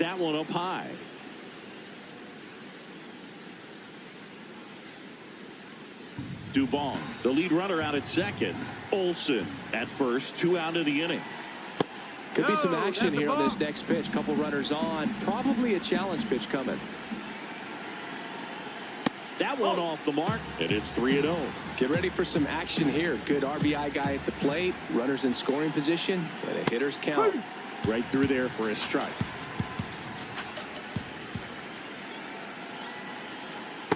that one up high. Dubon, the lead runner, out at second. Olsen at first, 2 out of the inning. Could be some action here on this next pitch. Couple runners on. Probably a challenge pitch coming. That one off the mark, and it's 3-0. Get ready for some action here. Good RBI guy at the plate. Runners in scoring position, and a hitter's count. Right through there for a strike.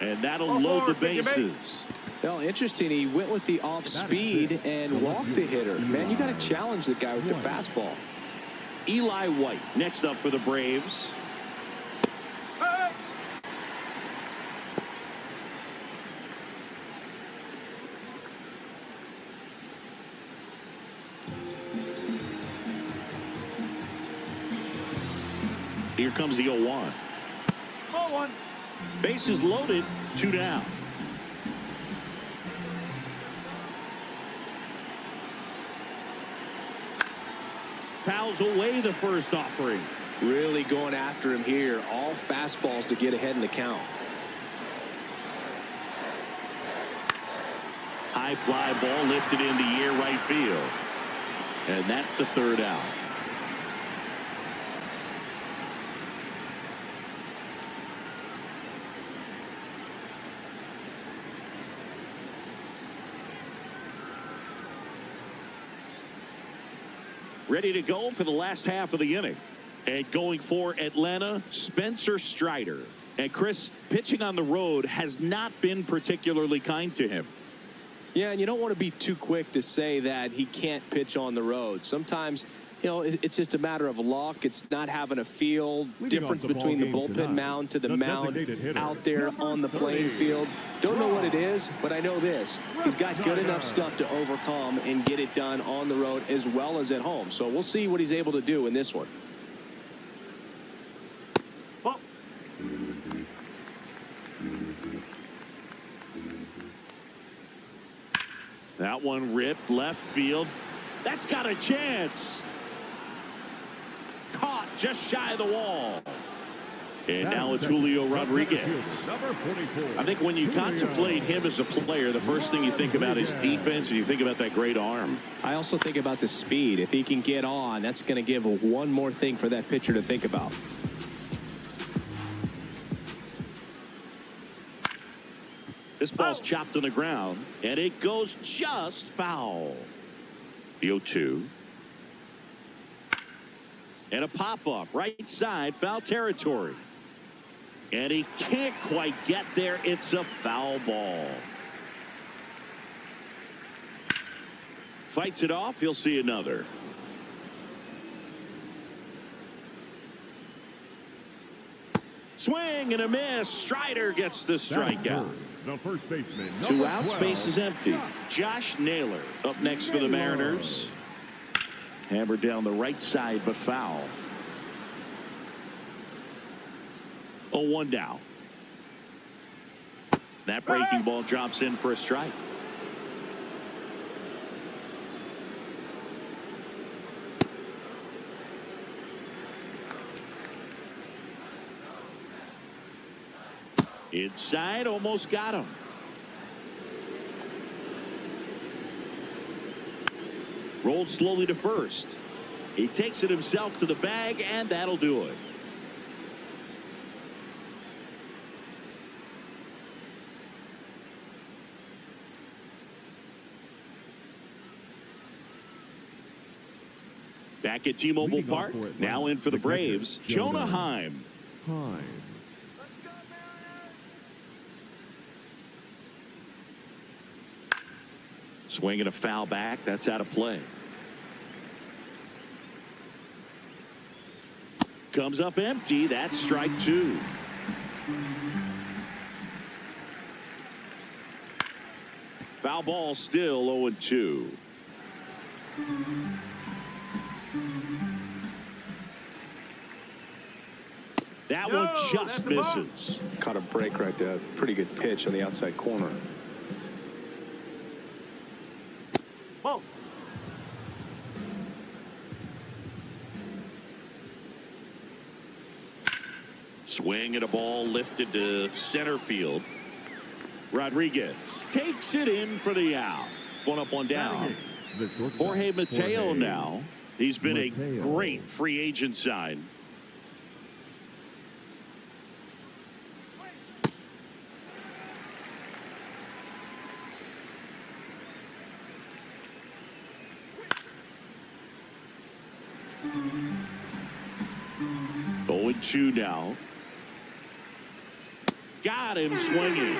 And that'll load the bases. Well, interesting. He went with the off speed and walked the hitter. Man, you got to challenge the guy with the fastball. Eli White next up for the Braves. Here comes the 0-1. Bases loaded, 2 down. Fouls away the first offering. Really going after him here. All fastballs to get ahead in the count. High fly ball lifted in the air right field. And that's the 3rd out. Ready to go for the last half of the inning. And going for Atlanta, Spencer Strider. And Chris, pitching on the road has not been particularly kind to him. Yeah, and you don't want to be too quick to say that he can't pitch on the road. Sometimes, you know, it's just a matter of luck. It's not having a feel. Difference between the bullpen mound to the mound out there on the playing field. Don't know what it is, but I know this. He's got good enough stuff to overcome and get it done on the road as well as at home. So we'll see what he's able to do in this one. That one ripped left field. That's got a chance. Caught just shy of the wall. And now it's Julio Rodriguez. I think when you contemplate him as a player, the first thing you think about is defense, and you think about that great arm. I also think about the speed. If he can get on, that's going to give one more thing for that pitcher to think about. This ball's chopped on the ground, and it goes just foul. The 0-2. And a pop-up right side, foul territory. And he can't quite get there. It's a foul ball. Fights it off. He'll see another. Swing and a miss. Strider gets the strikeout. The first baseman, 2 outs, base is empty. Josh Naylor up next for the Mariners. Hammered down the right side, but foul. 0-1 down. That breaking ball drops in for a strike. Inside, almost got him. Rolled slowly to first. He takes it himself to the bag, and that'll do it. Back at T-Mobile Park, now in for the Braves, Jonah Heim. Swinging a foul back. That's out of play. Comes up empty. That's strike 2. Foul ball still 0-2. That one just misses. Caught a break right there. Pretty good pitch on the outside corner. Swing and a ball lifted to center field. Rodriguez takes it in for the out. One up, one down. Jorge Mateo now. He's been a great free agent sign. Going 2 now. Got him swinging.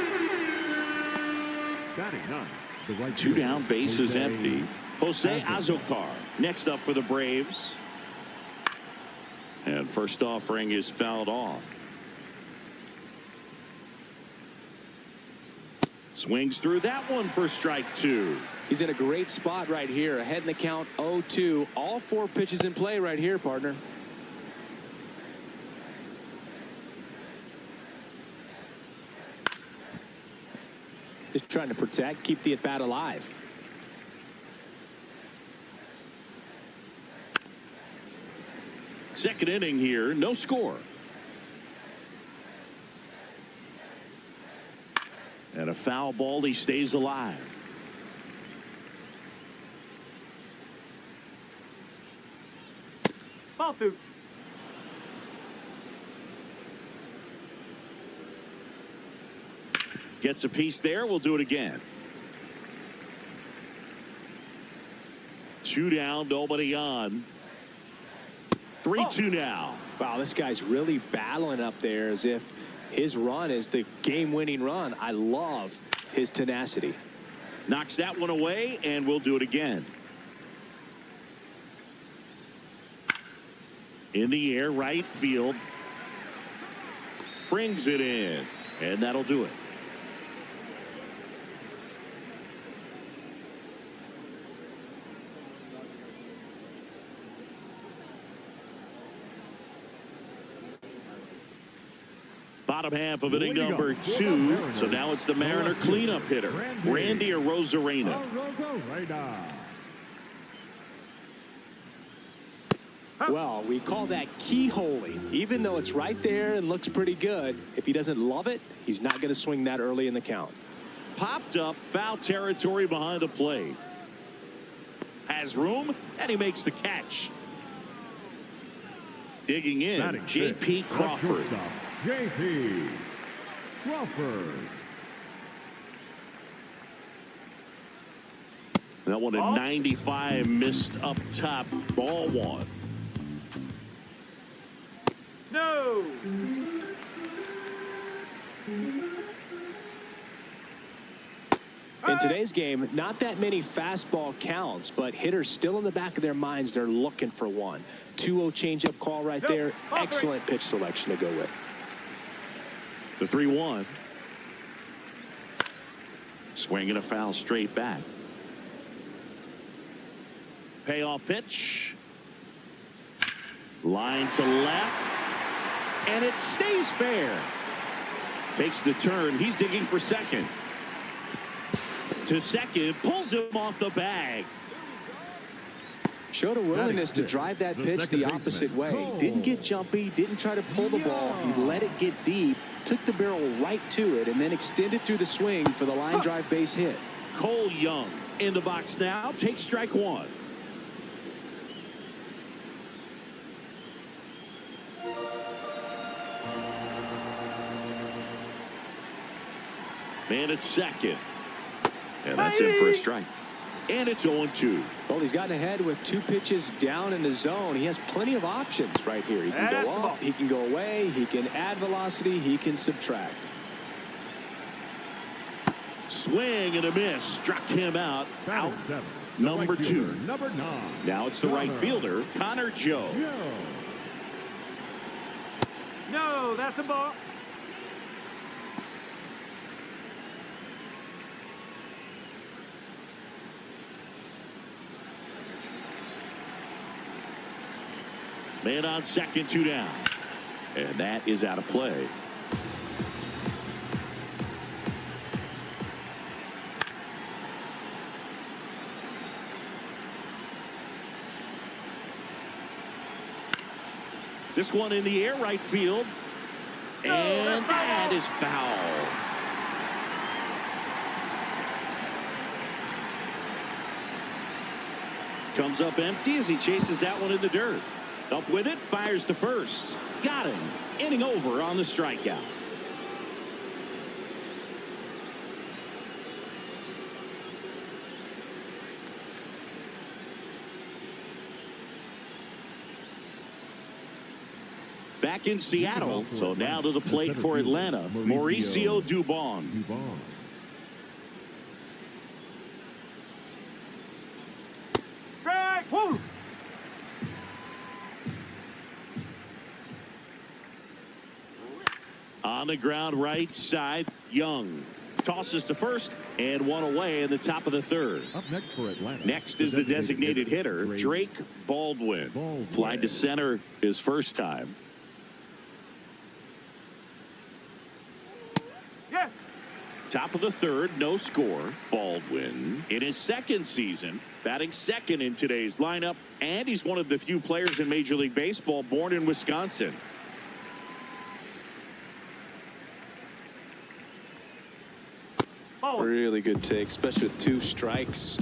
2 down, base is empty. Jose Azocar next up for the Braves. And first offering is fouled off. Swings through that one for strike 2. He's in a great spot right here. Ahead in the count 0-2. All 4 pitches in play right here, partner. Just trying to protect, keep the at-bat alive. Second inning here, no score. And a foul ball, he stays alive. Ball 2. Gets a piece there. We'll do it again. 2 down, nobody on. 3-2 now. Wow, this guy's really battling up there as if his run is the game-winning run. I love his tenacity. Knocks that one away, and we'll do it again. In the air, right field. Brings it in, and that'll do it. Bottom half of inning number 2. So now it's the Mariner cleanup hitter, Randy Arozarena. Well, we call that keyholing. Even though it's right there and looks pretty good, if he doesn't love it, he's not going to swing that early in the count. Popped up, foul territory behind the plate. Has room, and he makes the catch. Digging in, J.P. Crawford. J.P. Crawford. That one at 95, missed up top, ball 1. No. In today's game, not that many fastball counts, but hitters still in the back of their minds, they're looking for one. 2-0 changeup call right there. Excellent pitch selection to go with. The 3-1. Swinging a foul straight back. Payoff pitch. Line to left. And it stays fair. Takes the turn. He's digging for second. To second. Pulls him off the bag. Showed a willingness to drive that pitch the opposite way. Didn't get jumpy. Didn't try to pull the ball. He let it get deep. Took the barrel right to it. And then extended through the swing for the line drive base hit. Cole Young in the box now. Takes strike 1. Man at second. And that's in for a strike. And it's 0-2. Well, he's gotten ahead with 2 pitches down in the zone. He has plenty of options right here. He can go up, he can go away, he can add velocity, he can subtract. Swing and a miss. Struck him out. Out. Number 2. Number 9. Now it's the right fielder, Connor Joe. No, that's a ball. Man on second, 2 down. And that is out of play. This one in the air, right field. And that is foul. Comes up empty as he chases that one in the dirt. Up with it, fires to first. Got him. Inning over on the strikeout. Back in Seattle, so now to the plate for Atlanta, Mauricio Dubon. Strike. Woo. On the ground right side, Young tosses to first and one away in the top of the third. Up next for Atlanta. Next is the designated hitter, Drake Baldwin. Fly to center his first time. Yes. Top of the third, no score. Baldwin in his second season, batting second in today's lineup, and he's one of the few players in Major League Baseball born in Wisconsin. Really good take, especially with 2 strikes.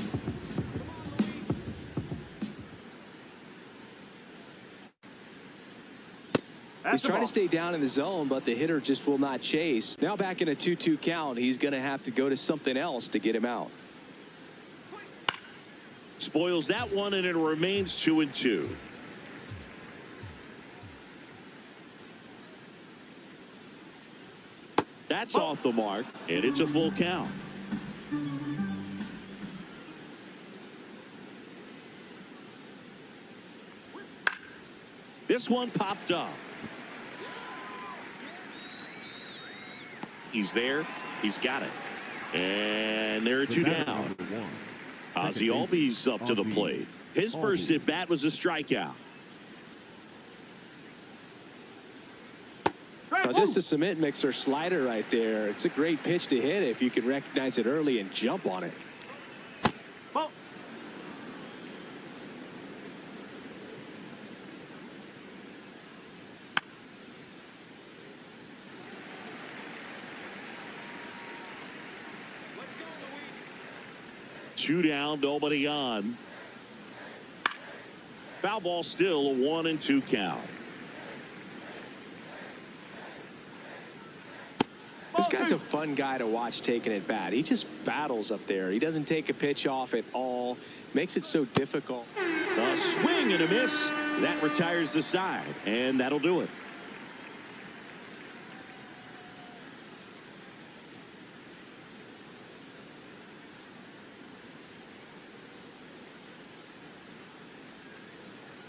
He's trying to stay down in the zone, but the hitter just will not chase. Now back in a 2-2 count, he's going to have to go to something else to get him out. Spoils that one, and it remains 2-2. That's off the mark, and it's a full count. This one popped up. He's there. He's got it. And there are 2 down. Ozzie Albies up to the plate. His first at bat was a strikeout. Now just a cement mixer slider right there. It's a great pitch to hit if you can recognize it early and jump on it. Ball. Two down, nobody on. Foul ball, still a 1-2 count. This guy's a fun guy to watch taking at bat. He just battles up there. He doesn't take a pitch off at all. Makes it so difficult. A swing and a miss. That retires the side, and that'll do it.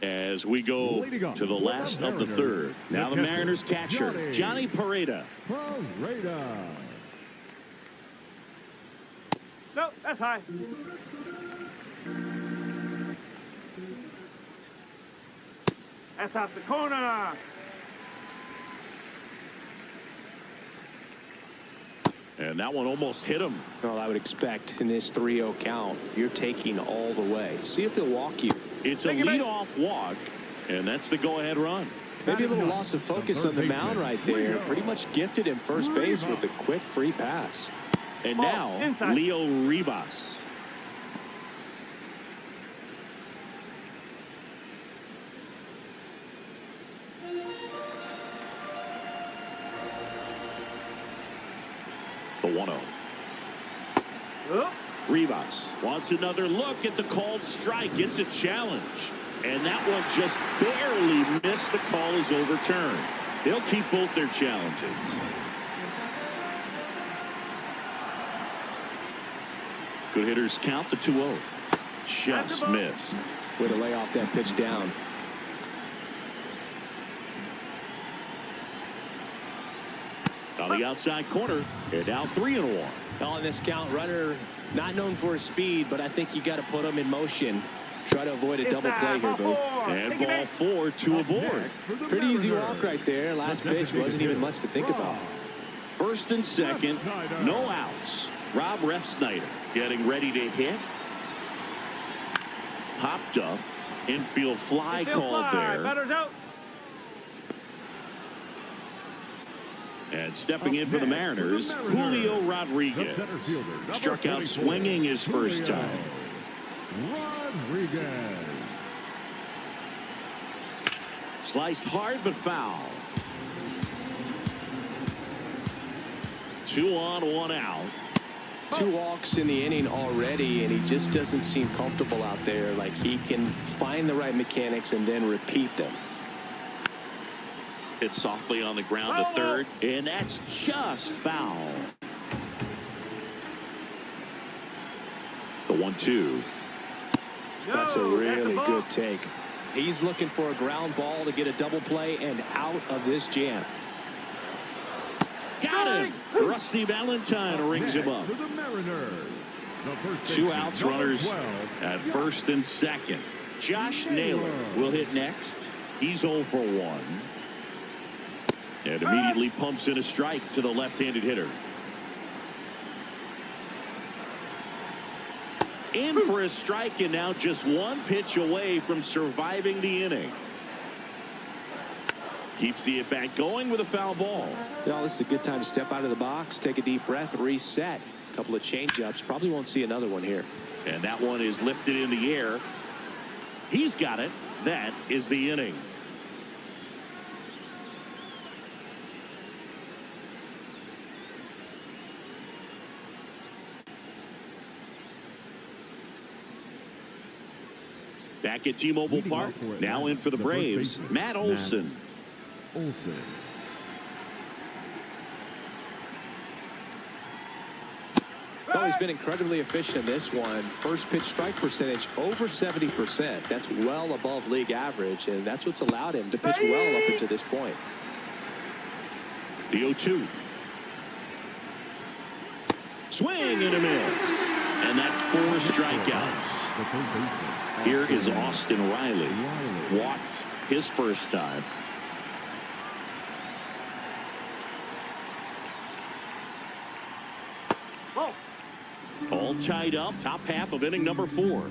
As we go to the last of the third. Now the Mariners catcher, Johnny Pareda. No, that's high. That's out the corner. And that one almost hit him. Well, I would expect in this 3-0 count, you're taking all the way. See if they'll walk you. It's a leadoff walk, and that's the go-ahead run. Maybe a little loss of focus on the mound right there. Pretty much gifted him first base with a quick free pass. And now, Leo Rivas. The 1-0. Rivas wants another look at the called strike. It's a challenge. And that one just barely missed. The call is overturned. They'll keep both their challenges. Good hitters count the 2-0. Just missed. Way to lay off that pitch down. On the outside corner, they're now 3-1. On this count, runner not known for his speed, but I think you got to put him in motion. Try to avoid a double play here, Boo. And ball 4, 2 aboard. Pretty easy walk right there. Last pitch wasn't even much to think about. First and second, no outs. Rob Refsnyder getting ready to hit. Popped up. Infield fly called there. Batter's out. And stepping in for the Mariners, Julio Rodriguez. Struck out swinging his first time. Rodriguez. Sliced hard but foul. 2 on, 1 out. 2 walks in the inning already, and he just doesn't seem comfortable out there. Like he can find the right mechanics and then repeat them. Hit softly on the ground to third, and that's just foul. The 1-2. That's a really good take. He's looking for a ground ball to get a double play and out of this jam. Got him. Rusty Valentine rings him up. 2 outs, runners at first and second. Josh Naylor will hit next. He's 0 for 1. And immediately pumps in a strike to the left-handed hitter. In for a strike, and now just 1 pitch away from surviving the inning. Keeps the at-bat going with a foul ball. Well, this is a good time to step out of the box, take a deep breath, reset. A couple of change-ups. Probably won't see another one here. And that one is lifted in the air. He's got it. That is the inning. Back at T-Mobile Park, now in for the Braves, Matt Olson. Well, he's been incredibly efficient in this one. First pitch strike percentage over 70%. That's well above league average, and that's what's allowed him to pitch well up until this point. The 0-2. Swing and a miss. And that's 4 strikeouts. Here is Austin Riley. Walked his first time. All tied up. Top half of inning number 4.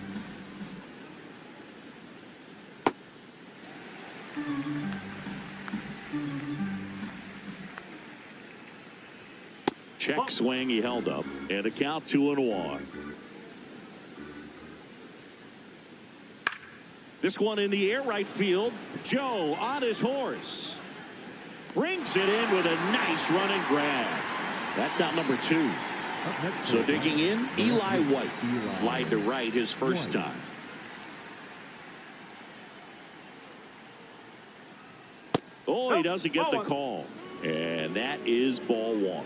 Check swing, he held up, and a count 2-1. This one in the air, right field. Joe on his horse. Brings it in with a nice running grab. That's out number 2. So digging in, Eli White. Flied to right his first time. Oh, he doesn't get the call. And that is ball 1.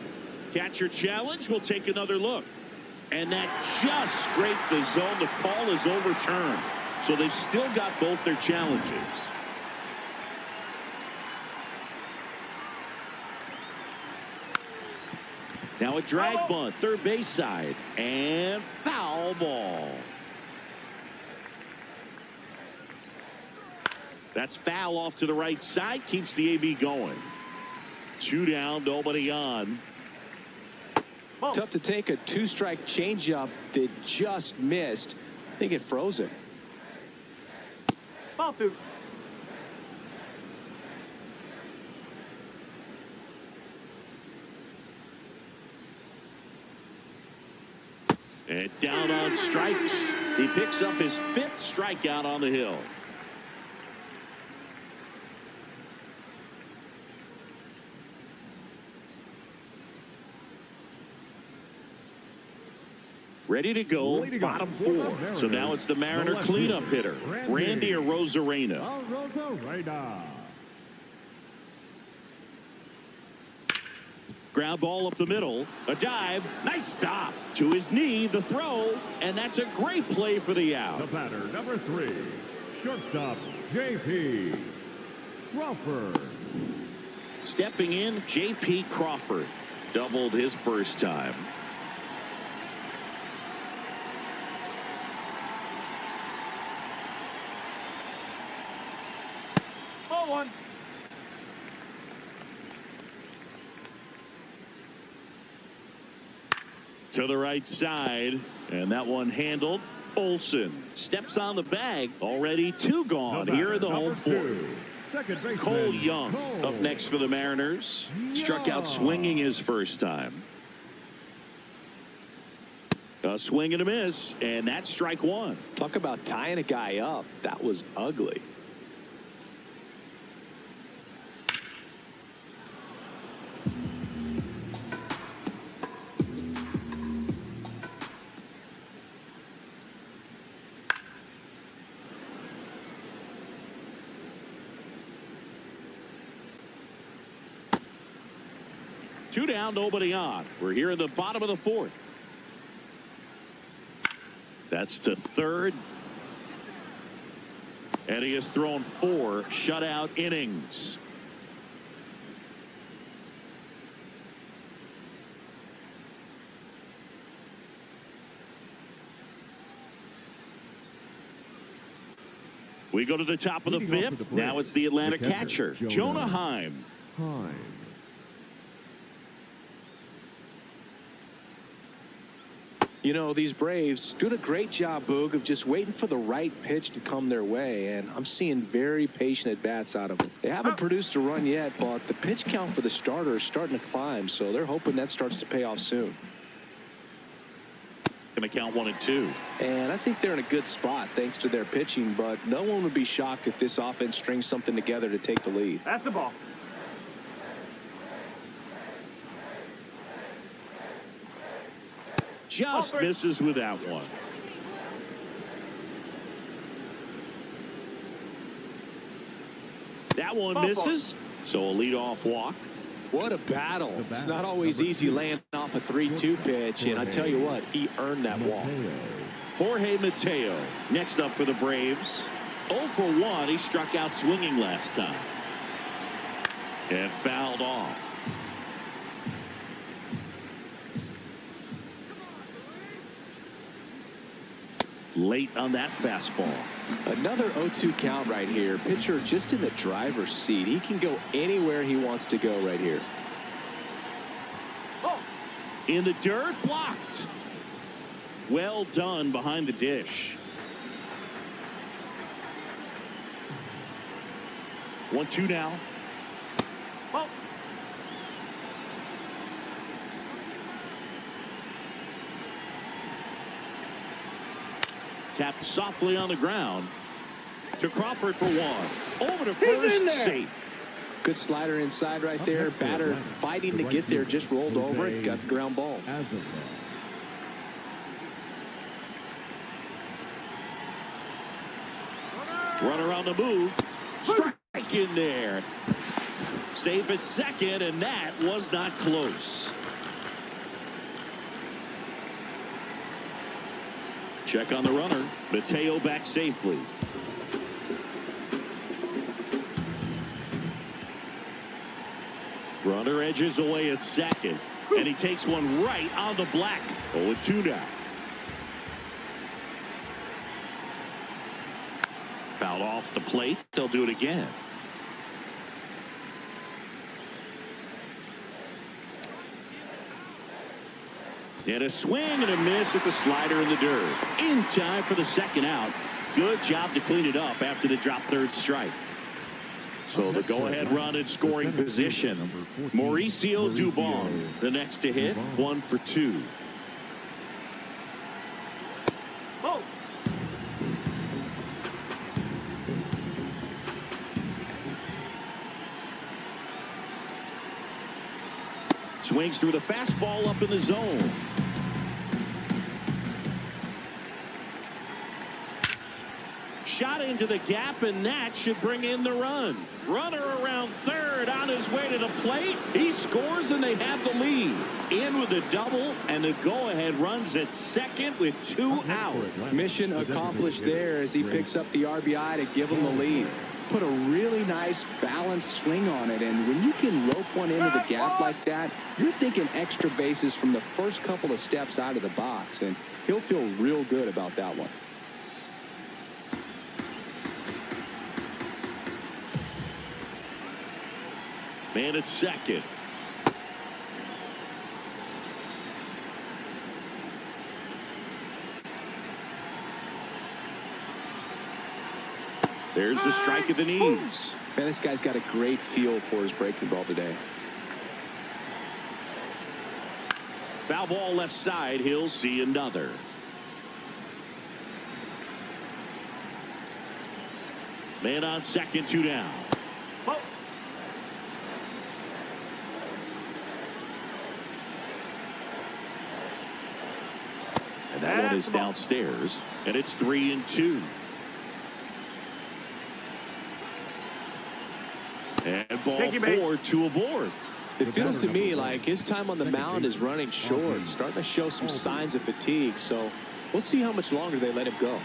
Catcher challenge. We'll take another look. And that just scraped the zone. The call is overturned. So they've still got both their challenges. Now a drag bunt, third base side, and foul ball. That's foul off to the right side, keeps the AB going. 2 down, nobody on. Tough to take a 2-strike changeup that just missed. I think it froze him. Ball 2. And down on strikes. He picks up his 5th strikeout on the hill. Ready to go, bottom 4. So now it's the Mariner cleanup hitter, Randy Arozarena. Ground ball up the middle, a dive, nice stop. To his knee, the throw, and that's a great play for the out. The batter, number 3, shortstop, J.P. Crawford. Stepping in, J.P. Crawford. Doubled his first time. Ball 1. To the right side, and that one handled. Olson steps on the bag. Already 2 gone here in the home 4th. Second baseman, Cole Young Cole. up next for the Mariners. Struck out swinging his first time. A swing and a miss, and that's strike one. Talk about tying a guy up. That was ugly. Two down, nobody on. We're here in the bottom of the fourth. That's to third. And he has thrown 4 shutout innings. We go to the top of the Leading off with fifth. the plate, Now it's the Atlanta the catcher, catcher, Jonah Heim. Heim. You know, these Braves doing a great job, Boog, of just waiting for the right pitch to come their way, and I'm seeing very patient at-bats out of them. They haven't produced a run yet, but the pitch count for the starter is starting to climb, so they're hoping that starts to pay off soon. Going to count 1 and 2. And I think they're in a good spot thanks to their pitching, but no one would be shocked if this offense strings something together to take the lead. That's a ball. Just misses with that one. That one misses. So a leadoff walk. What a battle. It's not always easy laying off a 3-2 pitch, and I tell you what, he earned that walk. Jorge Mateo next up for the Braves. 0 for 1. He struck out swinging last time. And fouled off. Late on that fastball. Another 0-2 count right here. Pitcher just in the driver's seat. He can go anywhere he wants to go right here. Oh. In the dirt, blocked. Well done behind the dish. 1-2 now. Oh. Tapped softly on the ground to Crawford for 1. Over to first, safe. Good slider inside right there. Batter fighting to get there, just rolled over it, got the ground ball. Runner on the move. Strike in there. Safe at second, and that was not close. Check on the runner. Mateo back safely. Runner edges away at second, and he takes one right on the black. 0-2 now. Foul off the plate. They'll do it again. And a swing and a miss at the slider in the dirt. In time for the second out. Good job to clean it up after the drop third strike. So the go-ahead run in scoring position. Mauricio Dubon, the next to hit, 1 for 2. Oh. Swings through the fastball up in the zone. Shot into the gap, and that should bring in the run. Runner around third on his way to the plate. He scores, and they have the lead. In with a double, and the go-ahead runs at second with 2 out. Mission accomplished there as he picks up the RBI to give him the lead. Put a really nice balanced swing on it, and when you can rope one into the gap like that, you're thinking extra bases from the first couple of steps out of the box, and he'll feel real good about that one. Man at second. There's the strike at the knees. Man, this guy's got a great feel for his breaking ball today. Foul ball left side. He'll see another. Man on second, 2 down. Oh. And that one is downstairs, and it's 3-2. And ball 4, 2 aboard. It feels to me like his time on the mound is running short, starting to show some signs of fatigue. So we'll see how much longer they let him go.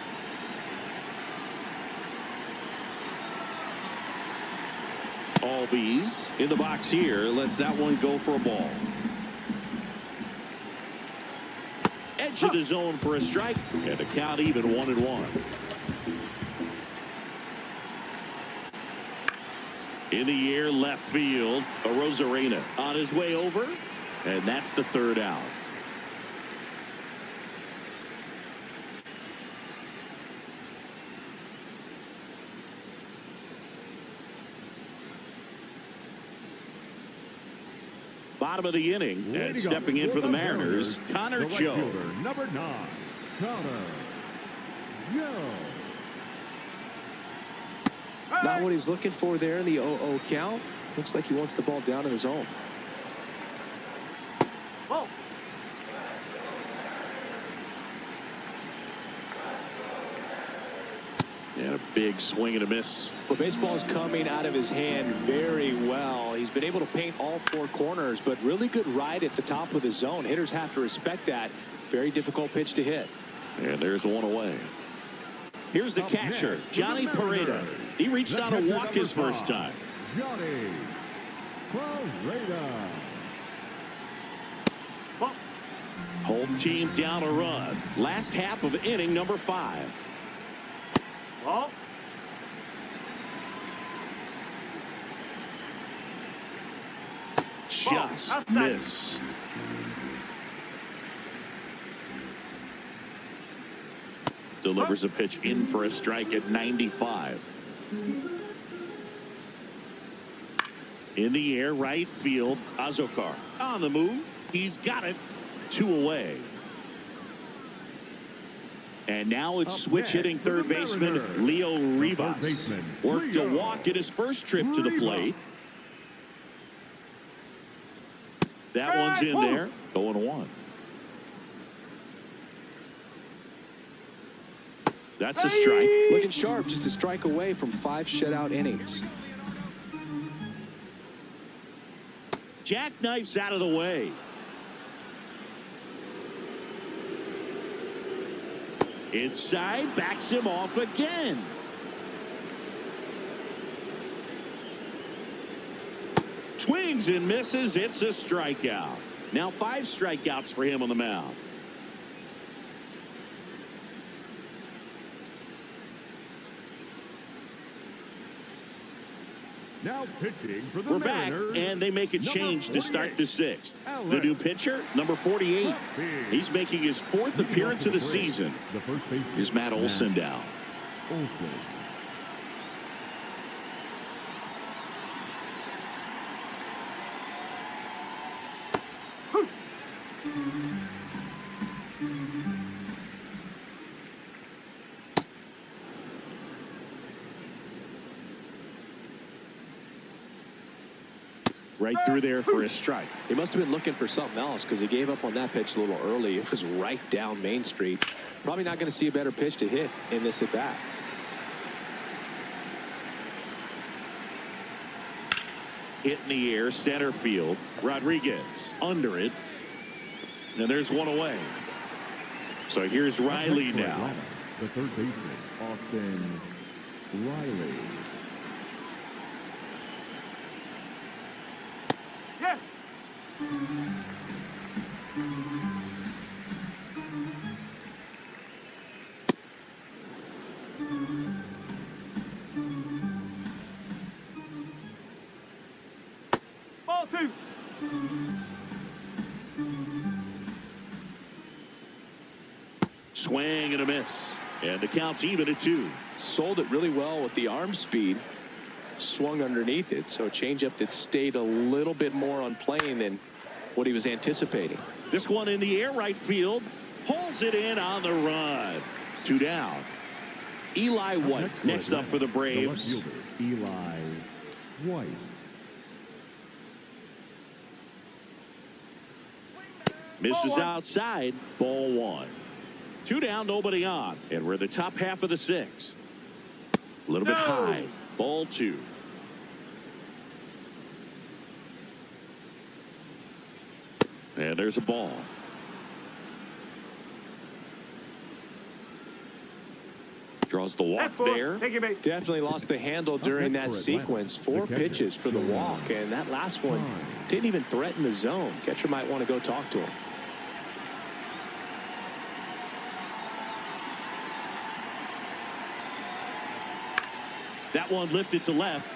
Albies in the box here. Lets that one go for a ball. Edge of the zone for a strike. And the count even 1-1. In the air, left field. Arozarena on his way over. And that's the 3rd out. Bottom of the inning, and stepping in for the Mariners, Connor Joe. Number 9, Connor Joe. Not what he's looking for there in the 0-0 count. Looks like he wants the ball down in the zone. Oh. And a big swing and a miss. Well, baseball's coming out of his hand very well. He's been able to paint all 4 corners, but really good ride at the top of the zone. Hitters have to respect that. Very difficult pitch to hit. And there's one away. Here's the catcher, Johnny Pareda. He reached out to walk his first time. Johnny Pareda. Home team down a run. Last half of inning number 5. Oh. Just missed. Delivers a pitch in for a strike at 95. In the air, right field, Azokar on the move. He's got it. 2 away. And now it's switch hitting third baseman Leo Rivas. Worked a walk in his first trip to the plate. That one's in there. 0-1. That's a strike. Looking sharp, just a strike away from 5 shutout innings. Jackknife's out of the way. Inside, backs him off again. Swings and misses. It's a strikeout. Now 5 strikeouts for him on the mound. Now pitching for the We're back, Mariners, and they make a change to start the 6th. The new pitcher, number 48. He's making his 4th appearance of the season. Here's Matt Olson down. Right through there for a strike. He must have been looking for something else because he gave up on that pitch a little early. It was right down Main Street. Probably not going to see a better pitch to hit in this at bat. Hit in the air, center field. Rodriguez under it. And there's one away. So here's Riley now. The third baseman, Austin Riley. Yeah. Ball 2. Swing and a miss. And the count's even at 2. Sold it really well with the arm speed. Swung underneath it, so a changeup that stayed a little bit more on plane than what he was anticipating. This one in the air right field. Pulls it in on the run. 2 down. Eli White next up for the Braves. Eli White. Misses outside. Ball 1. 2 down, nobody on. And we're in the top half of the 6th. A little bit high. Ball 2. And there's a ball. Draws the walk there. Definitely lost the handle during that sequence. 4 pitches for the walk, and that last one didn't even threaten the zone. Catcher might want to go talk to him. That one lifted to left.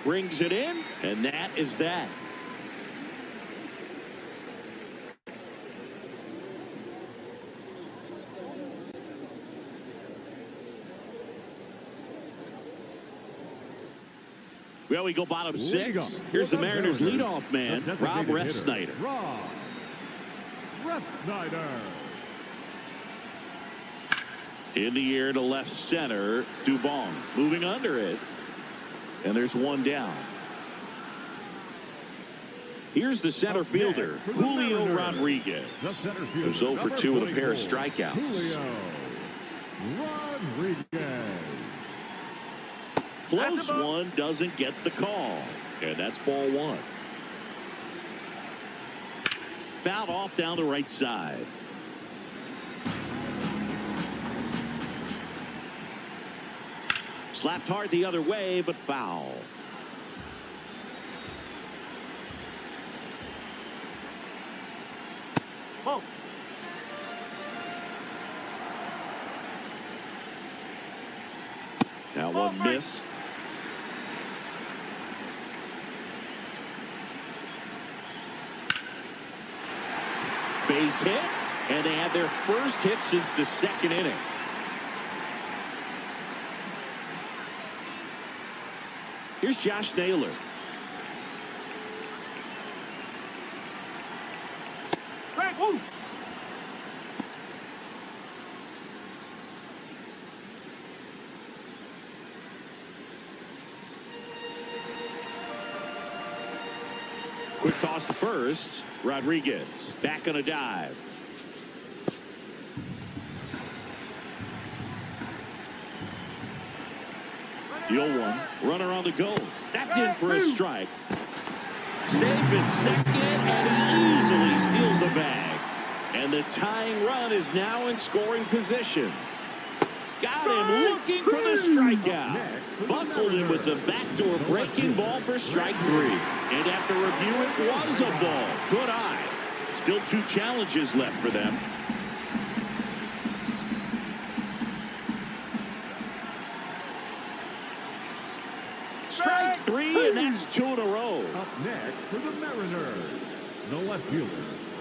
Brings it in, and that is that. Well, we go bottom 6. Here's the Mariners leadoff man, Rob Refsnyder. Rob Refsnyder. In the air to left center, Dubon moving under it. And there's 1 down. Here's the center fielder, Julio Rodriguez. Who's 0 for 2 with a pair of strikeouts. Julio Rodriguez. Close one, doesn't get the call. And that's ball 1. Fouled off down the right side. Slapped hard the other way, but foul. Oh. Now one missed. Base hit, and they had their first hit since the 2nd inning. Here's Josh Naylor. Quick toss to first. Rodriguez back on a dive. The 0-1. Runner on the go. That's in for a strike. Safe at second, and he easily steals the bag. And the tying run is now in scoring position. Got him looking for the strikeout. Buckled him with the backdoor breaking ball for strike 3. And after review, it was a ball. Good eye. Still 2 challenges left for them. Strike 3, and that's 2 in a row. Up next for the Mariners, the left fielder,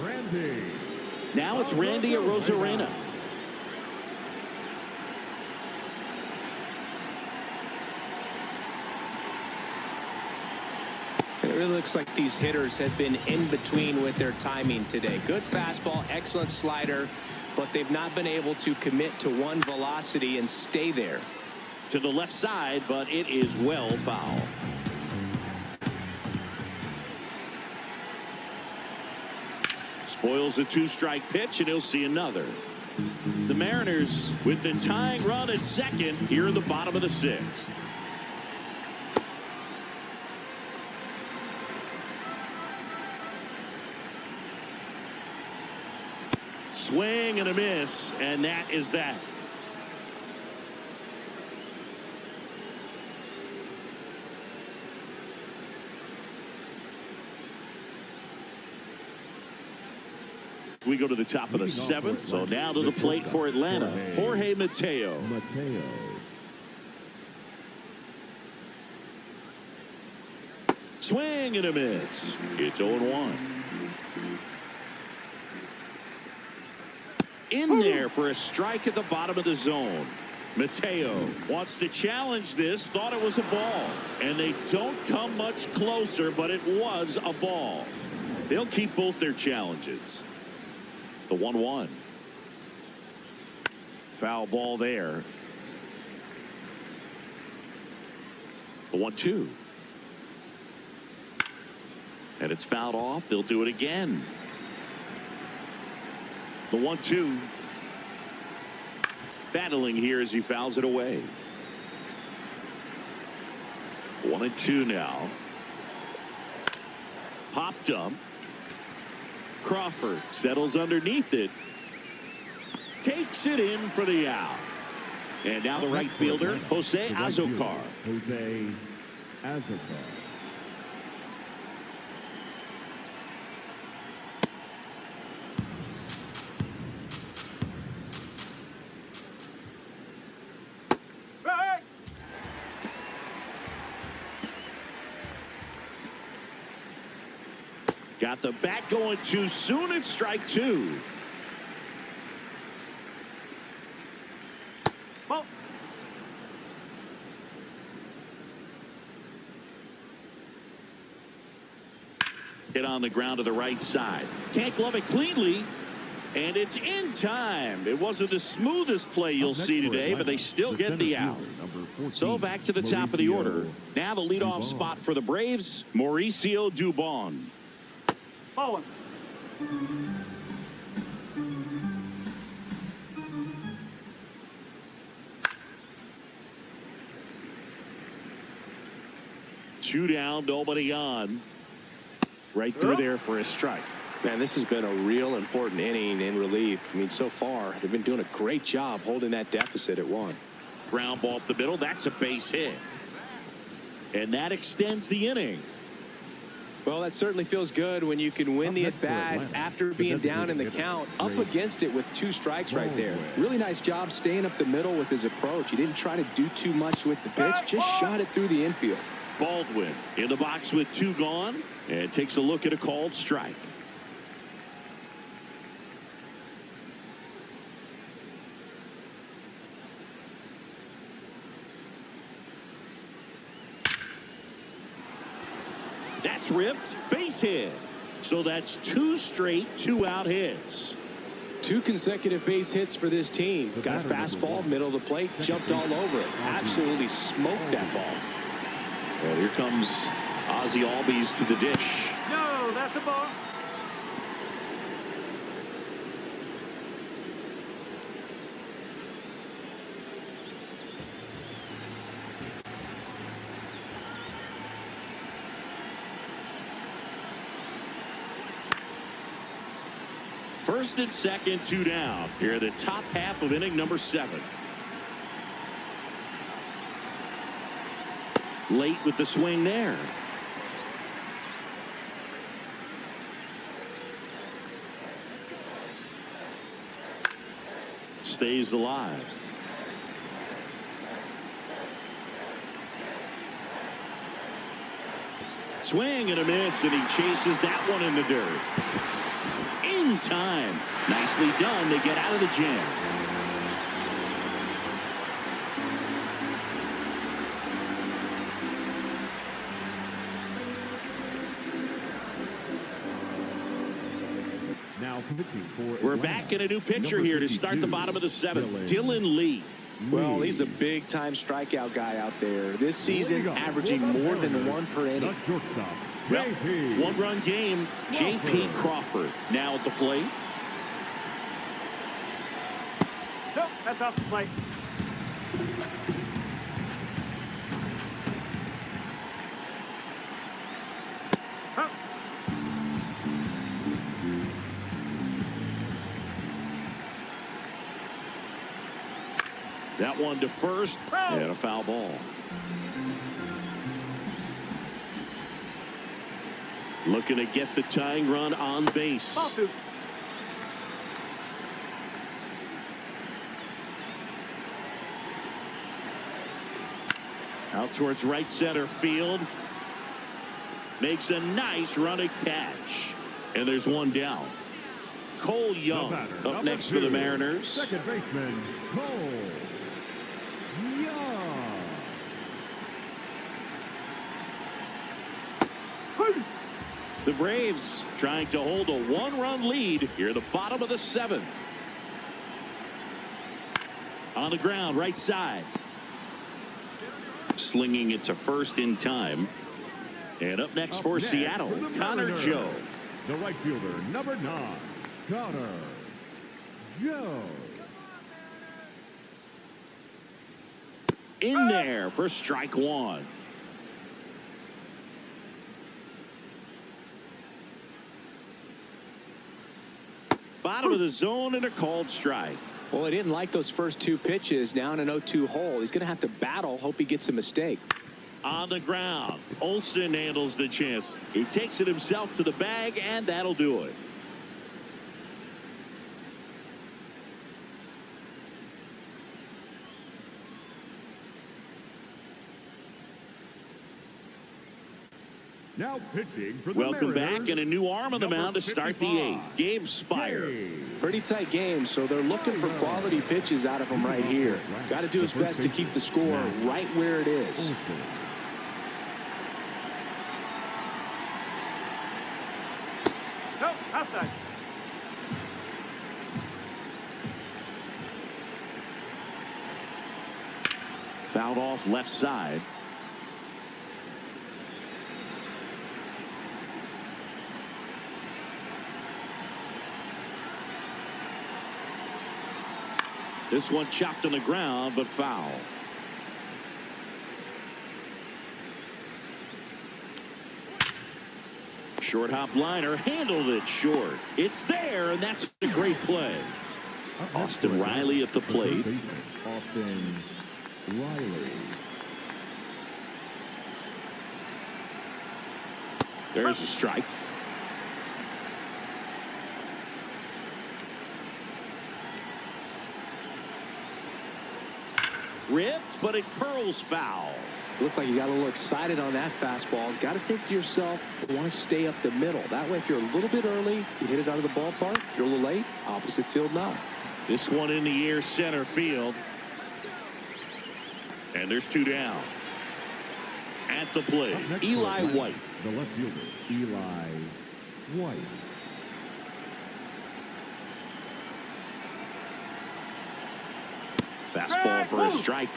Randy. Now it's Randy Arozarena. It really looks like these hitters have been in between with their timing today. Good fastball, excellent slider, but they've not been able to commit to one velocity and stay there. To the left side, but it is well foul. Spoils the 2-strike pitch, and he'll see another. The Mariners with the tying run at second here in the bottom of the 6th. Swing and a miss, and that is that. We go to the top of the 7th, so now to the plate for Atlanta, Jorge Mateo. Swing and a miss. It's 0-1. in there for a strike at the bottom of the zone. Mateo wants to challenge this, thought it was a ball, and they don't come much closer, but it was a ball. They'll keep both their challenges. The 1-1. Foul ball there. The 1-2. And it's fouled off. They'll do it again. The 1-2. Battling here as he fouls it away. 1-2 now. Popped up. Crawford settles underneath it. Takes it in for the out. And now the right fielder, Jose Azocar. Jose Azocar. Hey! Got the bat going too soon. It's strike 2. Ball. Hit on the ground to the right side. Can't glove it cleanly. And it's in time. It wasn't the smoothest play you'll see today, but they still get the out. So back to the top of the order. Now the leadoff spot for the Braves, Mauricio Dubon. Ball one. Two down, nobody on. Right through there for a strike. Man, this has been a real important inning in relief. I mean, so far, they've been doing a great job holding that deficit at 1. Ground ball up the middle. That's a base hit. And that extends the inning. Well, that certainly feels good when you can win the at-bat after being down in the count, up against it with 2 strikes right there. Really nice job staying up the middle with his approach. He didn't try to do too much with the pitch, just shot it through the infield. Baldwin in the box with 2 gone and takes a look at a called strike. That's ripped. Base hit. So that's 2 straight 2-out hits. 2 consecutive base hits for this team. Got a fastball, middle of the plate, jumped all over it. Absolutely smoked that ball. Well, here comes Ozzie Albies to the dish. No, that's a ball. First and second, 2 down. Here are the top half of inning number 7. Late with the swing there. Stays alive. Swing and a miss, and he chases that one in the dirt. In time. Nicely done. They get out of the jam. Now pitching for We're back in a new pitcher here to start the bottom of the 7th. Dylan Lee. Well, he's a big-time strikeout guy out there. This season, averaging more than 1 per inning. Well, 1-run game. J.P. Crawford now at the plate. Nope, that's off the plate. Huh. That one to first, and a foul ball. Looking to get the tying run on base. Ball 2. Out towards right center field. Makes a nice running catch. And there's 1 down. Cole Young up next for the Mariners. Second baseman, Cole Young. The Braves trying to hold a one-run lead here at the bottom of the 7th. On the ground, right side. Slinging it to first in time. And up next for Seattle, Connor Joe. The right fielder, number 9, Connor Joe. In there for strike 1. Bottom of the zone and a called strike. Well, he didn't like those first 2 pitches. Now in an 0-2 hole. He's going to have to battle. Hope he gets a mistake. On the ground, Olsen handles the chance. He takes it himself to the bag, and that'll do it. Now pitching for the Welcome Mariners, back, and a new arm on the mound to start the 8th. Gabe Spire. Pretty tight game, so they're looking for quality pitches out of him right here. Got to do his best to keep the score right where it is. Nope, outside. Fouled off left side. This one chopped on the ground, but foul. Short hop liner handled it short. It's there, and that's a great play. Austin Riley at the plate. Austin Riley. There's a strike. Ripped, but it curls foul. Looked like you got a little excited on that fastball. Got to think to yourself, you want to stay up the middle. That way, if you're a little bit early, you hit it out of the ballpark. If you're a little late, opposite field now. This one in the air, center field. And there's 2 down. At the plate, Eli White. The left fielder, Eli White. Fastball for a strike.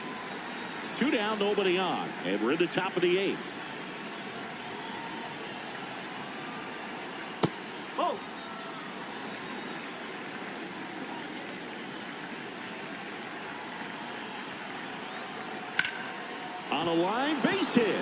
2 down, nobody on. And we're in the top of the 8th. Oh. On a line, base hit.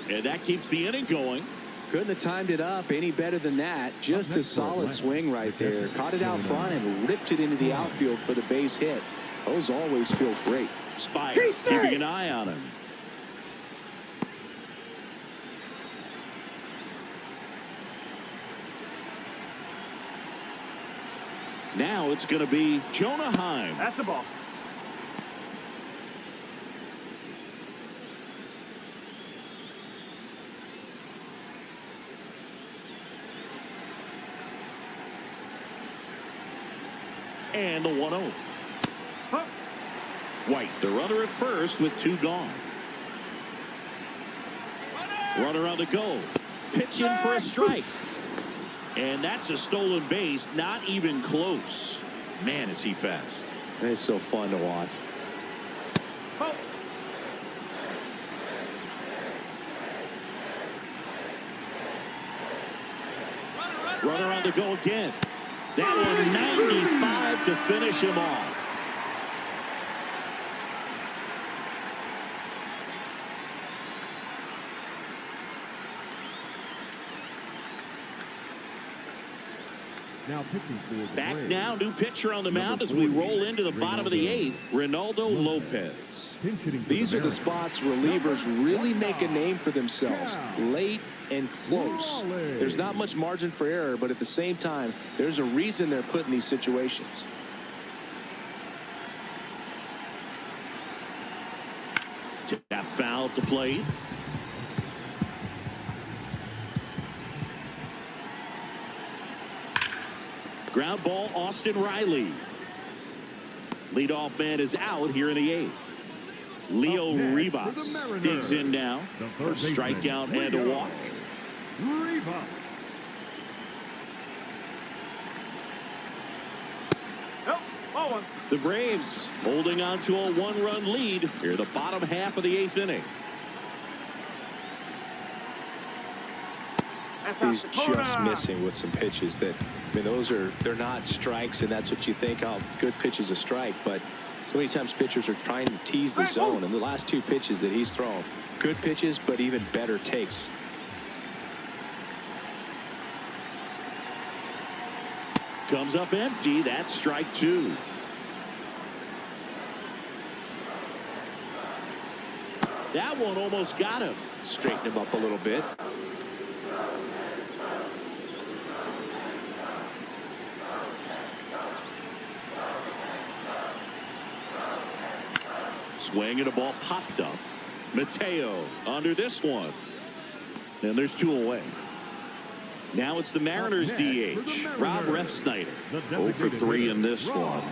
And that keeps the inning going. Couldn't have timed it up any better than that. Just a solid swing right there. Caught it out front and ripped it into the outfield for the base hit. Those always feel great. Spire keeping an eye on him. Now it's going to be Jonah Heim. That's the ball. And the 1-0. White, the runner at first with 2 gone. Runner on the go. Pitch in for a strike. And that's a stolen base, not even close. Man, is he fast. It's so fun to watch. Oh. Runner on the go again. That one 95 to finish him off. Now pitching for the Back Braves. now, new pitcher on the mound as we roll into the bottom of the 8th, Ronaldo Lopez. These are the spots relievers really make a name for themselves. Late and close. There's not much margin for error, but at the same time, there's a reason they're put in these situations. Tap foul at the plate. Ground ball, Austin Riley. Leadoff man is out here in the 8th. Leo Rivas digs in now. A strikeout and a walk. The Braves holding on to a 1-run lead here, the bottom half of the 8th inning. He's just missing with some pitches that, I mean, they're not strikes, and that's what you think, oh, good pitch is a strike. But so many times pitchers are trying to tease the zone, and the last 2 pitches that he's thrown, good pitches, but even better takes. Comes up empty. That's strike 2. That one almost got him. Straighten him up a little bit. Swing and a ball popped up. Mateo under this one. And there's 2 away. Now it's the Mariners DH. Rob Refsnyder. 0 for 3 in this one.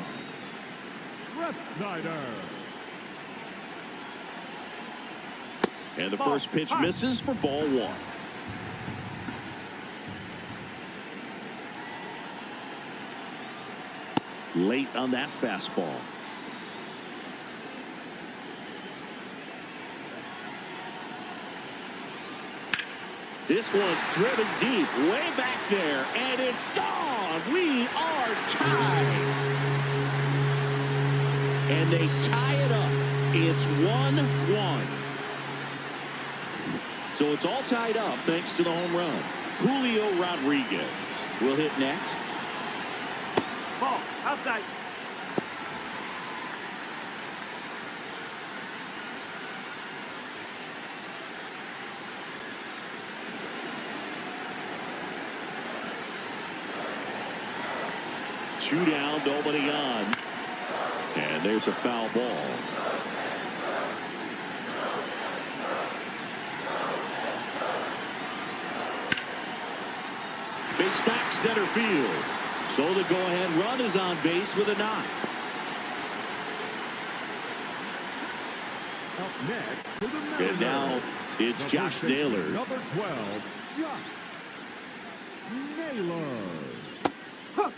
And the first pitch misses for ball 1. Late on that fastball. This one driven deep, way back there, and it's gone. We are tied. And they tie it up. It's 1-1. So it's all tied up thanks to the home run. Julio Rodriguez will hit next. Ball, outside. Two down, nobody on. And there's a foul ball. Big stack center field. So the go-ahead run is on base with a knock. Up next to the Mariners. And now it's Josh Naylor. Number 12, Josh Naylor. Huh.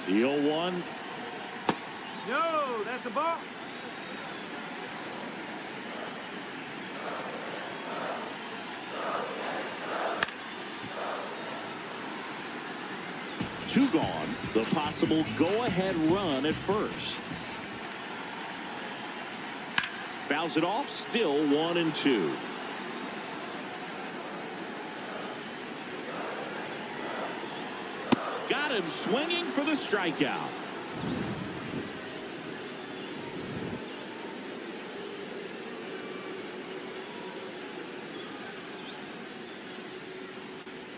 The 0-1. No, that's a ball. Two gone. The possible go-ahead run at first. Fouls it off. Still 1-2. Got him swinging for the strikeout.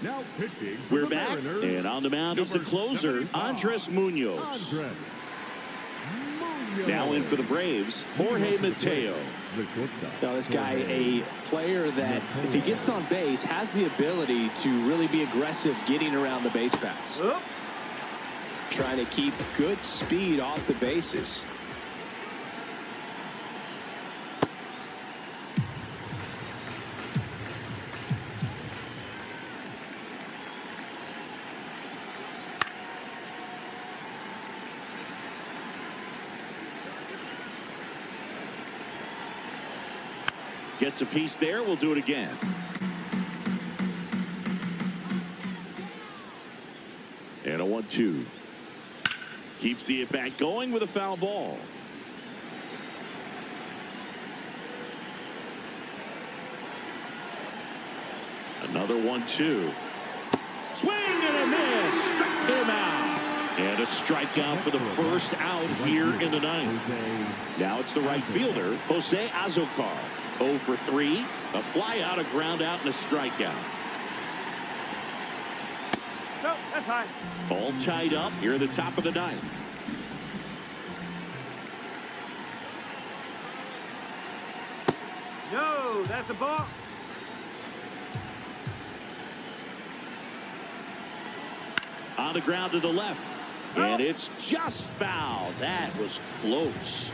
Now pitching for We're the back, Mariners, and on the mound is the closer, Andres Munoz. Now in for the Braves, Jorge Mateo. Now this guy, a player that if he gets on base has the ability to really be aggressive getting around the base paths. Trying to keep good speed off the bases. Gets a piece there. We'll do it again. And a 1-2. Keeps the at-bat going with a foul ball. Another 1-2. Swing and a miss. Struck him out. And a strikeout for the first out here in the ninth. Now it's the right fielder, Jose Azocar. 0 for 3. A fly out, a ground out, and a strikeout. No, that's high. All tied up here at the top of the ninth. No, that's a ball. On the ground to the left. And it's just foul. That was close.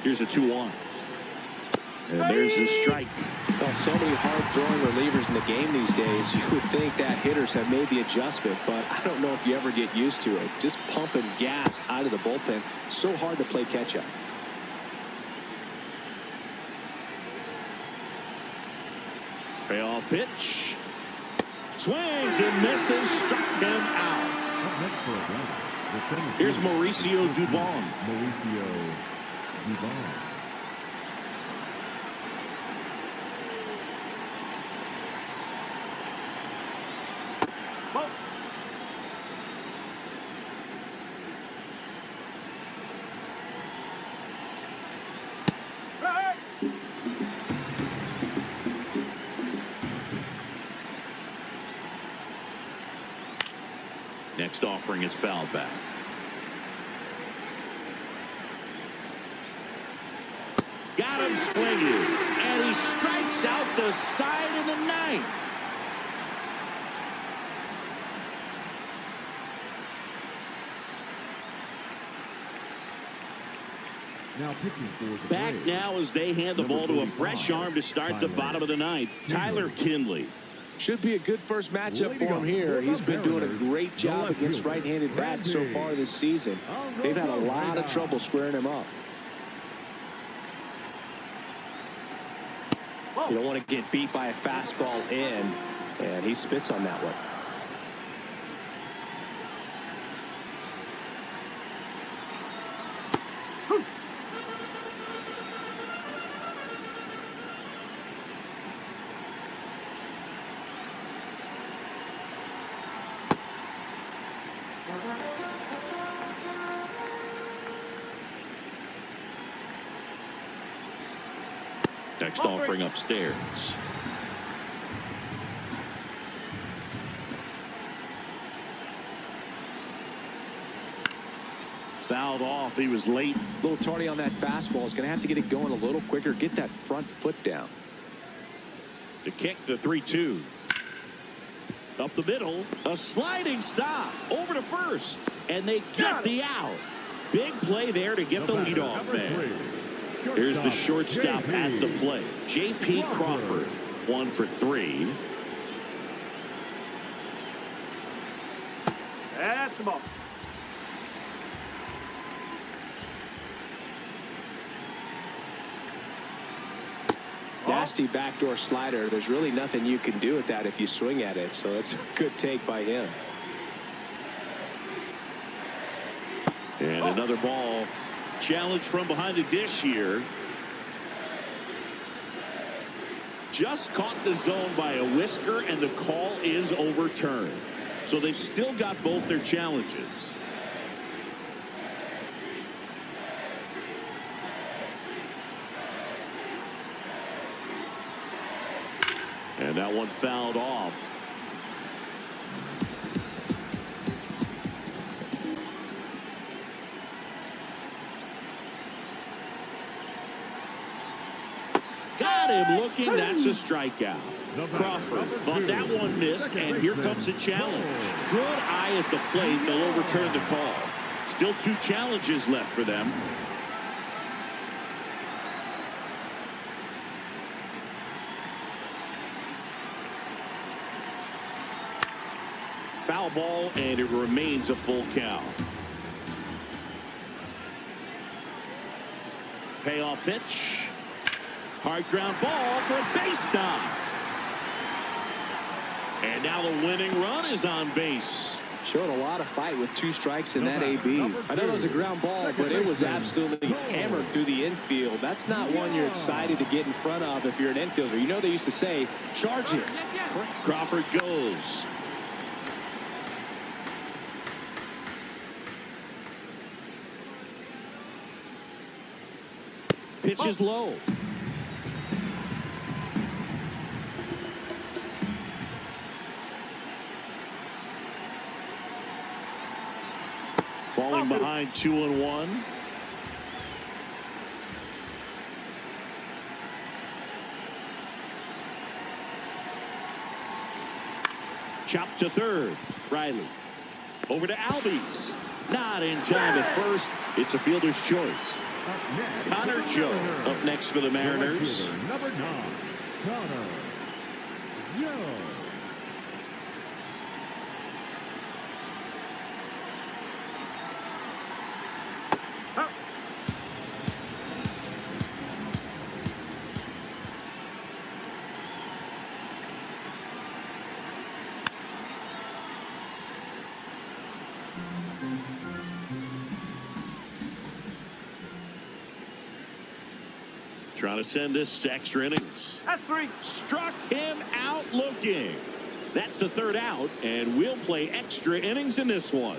Here's a 2-1. And there's the strike. Well, so many hard-throwing relievers in the game these days. You would think that hitters have made the adjustment, but I don't know if you ever get used to it. Just pumping gas out of the bullpen. So hard to play catch-up. Payoff pitch. Swings and misses. Struck him out. Here's Mauricio Dubon. Ball. Right. Next offering is fouled back. Got him swinging. And he strikes out the side of the ninth. Now pitching for the Back Braves. now as they hand the ball to a fresh arm to start the bottom of the ninth. Tyler Kinley. Should be a good first matchup for him here. He's been doing a great job against right-handed bats so far this season. They've had a lot of trouble squaring him up. You don't want to get beat by a fastball in, and he spits on that one. Next offering upstairs. Fouled off. He was late. A little tardy on that fastball. Is going to have to get it going a little quicker. Get that front foot down. To kick the 3-2. Up the middle. A sliding stop. Over to first. And they get the out. Big play there to get the leadoff man. Here's the shortstop at the plate. J.P. Crawford, 1 for 3. That's the ball. Nasty backdoor slider. There's really nothing you can do with that if you swing at it. So it's a good take by him. And another ball. Challenge from behind the dish here. Just caught the zone by a whisker, and the call is overturned. So they've still got both their challenges. And that one fouled off. Got him looking. That's a strikeout. Crawford thought that one missed, and here comes a challenge. Good eye at the plate. They'll overturn the call. Still 2 challenges left for them. Foul ball, and it remains a full count. Payoff pitch. Hard ground ball for a base stop. And now the winning run is on base. Showing a lot of fight with 2 strikes in that AB. I know it was a ground ball, but it was absolutely hammered through the infield. That's not one you're excited to get in front of if you're an infielder. You know they used to say, charge it. Crawford goes. Pitch is low. Falling behind 2-1. Chop to third. Riley. Over to Albies. Not in time at first. It's a fielder's choice. Connor Joe up next for the Mariners. Number 9, Connor Joe. Trying to send this to extra innings. That's 3. Struck him out looking. That's the third out, and we'll play extra innings in this one.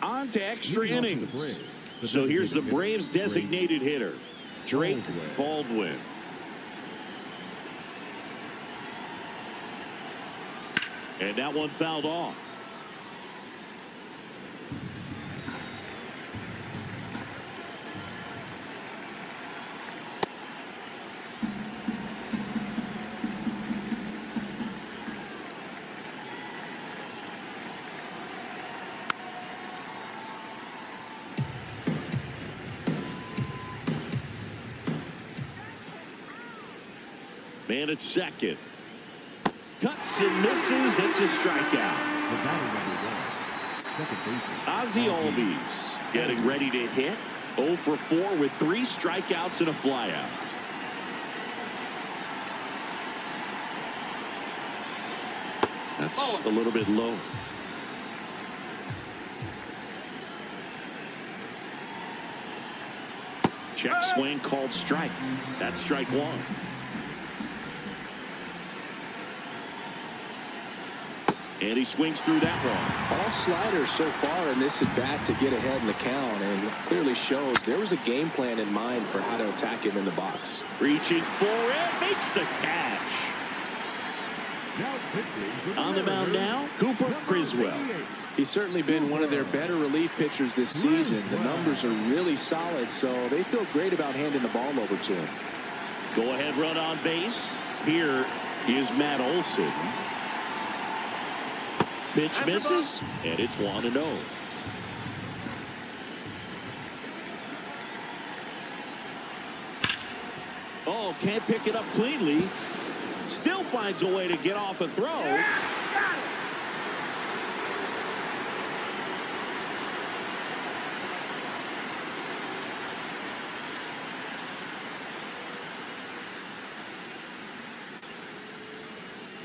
On to extra innings. So here's the Braves designated hitter, Drake Baldwin. And that one fouled off. Man at second. Cuts and misses. It's a strikeout. Ozzie Albies getting ready to hit. 0 for 4 with 3 strikeouts and a flyout. That's a little bit low. Check swing called strike. That's strike 1. And he swings through that one. All sliders so far in this at bat to get ahead in the count, and it clearly shows there was a game plan in mind for how to attack him in the box. Reaching for it, makes the catch. On the mound now, Cooper Criswell. He's certainly been one of their better relief pitchers this season. The numbers are really solid, so they feel great about handing the ball over to him. Go ahead run on base. Here is Matt Olson. Pitch misses, and it's 1-0. Oh, can't pick it up cleanly. Still finds a way to get off a throw.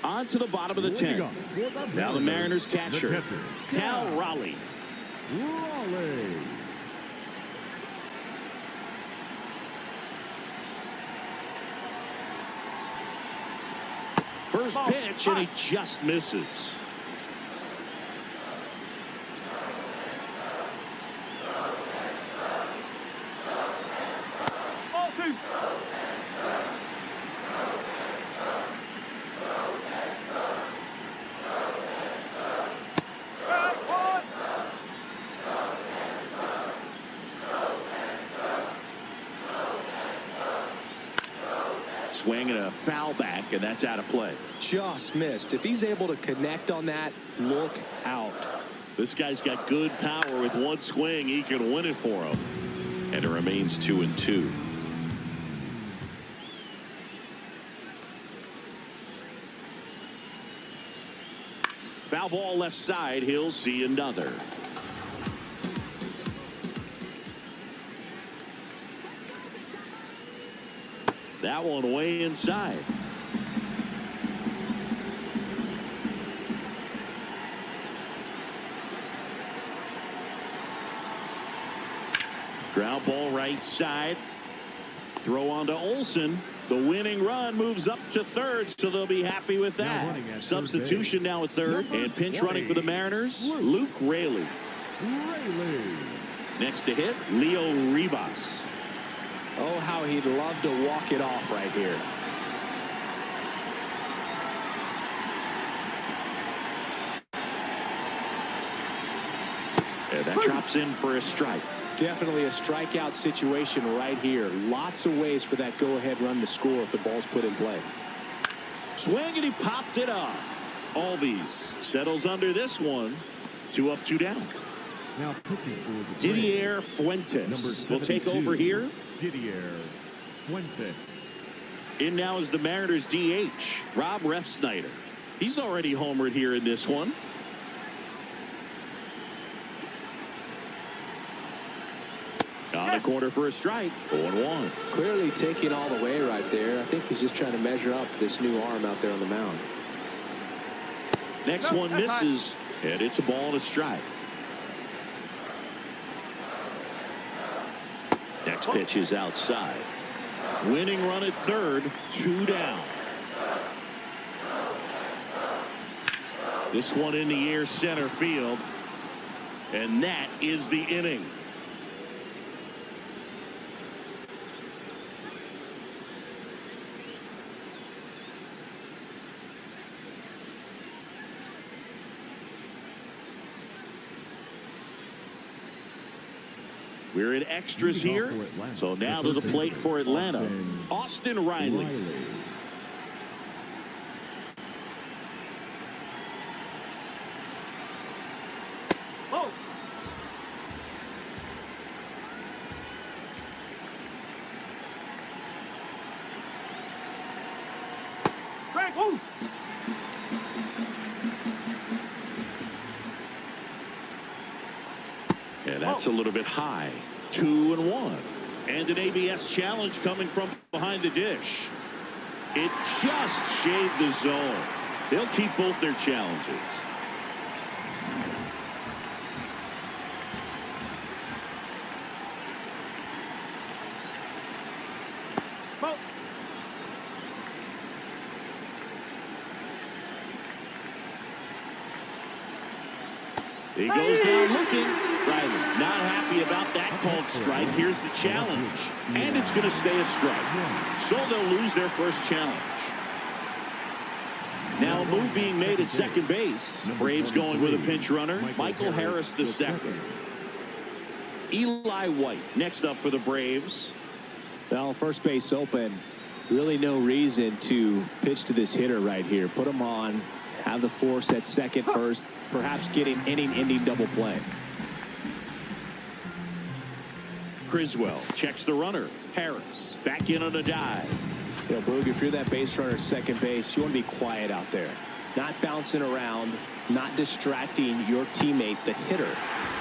On to the bottom of the 10th. Now the Mariners catcher, Cal Raleigh. First pitch, and he just misses. Swing and a foul back, and that's out of play. Just missed. If he's able to connect on that, look out. This guy's got good power. With one swing, he can win it for him. And it remains 2-2. Foul ball left side. He'll see another. That one way inside. Ground ball right side. Throw on to Olson. The winning run moves up to third, so they'll be happy with that. Substitution now at third, and pinch running for the Mariners, Luke Raley. Next to hit, Leo Rivas. Oh, how he'd love to walk it off right here. And that drops in for a strike. Definitely a strikeout situation right here. Lots of ways for that go-ahead run to score if the ball's put in play. Swing, and he popped it up. Albies settles under this one. 2 up, 2 down. Now pitching for the Didier Braves, Fuentes will take 72, over here. Didier Fuentes. In now is the Mariners DH, Rob Refsnyder. He's already homered here in this one. On the corner for a strike. 0-1. Clearly taking all the way right there. I think he's just trying to measure up this new arm out there on the mound. Next one misses, and it's a ball and a strike. Next pitch is outside. Winning run at third, 2 down. This one in the air, center field, and that is the inning. We're in extras here. So now to the plate for Atlanta, Austin Riley. Oh. Frank, oh. And that's a little bit high. 2-1. And an ABS challenge coming from behind the dish. It just shaved the zone. They'll keep both their challenges. Oh. He goes down looking. Riley not happy about that called strike. Here's the challenge. And it's going to stay a strike. So they'll lose their first challenge. Now a move being made at second base. Braves going with a pinch runner. Michael Harris the second. Eli White next up for the Braves. Well, first base open. Really no reason to pitch to this hitter right here. Put him on. Have the force at second first. Perhaps getting inning-ending double play. Criswell checks the runner. Harris back in on a dive. You know, Boog, if you're that base runner at second base, you want to be quiet out there. Not bouncing around, not distracting your teammate, the hitter.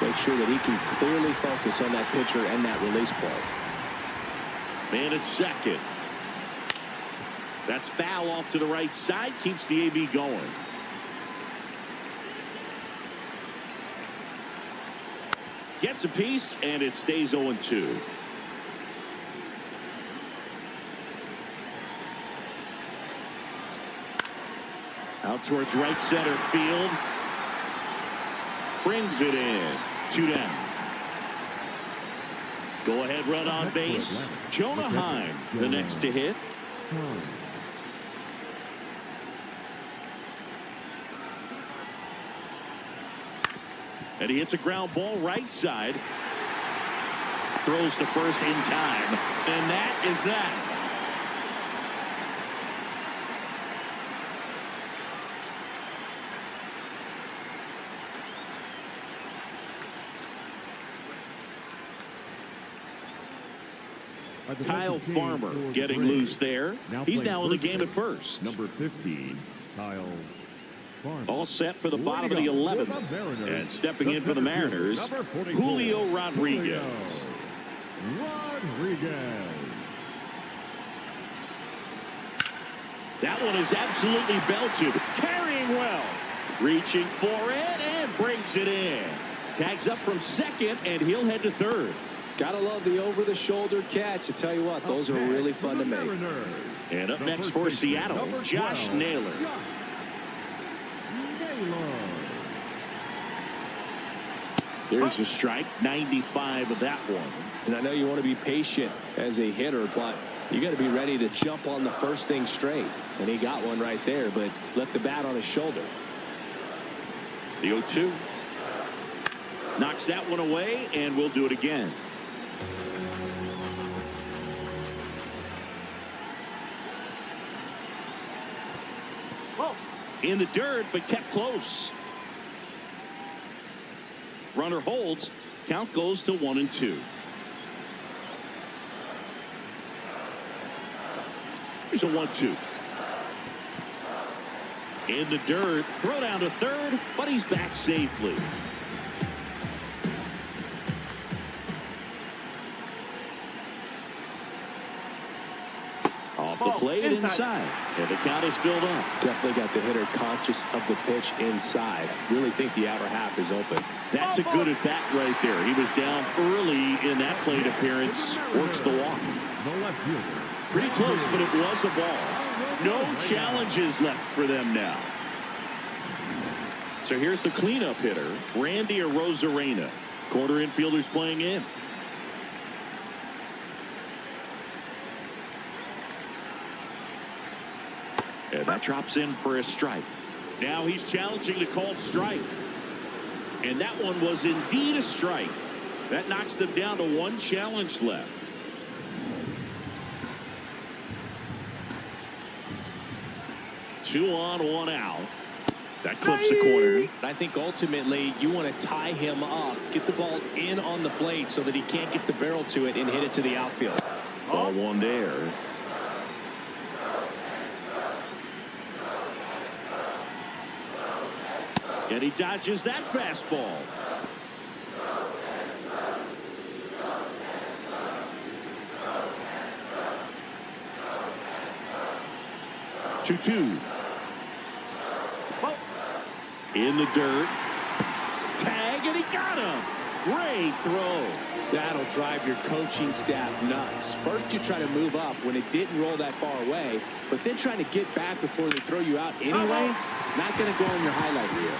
Make sure that he can clearly focus on that pitcher and that release play. Man at second. That's foul off to the right side. Keeps the AB going. Gets a piece, and it stays 0-2. Out towards right center field. Brings it in. 2 down. Go ahead run on base. Jonah Heim the next to hit. And he hits a ground ball right side. Throws to first in time. And that is that. Kyle Farmer getting loose there. He's now in the game at first. Number 15, Kyle Farmer. All set for the bottom of the 11th. And stepping in for the Mariners, Julio Rodriguez. That one is absolutely belted. Carrying well. Reaching for it and brings it in. Tags up from second, and he'll head to third. Gotta love the over-the-shoulder catch. I tell you what, those are really fun to make. And up next for Seattle, Josh Naylor. There's a strike, 95 of that one. And I know you want to be patient as a hitter, but you got to be ready to jump on the first thing straight. And he got one right there, but left the bat on his shoulder. The 0-2. Knocks that one away, and we'll do it again. Whoa. In the dirt, but kept close. Runner holds. Count goes to 1-2. Here's a 1-2. In the dirt, throw down to third, but he's back safely. Off the plate inside. And the count is filled up. Definitely got the hitter conscious of the pitch inside. Really think the outer half is open. That's a good at bat right there. He was down early in that plate appearance. Works the walk. The left fielder. Pretty close, but it was a ball. No challenges left for them now. So here's the cleanup hitter, Randy Arozarena. Quarter infielders playing in. And that drops in for a strike. Now he's challenging the called strike. And that one was indeed a strike. That knocks them down to one challenge left. Two on, one out. That clips the corner. I think ultimately you want to tie him up, get the ball in on the plate so that he can't get the barrel to it and hit it to the outfield. Ball one there. And he dodges that fastball. Two. In the dirt. Tag, and he got him. Great throw. That'll drive your coaching staff nuts. First you try to move up when it didn't roll that far away, but then trying to get back before they throw you out anyway, not going to go on your highlight reel.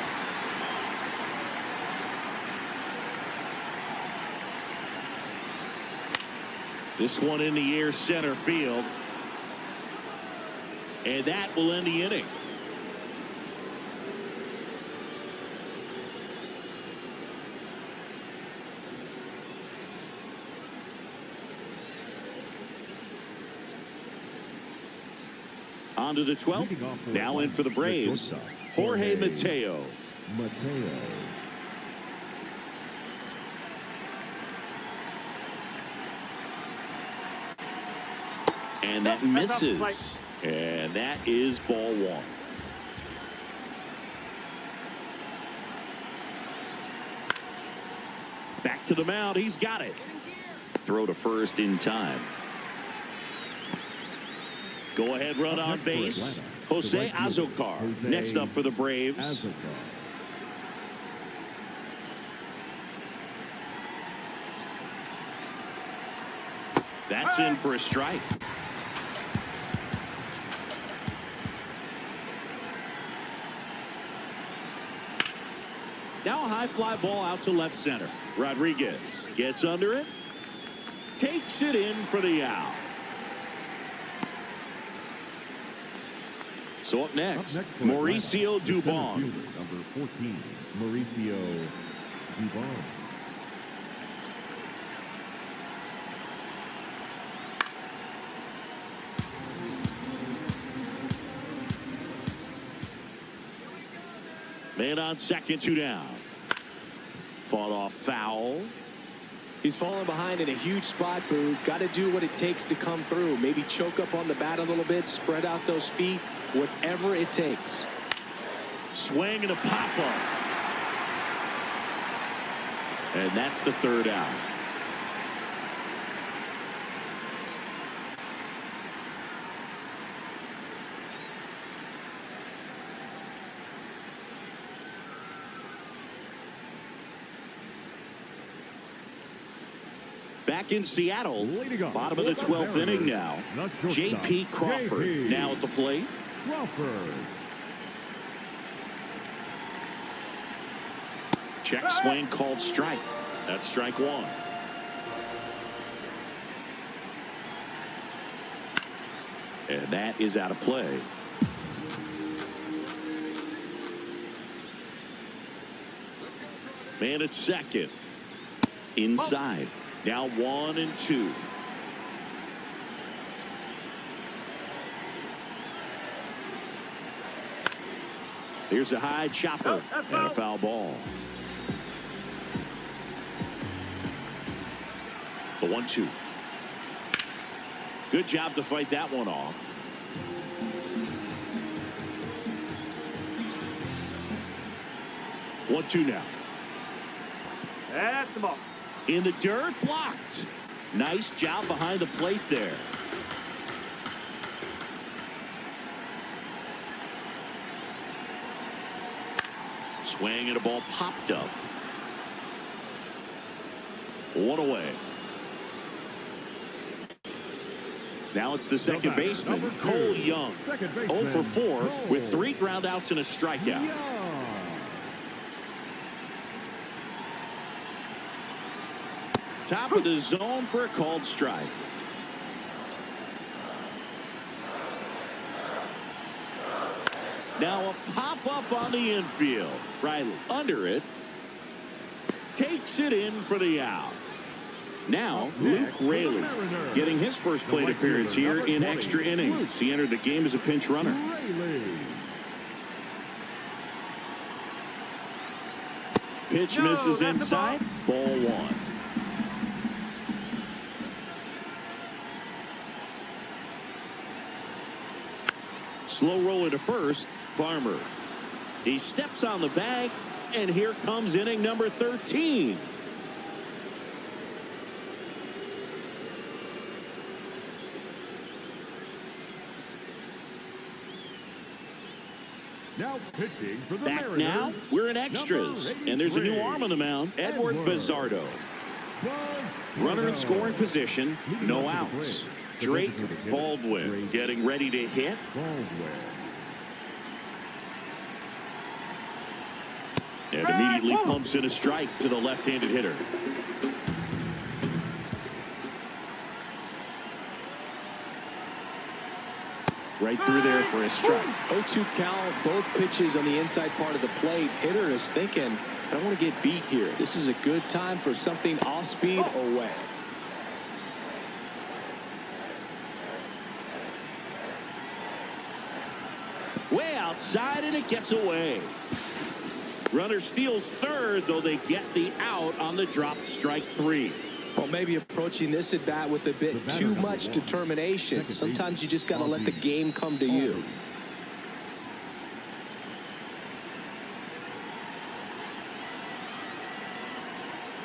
This one in the air, center field. And that will end the inning. On to the 12th. Now in for the Braves, Jorge Mateo. And that misses. And that is ball one. Back to the mound. He's got it. Throw to first in time. Go ahead run on base. Jose Azocar next up for the Braves. That's in for a strike. Now a high fly ball out to left center. Rodriguez gets under it. Takes it in for the out. So up next Mauricio Dubon. Number 14, Mauricio Dubon. Man on second, two down. Fought off foul. He's falling behind in a huge spot, Boo. Got to do what it takes to come through. Maybe choke up on the bat a little bit, spread out those feet, whatever it takes. Swing and a pop-up. And that's the third out. Back in Seattle, bottom of the 12th inning now. J.P. Crawford now at the plate. Check swing called strike. That's strike one. And that is out of play. Man at second. Inside. Now 1-2. Here's a high chopper and a foul ball. The 1-2. Good job to fight that one off. One, two now. That's the ball. In the dirt, blocked. Nice job behind the plate there. Swing and a ball popped up. One away. Now it's the second baseman, Cole Young. 0 for 4 with 3 groundouts and a strikeout. Top of the zone for a called strike. Now a pop-up on the infield. Riley under it. Takes it in for the out. Now, Luke Raley getting his first plate appearance here in extra innings. He entered the game as a pinch runner. Pitch misses inside. Ball one. Slow roller to first. Farmer. He steps on the bag, and here comes inning number 13. Now pitching for the Back Mariners. now, we're in extras, and there's a new arm on the mound, Edward Bizzardo. Runner in scoring position, no outs. Drake Baldwin getting ready to hit. And immediately pumps in a strike to the left-handed hitter. Right through there for a strike. 0-2 count, both pitches on the inside part of the plate. Hitter is thinking, I don't want to get beat here. This is a good time for something off speed away. Way outside, and it gets away. Runner steals third, though they get the out on the dropped strike 3. Well, maybe approaching this at bat with a bit too much determination. Sometimes you just got to let the game come to you.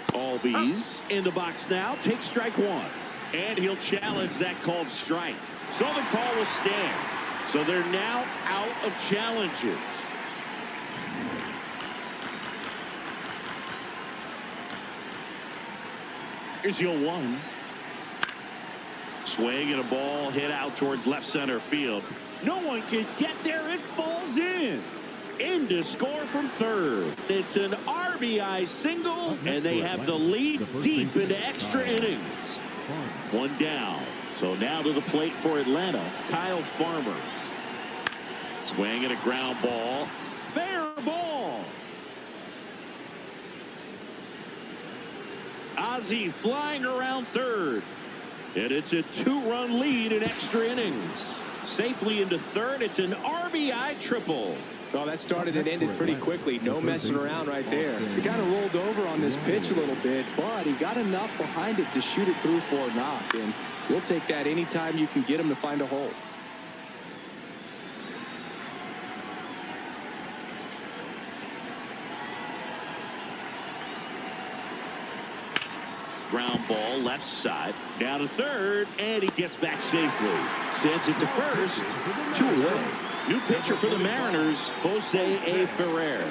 Albies in the box now. Takes strike 1. And he'll challenge that called strike. So the call will stand. So they're now out of challenges. Here's your 1. Swing and a ball hit out towards left center field. No one can get there. It falls in. In to score from third. It's an RBI single, and they have the lead deep into extra innings. One down. So now to the plate for Atlanta, Kyle Farmer. Swing and a ground ball. Fair ball. Ozzie flying around third. And it's a 2-run lead in extra innings. Safely into third. It's an RBI triple. Well, that started and ended pretty quickly. No messing around right there. He kind of rolled over on this pitch a little bit, but he got enough behind it to shoot it through for a knock. And you'll take that anytime you can get him to find a hole. Ground ball left side. Down to third, and he gets back safely. Sends it to first. 2 away. New pitcher for the Mariners, Jose A. Ferrer.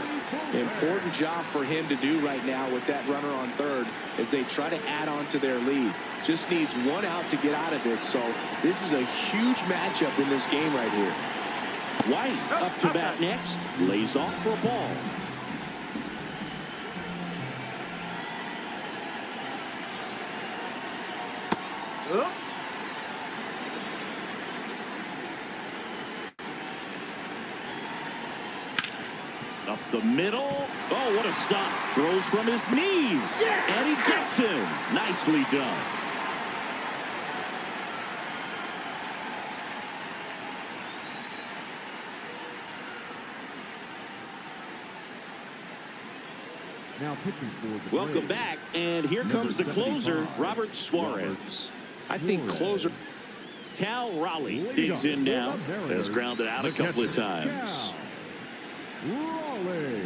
Important job for him to do right now with that runner on third as they try to add on to their lead. Just needs 1 out to get out of it. So this is a huge matchup in this game right here. White up to bat next. Lays off for a ball. Up. Up the middle. Oh, what a stop. Throws from his knees. And he gets him. Nicely done. Now pitching for the Welcome Braves. back. And here comes the closer, Robert Suarez. I think closer. Cal Raleigh digs in now. Has grounded out a couple of times. Raleigh.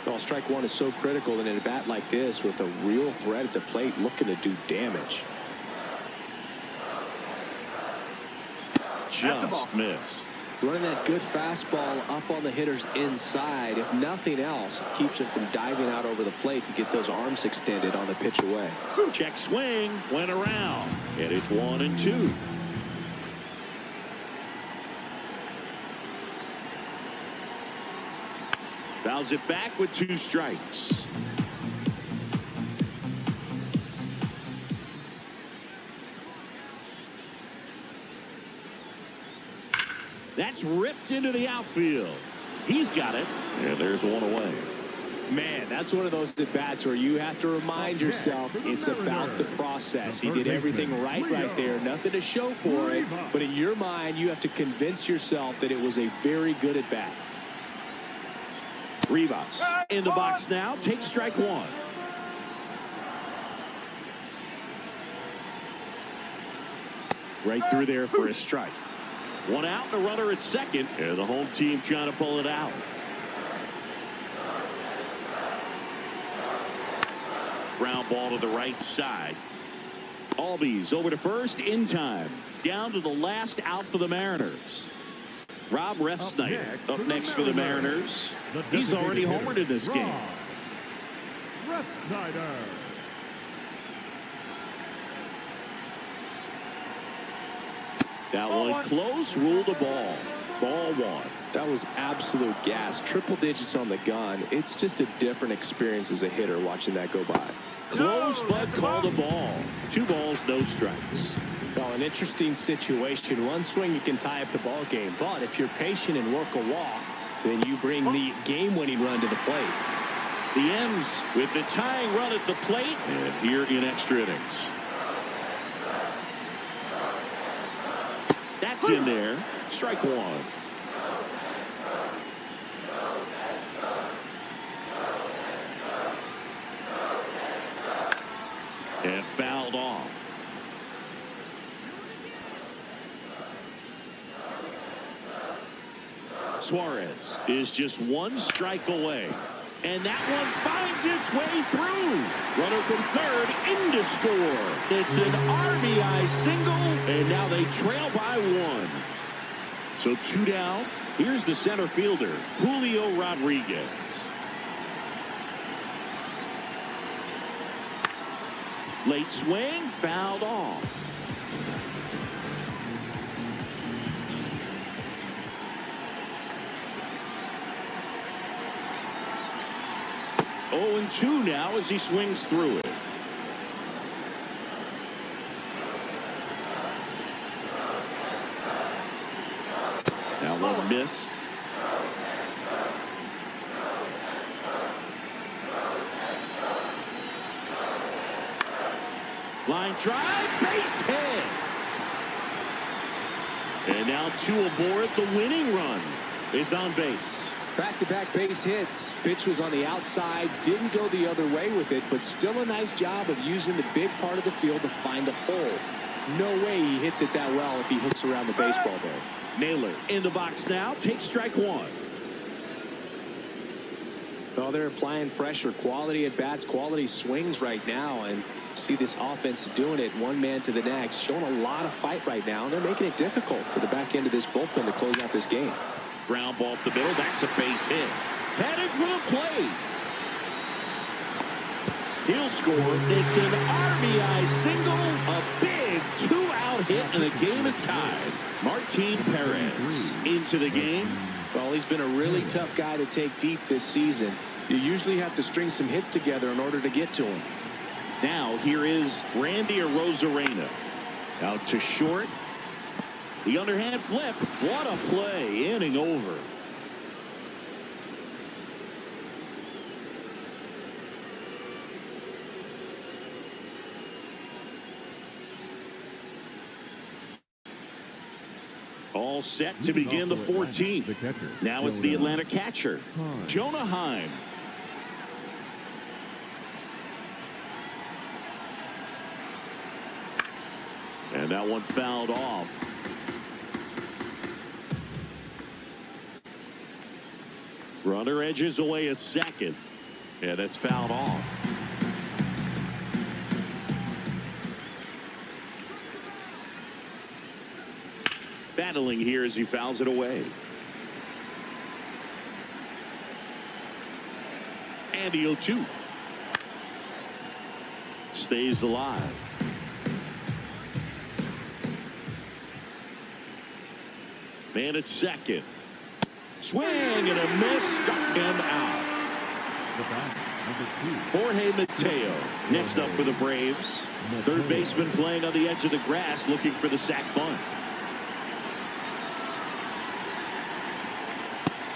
Well, strike one is so critical in a bat like this with a real threat at the plate looking to do damage. Just missed. Running that good fastball up on the hitter's inside. If nothing else, it keeps him from diving out over the plate to get those arms extended on the pitch away. Check swing. Went around. And it's 1-2. Fouls it back with 2 strikes. That's ripped into the outfield. He's got it. And there's one away. Man, that's one of those at-bats where you have to remind yourself it's about the process. He did everything right there. Nothing to show for it. But in your mind, you have to convince yourself that it was a very good at-bat. Rivas in the box now. Takes strike one. Right through there for a strike. One out and a runner at second. And the home team trying to pull it out. Ground ball to the right side. Albies over to first in time. Down to the last out for the Mariners. Rob Refsnyder up next for the Mariners. He's already homered in this game. Refsnyder. That one close, ruled a ball. Ball one. That was absolute gas. Triple digits on the gun. It's just a different experience as a hitter watching that go by. Close, but called a ball. 2 balls, no strikes. Well, an interesting situation. One swing, you can tie up the ball game. But if you're patient and work a walk, then you bring the game-winning run to the plate. The M's with the tying run at the plate. And here in extra innings. That's in there. Strike one. And fouled off. Suarez is just 1 strike away. And that one finds its way through. Runner from third in to score. It's an RBI single, and now they trail by 1. So 2 down. Here's the center fielder, Julio Rodriguez. Late swing, fouled off. Oh, and 2 now as he swings through it. Now one missed. Line drive, base hit. And now 2 aboard. The winning run is on base. Back-to-back base hits. Pitch was on the outside, didn't go the other way with it, but still a nice job of using the big part of the field to find a hole. No way he hits it that well if he hooks around the baseball there. Naylor in the box now. Takes strike one. Oh, they're applying pressure. Quality at bats, quality swings right now, and see this offense doing it one man to the next, showing a lot of fight right now, and they're making it difficult for the back end of this bullpen to close out this game. Ground ball up the middle. That's a base hit. Headed for the plate. He'll score. It's an RBI single. A big 2-out hit, and the game is tied. Martin Perez into the game. Well, he's been a really tough guy to take deep this season. You usually have to string some hits together in order to get to him. Now here is Randy Arozarena. Out to short. The underhand flip. What a play. Inning over. All set to begin the 14th. Now it's the Atlanta catcher, Jonah Heim. And that one fouled off. Runner edges away at second. And it's fouled off. Battling here as he fouls it away. And the 0-2. Stays alive. Man at second. Swing and a miss. Struck him out. Jorge Mateo next up for the Braves. Third baseman playing on the edge of the grass looking for the sac bunt.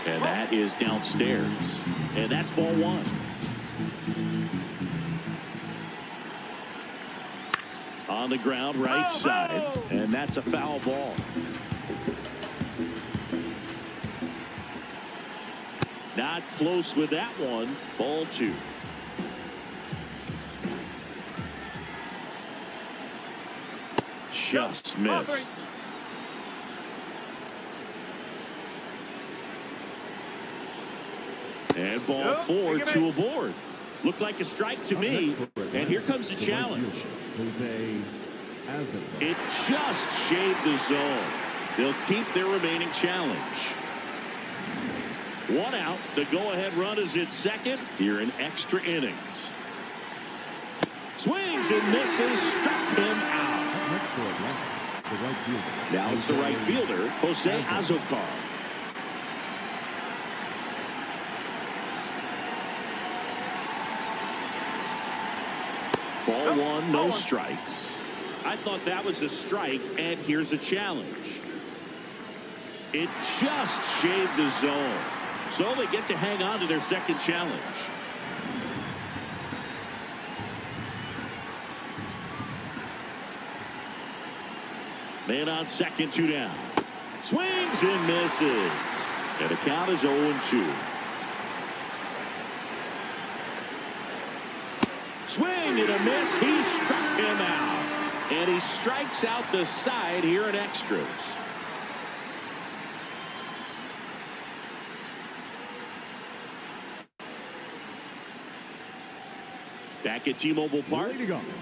And that is downstairs. And that's ball one. On the ground, right side. And that's a foul ball. Not close with that one. Ball two. Just missed. And ball four, two aboard. Looked like a strike to me. And here comes the challenge. It just shaved the zone. They'll keep their remaining challenge. One out. The go-ahead run is at second here in extra innings. Swings and misses. Struck him out. Now it's the right fielder, Jose Azocar. Ball one, no strikes. I thought that was a strike, and here's a challenge. It just shaved the zone. So they get to hang on to their second challenge. Man on second, two down. Swings and misses. And the count is 0-2. Swing and a miss. He struck him out. And he strikes out the side here in extras. Back at T-Mobile Park,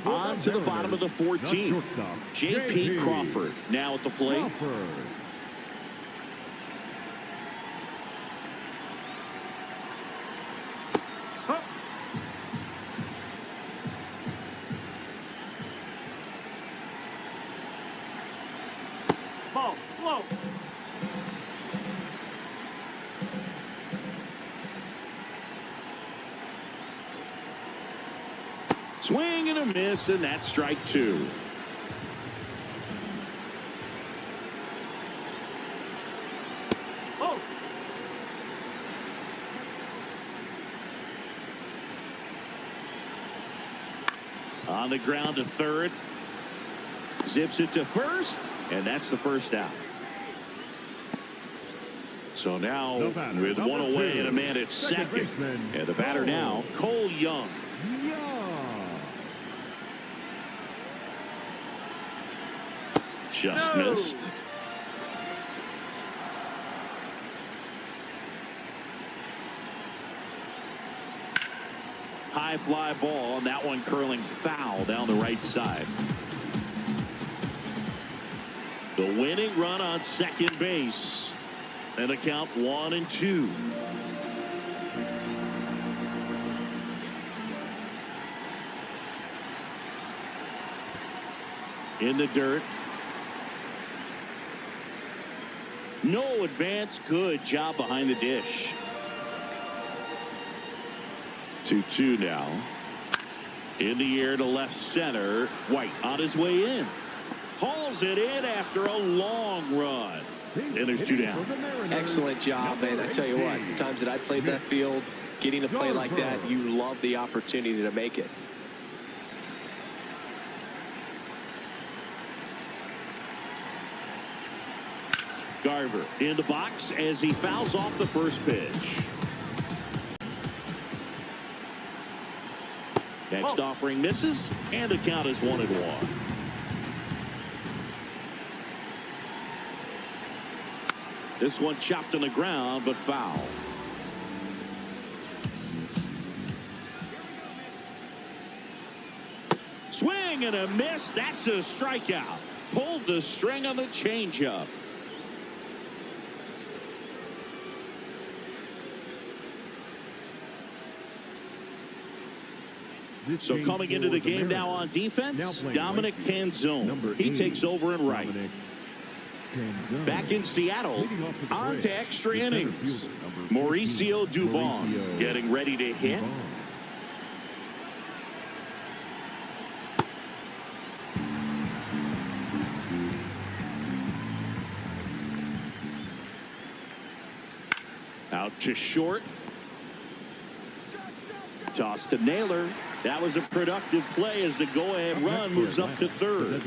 on to the bottom of the 14th. J.P. Crawford now at the plate. Ball, low. Swing and a miss, and that's strike two. Oh. On the ground to third. Zips it to first, and that's the first out. So now with one away and a man at second. And the batter now, Cole Young. Just missed. High fly ball, and that one curling foul down the right side. The winning run on second base. And a count 1-2. In the dirt. No advance. Good job behind the dish. 2-2 now. In the air to left center. White on his way in. Hauls it in after a long run. And there's 2 down. Excellent job, man. I tell you what, the times that I played that field, getting a play like that, you love the opportunity to make it. Garver in the box as he fouls off the first pitch. Next offering misses, and the count is 1-1. This one chopped on the ground, but foul. Swing and a miss. That's a strikeout. Pulled the string on the changeup. So coming into the game now on defense, Dominic Panzone. He takes over in right. Back in Seattle, on to extra innings. Mauricio Dubon getting ready to hit. Out to short. Toss to Naylor. That was a productive play as the go-ahead run moves up to third.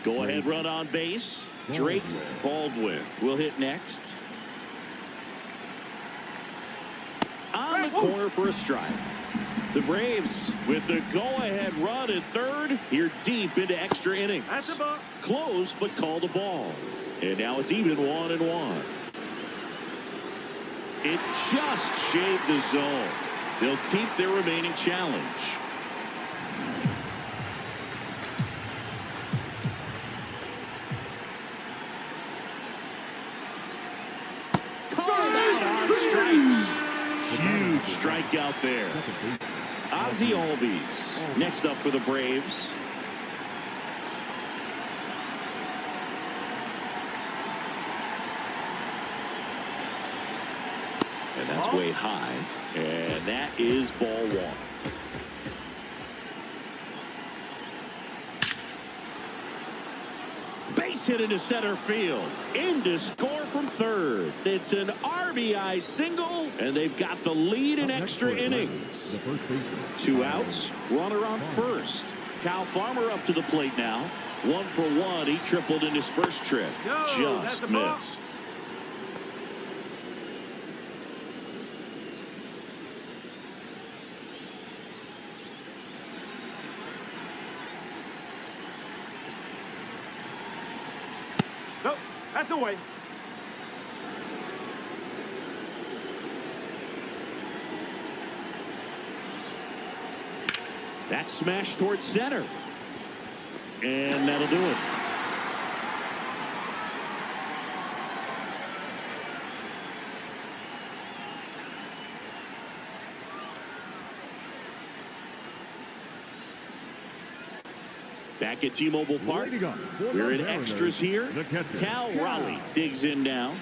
Go-ahead run on base. Drake Baldwin will hit next. On the corner for a strike. The Braves with the go-ahead run at third. Here deep into extra innings. Close, but called the ball. And now it's even 1-1. It just shaved the zone. They'll keep their remaining challenge. Called out on strikes. Huge strikeout there. Ozzie Albies next up for the Braves. And that's way high. And that is ball 1. Base hit into center field. In to score from third. It's an RBI single, and they've got the lead in extra innings. 2 outs, runner on first. Cal Farmer up to the plate now. 1 for 1. He tripled in his first trip. Just missed. Nope, that's away. That smash towards center. And that'll do it. Back at T-Mobile Park. We're in extras here. Cal Raleigh digs in now.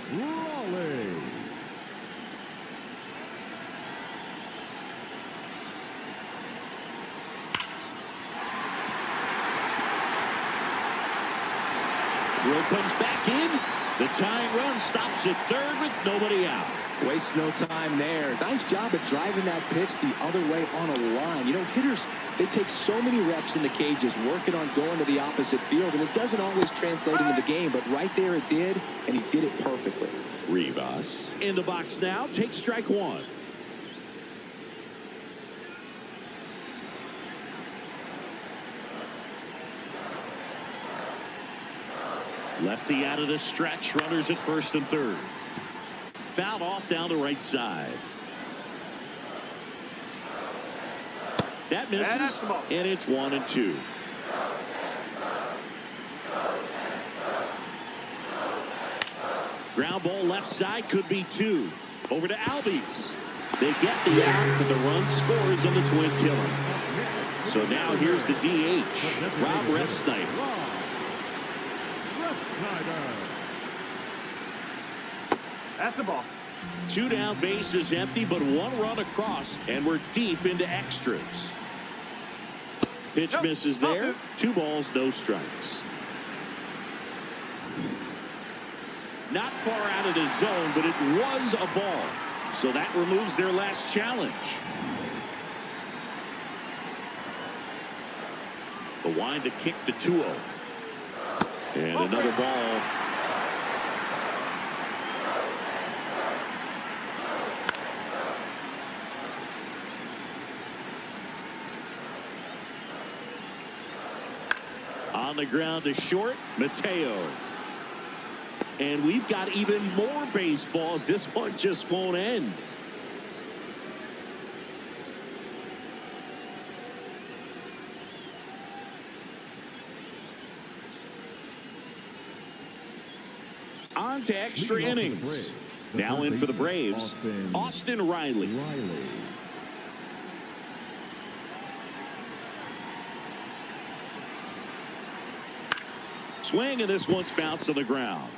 Throw comes back in. The tying run stops at third with nobody out. Waste no time there. Nice job of driving that pitch the other way on a line. You know, hitters, they take so many reps in the cages working on going to the opposite field, and it doesn't always translate into the game, but right there it did, and he did it perfectly. Rivas in the box now. Takes strike 1. Lefty out of the stretch. Runners at first and third. Fouled off down the right side. That misses, and it's 1-2. Ground ball left side, could be 2. Over to Albies. They get the out, but the run scores on the twin killer. So now here's the DH, Rob Refsnyder. That's the ball. Two down, base is empty, but one run across, and we're deep into extras. Pitch misses there. 2 balls, no strikes. Not far out of the zone, but it was a ball. So that removes their last challenge. The wind to kick the 2-0. And another ball. On the ground to short, Mateo. And we've got even more baseballs. This one just won't end. On to extra innings. Now in for the Braves, Austin Riley. Swing, and this one's bounced to the ground.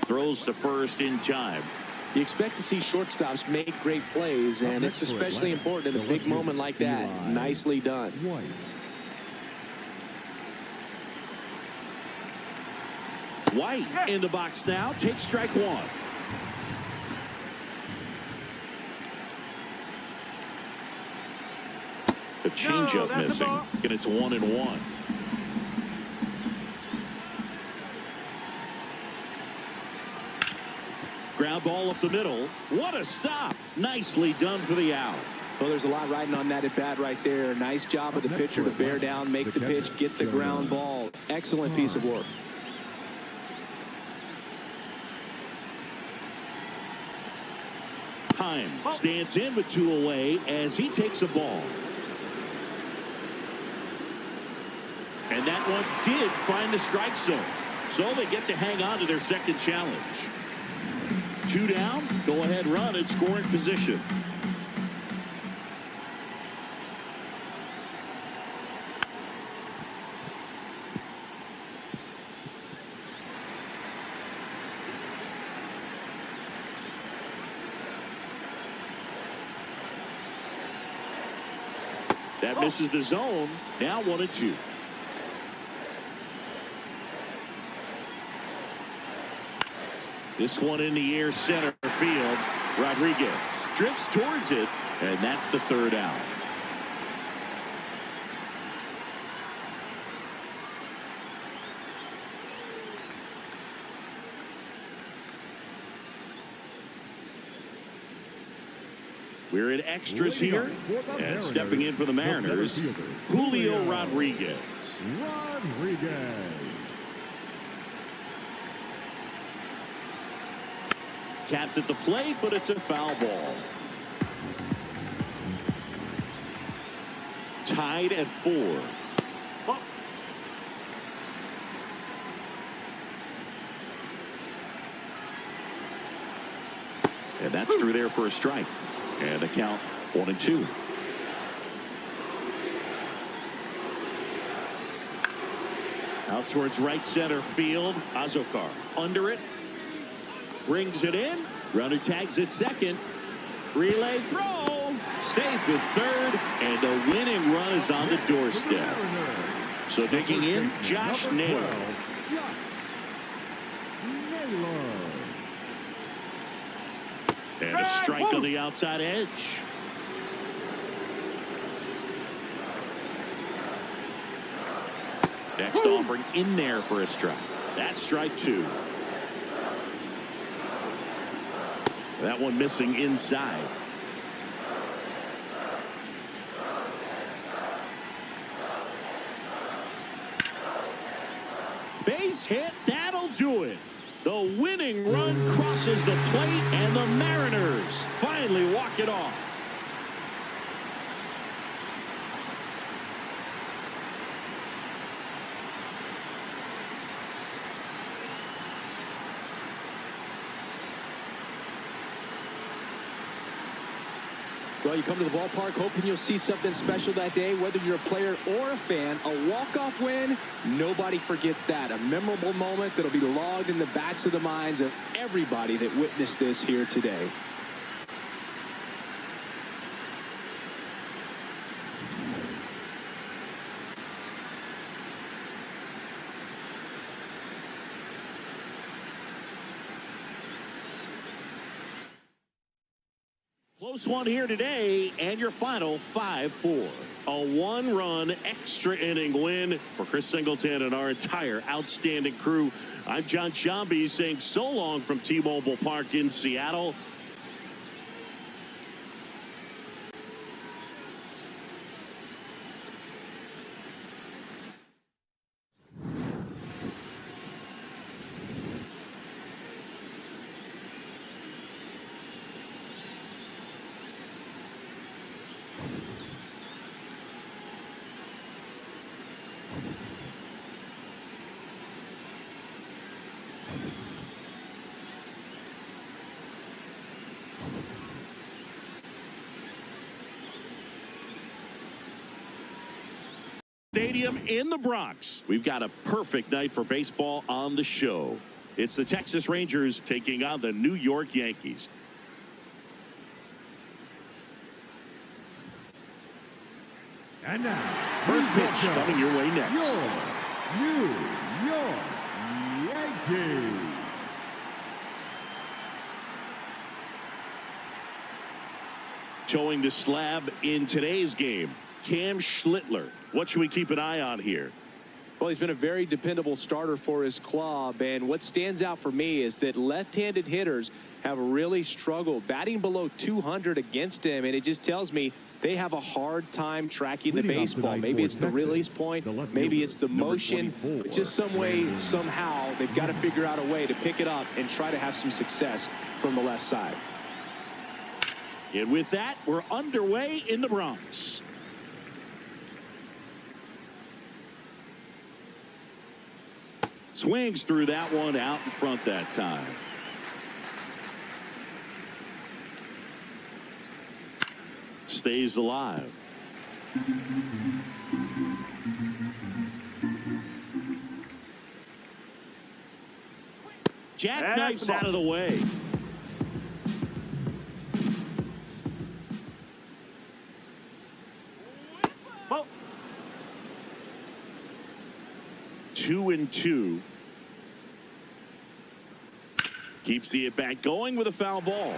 Throws to first in time. You expect to see shortstops make great plays, and it's especially important in a big moment like that. Nicely done. White in the box now. Takes strike 1. The changeup missing. And it's 1-1. Ground ball up the middle. What a stop. Nicely done for the out. Well, there's a lot riding on that at bat right there. Nice job of the pitcher to bear down, make the pitch, get the ground ball. Excellent piece of work. Time stands in with 2 away as he takes a ball. And that one did find the strike zone. So they get to hang on to their second challenge. 2 down, go ahead run in scoring position. That misses the zone. Now 1-2. This one in the air, center field. Rodriguez drifts towards it, and that's the 3rd out. We're in extras here, and stepping in for the Mariners, Julio Rodriguez. Tapped at the plate, but it's a foul ball. Tied at 4. And that's through there for a strike. And the count 1-2. Out towards right center field. Azokar under it. Brings it in. Runner tags at second. Relay throw. Safe at 3rd. And the winning run is on the doorstep. So digging in, Josh Naylor. And a strike on the outside edge. Next offering in there for a strike. That's strike 2. That one missing inside. Base hit. That'll do it. The winning run crosses the plate, and the Mariners finally walk it off. Well, you come to the ballpark hoping you'll see something special that day, whether you're a player or a fan. A walk-off win, nobody forgets that. A memorable moment that'll be logged in the backs of the minds of everybody that witnessed this here today. Close one here today, and your final 5-4. A one-run extra inning win for Chris Singleton and our entire outstanding crew. I'm John Shambi saying so long from T-Mobile Park in Seattle. Stadium in the Bronx. We've got a perfect night for baseball on the show. It's the Texas Rangers taking on the New York Yankees. And now, First pitch coming your way next. Your New York Yankees. Showing the slab in today's game, Cam Schlittler. What should we keep an eye on here? Well, he's been a very dependable starter for his club, and what stands out for me is that left-handed hitters have really struggled batting below 200 against him, and it just tells me they have a hard time tracking the baseball. Maybe it's the release point, maybe it's the motion, but just some way, somehow, they've got to figure out a way to pick it up and try to have some success from the left side. And with that, we're underway in the Bronx. Swings through that one out in front that time. Stays alive. Jackknifes out of the way. Well, 2-2. Keeps the at-bat going with a foul ball.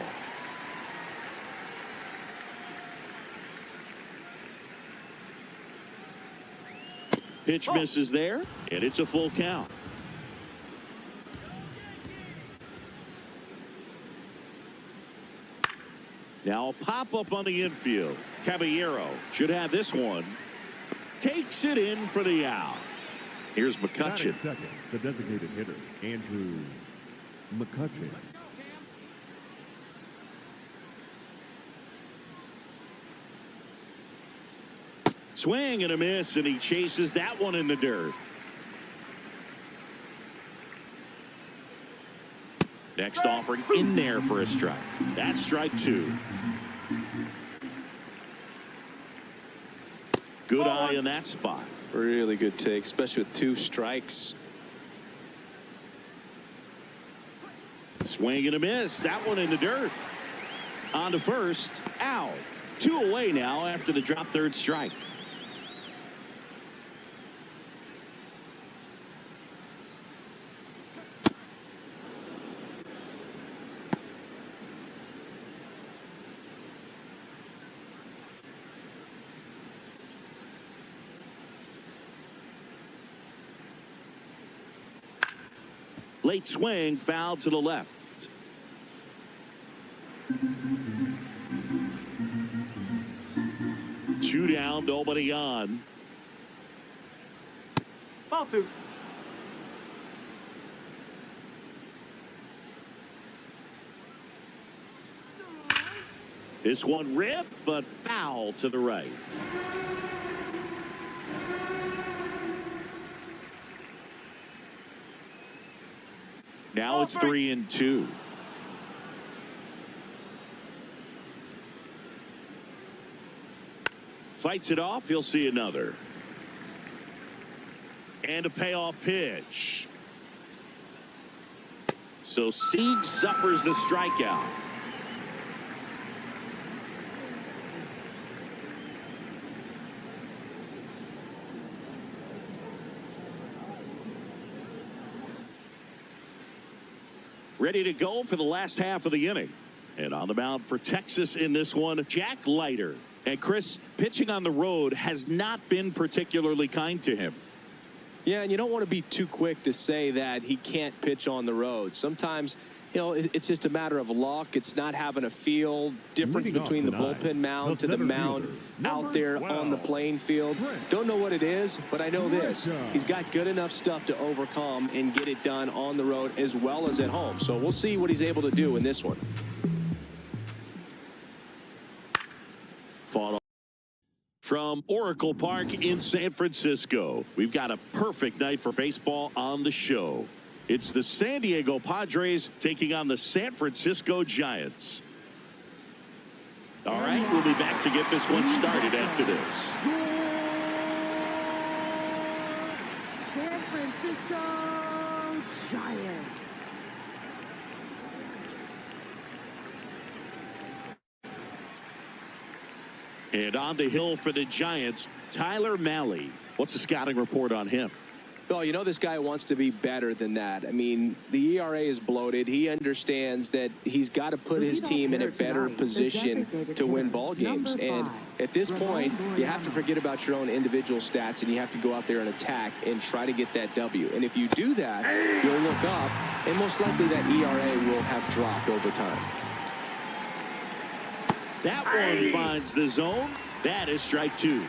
Pitch misses there, and it's a full count. Now a pop-up on the infield. Caballero should have this one. Takes it in for the out. Here's McCutchen. Second, the designated hitter, Andrew McCutchen. Swing and a miss, and he chases that one in the dirt. Next offering in there for a strike. That's strike two. Good eye in that spot. Really good take, especially with 2 strikes. Swing and a miss. That one in the dirt. On to first. Out. 2 away now after the drop third strike. Late swing, foul to the left. Two down, nobody on. ball 2. This one ripped, but foul to the right. Now it's 3-2. Fights it off. He'll see another. And a payoff pitch. So Sieg suffers the strikeout. Ready to go for the last half of the inning. And on the mound for Texas in this one, Jack Leiter. And Chris, pitching on the road has not been particularly kind to him. Yeah, and you don't want to be too quick to say that he can't pitch on the road. Sometimes, you know, it's just a matter of luck. It's not having a feel difference between the bullpen mound to the mound out there on the playing field. Don't know what it is, but I know this. He's got good enough stuff to overcome and get it done on the road as well as at home. So we'll see what he's able to do in this one. Fought from Oracle Park in San Francisco. We've got a perfect night for baseball on the show. It's the San Diego Padres taking on the San Francisco Giants. All right, we'll be back to get this one started after this. San Francisco Giants. And on the hill for the Giants, Tyler Mahle. What's the scouting report on him? Well, you know, this guy wants to be better than that. I mean, the ERA is bloated. He understands that he's got to put his team in a better position to win ball games. And at this point, you have to forget about your own individual stats, and you have to go out there and attack and try to get that W. And if you do that, you'll look up, and most likely that ERA will have dropped over time. That one finds the zone. That is strike two.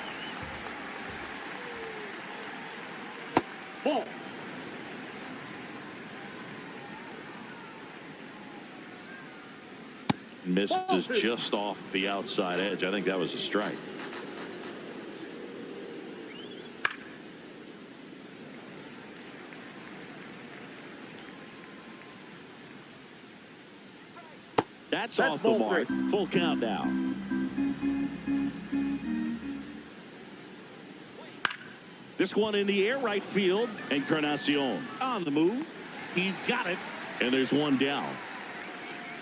Ball. Misses just off the outside edge. I think that was a strike. That's off the mark. Full count now. This one in the air, right field. Encarnacion on the move. He's got it. And there's one down.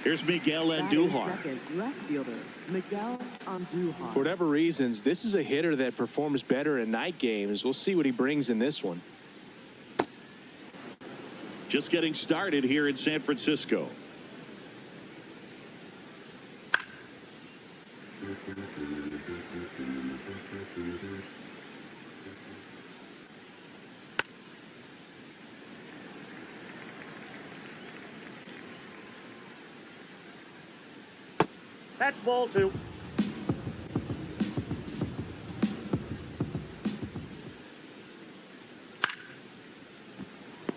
Here's Miguel Andujar. Left fielder Miguel Andujar. For whatever reasons, this is a hitter that performs better in night games. We'll see what he brings in this one. Just getting started here in San Francisco. That's ball two.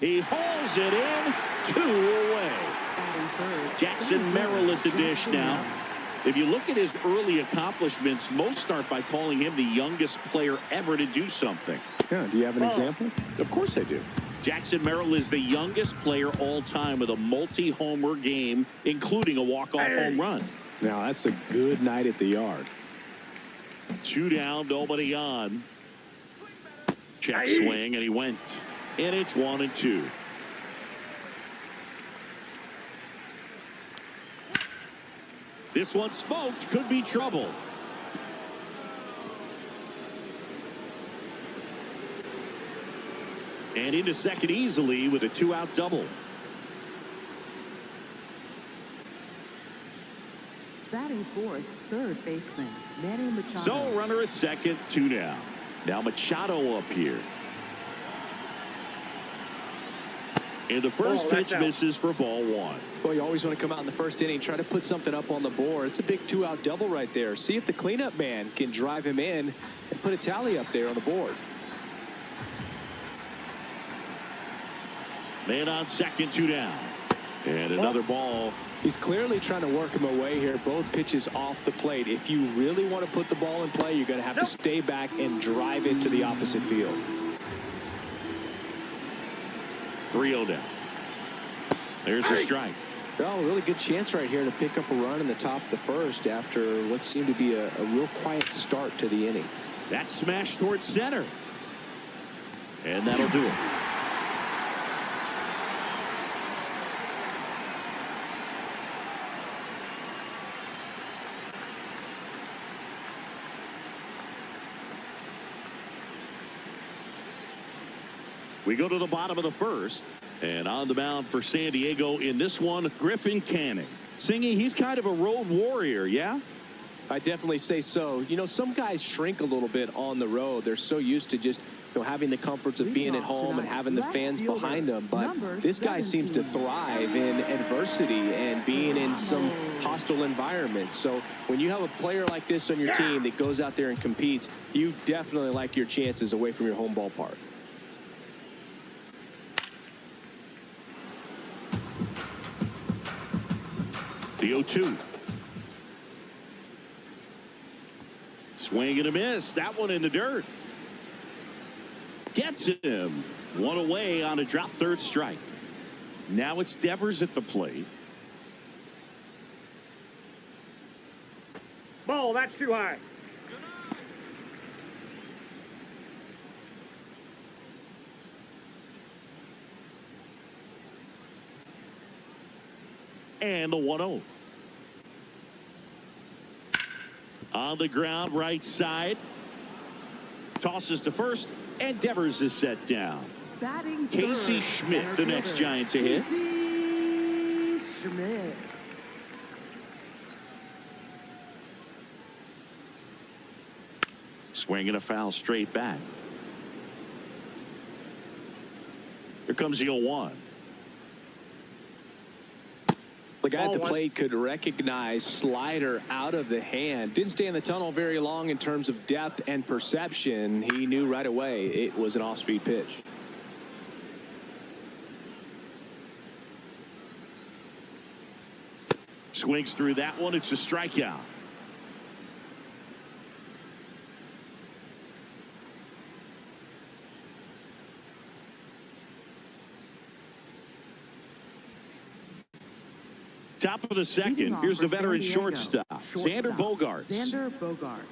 He hauls it in. 2 away. Jackson Merrill at the dish now. If you look at his early accomplishments, most start by calling him the youngest player ever to do something. Yeah, do you have an example? Of course I do. Jackson Merrill is the youngest player all time with a multi-homer game, including a walk-off home run. Now, that's a good night at the yard. 2 down, nobody on. Check swing, and he went. And it's 1-2. This one smoked, could be trouble. And into second easily with a 2-out double. Batting fourth, third baseman Manny Machado. So runner at second, 2 down. Now Machado up here. And the first pitch misses for ball 1. Well, you always want to come out in the first inning, try to put something up on the board. It's a big 2-out double right there. See if the cleanup man can drive him in and put a tally up there on the board. Man on second, 2 down. And another ball. He's clearly trying to work him away here. Both pitches off the plate. If you really want to put the ball in play, you're going to have to stay back and drive it to the opposite field. 3-0 down. There's the strike. Well, a really good chance right here to pick up a run in the top of the first after what seemed to be a real quiet start to the inning. That smash towards center. And that'll do it. We go to the bottom of the first. And on the mound for San Diego in this one, Griffin Canning. Singy, he's kind of a road warrior, yeah? I definitely say so. You know, some guys shrink a little bit on the road. They're so used to just, you know, having the comforts of being at home and having the fans behind them. But this guy seems to thrive in adversity and being in some hostile environment. So when you have a player like this on your team that goes out there and competes, you definitely like your chances away from your home ballpark. The 0-2. Swing and a miss. That one in the dirt. Gets him. One away on a drop third strike. Now it's Devers at the plate. Ball, that's too high. And the 1-0. On the ground, right side. Tosses to first, and Devers is set down. Batting Casey third, Schmidt, center the next fielder. Giant to hit. Casey Schmidt. Swinging a foul straight back. Here comes the 0-1. The guy at the plate could recognize slider out of the hand. Didn't stay in the tunnel very long in terms of depth and perception. He knew right away it was an off-speed pitch. Swings through that one. It's a strikeout. Top of the second. Here's the veteran shortstop, Xander Bogaerts. Xander Bogaerts.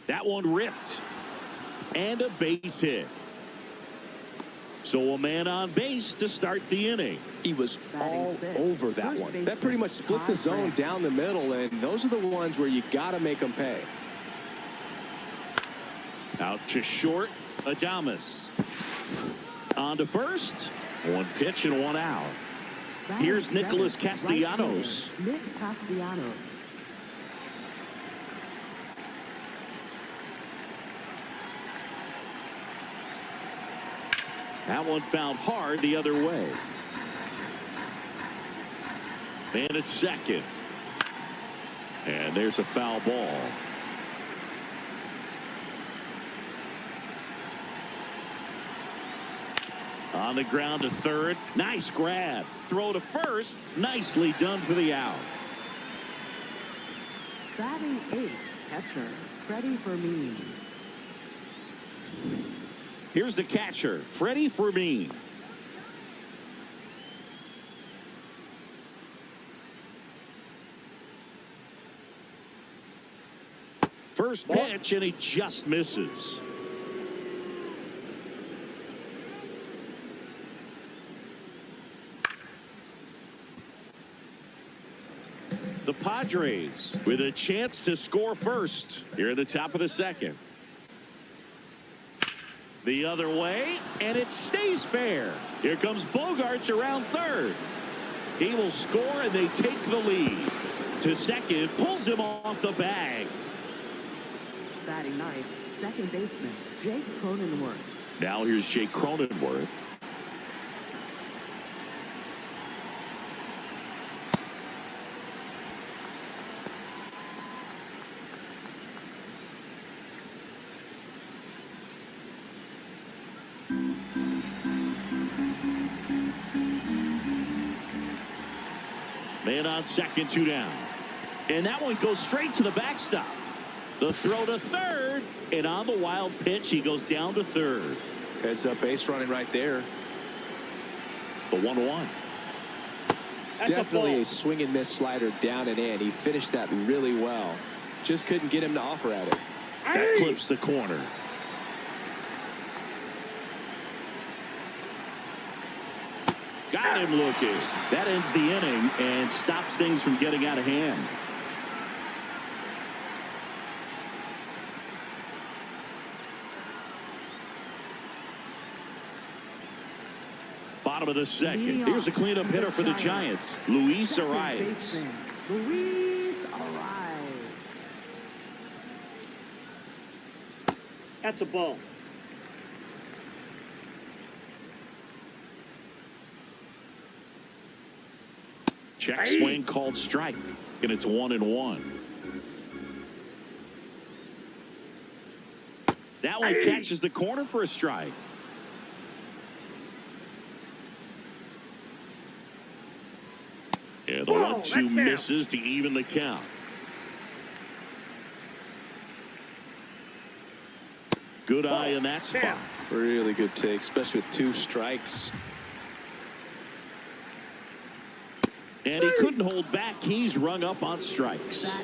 That one ripped. And a base hit. So a man on base to start the inning. He was all over that one. That pretty much split the zone down the middle, and those are the ones where you got to make them pay. Out to short, Adames. On to first. One pitch and one out. Here's Nicholas Castellanos. Nick Castellanos. That one fouled hard the other way. And it's second. And there's a foul ball. On the ground to third. Nice grab. Throw to first. Nicely done for the out. Batting eighth, catcher, Freddie Fermin. Here's the catcher, Freddie Fermin. First pitch, and he just misses. The Padres with a chance to score first here at the top of the second. The other way, and it stays fair. Here comes Bogaerts around third. He will score, and they take the lead. To second, pulls him off the bag. Batting ninth, second baseman, Jake Cronenworth. Now here's Jake Cronenworth. Man on second, two down. And that one goes straight to the backstop. The throw to third, and on the wild pitch, he goes down to third. Heads up base running right there. The 1-1. Definitely a swing and miss slider down and in. He finished that really well. Just couldn't get him to offer at it. That clips the corner. Got him looking. That ends the inning and stops things from getting out of hand. Bottom of the second. Here's a cleanup hitter for the Giants, Luis Arias. Luis Arias. That's a ball. Check swing called strike, and it's 1-1. That one catches the corner for a strike. Yeah, the 1-2 misses to even the count. Good eye in that spot. Really good take, especially with 2 strikes. And he couldn't hold back. He's rung up on strikes.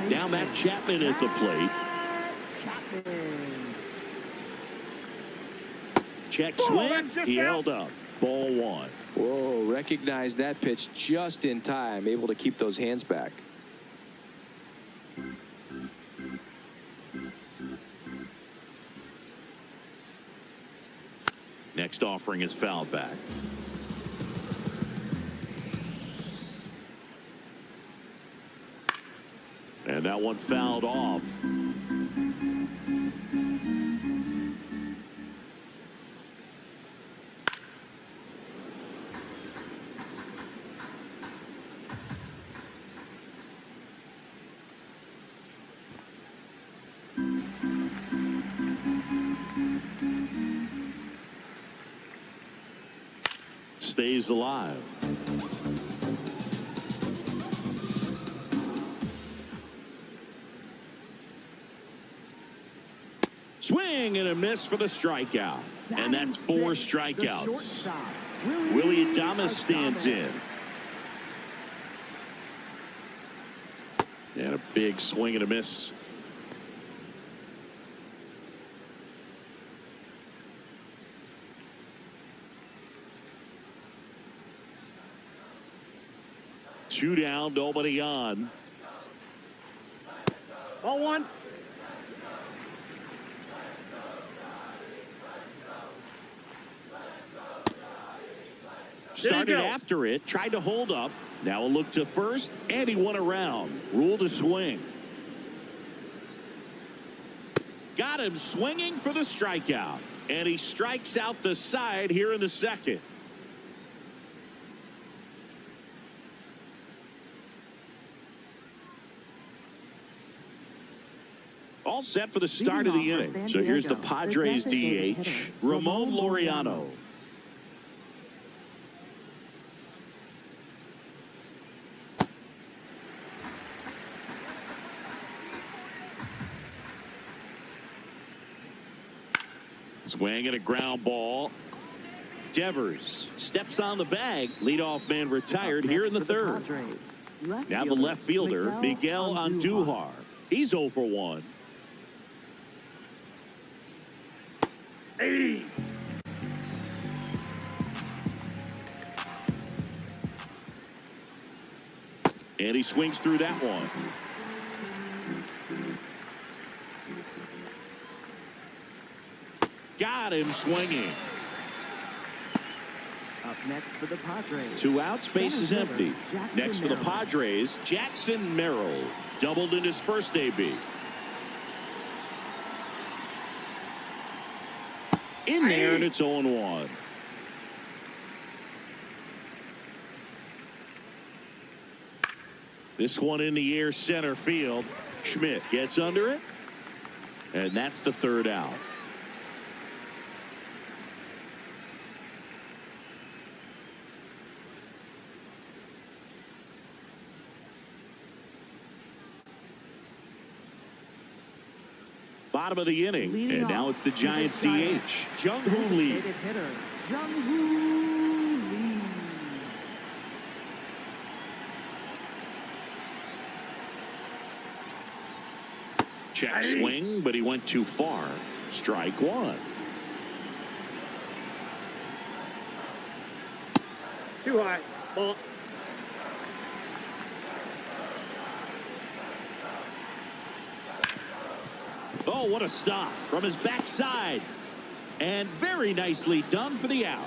Now Matt Chapman at the plate. Check swing. He held up. Ball 1. Whoa, recognized that pitch just in time. Able to keep those hands back. Next offering is fouled back. And that one fouled off. Stays alive. Swing and a miss for the strikeout. And that's 4 strikeouts. Willie Adames stands in. And a big swing and a miss. Two down, nobody on. Ball 1. Started after it, tried to hold up. Now a look to first, and he went around. Ruled a swing. Got him swinging for the strikeout. And he strikes out the side here in the second. All set for the start of the inning. So here's the Padres DH, Ramon Laureano. Swing and a ground ball. Devers steps on the bag. Leadoff man retired here in the third. Now the left fielder, Miguel Andujar. He's 0 for 1. Hey. And he swings through that one. Got him swinging. Up next for the Padres. 2 outs, base is empty. Next for the Padres, Jackson Merrill. Doubled in his first AB. In there, and it's 0-1. This one in the air, center field. Schmidt gets under it, and that's the 3rd out. Bottom of the inning, Leading and now off it's the is Giants the Giants. DH, Jung-Hoo Lee. Designated hitter, Jung-Hoo Lee. Check swing, but he went too far. Strike one. Too high. Ball. Oh, what a stop from his backside. And very nicely done for the out.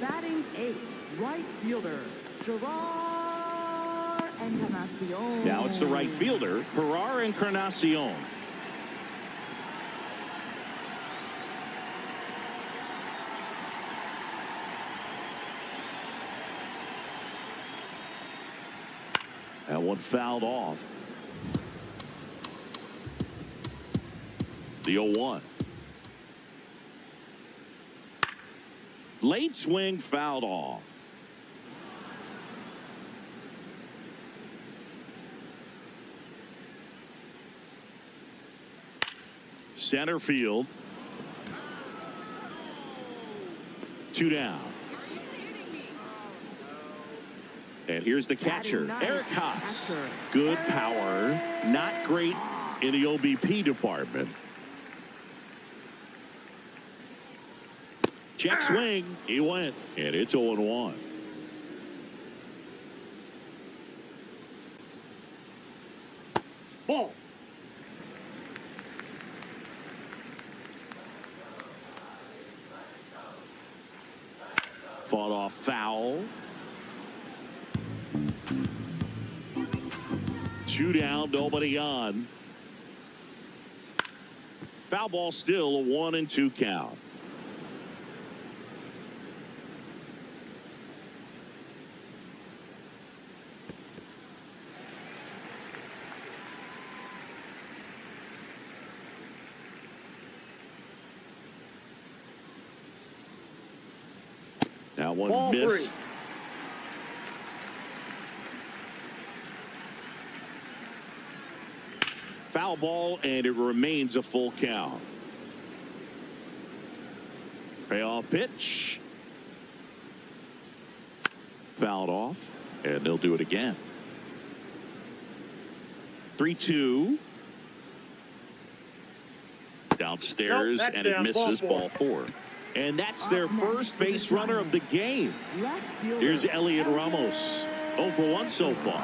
Batting eighth, right fielder, Gerard Encarnacion. Now it's the right fielder, Gerard Encarnacion. That one fouled off. The 0-1. Late swing fouled off. Center field. 2 down. And here's the catcher, Eric Haas. Good power, not great in the OBP department. Check swing, he went, and it's 0-1. Ball. Fought off foul. 2 down, nobody on. Foul ball still, a 1-2 count. That one Ball missed. three. Foul ball, and it remains a full count. Payoff pitch. Fouled off, and they'll do it again. 3-2. Downstairs, Nope, that's and it down. misses Ball ball 4. And that's their first base runner of the game. Here's Elliot Ramos. 0 for 1 so far.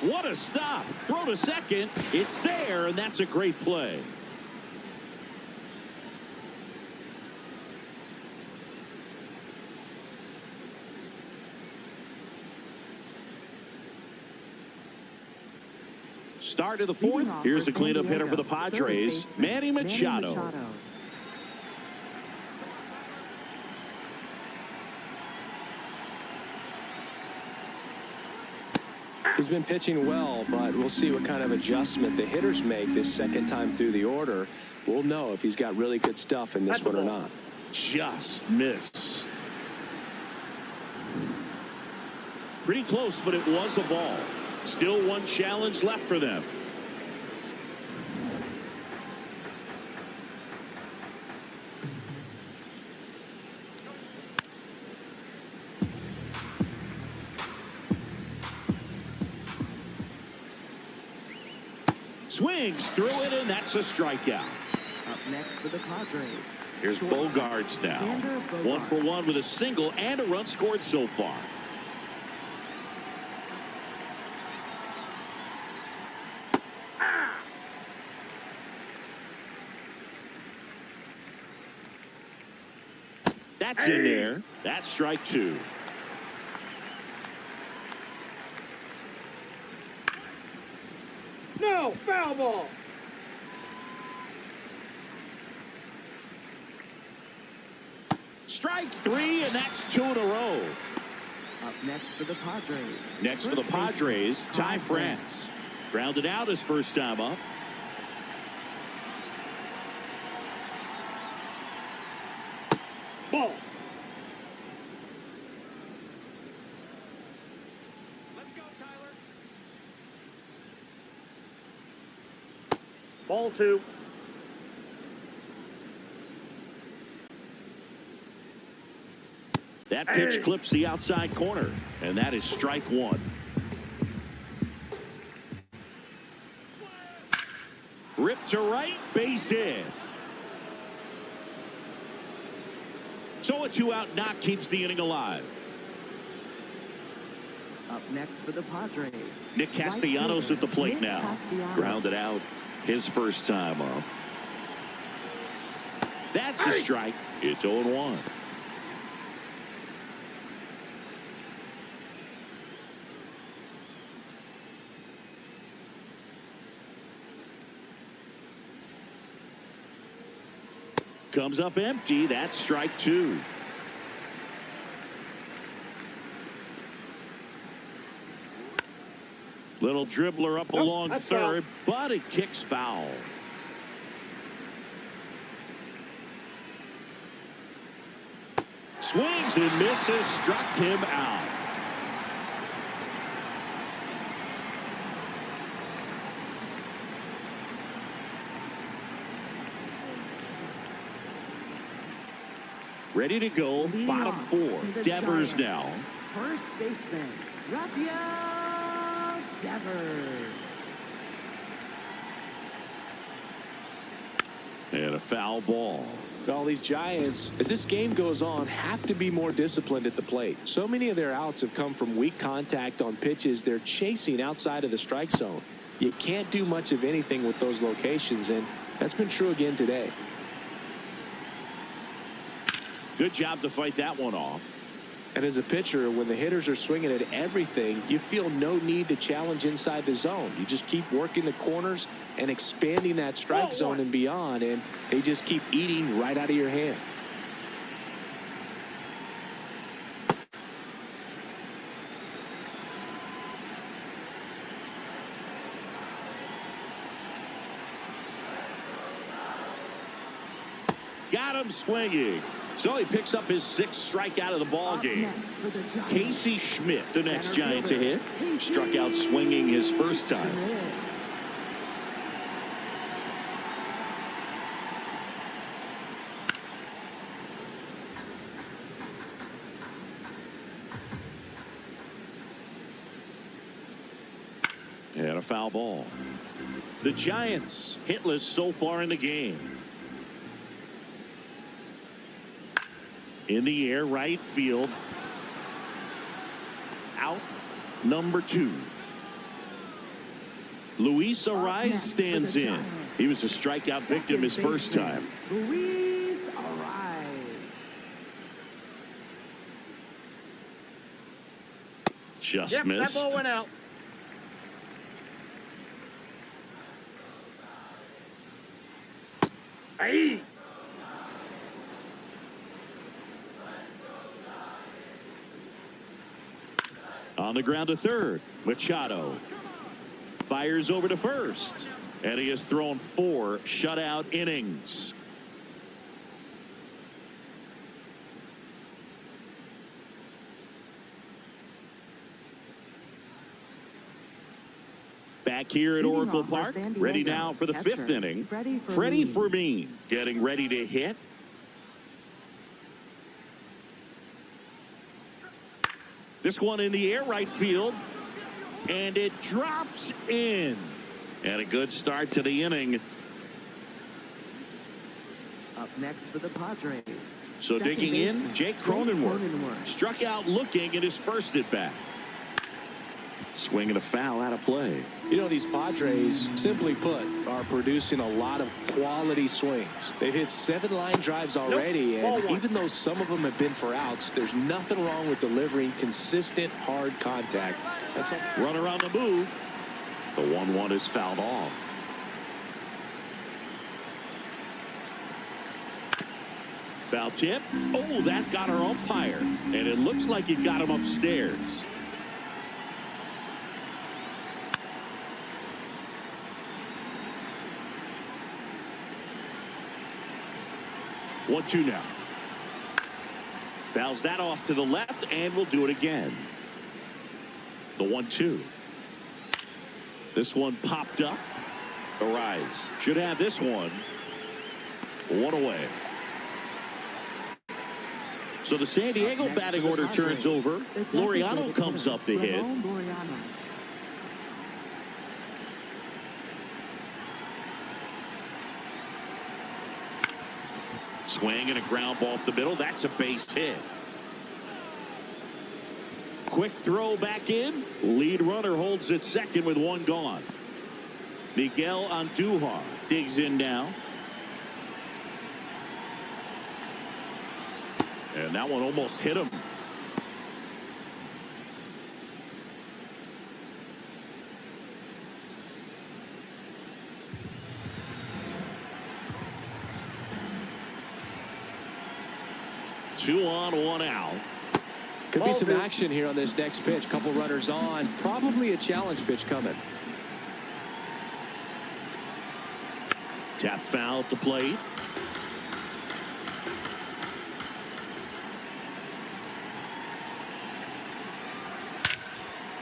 What a stop. Throw to second. It's there, and that's a great play. Start of the 4th. Here's the cleanup hitter for the Padres, Manny Machado. He's been pitching well, but we'll see what kind of adjustment the hitters make this second time through the order. We'll know if he's got really good stuff in this one or not. Just missed. Pretty close, but it was a ball. Still one challenge left for them. Swings through it, and that's a strikeout. Up next for the Padres. Here's Bogarts now. 1 for 1 with a single and a run scored so far. That's in there. That's strike 2. No, foul ball. Strike 3, and that's 2 in a row. Up next for the Padres. Next for the Padres, Ty France. Grounded out his first time up. Ball. Ball 2. That pitch clips the outside corner, and that is strike 1. Ripped to right, base hit. So a 2-out knock keeps the inning alive. Up next for the Padres. Nick Castellanos at the plate now. Grounded out his first time up. That's a strike. It's 0-1. Comes up empty. That's strike 2. Little dribbler up along third, but it kicks foul. Swings and misses, struck him out. Ready to go, bottom 4. Devers now. First baseman, Rafael Devers. And a foul ball. All these Giants, as this game goes on, have to be more disciplined at the plate. So many of their outs have come from weak contact on pitches they're chasing outside of the strike zone. You can't do much of anything with those locations, and that's been true again today. Good job to fight that one off. And as a pitcher, when the hitters are swinging at everything, you feel no need to challenge inside the zone. You just keep working the corners and expanding that strike zone and beyond, and they just keep eating right out of your hand. Got him swinging. So he picks up his 6th strikeout of the ball game. Casey Schmidt, the next Giant to hit. Struck out swinging his first time. And a foul ball. The Giants hitless so far in the game. In the air, right field. Out, number 2. Luis Ariz stands in. He was a strikeout victim his first time. Luis Ariz. Just That missed. ball went out. Hey. On the ground to third, Machado fires over to first, and he has thrown 4 shutout innings. Back here at Oracle Park, ready now for the 5th inning. Freddie Fermin getting ready to hit. This one in the air, right field, and it drops in. And a good start to the inning. Up next for the Padres. So digging in, Jake Cronenworth struck out looking at his first at bat. Swinging a foul out of play. You know, these Padres, simply put, are producing a lot of quality swings. They've hit 7 line drives already, and even though some of them have been for outs, there's nothing wrong with delivering consistent, hard contact. That's a runner on the move. The 1-1 is fouled off. Foul tip. Oh, that got our umpire, and it looks like it got him upstairs. One, 2 now. Fouls that off to the left, and we'll do it again. The 1-2. This one popped up. Arise should have this one. One away. So the San Diego batting order turns over. Laureano comes up to hit. Swing and a ground ball up the middle. That's a base hit. Quick throw back in. Lead runner holds at second with one gone. Miguel Andujar digs in now. And that one almost hit him. Two on, one out. Could be some action here on this next pitch. Couple runners on. Probably a challenge pitch coming. Tap foul at the plate.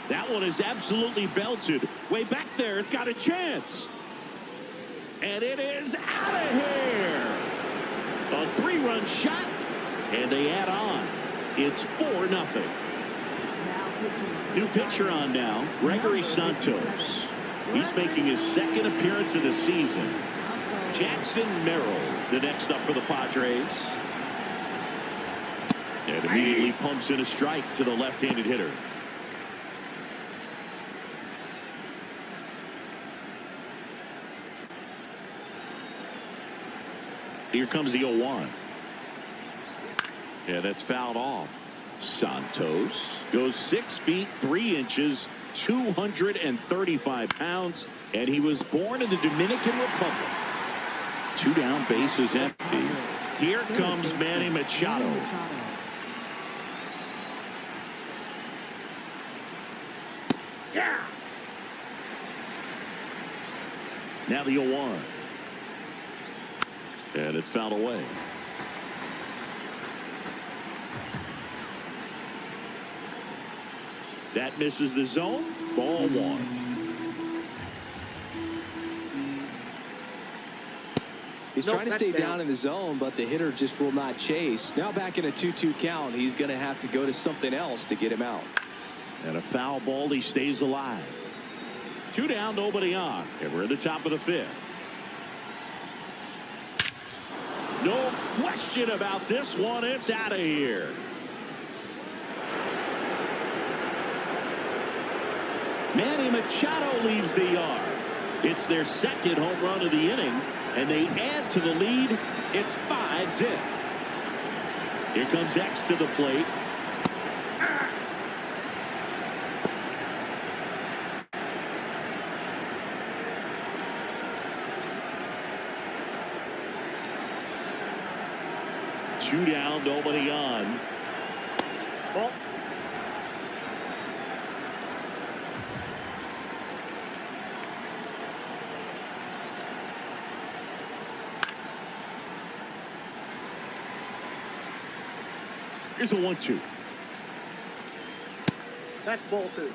That one is absolutely belted. Way back there. It's got a chance. And it is out of here. A 3-run shot. And they add on. It's 4-0. New pitcher on now. Gregory Santos. He's making his second appearance of the season. Jackson Merrill, the next up for the Padres. And immediately pumps in a strike to the left-handed hitter. Here comes the 0-1. Yeah, that's fouled off. Santos goes 6 feet 3 inches, 235 pounds, and he was born in the Dominican Republic. 2 down, bases empty. Here comes Manny Machado. Yeah. Now the 0-1. And it's fouled away. That misses the zone. Ball 1. He's trying to stay down in the zone, but the hitter just will not chase. Now back in a 2-2 count. He's going to have to go to something else to get him out. And a foul ball. He stays alive. 2 down, nobody on. And we're at the top of the 5th. No question about this one. It's out of here. Manny Machado leaves the yard. It's their second home run of the inning, and they add to the lead. It's 5-0. Here comes X to the plate. Two down, nobody on. Ball. Here's a 1-2. That's ball 2.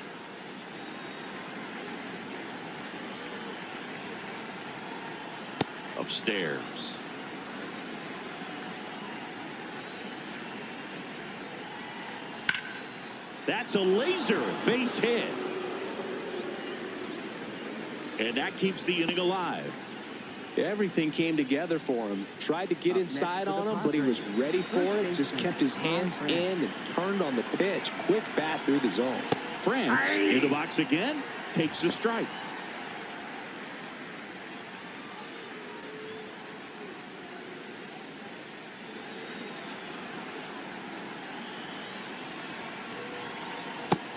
Upstairs. That's a laser base hit. And that keeps the inning alive. Everything came together for him. Tried to get inside on him, but he was ready for it. Just kept his hands in and turned on the pitch. Quick bat through the zone. France in the box again. Takes the strike.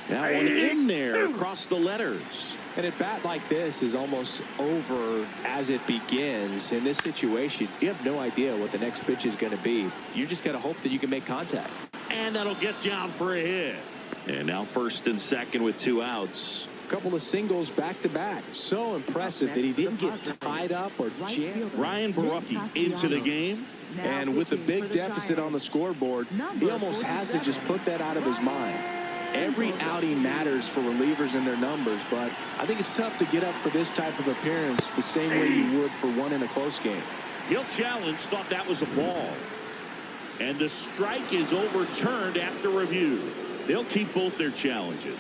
That one in there across the letters. And a bat like this is almost over as it begins. In this situation, you have no idea what the next pitch is going to be. You just got to hope that you can make contact. And that'll get down for a hit. And now first and second with 2 outs. A couple of singles back to back. So impressive that he didn't get tied up or jammed. Ryan Barucki into the game. And with the big deficit on the scoreboard, he almost has to just put that out of his mind. every outing matters for relievers and their numbers, but I think it's tough to get up for this type of appearance the same way you would for one in a close game. He'll challenge, thought that was a ball. And the strike is overturned after review. They'll keep both their challenges.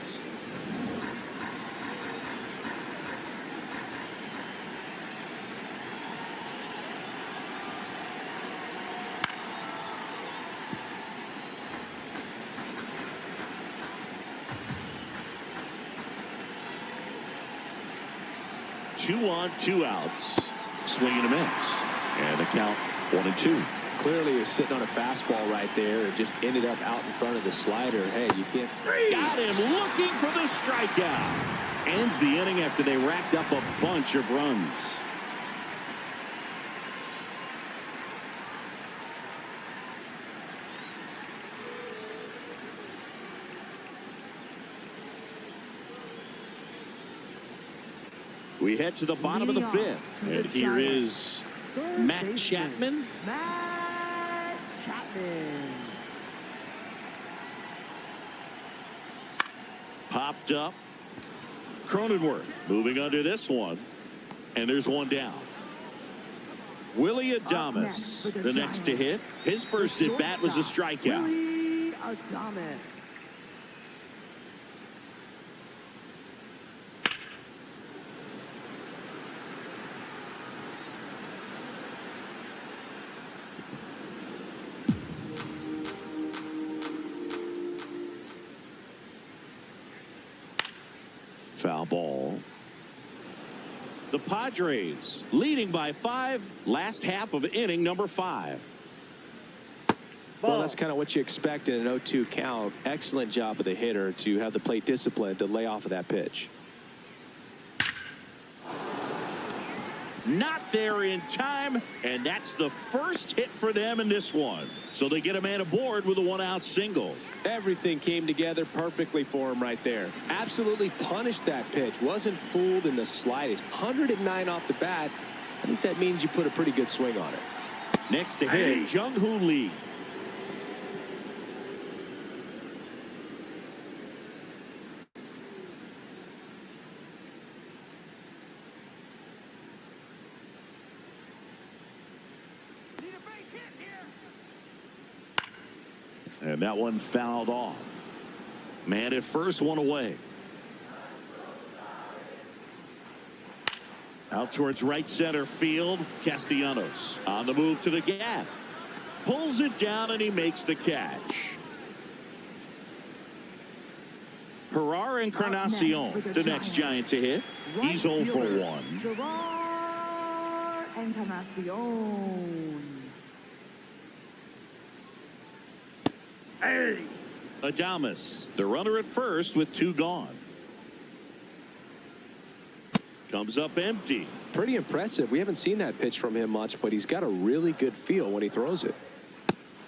Two on, two outs. Swing and a miss. And the count 1-2. Clearly, he was sitting on a fastball right there. It just ended up out in front of the slider. Hey, you can't. Got him looking for the strikeout. Ends the inning after they racked up a bunch of runs. We head to the bottom of the fifth. And here is Matt Chapman. Matt Chapman. Popped up. Cronenworth moving under this one. And there's one down. Willie Adames, the next to hit. His first at bat was a strikeout. Willie Adames. Foul ball. The Padres leading by 5. Last half of inning number 5. Well, that's kind of what you expect in an 0-2 count. Excellent job of the hitter to have the plate discipline to lay off of that pitch. Not there in time, and that's the first hit for them in this one. So they get a man aboard with a 1-out single. Everything came together perfectly for him right there. Absolutely punished that pitch. Wasn't fooled in the slightest. 109 off the bat. I think that means you put a pretty good swing on it. Next to hit, Jung-Hoo Lee. And that one fouled off. Man at first, one away. Out towards right center field. Castellanos on the move to the gap. Pulls it down and he makes the catch. Herrera Encarnacion, the next Giant to hit. He's 0 for 1. Herrera Encarnacion. Hey. Adames, the runner at first with 2 gone. Comes up empty. Pretty impressive. We haven't seen that pitch from him much, but he's got a really good feel when he throws it.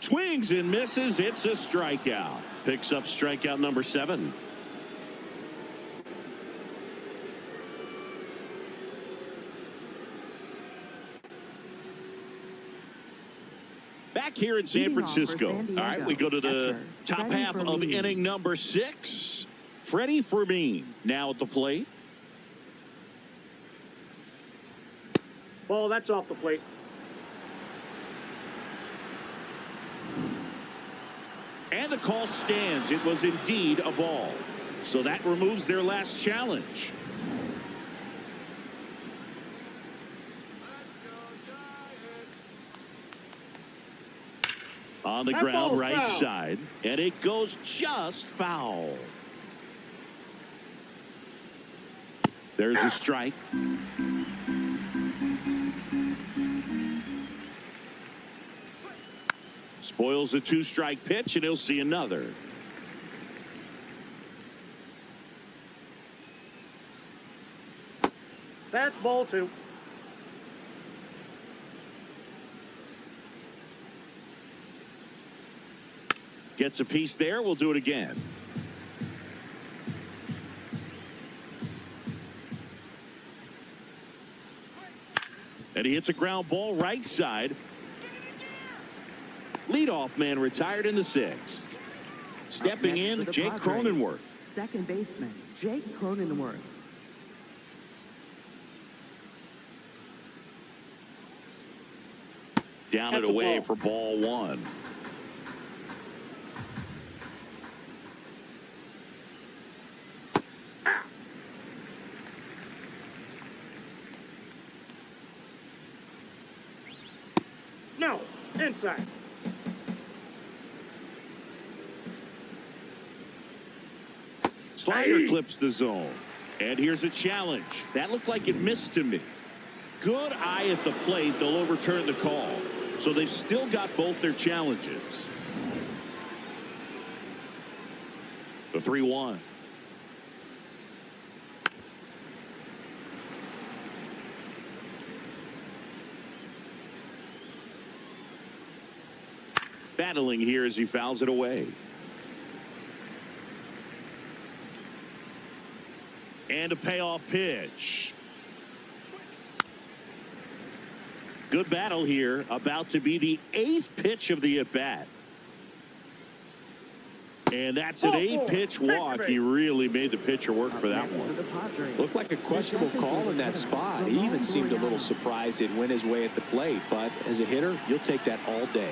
Swings and misses. It's a strikeout. Picks up strikeout number 7. Back here in San Francisco. All right, we go to the top half of inning number 6. Freddie Fermin now at the plate. Ball, that's off the plate. And the call stands. It was indeed a ball. So that removes their last challenge. On the ground, right side. And it goes just foul. There's a strike. Spoils a 2-strike pitch, and he'll see another. That's ball 2. Gets a piece there. We'll do it again. And he hits a ground ball right side. Leadoff man retired in the 6th. Stepping next in, for the Jake Padres, Cronenworth. second baseman, Jake Cronenworth. Down and That's a away ball. for ball one. No, inside. Slider clips the zone. And here's a challenge. That looked like it missed to me. Good eye at the plate. They'll overturn the call. So they've still got both their challenges. The 3-1. Battling here as he fouls it away. And a payoff pitch. Good battle here. About to be the 8th pitch of the at-bat. And that's an 8-pitch walk. He really made the pitcher work for that one. Looked like a questionable call in that spot. He even seemed a little surprised it went his way at the plate. But as a hitter, you'll take that all day.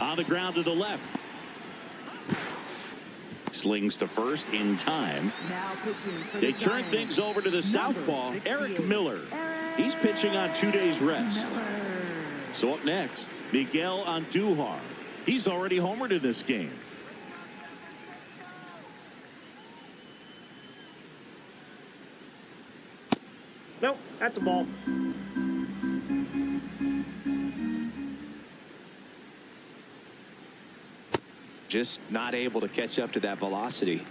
On the ground to the left. Slings to first in time. They turn things over to the southpaw, Eric Miller. He's pitching on 2 days rest. So up next, Miguel Andujar. He's already homered in this game. Nope, that's a ball. Just not able to catch up to that velocity.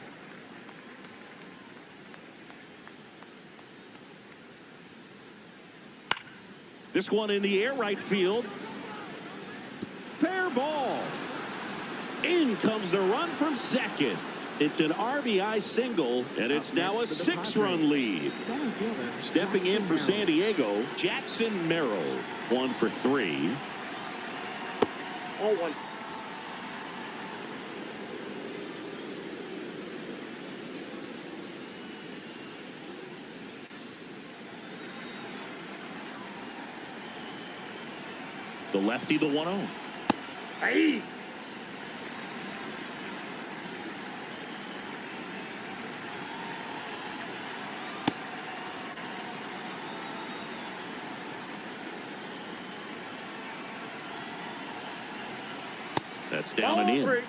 This one in the air, right field. Fair ball. In comes the run from second. It's an RBI single, and it's now a 6-run lead. Stepping in for San Diego, Jackson Merrill. 1 for 3. All one. The lefty, the 1-0. Hey. That's down and in. 3.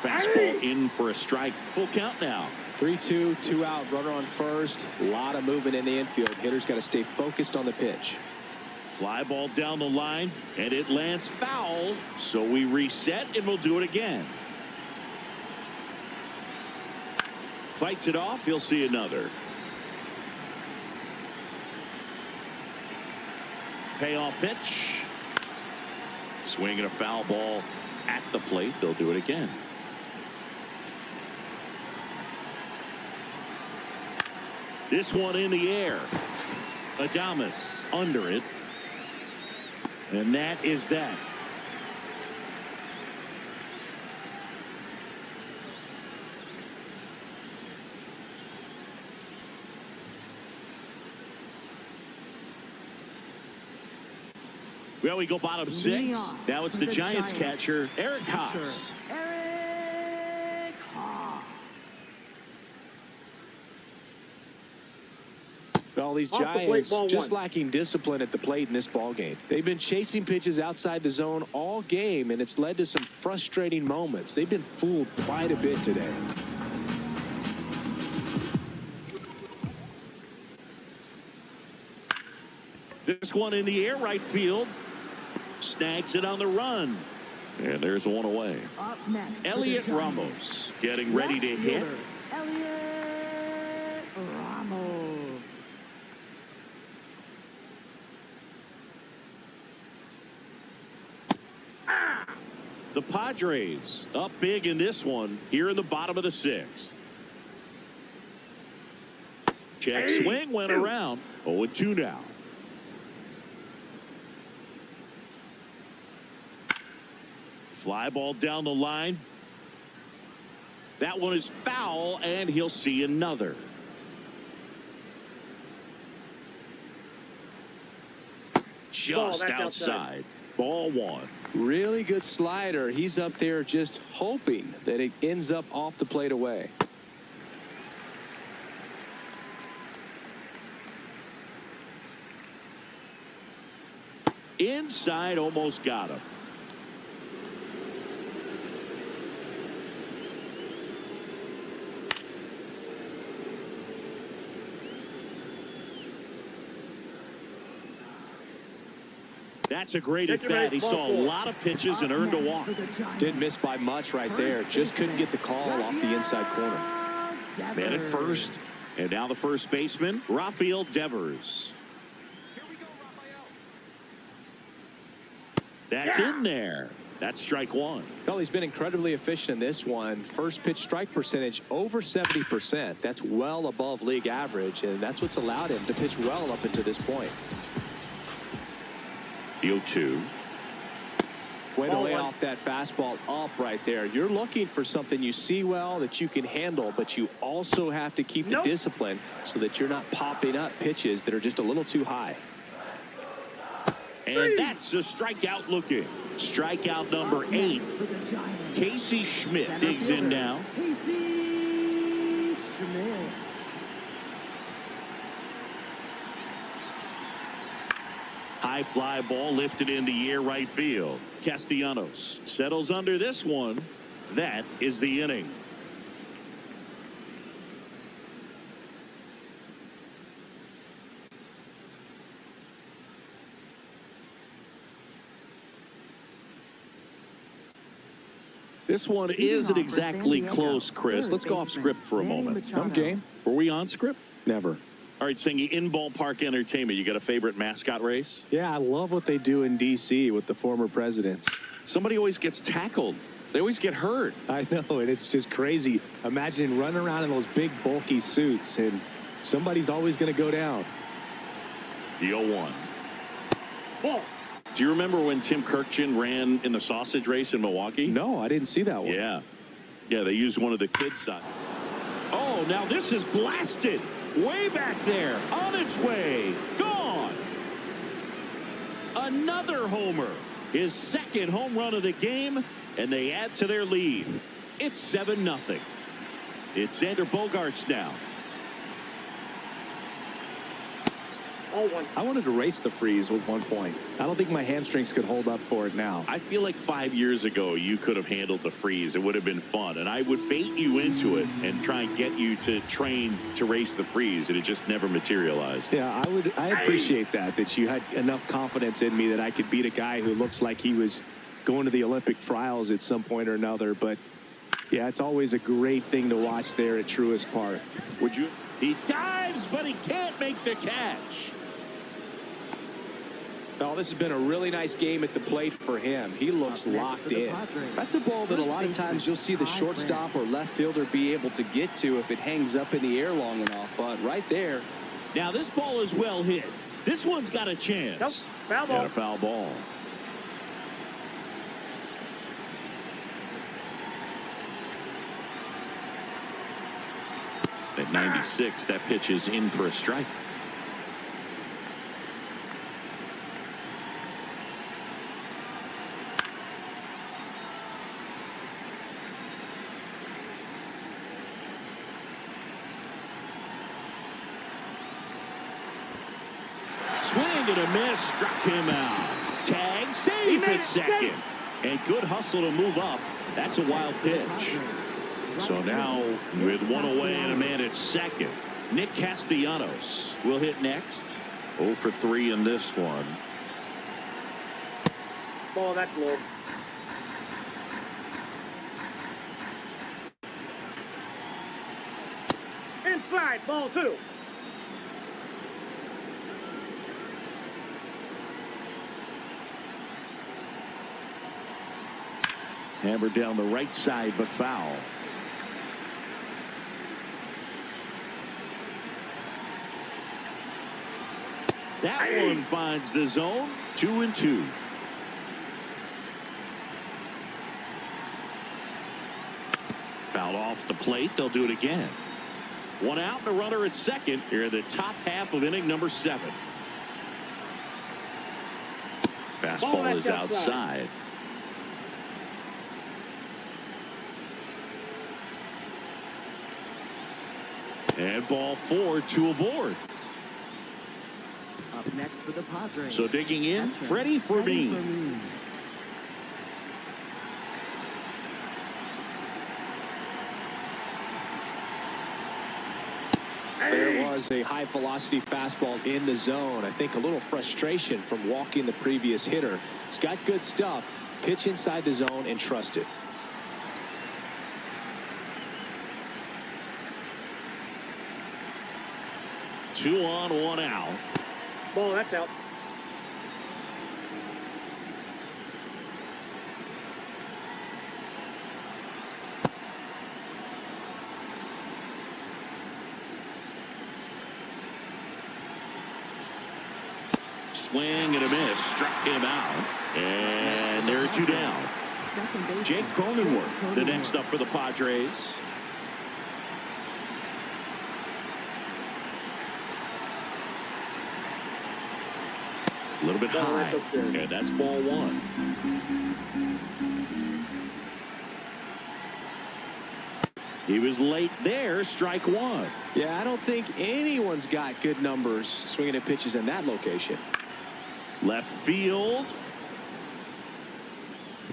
Fastball in for a strike. Full count now. 3-2, 2 out, runner on first. A lot of movement in the infield. Hitter's got to stay focused on the pitch. Fly ball down the line, and it lands foul. So we reset, and we'll do it again. Fights it off. He'll see another. Payoff pitch. Swinging a foul ball at the plate. They'll do it again. This one in the air. Adames under it. And that is that. Well, we go bottom 6. Leadoff Now it's for the the Giants Giants. catcher, Eric Haas. Eric Haas. Well, these Off the plate, Giants ball just 1. lacking discipline at the plate in this ball game. They've been chasing pitches outside the zone all game, and it's led to some frustrating moments. They've been fooled quite a bit today. This one in the air, right field. Snags it on the run. And there's one away. Up next for the Elliot Giants, Ramos getting ready to left hit. fielder, Elliot Ramos. The Padres up big in this one here in the bottom of the 6th. check. Swing went around. 0-2 now. Fly ball down the line. That one is foul, and he'll see another. Just outside. Ball one. Really good slider. He's up there just hoping that it ends up off the plate away. Inside, almost got him. That's a great at bat. He saw a lot of pitches and earned a walk. Didn't miss by much right there. Just couldn't get the call off the inside corner. Man at first, and now the first baseman, Rafael Devers. That's in there. That's strike one. Well, he's been incredibly efficient in this one. First pitch strike percentage over 70%. That's well above league average, and that's what's allowed him to pitch well up until this point. 0-2. Way to lay off that fastball up right there. You're looking for something you see well that you can handle, but you also have to keep the discipline so that you're not popping up pitches that are just a little too high. And that's a strikeout looking. Strikeout number 8. Casey Schmidt digs in now. Casey Schmidt. High fly ball lifted in the air right field. Castellanos settles under this one. That is the inning. This one isn't exactly close, Chris. Let's go off script for a moment. I'm game. Were we on script? Never. All right, Singy, in ballpark entertainment, you got a favorite mascot race? Yeah, I love what they do in D.C. with the former presidents. Somebody always gets tackled. They always get hurt. I know, and it's just crazy. Imagine running around in those big, bulky suits, and somebody's always going to go down. The 0-1. Ball. Do you remember when Tim Kirkjian ran in the sausage race in Milwaukee? No, I didn't see that one. Yeah. Yeah, they used one of the kids' side. Oh, now this is blasted. Way back there. On its way. Gone. Another homer. His second home run of the game, and they add to their lead. It's 7-0. It's Xander Bogaerts now. 0-1. I wanted to race the freeze with 1 point. I don't think my hamstrings could hold up for it now. I feel like 5 years ago you could have handled the freeze. It would have been fun, and I would bait you into it and try and get you to train to race the freeze, and it just never materialized. Yeah, I appreciate that you had enough confidence in me that I could beat a guy who looks like he was going to the Olympic trials at some point or another. But yeah, it's always a great thing to watch there at Truist Park. Would you? He dives, but he can't make the catch. Oh, this has been a really nice game at the plate for him. He looks locked in. That's a ball that a lot of times you'll see the shortstop or left fielder be able to get to if it hangs up in the air long enough. But right there. Now this ball is well hit. This one's got a chance. Nope. Foul ball. Got a foul ball. At 96, that pitch is in for a strike. Swing and a miss, struck him out. Tag, safe at second. And good hustle to move up. That's a wild pitch. So now with one away and a man at second, Nick Castellanos will hit next. 0 for 3 in this one. Ball, that's low. Inside, ball 2. Hammered down the right side, but foul. That one finds the zone. 2-2. Fouled off the plate. They'll do it again. One out and a runner at second here in the top half of inning number 7. Fastball is outside. And ball 4, 2 aboard. Up next for the Padres. So digging in, Freddie Fermin. There was a high velocity fastball in the zone. I think a little frustration from walking the previous hitter. He's got good stuff. Pitch inside the zone and trust it. Two on, 1 out. Ball, that's out. Swing and a miss. Struck him out. And there are 2 down. Jake Cronenworth, the next up for the Padres. A little bit high. And that's ball 1. He was late there. Strike 1. Yeah, I don't think anyone's got good numbers swinging at pitches in that location. Left field.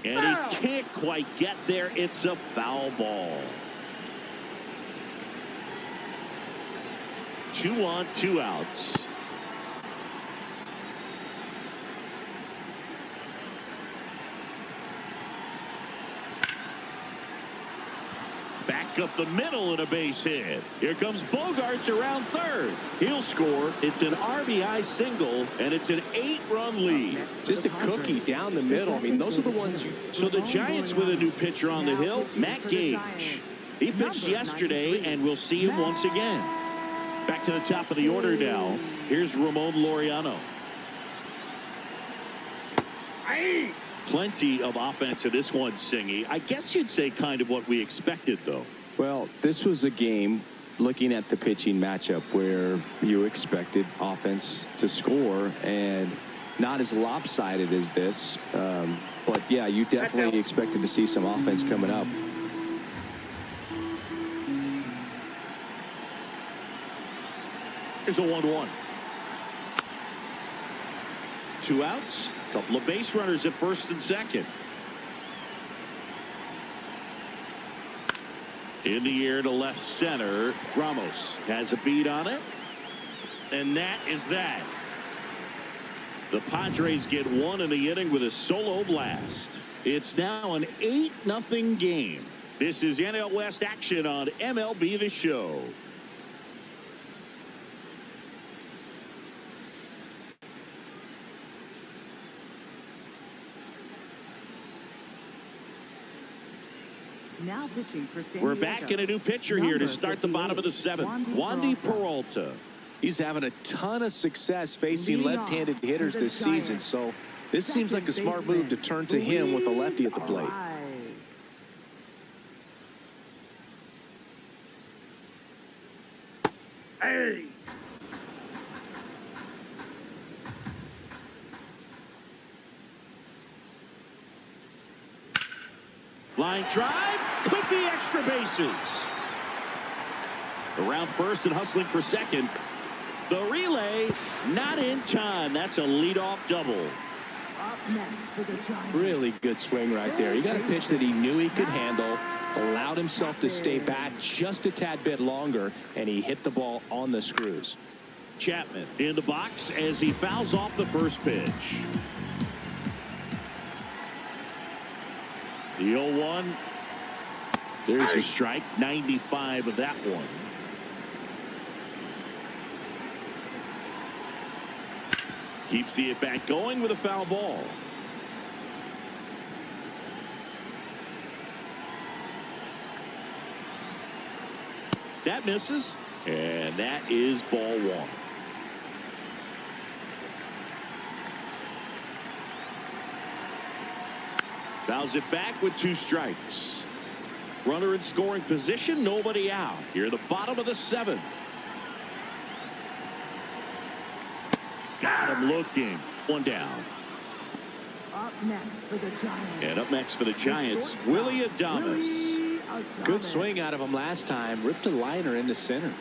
And he can't quite get there. It's a foul ball. 2 on, 2 outs. Back up the middle and a base hit. Here comes Bogarts around third. He'll score. It's an RBI single, and it's an 8-run lead. Just a cookie down the middle. I mean, those are the ones you... So the Giants with a new pitcher on the hill, Matt Gage. He pitched yesterday, and we'll see him once again. Back to the top of the order now. Here's Ramon Laureano. Plenty of offense in this one, Singy. I guess you'd say kind of what we expected, though. Well, this was a game, looking at the pitching matchup, where you expected offense to score, and not as lopsided as this. But, yeah, you definitely expected to see some offense coming up. Here's a 1-1. 2 outs. Couple of base runners at first and second. In the air to left center. Ramos has a beat on it. And that is that. The Padres get 1 in the inning with a solo blast. It's now an 8-0 game. This is NL West action on MLB The Show. Now pitching for San We're Diego. back in a new pitcher here to start the bottom of the 7th. Wandy Peralta. He's having a ton of success facing left-handed hitters this season, so this seems like a smart move to turn to him with a lefty at the plate. Hey! Line drive, could be extra bases. Around first and hustling for second. The relay not in time. That's a leadoff double. Up next for the Giants. Really good swing right there. He got a pitch that he knew he could handle, allowed himself to stay back just a tad bit longer, and he hit the ball on the screws. Chapman in the box as he fouls off the first pitch. The 0-1. There's a strike. 95 of that one. Keeps the at-bat going with a foul ball. That misses, and that is ball 1. Fouls it back with 2 strikes. Runner in scoring position, nobody out. Here at the bottom of the 7th. Got him looking. 1 down. Up next for the Giants. And up next for the Giants, Willie Adames. Good swing out of him last time. Ripped a liner into center.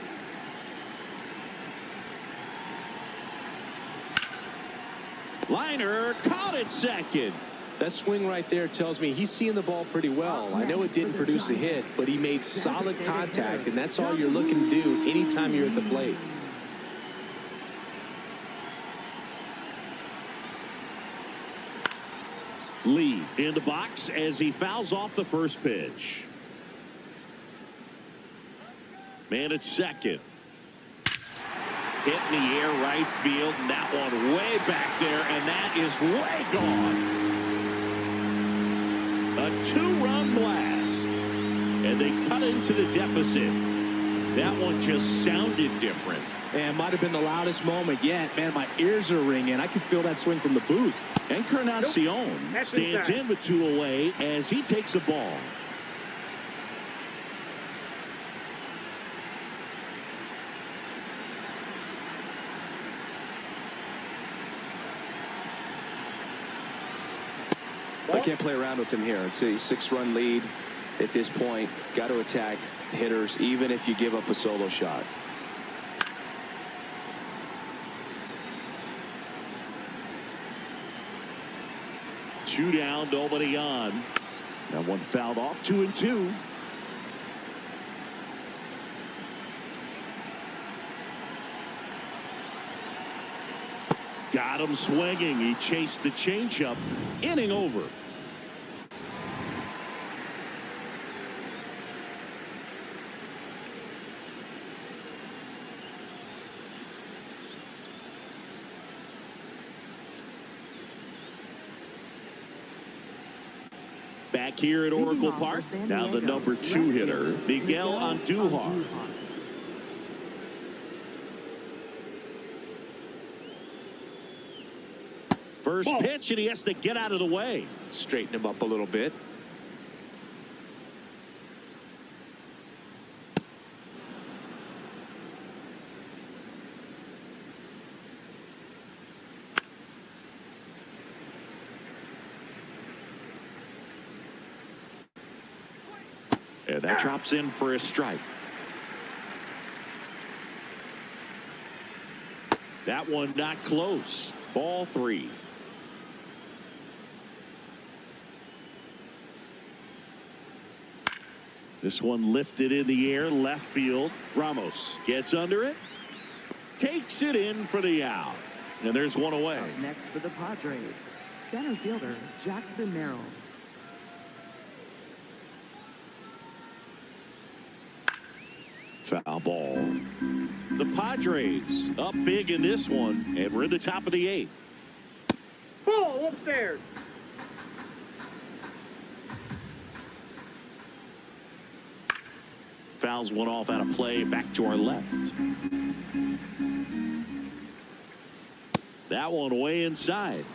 Liner caught it second. That swing right there tells me he's seeing the ball pretty well. I know it didn't produce a hit, but he made solid contact, and that's all you're looking to do anytime you're at the plate. Lee in the box as he fouls off the first pitch. Man at second. Hit in the air right field, and that one way back there, and that is way gone. A 2-run blast, and they cut into the deficit. That one just sounded different. And might have been the loudest moment yet. Man, my ears are ringing. I could feel that swing from the booth. Encarnacion Nope. stands in with 2 away as he takes a ball. I can't play around with him here. It's a 6-run lead at this point. Got to attack hitters, even if you give up a solo shot. Two down, nobody on. That one fouled off. 2-2. Got him swinging. He chased the changeup. Inning over. Back here at Oracle Park, now the number 2 hitter, Miguel Andujar. First pitch, and he has to get out of the way. Straighten him up a little bit. And that drops in for a strike. That one not close. Ball 3. This one lifted in the air, left field. Ramos gets under it, takes it in for the out. And there's one away. Up next for the Padres, center fielder Jackson Merrill. Foul ball. The Padres up big in this one, and we're in the top of the 8th. Ball upstairs. Fouls one off out of play, back to our left. That one way inside.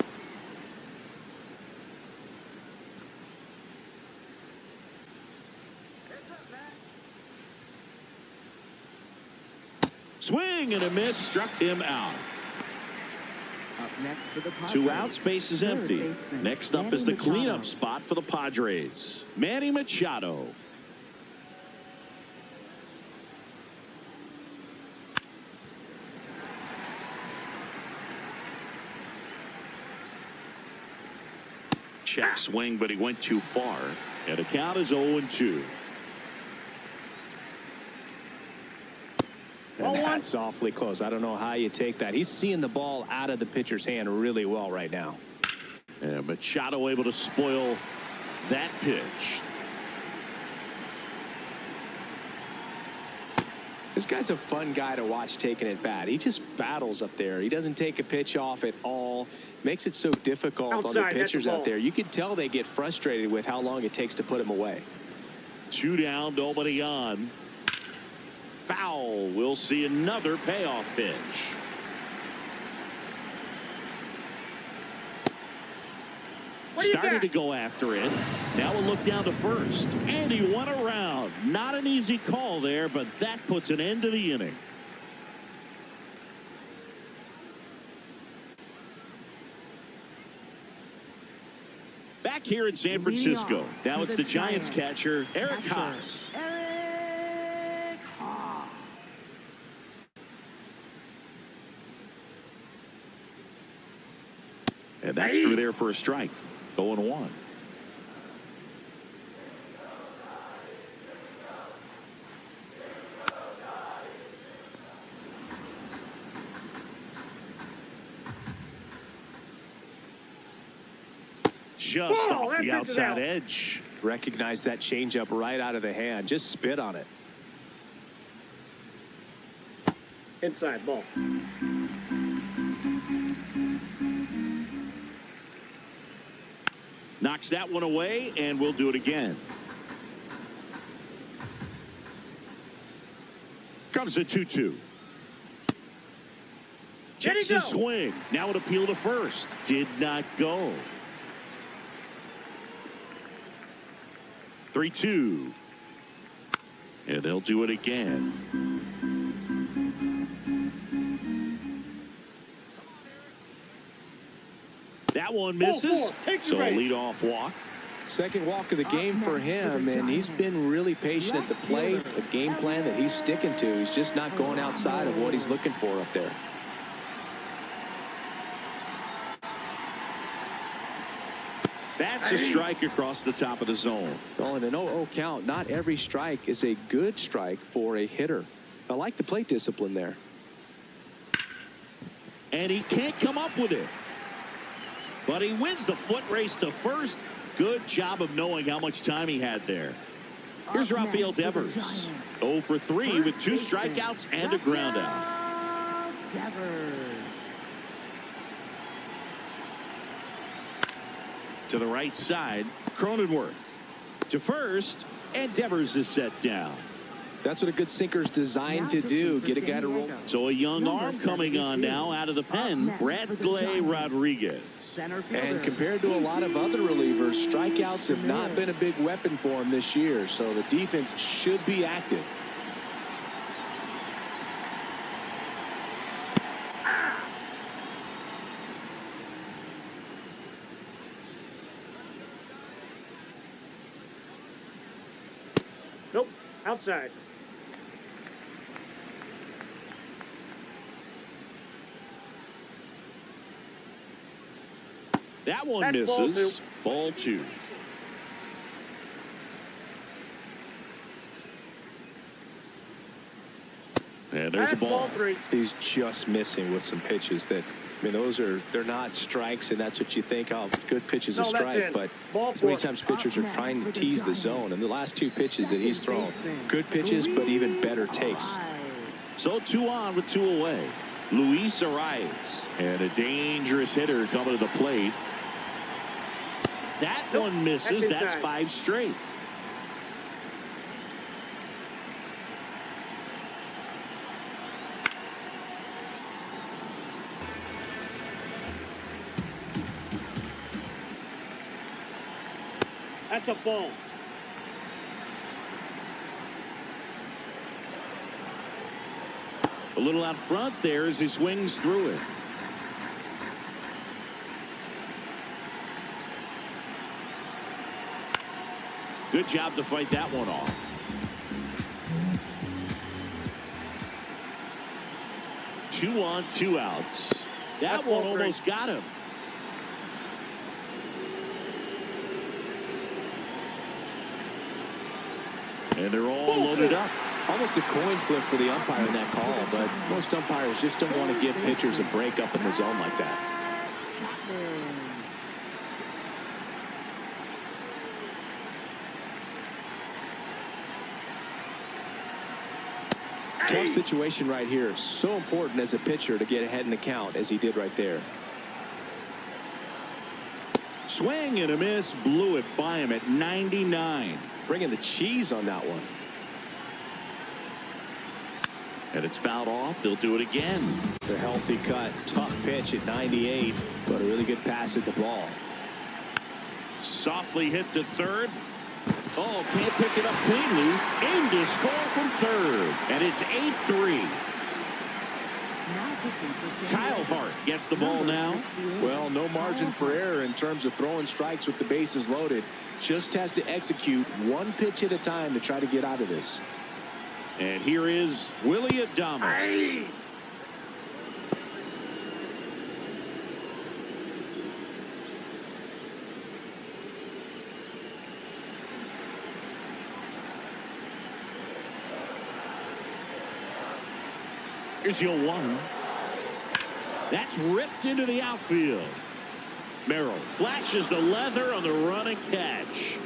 Swing and a miss, struck him out. Up next for the Padres, 2 outs, base is third empty. baseman, Next up Manny is the Machado. cleanup spot for the Padres. Manny Machado. Check swing, but he went too far. And the count is 0-2. And that's awfully close. I don't know how you take that. He's seeing the ball out of the pitcher's hand really well right now. And Machado able to spoil that pitch. This guy's a fun guy to watch taking at bat. He just battles up there. He doesn't take a pitch off at all. Makes it so difficult on the Outside, that's pitchers the out ball. there. You can tell they get frustrated with how long it takes to put him away. 2 down, nobody on. Foul. We'll see another payoff pitch. started to go after it. Now we'll look down to first. And he went around. Not an easy call there, but that puts an end to the inning. Back here in San Francisco. Now it's the Giants catcher, Eric Haas. Eric Haas. And that's through there for a strike. 0-1. Just off the outside edge. Recognize that changeup right out of the hand. Just spit on it. Inside ball. Knocks that one away, and we'll do it again. Comes the 2-2. Checks his swing. Now an appeal to first. Did not go. 3-2. And they'll do it again. That one misses. So a leadoff walk. Second walk of the game for him, and he's been really patient at the plate. A game plan that he's sticking to. He's just not going outside of what he's looking for up there. That's a strike across the top of the zone. Well, in an 0-0 count, not every strike is a good strike for a hitter. I like the plate discipline there. And he can't come up with it. But he wins the foot race to first. Good job of knowing how much time he had there. Here's Rafael Devers. 0 for 3 with 2 strikeouts and a ground out. To the right side, Cronenworth. To first, and Devers is set down. That's what a good sinker's designed to do. Get a guy to roll. So a young arm coming on now out of the pen, Bradley Rodriguez. And compared to a lot of other relievers, strikeouts have not been a big weapon for him this year. So the defense should be active. Nope. Outside. That one That's misses. Ball 2. And there's a ball. 3. He's just missing with some pitches that, I mean, they're not strikes, and that's what you think, oh, good pitch is a strike. But so many times pitchers are trying to tease the zone, and the last 2 pitches that he's thrown, good pitches, but even better takes. So 2 on with 2 away. Luis Arias, and a dangerous hitter coming to the plate. That one misses. That's 5 straight. That's a ball. A little out front there as he swings through it. Good job to fight that one off. Two on, 2 outs. That one almost got him. And they're all loaded up. Almost a coin flip for the umpire in that call, but most umpires just don't want to give pitchers a break up in the zone like that. Tough situation right here. So important as a pitcher to get ahead in the count as he did right there. Swing and a miss. Blew it by him at 99. Bringing the cheese on that one. And it's fouled off. They'll do it again. The healthy cut. Tough pitch at 98, but a really good pass at the ball. Softly hit to third. Oh, can't pick it up cleanly. In to score from third. And it's 8-3. Kyle Hart gets the ball now. Well, no margin for error in terms of throwing strikes with the bases loaded. Just has to execute one pitch at a time to try to get out of this. And here is Willie Adames. Here's your one. That's ripped into the outfield. Merrill flashes the leather on the run and catch.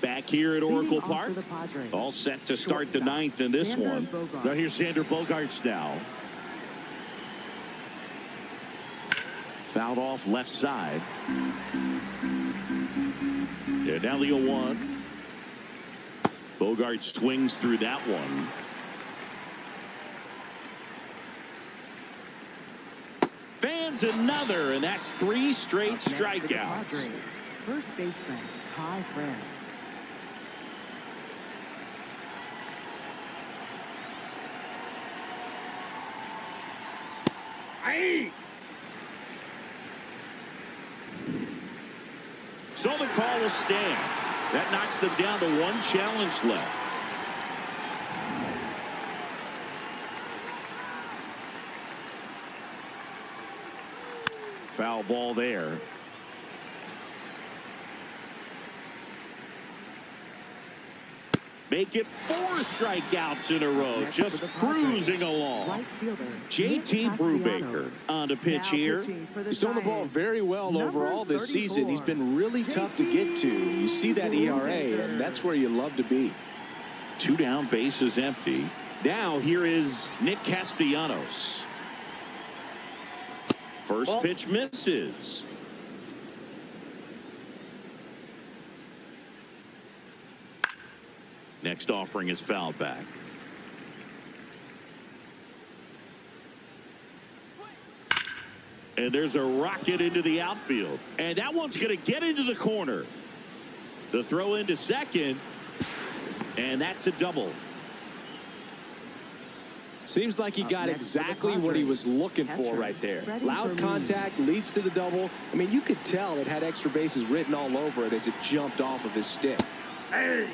Back here at Oracle Park. All set to start the ninth in this one. Now here's Xander Bogaerts now. Fouled off left side. And now the 0-1. Bogaerts swings through that one. Fans another, and that's 3 straight strikeouts. First baseman, Ty France. So the call will stand. That knocks them down to 1 challenge left. Foul ball there. Make it 4 strikeouts in a row. Just cruising along. JT Brubaker on the pitch here. He's thrown the ball very well overall this season. He's been really tough to get to. You see that ERA, and that's where you love to be. 2 down, bases empty. Now here is Nick Castellanos. First pitch misses. Next offering is fouled back. And there's a rocket into the outfield. And that one's going to get into the corner. The throw into second. And that's a double. Seems like he got exactly what he was looking for right there. Loud contact leads to the double. I mean, you could tell it had extra bases written all over it as it jumped off of his stick. Hey.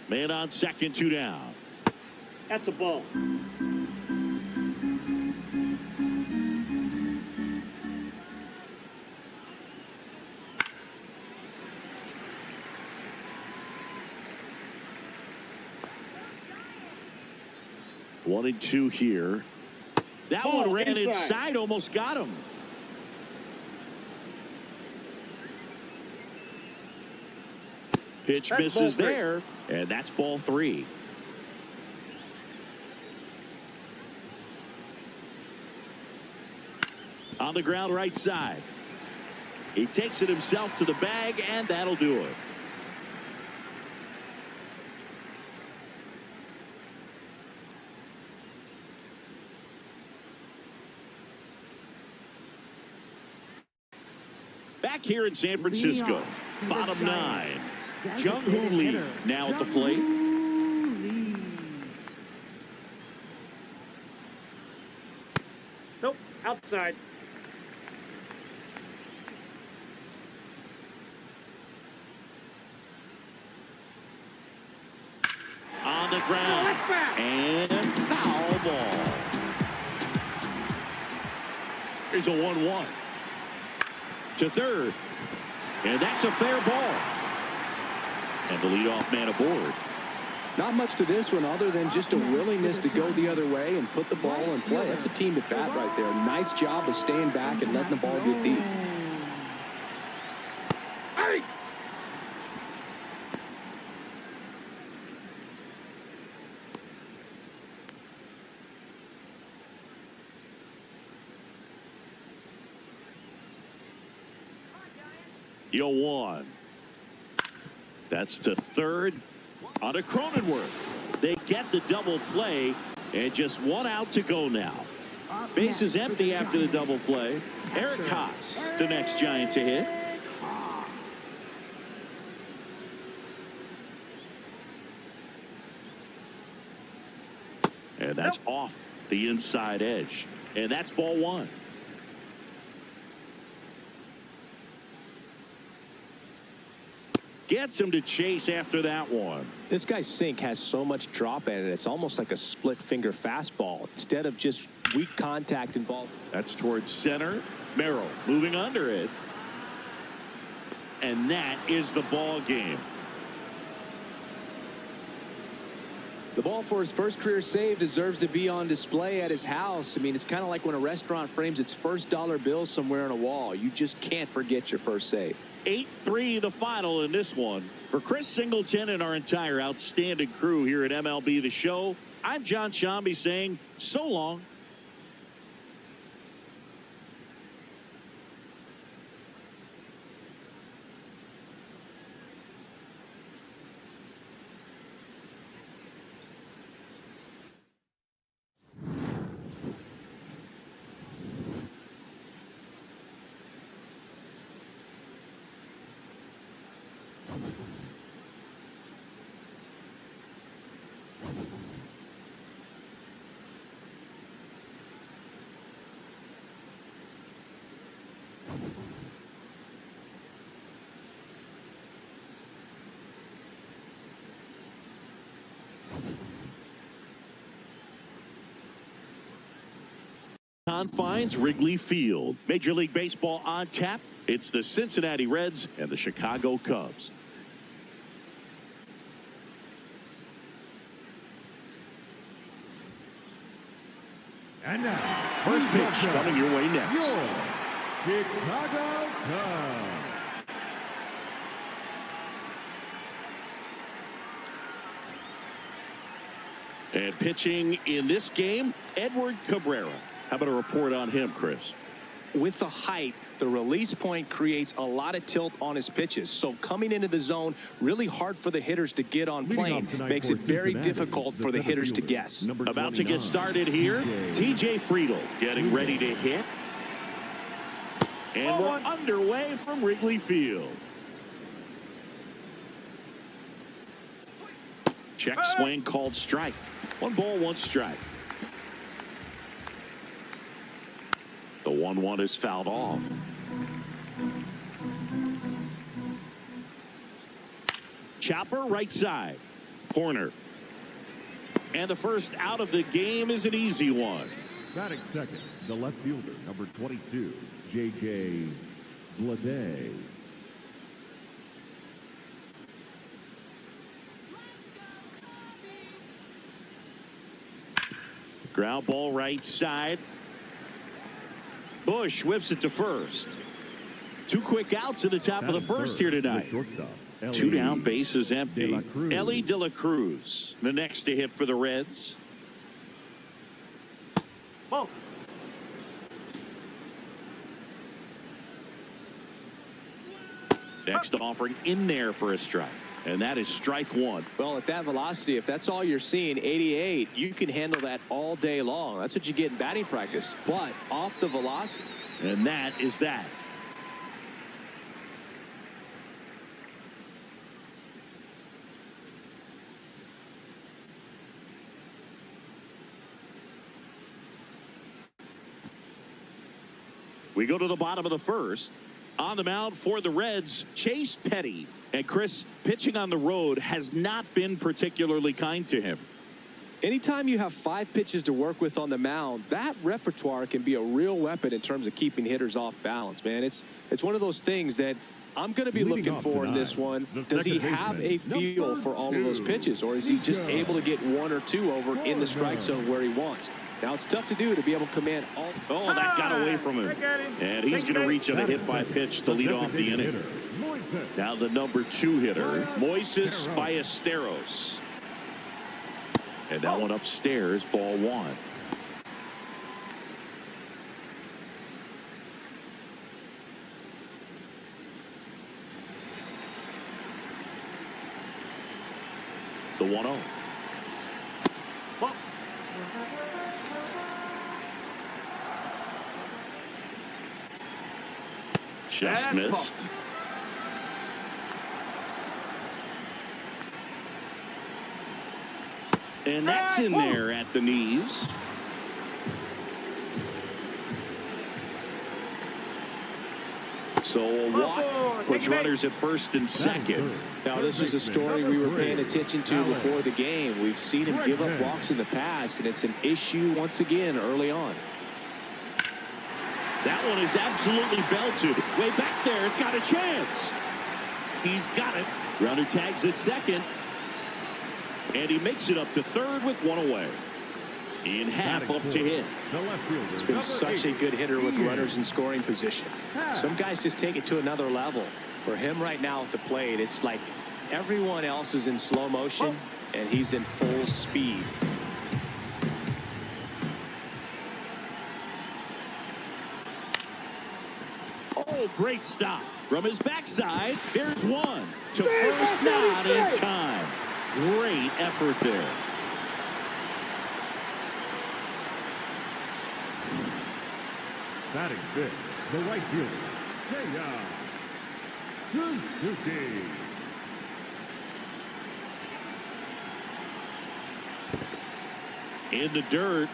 Man on second, 2 down. That's a ball. One and 2 here. That Ball one ran inside, almost got him. Pitch That's misses ball 3. there, and that's ball 3. On the ground right side. He takes it himself to the bag, and that'll do it. Back here in San Francisco, bottom 9. Jung-Hoo Lee now at the plate. Nope, outside. On the ground. And foul ball. Here's a 1-1. To third. And that's a fair ball. And the leadoff man aboard. Not much to this one other than just a willingness to go the other way and put the ball in play. That's a team at bat right there. Nice job of staying back and letting the ball get deep. Hey! 0-1. That's to third on a Cronenworth. They get the double play, and just one out to go now. Base is empty after the double play. Eric Haas, the next Giant to hit. And that's off the inside edge. And that's ball one. Gets him to chase after that one. This guy's sink has so much drop in it. It's almost like a split finger fastball instead of just weak contact and ball. That's towards center. Merrill moving under it. And that is the ball game. The ball for his first career save deserves to be on display at his house. I mean, it's kind of like when a restaurant frames its first dollar bill somewhere on a wall. You just can't forget your first save. 8-3 the final in this one. For Chris Singleton and our entire outstanding crew here at MLB The Show, I'm John Shambi saying so long. Confines Wrigley Field. Major League Baseball on tap. It's the Cincinnati Reds and the Chicago Cubs. And now, First pitch coming your way next. Your Chicago Cubs. And pitching in this game, Edward Cabrera. How about a report on him, Chris? With the height, the release point creates a lot of tilt on his pitches. So coming into the zone, really hard for the hitters to get on plane. Makes it very difficult for the hitters to guess. About to get started here, TJ Friedl getting ready to hit. And we're underway from Wrigley Field. Check swing called strike. 1 ball, 1 strike. The 1-1 is fouled off. Chopper right side. Corner. And the first out of the game is an easy one. Batting second, the left fielder, number 22, J.J. Bleday. Ground ball right side. Bush whips it to first. 2 quick outs at the top of the first here tonight. 2 down, bases empty. Ellie De La Cruz, the next to hit for the Reds. Ball. Next offering in there for a strike. And that is strike 1. Well, at that velocity, if that's all you're seeing, 88, you can handle that all day long. That's what you get in batting practice. But off the velocity. And that is that. We go to the bottom of the first. On the mound for the Reds, Chase Petty. And Chris, pitching on the road has not been particularly kind to him. Anytime you have 5 pitches to work with on the mound, that repertoire can be a real weapon in terms of keeping hitters off balance, man. It's one of those things that I'm going to be looking for in this one. Does he have a feel for all of those pitches, or is he just able to get 1 or 2 over in the strike zone where he wants? Now, it's tough to do to be able to command all. Oh, that got away from him. And he's going to reach on a hit by pitch to lead off the inning. Now the number 2 hitter, Moises Ballesteros. And that one upstairs, ball 1. 1-0. Just missed. And that's in there at the knees. So a walk puts runners at first and second. Now, this is a story we were paying attention to before the game. We've seen him give up walks in the past, and it's an issue once again early on. That one is absolutely belted. Way back there. It's got a chance. He's got it. Runner tags at second. And he makes it up to third with one away. In half up to him. He's been such a good hitter with runners in scoring position. Some guys just take it to another level. For him right now at the plate, it's like everyone else is in slow motion, and he's in full speed. Oh, great stop. From his backside, here's one. To first, not in time. Great effort there. Batting fifth, the right fielder, Suzuki. In the dirt.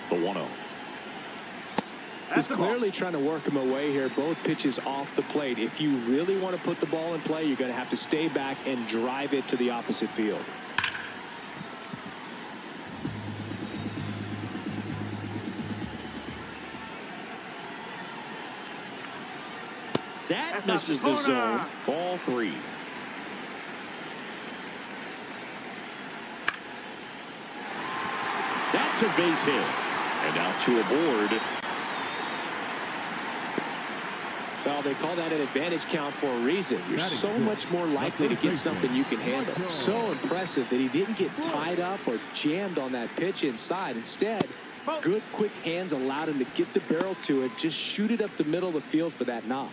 The 1-0. He's clearly trying to work him away here. Both pitches off the plate. If you really want to put the ball in play, you're going to have to stay back and drive it to the opposite field. That misses the zone. Ball 3. That's a base hit. And now 2 aboard. Well, they call that an advantage count for a reason. You're so much more likely to get something you can handle. So impressive that he didn't get tied up or jammed on that pitch inside. Instead, good quick hands allowed him to get the barrel to it, just shoot it up the middle of the field for that knock.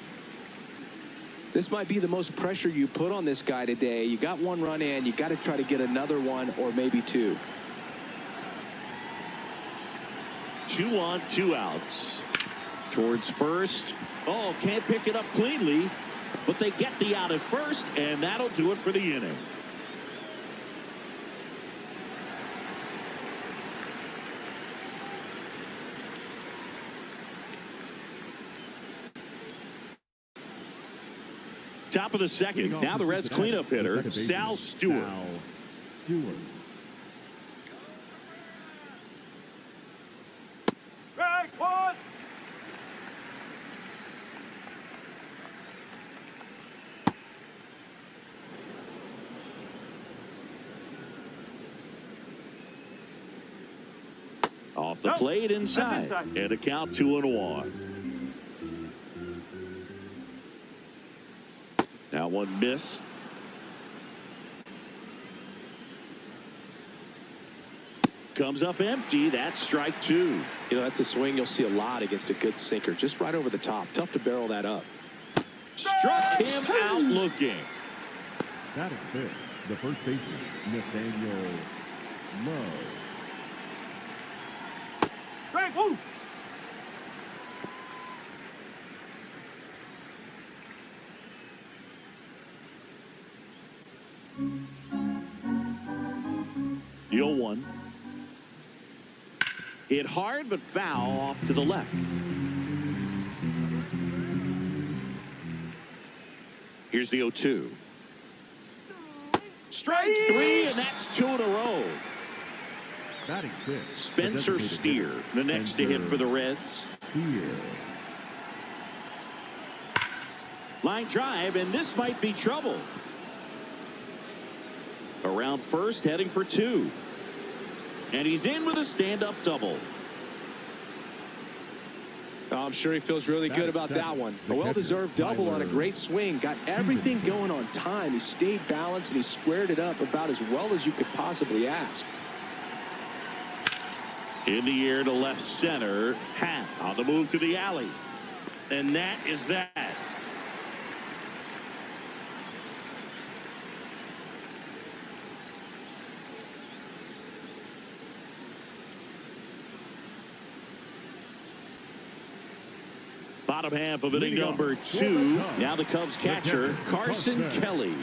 This might be the most pressure you put on this guy today. You got one run in, you got to try to get another one or maybe 2. 2 on, 2 outs. Towards first. Oh, can't pick it up cleanly, but they get the out at first, and that'll do it for the inning. Top of the second. Now the Reds cleanup hitter, Sal Stewart. Off the plate inside. And a count 2-1. That one missed. Comes up empty. That's strike 2. You know, that's a swing you'll see a lot against a good sinker. Just right over the top. Tough to barrel that up. Struck him out looking. Batting fifth, the first baseman, Nathaniel Lowe. The 0-1. Hit hard but foul off to the left. Here's the 0-2. Strike 3, and that's 2 in a row. Spencer Steer, the next to hit for the Reds. Line drive, and this might be trouble. Around first, heading for 2. And he's in with a stand-up double. I'm sure he feels really good about that one. A well-deserved double on a great swing. Got everything going on time. He stayed balanced, and he squared it up about as well as you could possibly ask. In the air to left center. Hat on the move to the alley. And that is that. Bottom half of inning number 2. Now the Cubs catcher, Carson Kelly.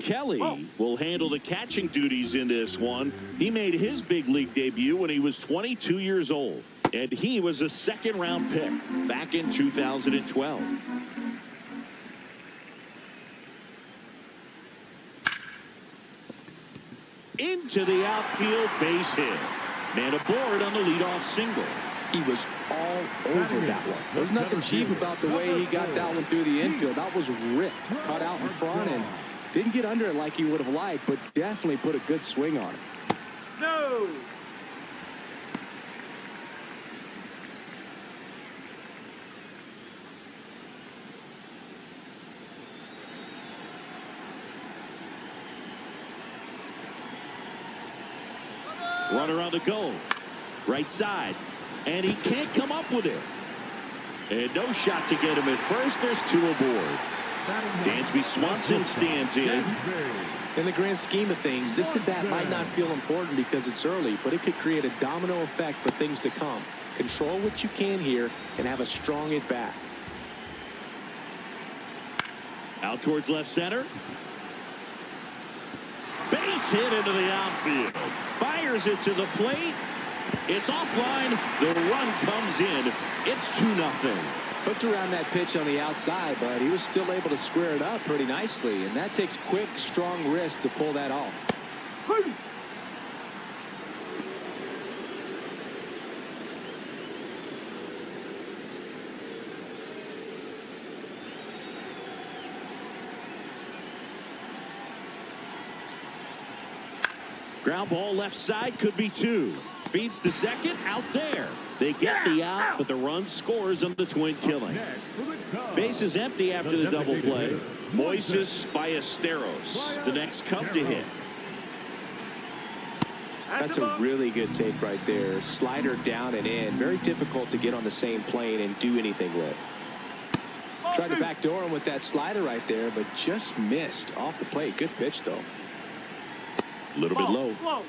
Kelly will handle the catching duties in this one. He made his big league debut when he was 22 years old. And he was a second-round pick back in 2012. Into the outfield, base hit. Man aboard on the leadoff single. He was all over that one. There's nothing cheap about the way he got that one through the infield. That was ripped, cut out in front, and didn't get under it like he would have liked, but definitely put a good swing on it. No. Runner on the go. Right side. And he can't come up with it. And no shot to get him at first. There's 2 aboard. Dansby Swanson stands in. In the grand scheme of things, this at bat might not feel important because it's early, but it could create a domino effect for things to come. Control what you can here and have a strong at bat. Out towards left center. Base hit into the outfield. Fires it to the plate. It's offline. The run comes in. It's 2-0. Hooked around that pitch on the outside, but he was still able to square it up pretty nicely, and that takes quick, strong wrist to pull that off. Ground ball left side, could be 2. Feeds to second, out there. They get the out, but the run scores on the twin killing. Base is empty after the double play. Moises Ballesteros, the next Cub to hit. That's a really good take right there. Slider down and in. Very difficult to get on the same plane and do anything with. Tried to backdoor him with that slider right there, but just missed off the plate. Good pitch, though. A little bit low.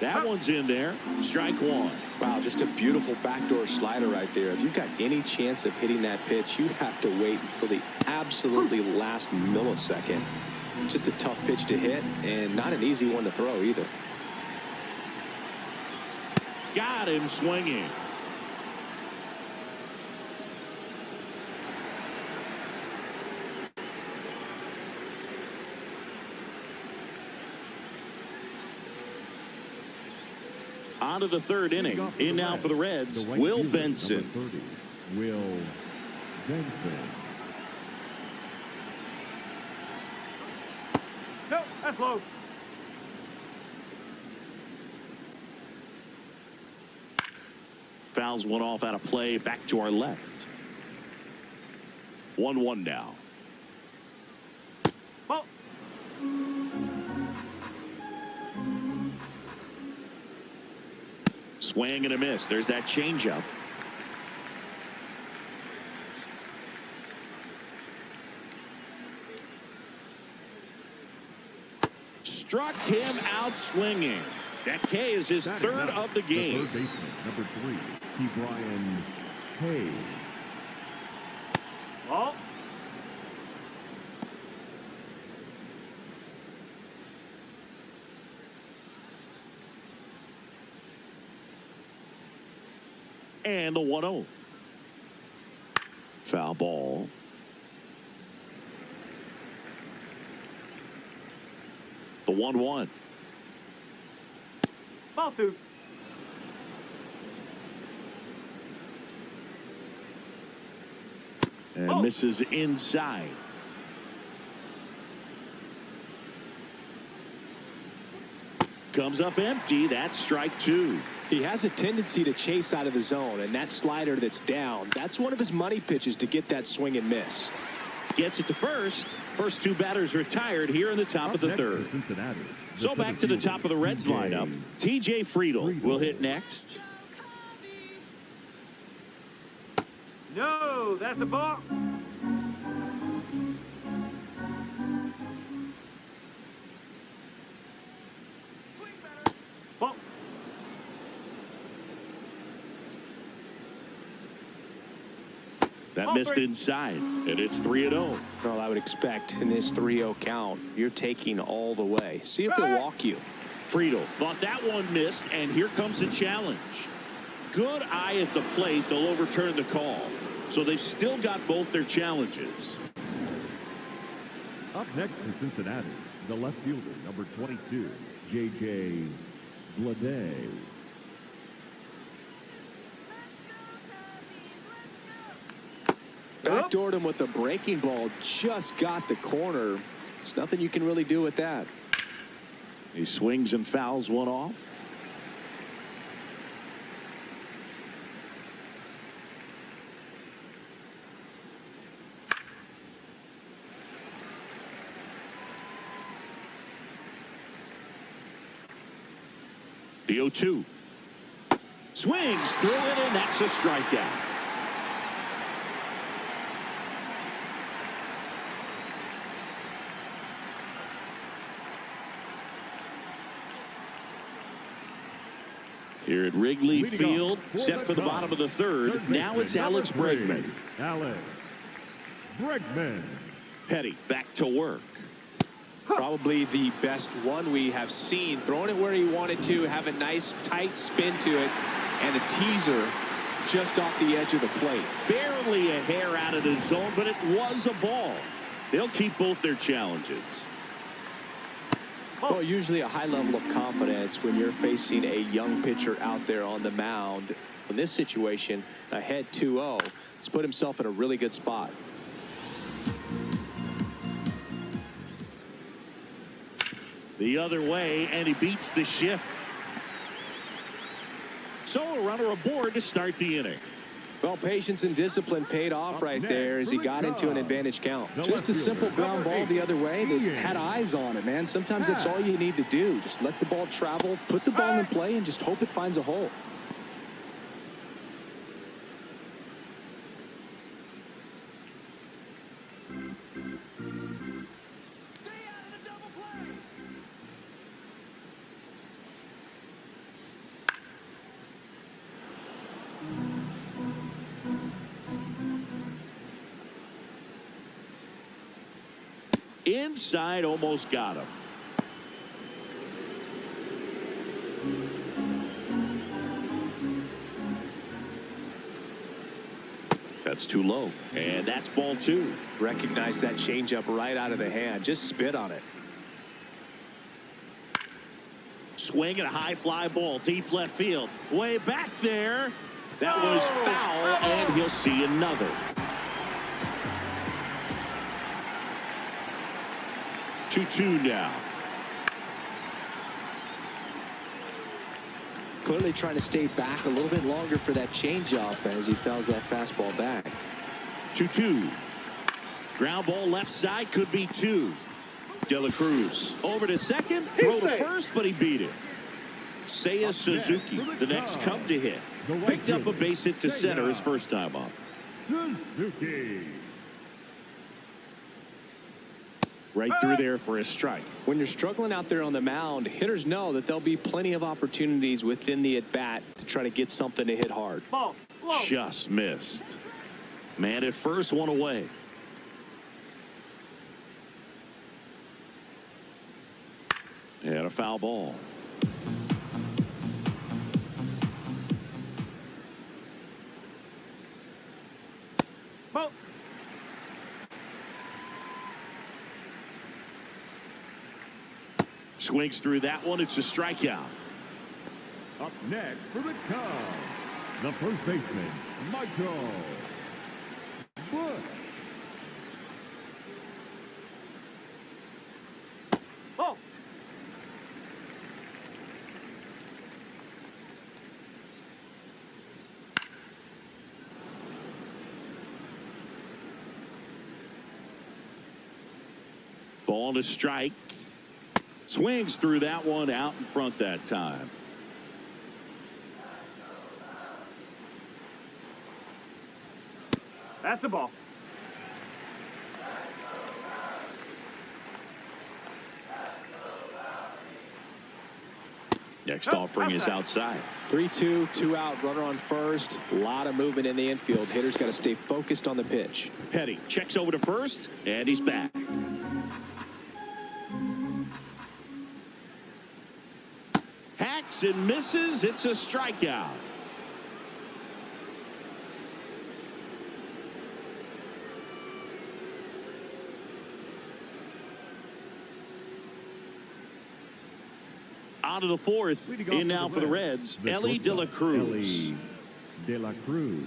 That one's in there. Strike 1. Wow, just a beautiful backdoor slider right there. If you've got any chance of hitting that pitch, you have to wait until the absolutely last millisecond. Just a tough pitch to hit and not an easy one to throw either. Got him swinging. On to the 3rd inning. In now for the Reds, Will Benson. Will Benson. No, that's low. Fouls one off out of play. Back to our left. 1-1 now. Oh. Swing and a miss. There's that changeup. Struck him out swinging. That K is his 3rd of the game. The third baseman, number 3, Brian Hayes. Oh. And the 1-0. Foul ball. The 1-1. Ball 2. And misses inside. Comes up empty. That's strike 2. He has a tendency to chase out of the zone, and that slider that's down, that's one of his money pitches to get that swing and miss. gets it to first. First two batters retired here in the top of the third. So back to the top of the Reds lineup. TJ Friedel will hit next. No, that's a ball. Ball. That missed inside, and it's 3-0. Well, I would expect in this 3-0 count, you're taking all the way. See if they'll walk you. Friedel thought that one missed, and here comes the challenge. Good eye at the plate. They'll overturn the call. So they've still got both their challenges. Up next for Cincinnati, the left fielder, number 22, J.J. Bleday. Backdoored him with a breaking ball. Just got the corner. There's nothing you can really do with that. He swings and fouls one off. The 0-2. Swings through it, and that's a strikeout. Here at Wrigley Field, set for the bottom of the third. Now it's Alex Bregman. Alex Bregman. Petty back to work. Probably the best one we have seen. Throwing it where he wanted to, have a nice tight spin to it, and a teaser just off the edge of the plate. Barely a hair out of the zone, but it was a ball. They'll keep both their challenges. Well, usually a high level of confidence when you're facing a young pitcher out there on the mound. In this situation, ahead 2-0, he's put himself in a really good spot. The other way, and he beats the shift. So a runner aboard to start the inning. Well, patience and discipline paid off right there as he got into an advantage count. Just a simple ground ball the other way. They had eyes on it, man. Sometimes that's all you need to do. Just let the ball travel, put the ball in play, and just hope it finds a hole. Inside, almost got him. That's too low, and that's ball two. Recognize that changeup right out of the hand. Just spit on it. Swing and a high fly ball, deep left field. Way back there. That was foul, and he'll see another. 2-2 now. Clearly trying to stay back a little bit longer for that changeup as he fouls that fastball back. 2-2. Ground ball left side, could be two. De La Cruz over to second, throw to first, but he beat it. Seiya Suzuki, the next come to hit. Picked up a base hit to center his first time up. Suzuki. Right through there for a strike. When you're struggling out there on the mound, hitters know that there'll be plenty of opportunities within the at-bat to try to get something to hit hard. Ball. Low. Just missed. Man at first, one away. And a foul ball. Ball. Swings through that one. It's a strikeout. Up next for the Cubs, the first baseman, Michael Bush. Ball. Ball to strike. Swings through that one out in front that time. That's a ball. Next offering is outside. 3-2, 2 out, runner on first. A lot of movement in the infield. Hitter's got to stay focused on the pitch. Petty checks over to first, and he's back. Hacks and misses. It's a strikeout. On to the fourth. In now for the Reds, Ellie De La Cruz. De La Cruz.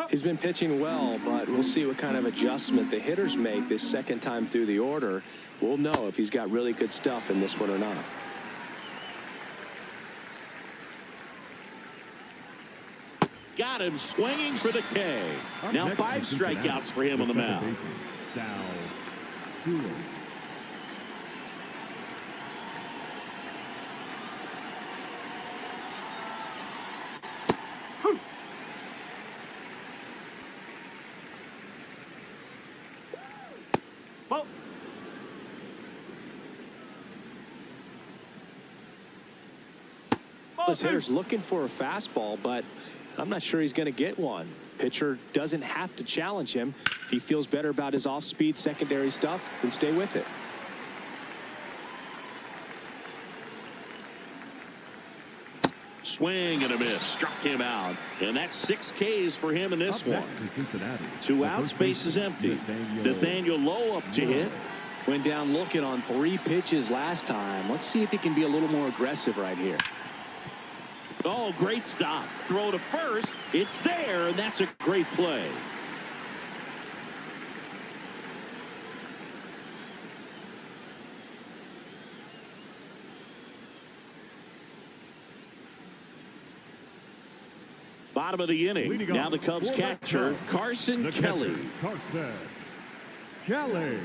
He's been pitching well, but we'll see what kind of adjustment the hitters make this second time through the order. We'll know if he's got really good stuff in this one or not. Got him swinging for the K. Now 5 strikeouts for him on the mound. Ball. This hitter's looking for a fastball, but I'm not sure he's going to get one. Pitcher doesn't have to challenge him. If he feels better about his off-speed secondary stuff, then stay with it. Swing and a miss. Struck him out. And that's 6 Ks for him in this one. 2 outs, base is empty. Nathaniel Lowe up to hit. Went down looking on 3 pitches last time. Let's see if he can be a little more aggressive right here. Oh, great stop. Throw to first. It's there, and that's a great play. Bottom of the inning. Now the Cubs catcher, Carson Kelly. Carson Kelly.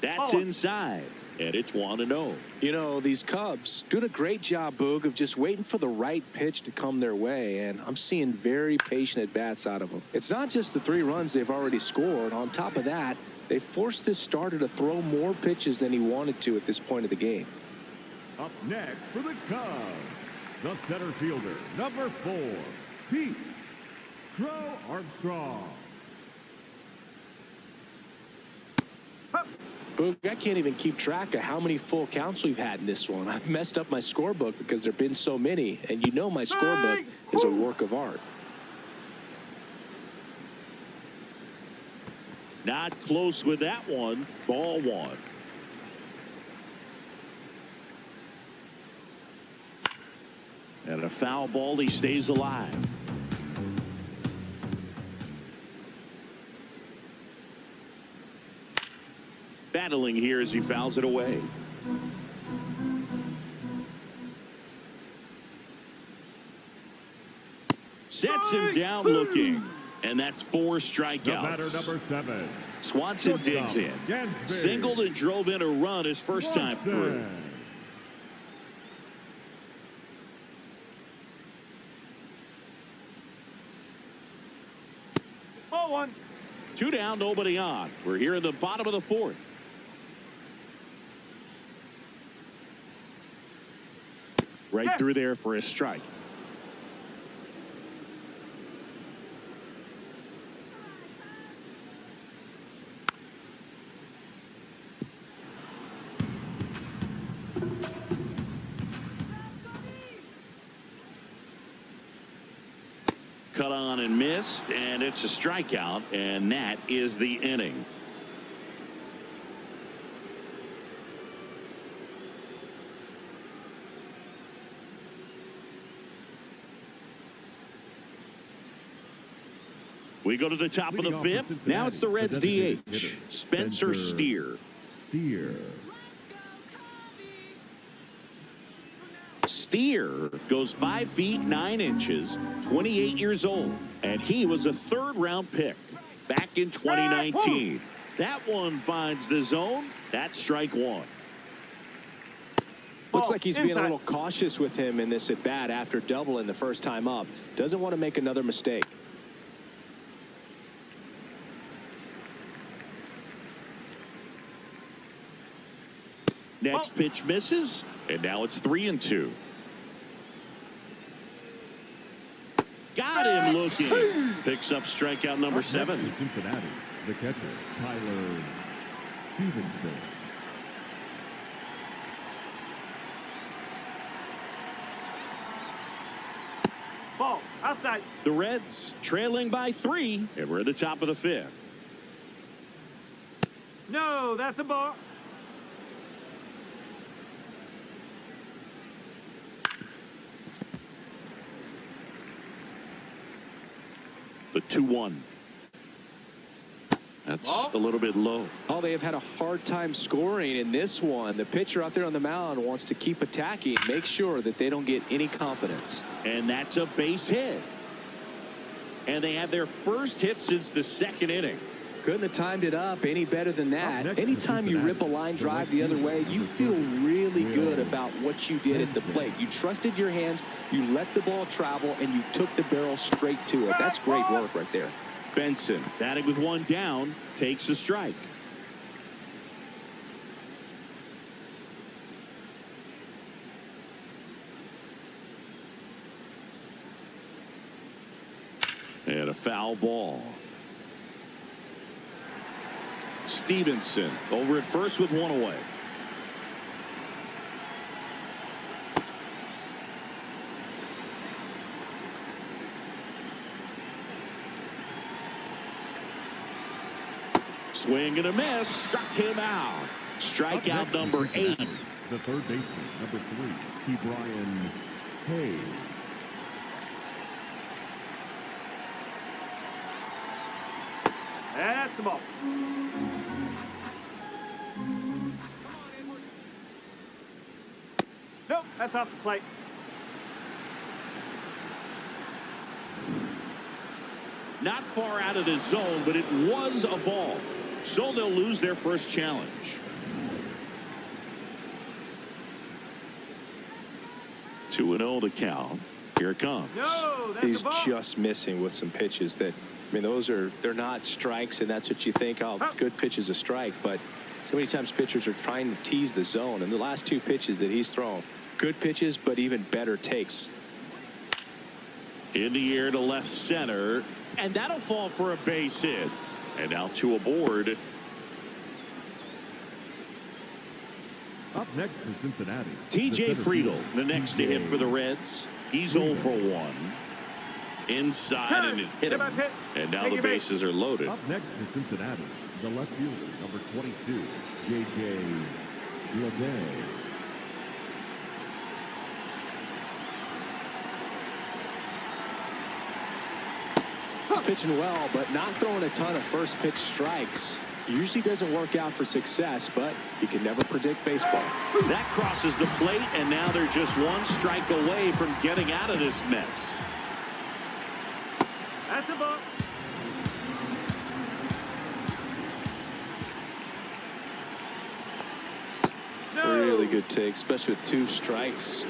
That's inside, and it's 1-0. You know, these Cubs doing a great job, Boog, of just waiting for the right pitch to come their way, and I'm seeing very patient at-bats out of them. It's not just the 3 runs they've already scored. On top of that, they forced this starter to throw more pitches than he wanted to at this point of the game. Up next for the Cubs, the center fielder, number 4, Pete Crow Armstrong. Boog, I can't even keep track of how many full counts we've had in this one. I've messed up my scorebook because there have been so many, and you know my scorebook is a work of art. Not close with that one. Ball 1. And a foul ball. He stays alive. Battling here as he fouls it away. Sets him down looking. And that's 4 strikeouts. The batter, number 7. Swanson digs in. Singled and drove in a run his first time through. Ball 1. 2 down, nobody on. We're here in the bottom of the 4th. Right through there for a strike. Cut on and missed, and it's a strikeout, and that is the inning. We go to the top of the 5th. Now it's the Reds DH, Spencer Steer. Steer goes 5 feet 9 inches, 28 years old, and he was a third-round pick back in 2019. That one finds the zone. That's strike one. Looks like he's being a little cautious with him in this at-bat after doubling the first time up. Doesn't want to make another mistake. Next pitch misses, and now it's 3-2. Got him looking. Picks up strikeout number 7. Cincinnati, the catcher, Tyler Stevenson. Ball, outside. The Reds trailing by 3, and we're at the top of the 5th. No, that's a ball. The 2-1. That's a little bit low. Oh, they have had a hard time scoring in this one. The pitcher out there on the mound wants to keep attacking, make sure that they don't get any confidence. And that's a base hit. And they have their first hit since the 2nd inning. Couldn't have timed it up any better than that. Anytime you rip a line drive the other way, you feel really good about what you did at the plate. You trusted your hands, you let the ball travel, and you took the barrel straight to it. That's great work right there. Benson, batting with 1 down, takes the strike. And a foul ball. Stevenson over at first with 1 away. Swing and a miss. Struck him out. Strikeout number 8. The third baseman, number 3, Brian Hayes. That's the ball. Nope, that's off the plate. Not far out of the zone, but it was a ball. So they'll lose their first challenge. Two and 0 to count. Here it comes. No, that's He's a ball. just missing with some pitches that, I mean, they're not strikes, and that's what you think, oh, good pitch is a strike. But so many times pitchers are trying to tease the zone, and the last 2 pitches that he's thrown, good pitches, but even better takes. In the air to left center, and that'll fall for a base hit. And now 2 aboard. Up next for Cincinnati, TJ the Friedel, the fielder, next to hit for the Reds. He's 0 for 1. Inside, and it hit him. And now the bases are loaded. Up next for Cincinnati, the left fielder, number 22, J.J. Bleday. He's pitching well, but not throwing a ton of first pitch strikes. Usually doesn't work out for success, but you can never predict baseball. That crosses the plate, and now they're just 1 strike away from getting out of this mess. That's a ball. No. Really good take, especially with 2 strikes.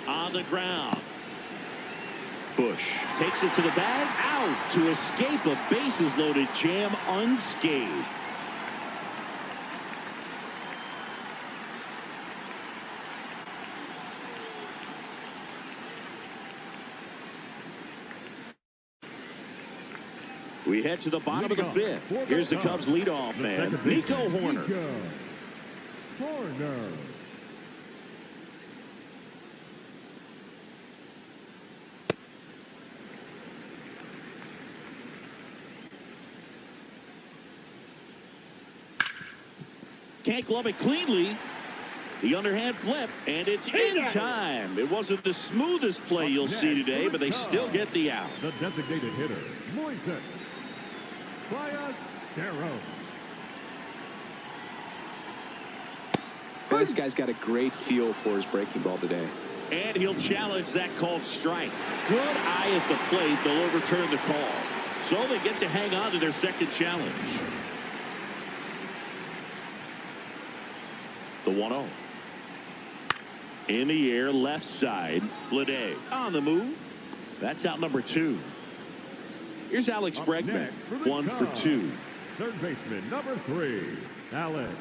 On the ground. Bush takes it to the bag, out to escape a bases loaded jam unscathed. We head to the bottom of the 5th. Here's the Cubs leadoff man, Nico Horner. Can't glove it cleanly. The underhand flip, and it's in time. It wasn't the smoothest play you'll see today, but they still get the out. The designated hitter, Moises Ballesteros. this guy's got a great feel for his breaking ball today. And he'll challenge that called strike. Good eye at the plate. They'll overturn the call. So they get to hang on to their second challenge. The 1-0. In the air, left side. Leadoff on the move. That's out number 2. Here's Alex Bregman. 1 for 2. Third baseman, number 3, Alex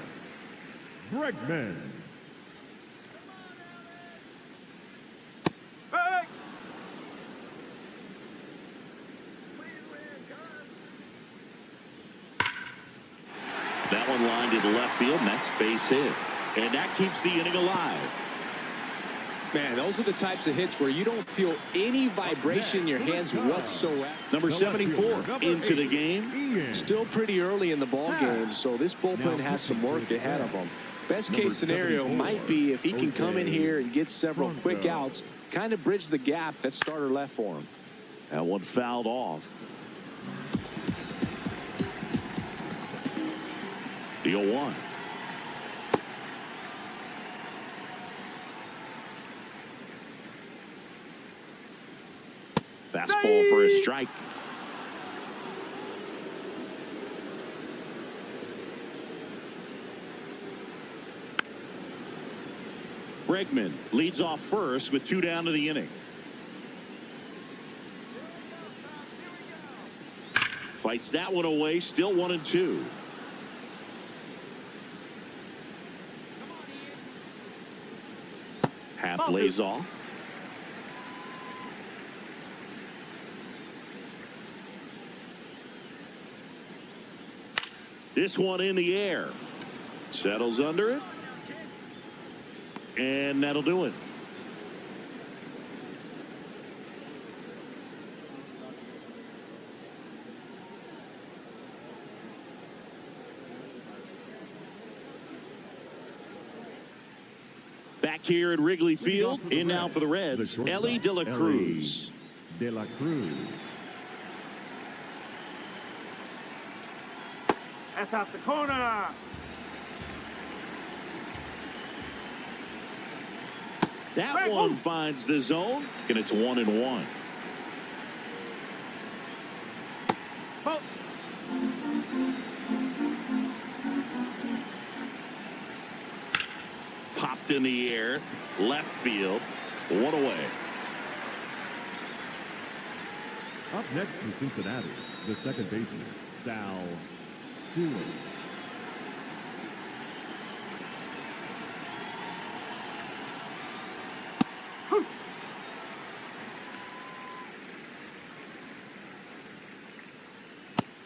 Bregman. Hey! That one lined into left field, and that's base hit. And that keeps the inning alive. Man, those are the types of hits where you don't feel any vibration in your hands whatsoever. Number 74 into the game. Still pretty early in the ball game, so this bullpen has some work ahead of them. Best case scenario might be if he can come in here and get several quick outs, kind of bridge the gap that starter left for him. That one fouled off. The 0-1. Fastball for a strike. Bregman leads off first with 2 down to the inning. Fights that one away, still 1-2. Half lays off. This one in the air. Settles under it. And that'll do it. Back here at Wrigley Field, in now for the Reds, Ellie De La Cruz. De La Cruz. That's out the corner. That one finds the zone, and it's 1-1. Oh. Popped in the air, left field, 1 away. Up next from Cincinnati, the second baseman, Sal Stewart.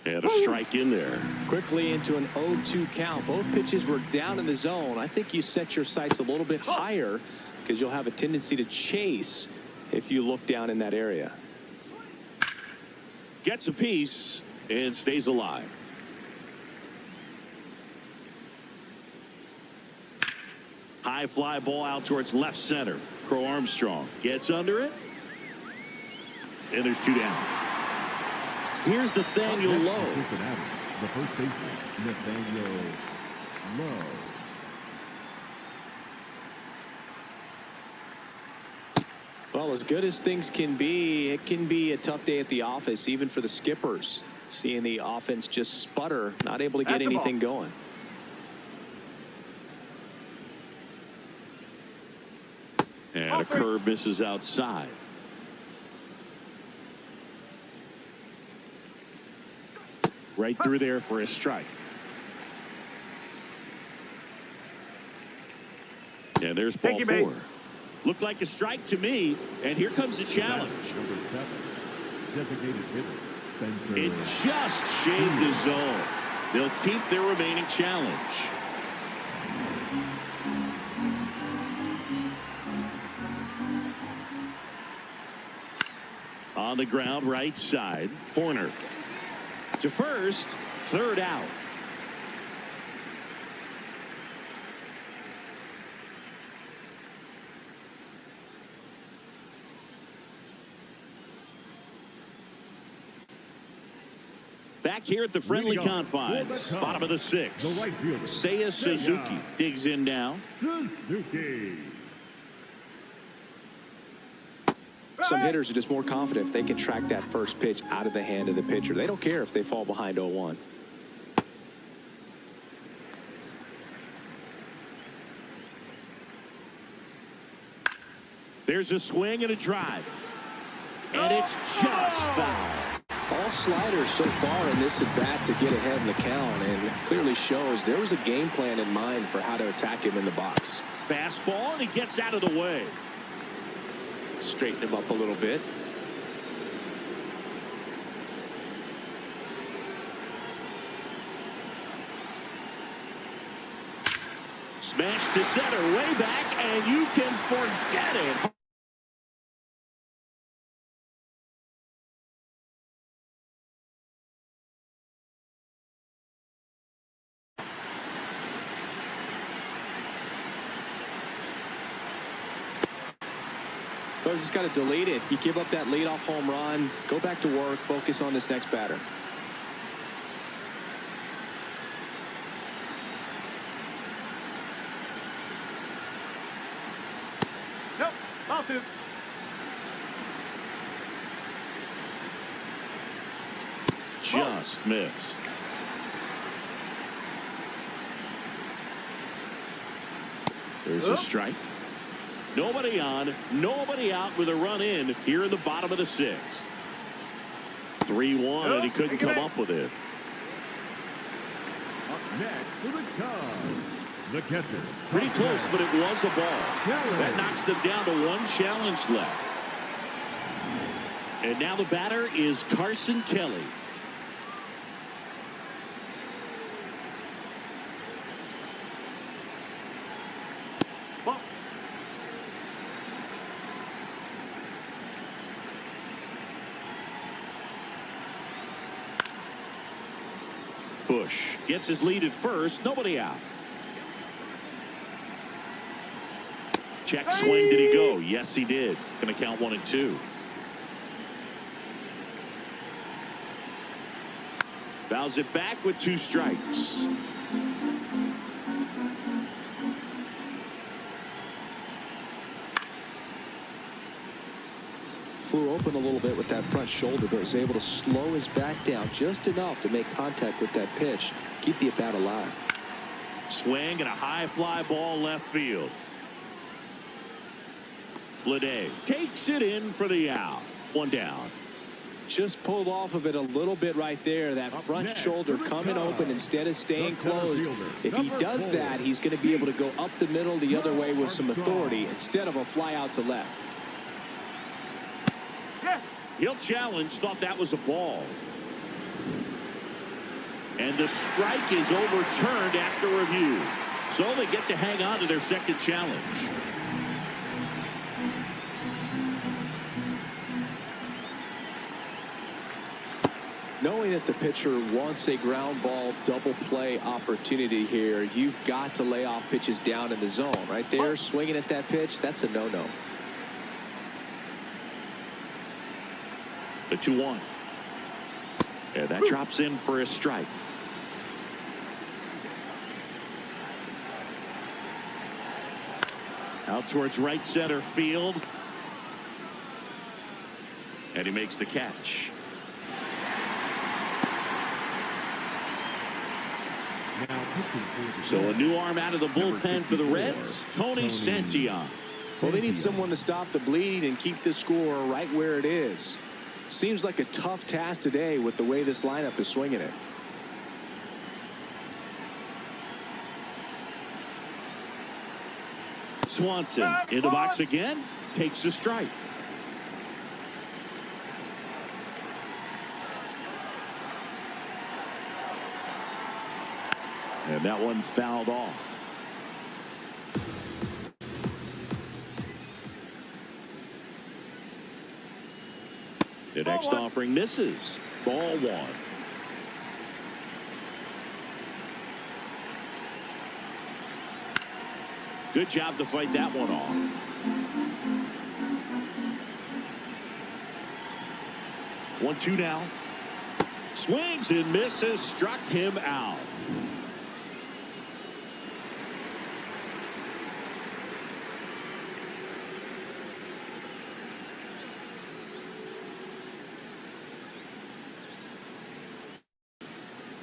And a strike in there. Quickly into an 0-2 count. Both pitches were down in the zone. I think you set your sights a little bit higher because you'll have a tendency to chase if you look down in that area. Gets a piece and stays alive. High fly ball out towards left center. Crow Armstrong gets under it. And there's 2 down. Here's Nathaniel Lowe. The first baseman, Nathaniel Lowe. Well, as good as things can be, it can be a tough day at the office, even for the skippers. Seeing the offense just sputter, not able to get anything going. And a curve misses outside. Right through there for a strike. And there's ball 4. Looked like a strike to me, and here comes the challenge. Number 7, designated hitter, Spencer. It just shaved the zone. They'll keep their remaining challenge. On the ground, right side, Horner. To first, 3rd out. Back here at the friendly confines. Bottom of the 6th. The right fielder, Seiya Suzuki digs in now. Suzuki. Some hitters are just more confident if they can track that first pitch out of the hand of the pitcher. They don't care if they fall behind 0-1. There's a swing and a drive. And it's just foul. All sliders so far in this at bat to get ahead in the count, and clearly shows there was a game plan in mind for how to attack him in the box. Fastball, and he gets out of the way. Straighten him up a little bit. Smash to center, way back, and you can forget it. So just got to delete it. You give up that leadoff home run, go back to work, focus on this next batter. Nope. Ball 2. Just missed. There's a strike. Nobody on, nobody out with a run in here in the bottom of the 6th. 3-1, and he couldn't come up with it. Up next for the Cubs, the catcher. Pretty close, but it was a ball. That knocks them down to 1 challenge left. And now the batter is Carson Kelly. Bush gets his lead at first. Nobody out. Check swing. Did he go? Yes, he did. Going to count 1 and 2. Fouls it back with 2 strikes. Flew open a little bit with that front shoulder, but was able to slow his back down just enough to make contact with that pitch, keep the at-bat alive. Swing and a high fly ball left field. Leadoff takes it in for the out. 1 down. Just pulled off of it a little bit right there. That front shoulder coming open instead of staying closed. If he does that, he's going to be able to go up the middle the other way with some authority instead of a fly out to left. He'll challenge. Thought that was a ball. And the strike is overturned after review. So they get to hang on to their second challenge. Knowing that the pitcher wants a ground ball double play opportunity here, you've got to lay off pitches down in the zone. Right there, swinging at that pitch, that's a no-no. The 2-1. Yeah, that drops in for a strike. Out towards right center field. And he makes the catch. So a new arm out of the bullpen for the Reds, Tony Santillan. Well, they need someone to stop the bleed and keep the score right where it is. Seems like a tough task today with the way this lineup is swinging it. Swanson in the box again, takes a strike. And that one fouled off. The next offering misses. Ball 1. Good job to fight that one off. Swings and misses, struck him out.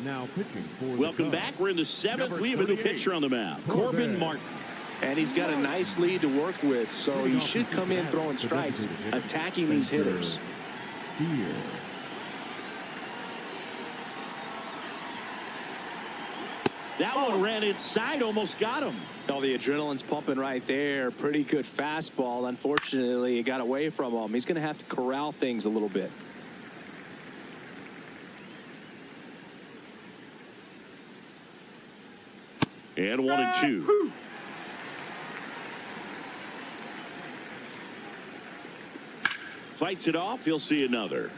Now pitching for Welcome back. We're in the 7th. We have a new pitcher on the mound, Corbin Martin. And he's got a nice lead to work with, so he should come in throwing strikes, attacking these hitters. That one ran inside, almost got him. Oh, the adrenaline's pumping right there. Pretty good fastball. Unfortunately, it got away from him. He's going to have to corral things a little bit. And 1-2. Fights it off. He'll see another.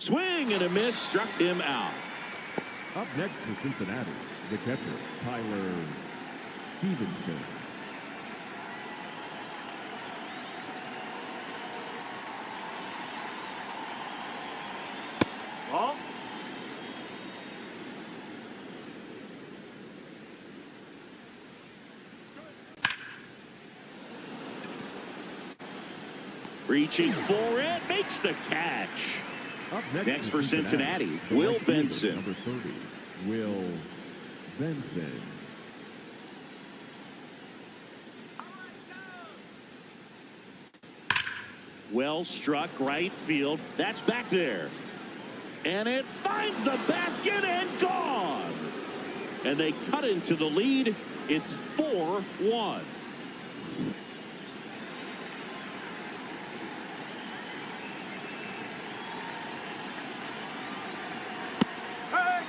Swing and a miss, struck him out. Up next for Cincinnati, the catcher, Tyler Stevenson. Ball. Reaching for it, makes the catch. Up Next for Cincinnati, Will Benson. Number 30, Will Benson. Well struck right field. That's back there. And it finds the basket and gone. And they cut into the lead. It's 4-1. Hey.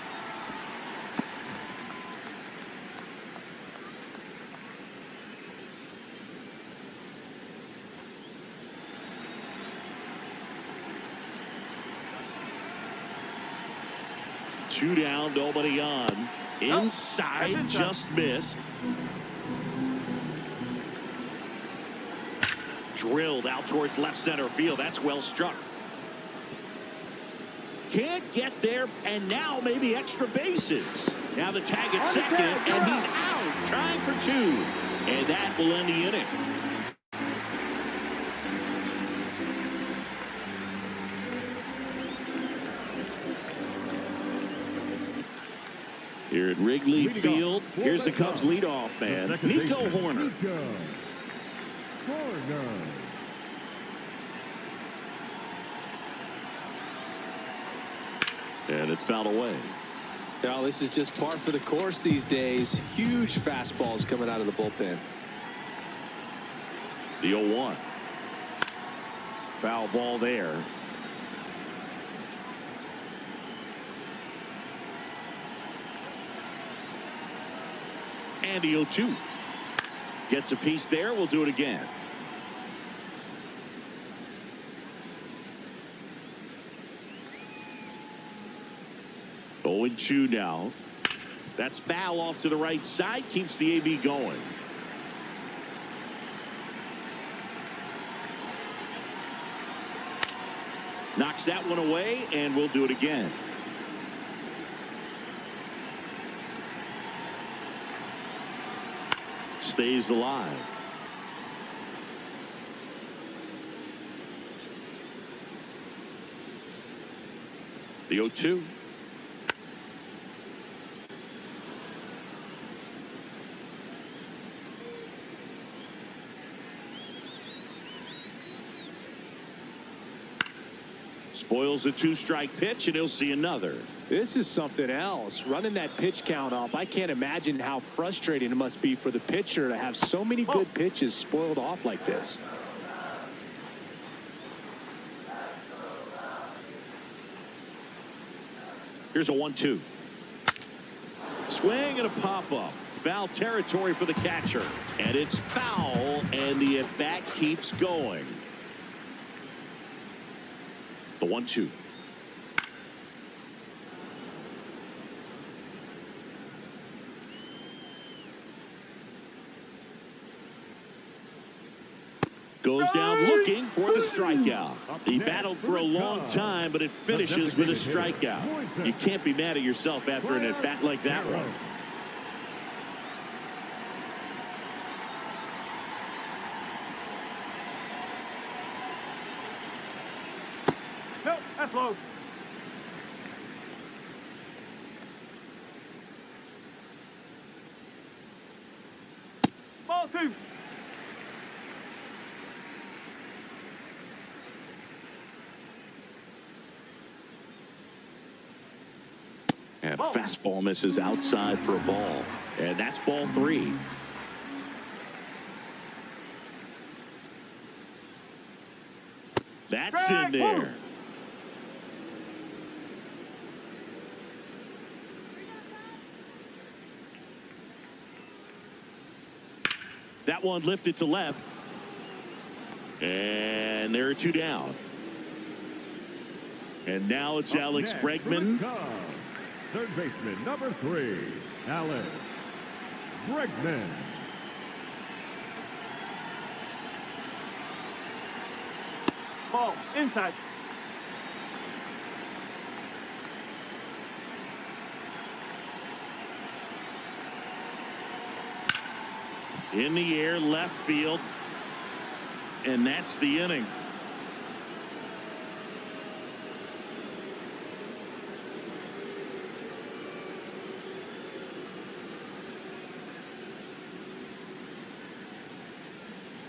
Two down, nobody on. Inside, just missed. Drilled out towards left center field. That's well struck. Can't get there, and now maybe extra bases. Now the tag at second, and he's out, trying for 2. And that will end the inning. Here at Wrigley Field, here's the Cubs leadoff man, Nico Horner. And it's fouled away. Now, this is just par for the course these days. Huge fastballs coming out of the bullpen. The 0-1. Foul ball there. And the 0-2. Gets a piece there. We'll do it again. Oh, 0-2 now. That's foul off to the right side. Keeps the AB going. Knocks that one away, and we'll do it again. Stays alive. The 0-2. Spoils a 2-strike pitch, and he'll see another. This is something else. Running that pitch count up, I can't imagine how frustrating it must be for the pitcher to have so many good pitches spoiled off like this. Here's a 1-2. Swing and a pop-up. Foul territory for the catcher. And it's foul, and the at-bat keeps going. The 1-2. Goes down looking for the strikeout. He battled for a long time, but it finishes with a strikeout. You can't be mad at yourself after an at-bat like that one. Nope, that's low. Ball 2. And fastball misses outside for a ball. And that's ball 3. That's in there. That one lifted to left. And there are 2 down. And now it's Alex Bregman. Third baseman, number 3, Alex Bregman. Ball inside. In the air, left field. And that's the inning.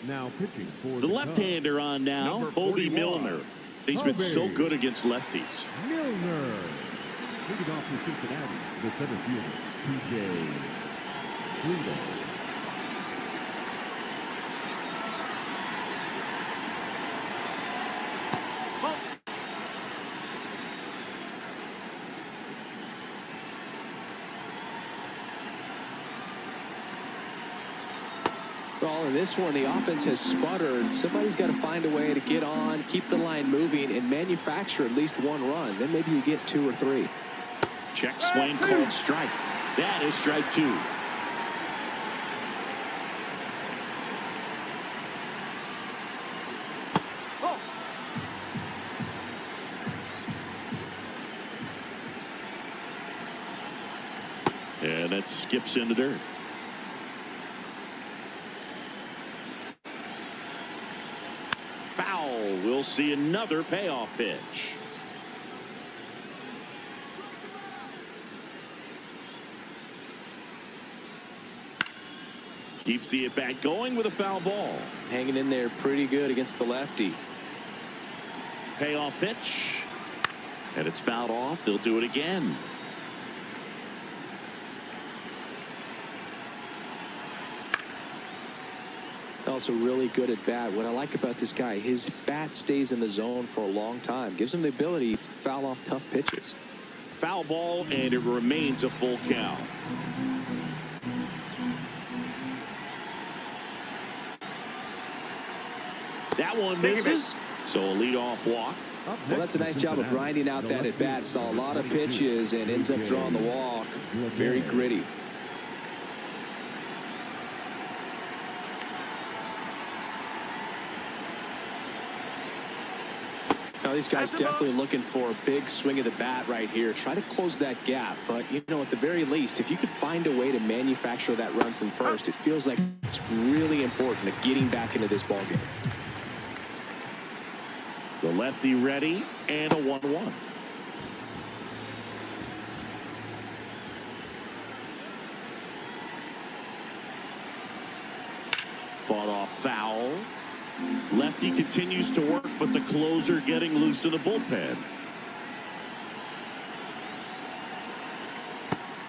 Now pitching for The left-hander on now, Bobby Milner. He's been so good against lefties. Milner. Leading off for Cincinnati, the center fielder, T.J. Leadoff. Well, in this one, the offense has sputtered. Somebody's got to find a way to get on, keep the line moving, and manufacture at least 1 run. Then maybe you get 2 or 3. Check swing called strike. That is strike 2. And that skips into dirt. Foul. We'll see another payoff pitch. Keeps the at-bat going with a foul ball. Hanging in there pretty good against the lefty. Payoff pitch. And it's fouled off. They'll do it again. Also really good at bat. What I like about this guy, his bat stays in the zone for a long time. Gives him the ability to foul off tough pitches. Foul ball, and it remains a full count. That one misses. So a leadoff walk. Well, that's a nice job of grinding out that at bat. Saw a lot of pitches and ends up drawing the walk. Very gritty. Now, these guys definitely looking for a big swing of the bat right here. Try to close that gap. But, you know, at the very least, if you could find a way to manufacture that run from first, it feels like it's really important to getting back into this ballgame. The lefty ready, and a 1-1. Fought off foul. Lefty continues to work, but the closer getting loose in the bullpen.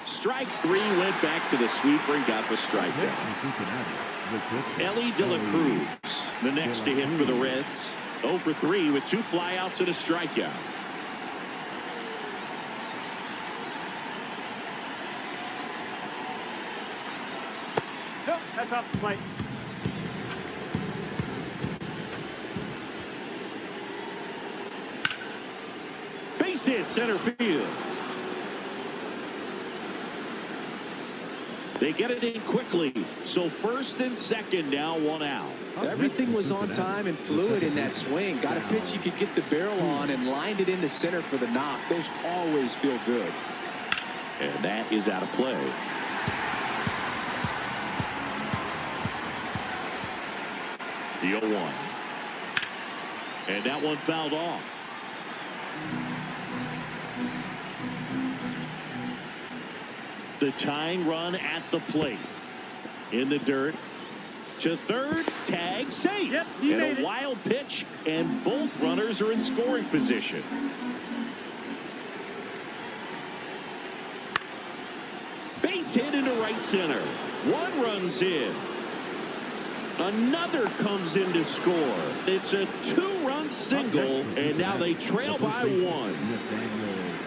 Strike 3, went back to the sweeper and got the strikeout. Ellie De La Cruz, the next to hit for the Reds. 0 for 3 with 2 flyouts and a strikeout. Nope, that's off the plate. Base hit center field. They get it in quickly. So first and second now, one out. Everything was on time and fluid in that swing. Got a pitch you could get the barrel on and lined it into center for the knock. Those always feel good. And that is out of play. The 0-1. And that one fouled off. The tying run at the plate. In the dirt. To third, tag, safe. Yep, he and made a it. wild pitch, and both runners are in scoring position. Base hit into right center. One runs in. Another comes in to score. It's a two-run single, and now they trail by one.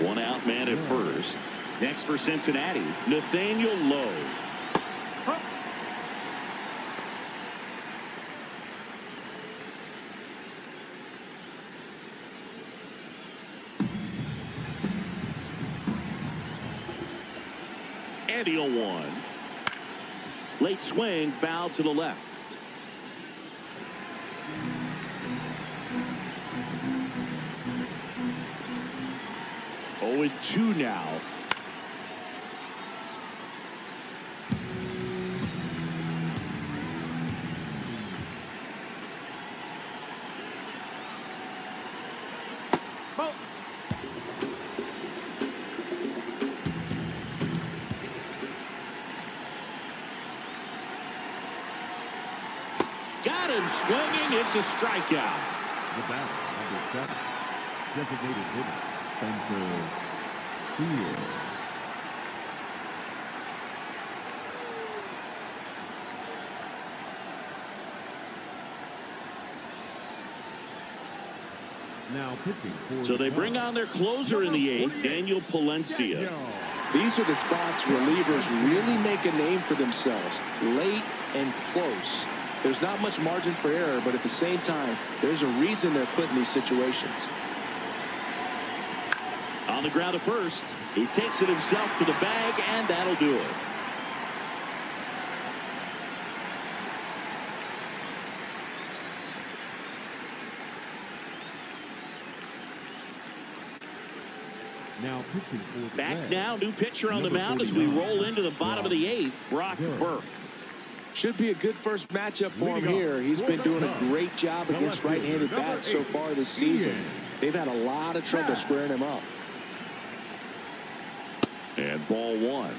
One out man at first. Next for Cincinnati, Nathaniel Lowe. And the 0-1. Late swing, foul to the left. Oh, and 2 now. Ball. Got him swinging. It's a strikeout. The batter, number 7, designated hitter, Spencer Steele. Now pitching for So the they bring Cubs, on their closer in the 8th, Daniel Palencia. Daniel. These are the spots relievers really make a name for themselves. Late and close. There's not much margin for error, but at the same time, there's a reason they're put in these situations. On the ground at first, he takes it himself to the bag, and that'll do it. Now pitching for the Back Reds, now, new pitcher on the number mound as we 49, roll into the bottom of the 8th, Brock Burke. Should be a good first matchup for him Leading off here. He's for been the doing a Cubs, great job the against left right-handed fielder, number bats so 8, far this season. Ian. They've had a lot of trouble squaring him up. And ball 1.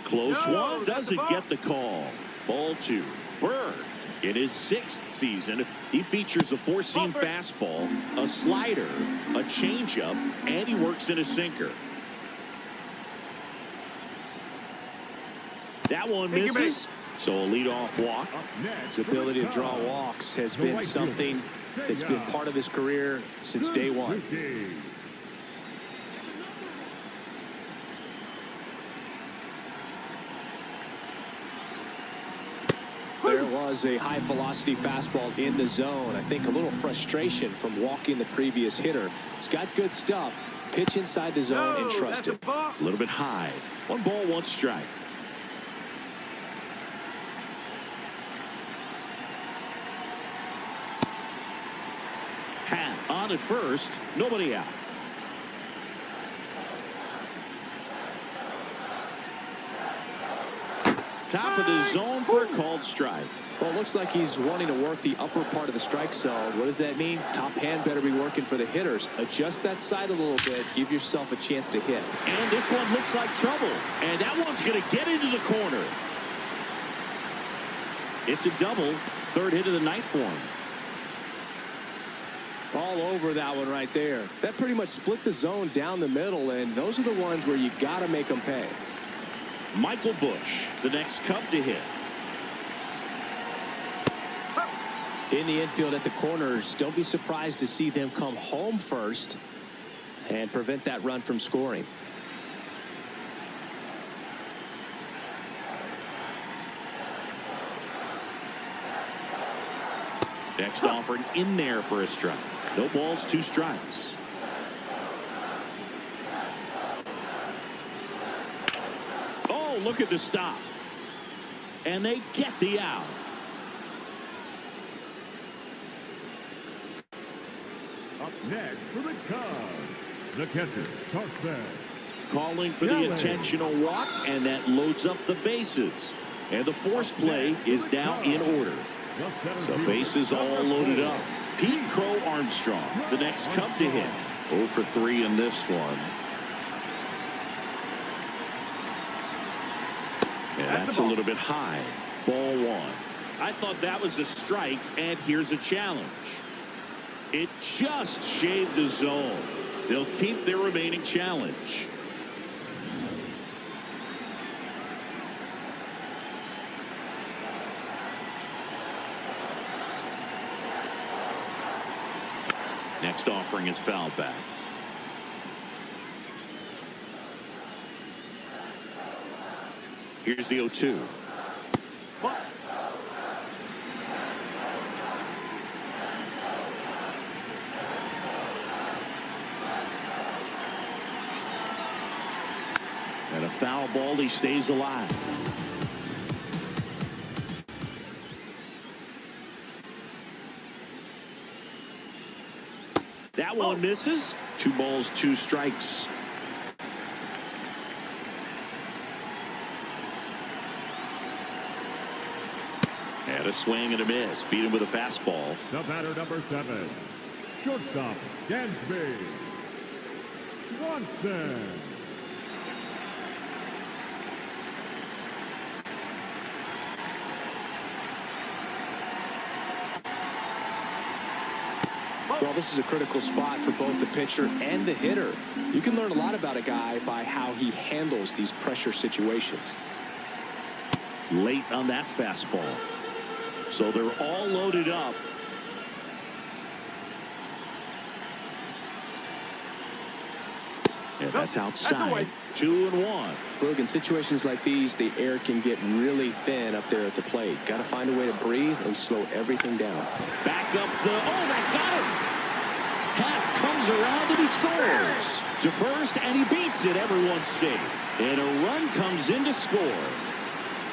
Close No, one, that's the doesn't ball. get the call. Ball 2. Burke, in his 6th season, he features a four-seam Ball, Burke. fastball, a slider, a changeup, and he works in a sinker. That one Take your misses. So a leadoff walk. Up next, His ability to for the draw Cubs, walks has the been right something fielder, that's been Seiya part of his career since day one. Suzuki. There was a high velocity fastball in the zone. I think a little frustration from walking the previous hitter. He's got good stuff. Pitch inside the zone and trust that's a it. ball. A little bit high. 1 ball, 1 strike. Hat on at first. Nobody out. Top of the zone for a called strike. Well, it looks like he's wanting to work the upper part of the strike zone. What does that mean? Top hand better be working for the hitters. Adjust that side a little bit. Give yourself a chance to hit. And this one looks like trouble. And that one's going to get into the corner. It's a double. 3rd hit of the night for him. All over that one right there. That pretty much split the zone down the middle, and those are the ones where you got to make them pay. Michael Busch, the next Cub to hit. In the infield at the corners, don't be surprised to see them come home first and prevent that run from scoring. Next offering in there for a strike. No balls, 2 strikes. look at the stop. And they get the out. Up next for the Cubs, the catcher, Tarspin. Calling for the intentional walk, and that loads up the bases. And the force play is now in order. So bases all loaded up. Pete Crow Armstrong, the next Cub to hit. 0 for 3 in this one. And that's a little bit high. Ball 1. I thought that was a strike, and here's a challenge. It just shaved the zone. They'll keep their remaining challenge. Next offering is fouled back. Here's the 0-2. And a foul ball, he stays alive. That one misses. 2 balls, 2 strikes. And a swing and a miss. Beat him with a fastball. The batter, number 7, shortstop, Dansby Swanson. Well, this is a critical spot for both the pitcher and the hitter. You can learn a lot about a guy by how he handles these pressure situations. Late on that fastball. So they're all loaded up. Yeah, that's outside. 2-1. Look, in situations like these, the air can get really thin up there at the plate. Got to find a way to breathe and slow everything down. Back up the... Oh, that got him! Happ comes around and he scores. To first, and he beats it. Everyone's safe. And a run comes in to score.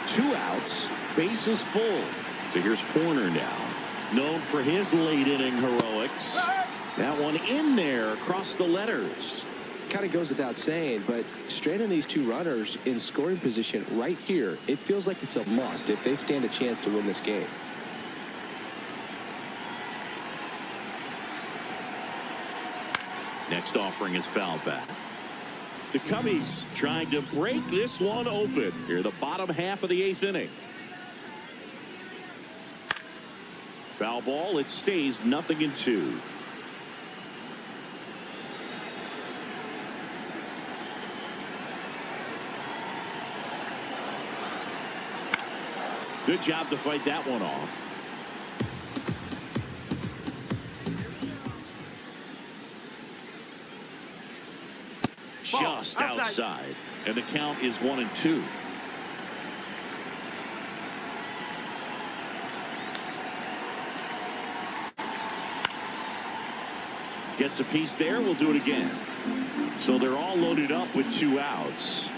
2 outs. Bases full. So here's Horner now. Known for his late inning heroics. That one in there across the letters. Kind of goes without saying, but straight on these 2 runners in scoring position right here, it feels like it's a must if they stand a chance to win this game. Next offering is fouled back. The Cubbies trying to break this one open here, the bottom half of the 8th inning. Foul ball. It stays 0-2. Good job to fight that one off. Just outside. And the count is 1-2. Gets a piece there. We'll do it again. So they're all loaded up with 2 outs.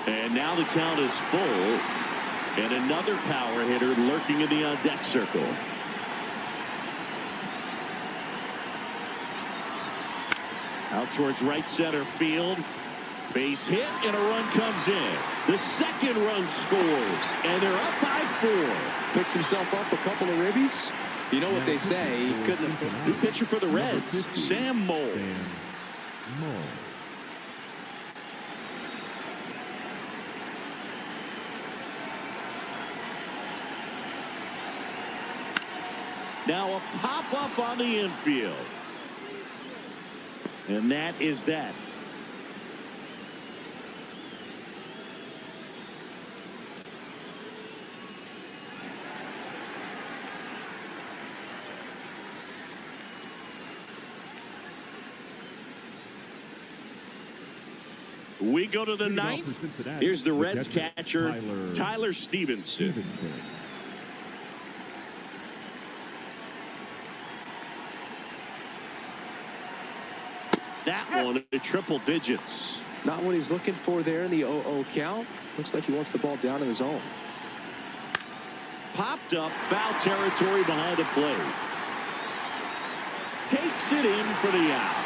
And now the count is full. And another power hitter lurking in the on-deck circle. Out towards right center field. Base hit, and a run comes in. The second run scores, and they're up by 4. Picks himself up a couple of ribbies. You know what they say, he couldn't have... New pitcher for the Reds, Sam Moll. Now a pop-up on the infield. And that is that. We go to the ninth. Here's the Reds catcher, Tyler Stevenson. That one at triple digits. Not what he's looking for there in the 0-0 count. Looks like he wants the ball down in the zone. Popped up, foul territory behind the plate. Takes it in for the out.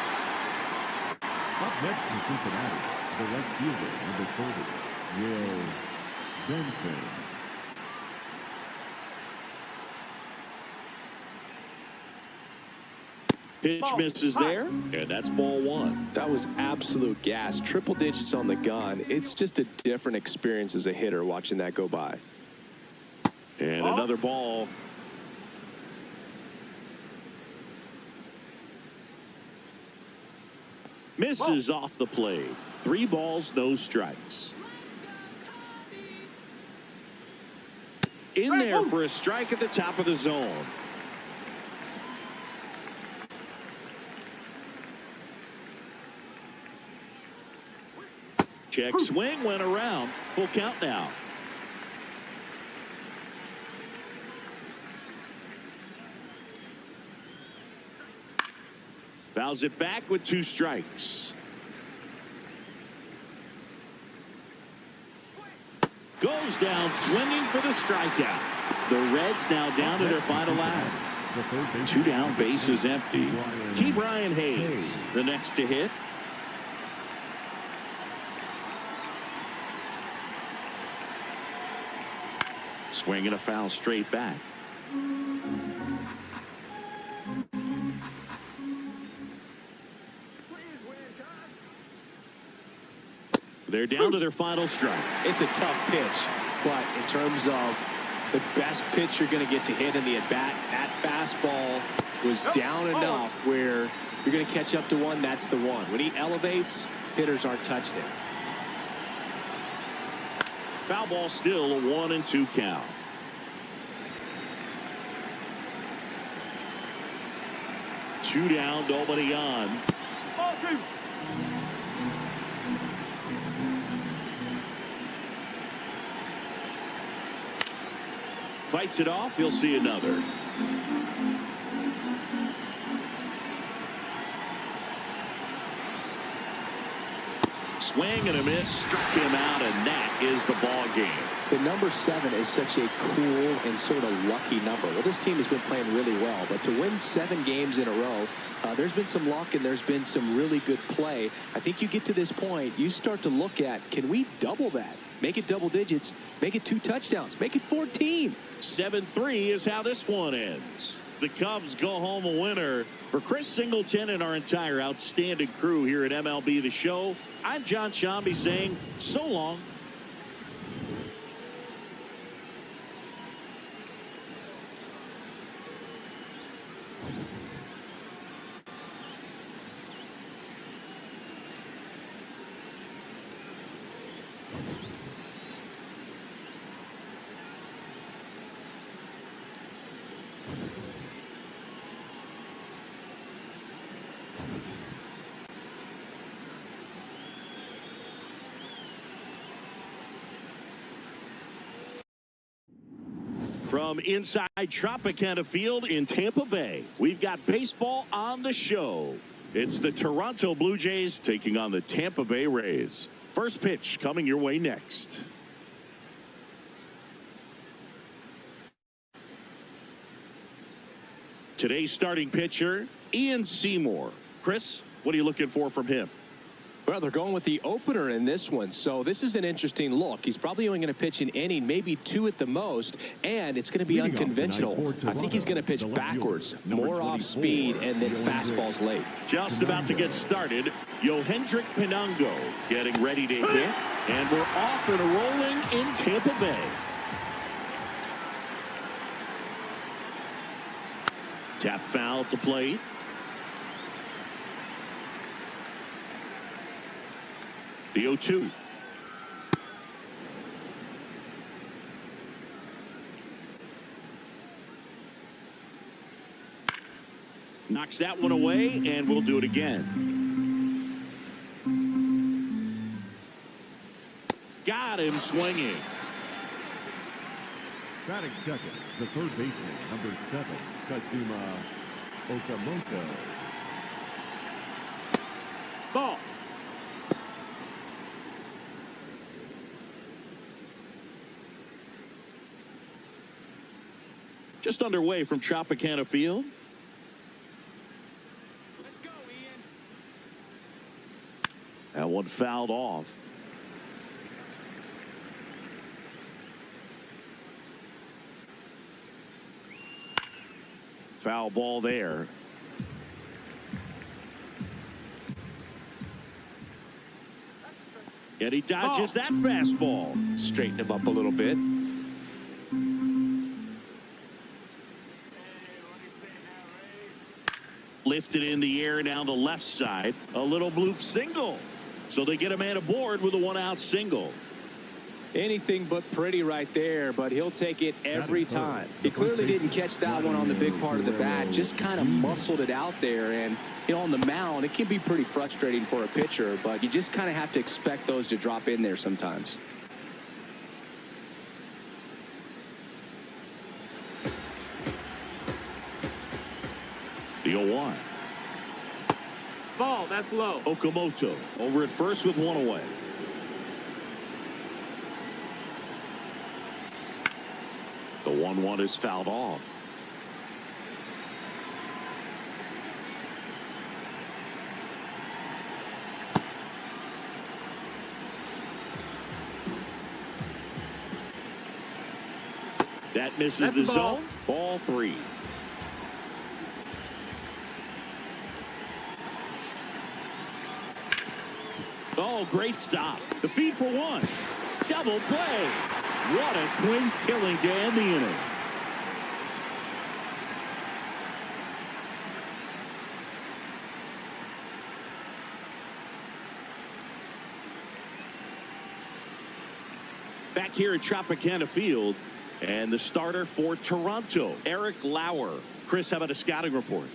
Up next in Cincinnati, the right fielder, number 30, Will Benson. Pitch misses there, and that's ball one. That was absolute gas. Triple digits on the gun. It's just a different experience as a hitter watching that go by. And another ball. Misses off the plate. 3 balls, no strikes. In there for a strike at the top of the zone. Check swing, went around. Full count now. Fouls it back with 2 strikes. Goes down swinging for the strikeout. The Reds now down to their final out. 2 down, bases empty. Key Brian Hayes, the next to hit. Swinging a foul straight back. They're down to their final strike. It's a tough pitch, but in terms of the best pitch you're going to get to hit in the at-bat, that fastball was down enough where you're going to catch up to one. That's the one. When he elevates, hitters aren't touched it. Foul ball still a 1-2 count. Two down, nobody on. Fights it off. He'll see another. Swing and a miss, struck him out, and that is the ball game. The number 7 is such a cool and sort of lucky number. Well, this team has been playing really well, but to win 7 games in a row, there's been some luck and there's been some really good play. I think you get to this point, you start to look at, can we double that? Make it double digits, make it 2 touchdowns, make it 14. 7-3 is how this one ends. The Cubs go home a winner. For Chris Singleton and our entire outstanding crew here at MLB The Show, I'm John Shambi saying so long. From inside Tropicana Field in Tampa Bay, we've got baseball on the show. It's the Toronto Blue Jays taking on the Tampa Bay Rays. First pitch coming your way next. Today's starting pitcher, Ian Seymour. Chris, what are you looking for from him? Well, they're going with the opener in this one, so this is an interesting look. He's probably only going to pitch an inning, maybe 2 at the most, and it's going to be unconventional. I think he's going to pitch backwards, more off speed, and then fastballs late. Just about to get started, Yohendrick Pinango getting ready to hit, and we're off and rolling in Tampa Bay. Tap foul at the plate. The 0-2. Knocks that one away, and we'll do it again. swinging. Batting second, the third baseman, number 7, Kazuma Okamoto. Ball. Just underway from Tropicana Field. Let's go, Ian. That one fouled off. Foul ball there. And he dodges that fastball. Straighten him up a little bit. Lifted in the air down the left side. A little bloop single. So they get a man aboard with a 1-out single. Anything but pretty right there, but he'll take it every time. He clearly didn't catch that one on the big part of the bat, just kind of muscled it out there. And, you know, on the mound, it can be pretty frustrating for a pitcher, but you just kind of have to expect those to drop in there sometimes. The 0-1. Ball, that's low. Okamoto over at first with one away. The 1-1 is fouled off. That misses That's the the ball. zone. Ball 3. Oh, great stop. The feed for 1. Double play. What a twin killing to end the inning. Back here at Tropicana Field, and the starter for Toronto, Eric Lauer. Chris, how about a scouting report?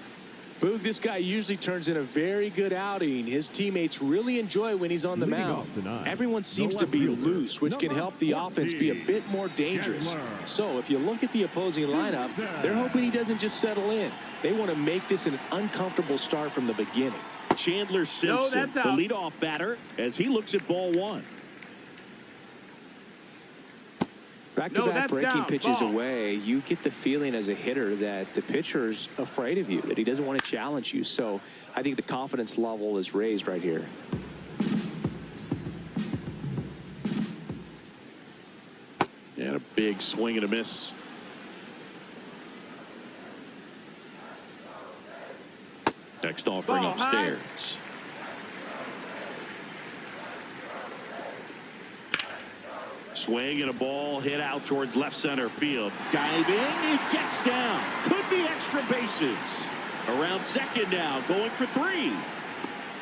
Boog, this guy usually turns in a very good outing. His teammates really enjoy when he's on the mound. Everyone seems to be loose, which can help the offense be a bit more dangerous. So if you look at the opposing lineup, they're hoping he doesn't just settle in. They want to make this an uncomfortable start from the beginning. Chandler Simpson, that's the out. leadoff batter, as he looks at ball 1. Back-to-back that's breaking down. pitches Ball. away, you get the feeling as a hitter that the pitcher's afraid of you, that he doesn't want to challenge you. So I think the confidence level is raised right here. And a big swing and a miss. Next offering Ball high. upstairs. Swing and a ball hit out towards left center field. Diving, it gets down. Could be extra bases. Around second now, going for 3.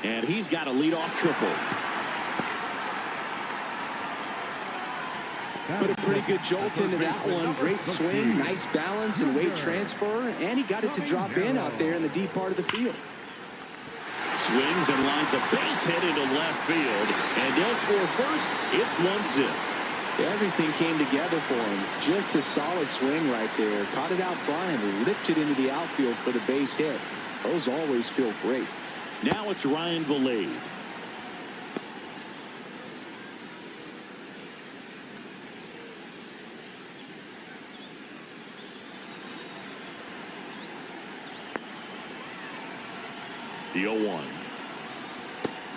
And he's got a leadoff triple. Put a pretty good jolt into that one. Great swing, nice balance and weight transfer, and he got it to drop in out there in the deep part of the field. Swings and lines a base hit into left field, and they'll score first. It's 1-0. Everything came together for him. Just a solid swing right there. Caught it out front and ripped it into the outfield for the base hit. Those always feel great. Now it's Ryan Vilade. The 0-1.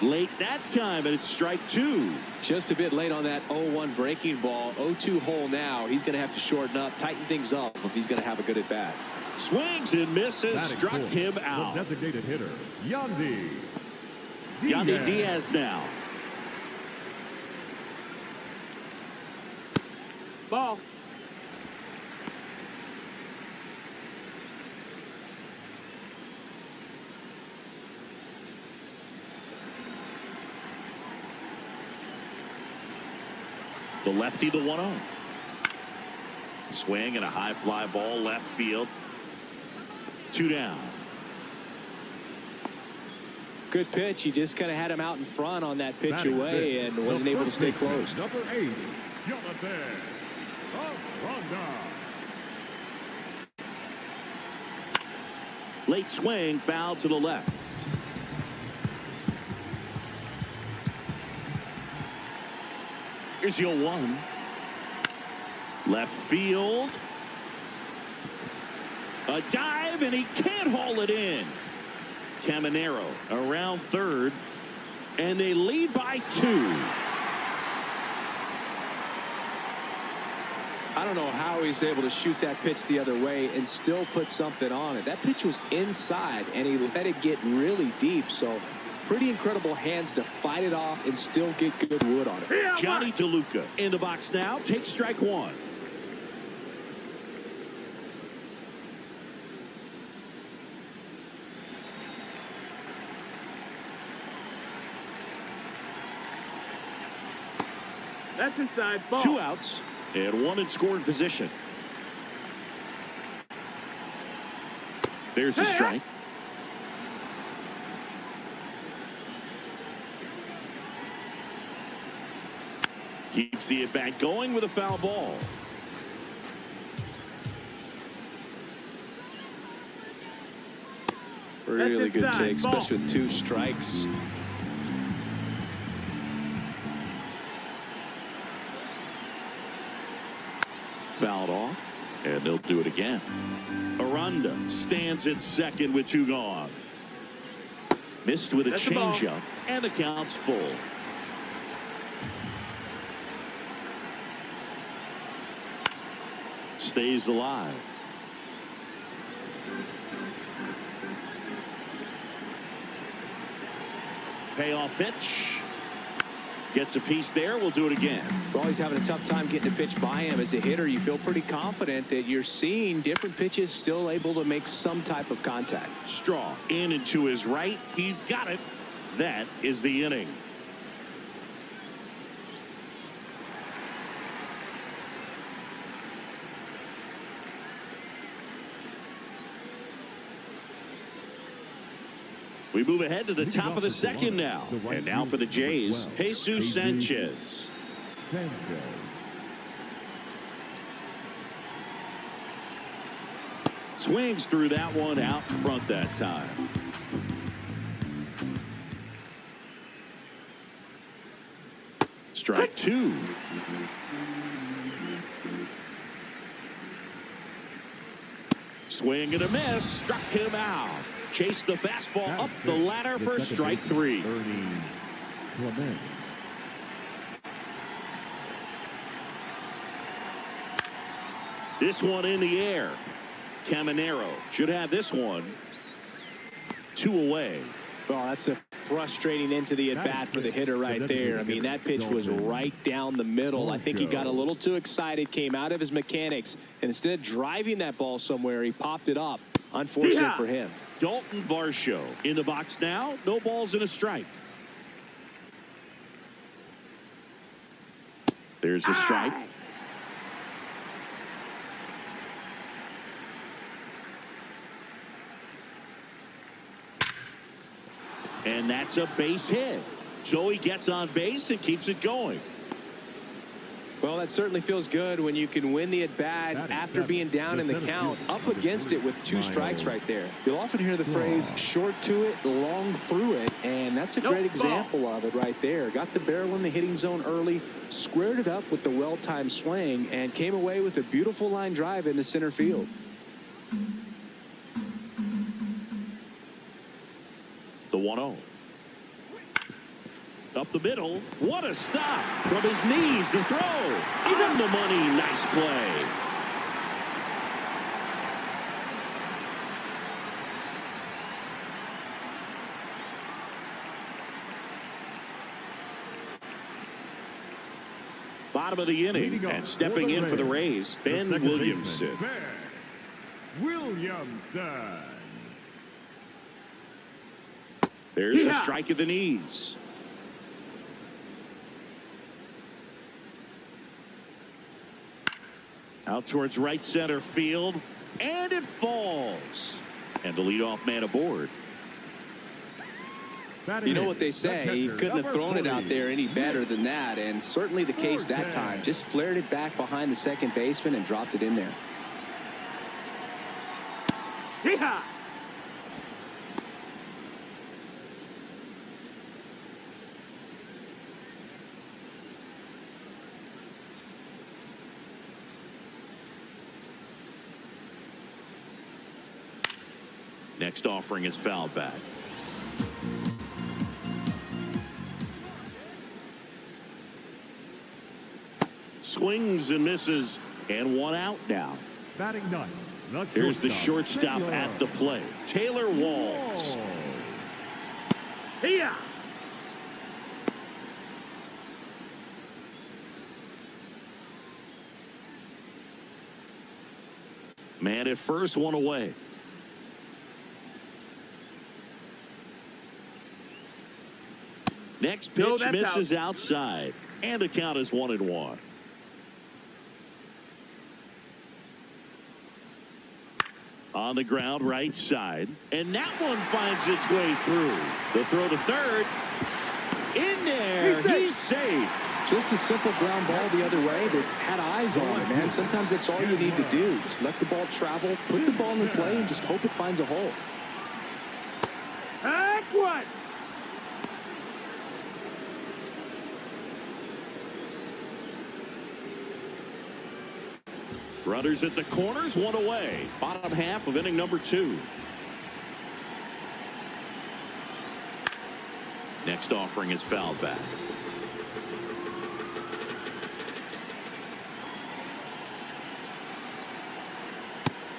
Late that time, and it's strike 2. Just a bit late on that 0-1 breaking ball. 0-2 hole now. He's going to have to shorten up, tighten things up if he's going to have a good at bat. Swings and misses, struck him out. The designated hitter, Yandy Diaz now. Ball. The lefty, the 1-0. Swing and a high fly ball left field. 2 down. Good pitch. He just kind of had him out in front on that pitch Batting away fifth, and wasn't the able to first stay baseman, close. Number 8, Jonathan Aranda. Late swing, foul to the left. Here's your 1. Left field. A dive, and he can't haul it in. Caminero around third, and they lead by 2. I don't know how he's able to shoot that pitch the other way and still put something on it. That pitch was inside, and he let it get really deep. So pretty incredible hands to fight it off and still get good wood on it. Johnny DeLuca in the box now. Takes strike 1. That's inside. Ball. 2 outs and 1 in scoring position. There's a strike. Keeps the at-bat going with a foul ball. Really good inside. take, especially with 2 strikes. Fouled off, and they'll do it again. Aranda stands at second with 2 gone. Missed with a changeup, and the count's full. Stays alive. Payoff pitch. Gets a piece there. We'll do it again. We're always having a tough time getting a pitch by him. As a hitter, you feel pretty confident that you're seeing different pitches still able to make some type of contact. Straw in and to his right. He's got it. That is the inning. We move ahead to the top of the second now. And now for the Jays, Jesus Sanchez. Swings through that one out front that time. Strike 2. Swing and a miss. Struck him out. Chased the fastball up the ladder for strike 3. This one in the air. Caminero should have this one 2 away. Well, that's a frustrating into the at-bat for the hitter right there. I mean, that pitch was right down the middle. I think he got a little too excited, came out of his mechanics, and instead of driving that ball somewhere, he popped it up. Unfortunate for him. Dalton Varsho in the box now. No balls and a strike. There's a strike. And that's a base hit. So he gets on base and keeps it going. Well, that certainly feels good when you can win the at-bat after being down in the count, up against it with 2 strikes right there. You'll often hear the phrase short to it, long through it, and that's a great example of it right there. Got the barrel in the hitting zone early, squared it up with the well-timed swing, and came away with a beautiful line drive into center field. The 1-0. Up the middle. What a stop from his knees. The throw. On the money. Nice play. Bottom of the inning, and stepping in for the Rays, Ben Williamson. There's a strike at the knees. Out towards right center field, and it falls. And the leadoff man aboard. You know what they say, he couldn't have thrown it out there any better than that, and certainly the case that time. Just flared it back behind the second baseman and dropped it in there. Yeehaw! Next offering is fouled back. Swings and misses, and one out now. Batting ninth. Here's the shortstop at the plate, Taylor Walls. Here. Man at first, one away. Next pitch misses outside, and the count is 1-1. On the ground, right side, and that one finds its way through. The throw to third. In there, he's safe. Just a simple ground ball the other way that had eyes on it, man. Sometimes that's all you need to do. Just let the ball travel, put the ball in play, and just hope it finds a hole. Heck what? Runners at the corners, one away. Bottom half of inning number 2. Next offering is fouled back.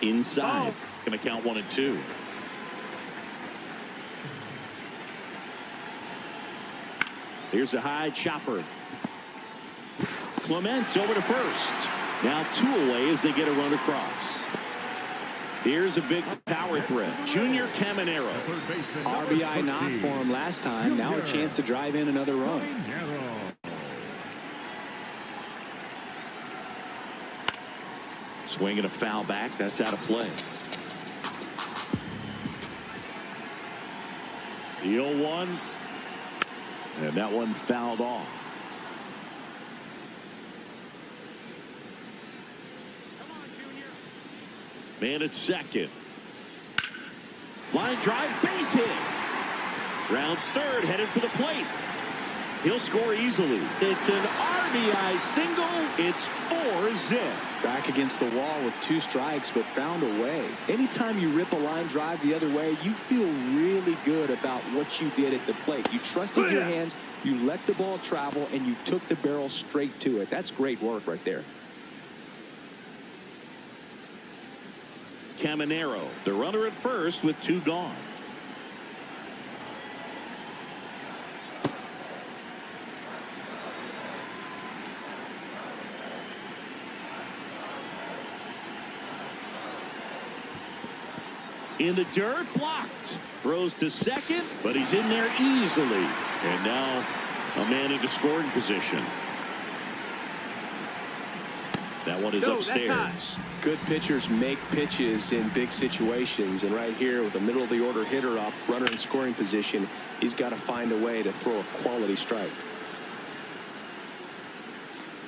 Inside. Going to count 1-2. Here's a high chopper. Clement over to first. Now 2 away as they get a run across. Here's a big power threat. Junior Caminero. RBI knock for him last time. Now a chance to drive in another run. Swinging a foul back. That's out of play. The 0-1. And that one fouled off. Man at second. Line drive, base hit. Rounds third, headed for the plate. He'll score easily. It's an RBI single. It's 4-zip. Back against the wall with 2 strikes, but found a way. Anytime you rip a line drive the other way, you feel really good about what you did at the plate. You trusted your hands, you let the ball travel, and you took the barrel straight to it. That's great work right there. Caminero, the runner at first with 2 gone. In the dirt, blocked. Throws to second, but he's in there easily. And now a man into scoring position. That one is upstairs. Good pitchers make pitches in big situations, and right here with the middle of the order hitter up, runner in scoring position, he's got to find a way to throw a quality strike.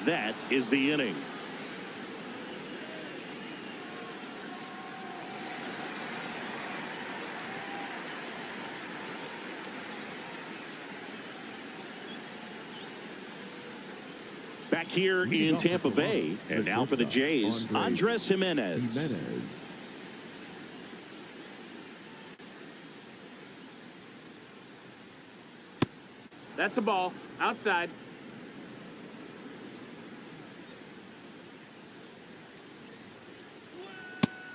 That is the inning. Back here in Tampa Bay, and now for the Jays, Andres Jimenez. That's a ball. Outside.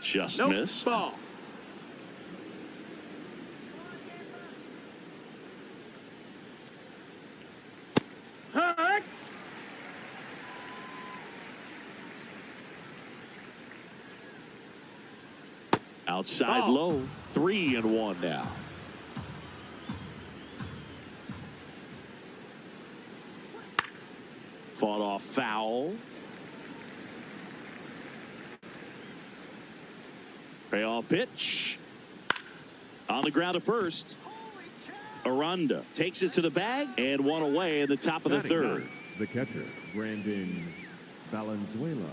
Just Nope. missed. Ball. Heck. Outside low. 3-1 now. Fought off foul. Payoff pitch. On the ground to first. Aranda takes it to the bag and one away in the top of the third. The catcher, Brandon Valenzuela.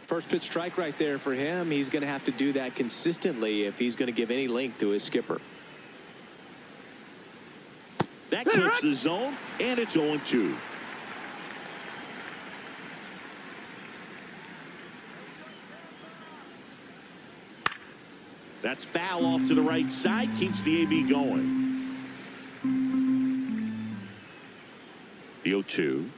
First pitch strike right there for him. He's going to have to do that consistently if he's going to give any length to his skipper. That clips the zone, and it's 0-2. That's foul off to the right side, keeps the AB going. The 0-2.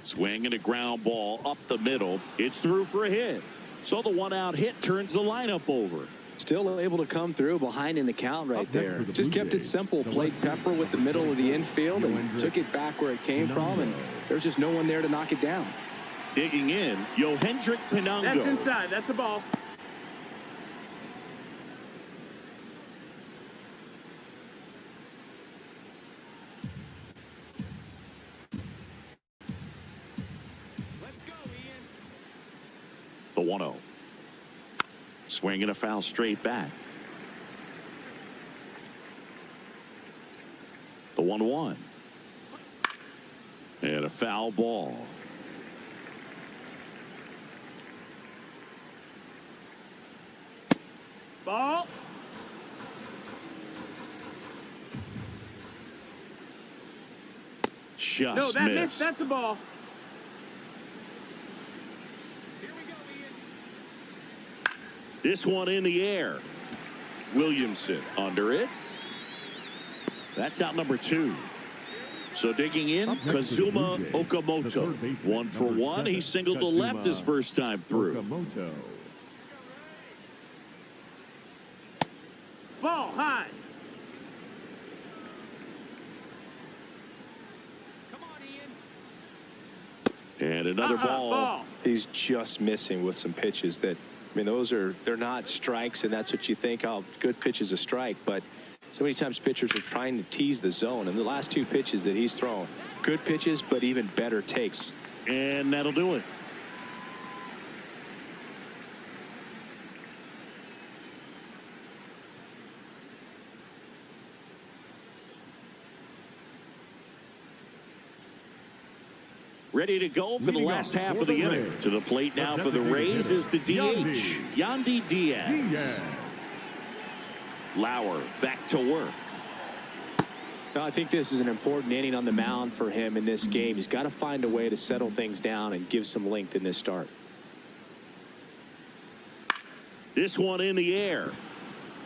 Swing and a ground ball up the middle. It's through for a hit. So the one-out hit turns the lineup over. Still able to come through behind in the count right there. Just kept it simple. Played Pepper with the middle of the infield and took it back where it came from, and there's just no one there to knock it down. Digging in, Yohendrick Pinango. That's inside. That's a ball. The 1-0. Swing and a foul straight back. The 1-1. And a foul ball. Ball. Just No, that missed. missed. That's a ball. This one in the air. Williamson under it. That's out number 2. So digging in, Kazuma Okamoto. 1 for 1. He singled to left his first time through. Okamoto. Ball high. And another ball. He's just missing with some pitches that, I mean, they're not strikes, and that's what you think, oh, good pitch is a strike. But so many times pitchers are trying to tease the zone. And the last 2 pitches that he's thrown, good pitches, but even better takes. And that'll do it. Ready to go for the last half of the inning. To the plate now for the Rays is the DH, Yandy Diaz. Lauer back to work. No, I think this is an important inning on the mound for him in this game. He's got to find a way to settle things down and give some length in this start. This one in the air.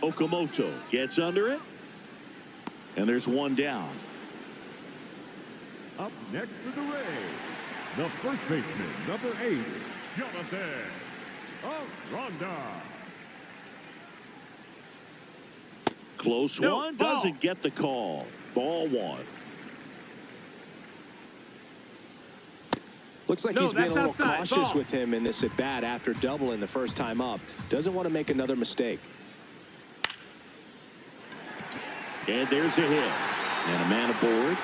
Okamoto gets under it. And there's one down. Up next for the Rays, the first baseman, number 8, Jonathan Aranda. Close one, doesn't get the call. Ball 1. Looks like he's being a little cautious with him in this at bat after doubling the first time up. Doesn't want to make another mistake. And there's a hit. And a man aboard.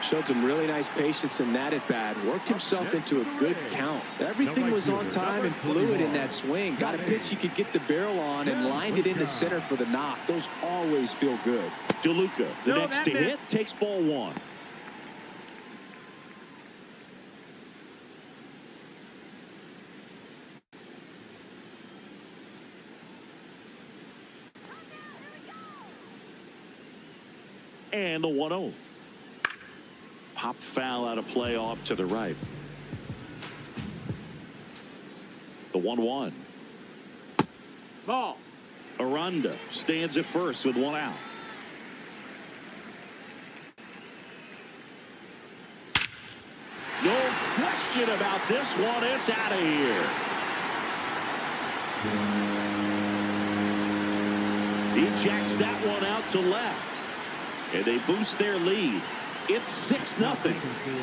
Showed some really nice patience in that at bat. Worked himself into a good count. Everything was on time and fluid in that swing. Got a pitch he could get the barrel on and lined it into center for the knock. Those always feel good. DeLuca, the next to hit, takes ball 1. And the 1-0. Popped foul out of play off to the right. The 1-1. Ball. Aranda stands at first with 1 out. No question about this one. It's out of here. He jacks that one out to left. And they boost their lead. It's 6-0.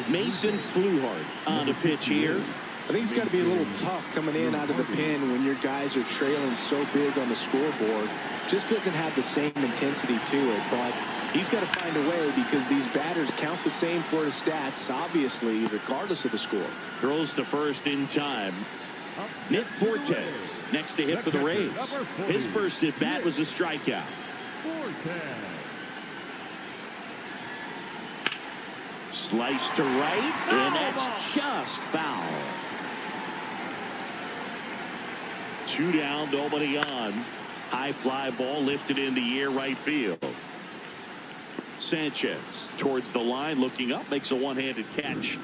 Mason Fluhart on the pitch here. I think it's got to be a little tough coming in out of the pen when your guys are trailing so big on the scoreboard. Just doesn't have the same intensity to it, but He's got to find a way because these batters count the same for his stats, obviously, regardless of the score. Throws to first in time. Nick Fortes next to hit for the Rays. His first at bat was a strikeout. Slice to right, and that's just foul. 2 down, nobody on. High fly ball lifted in the air, right field. Sanchez towards the line, looking up, makes a one-handed catch.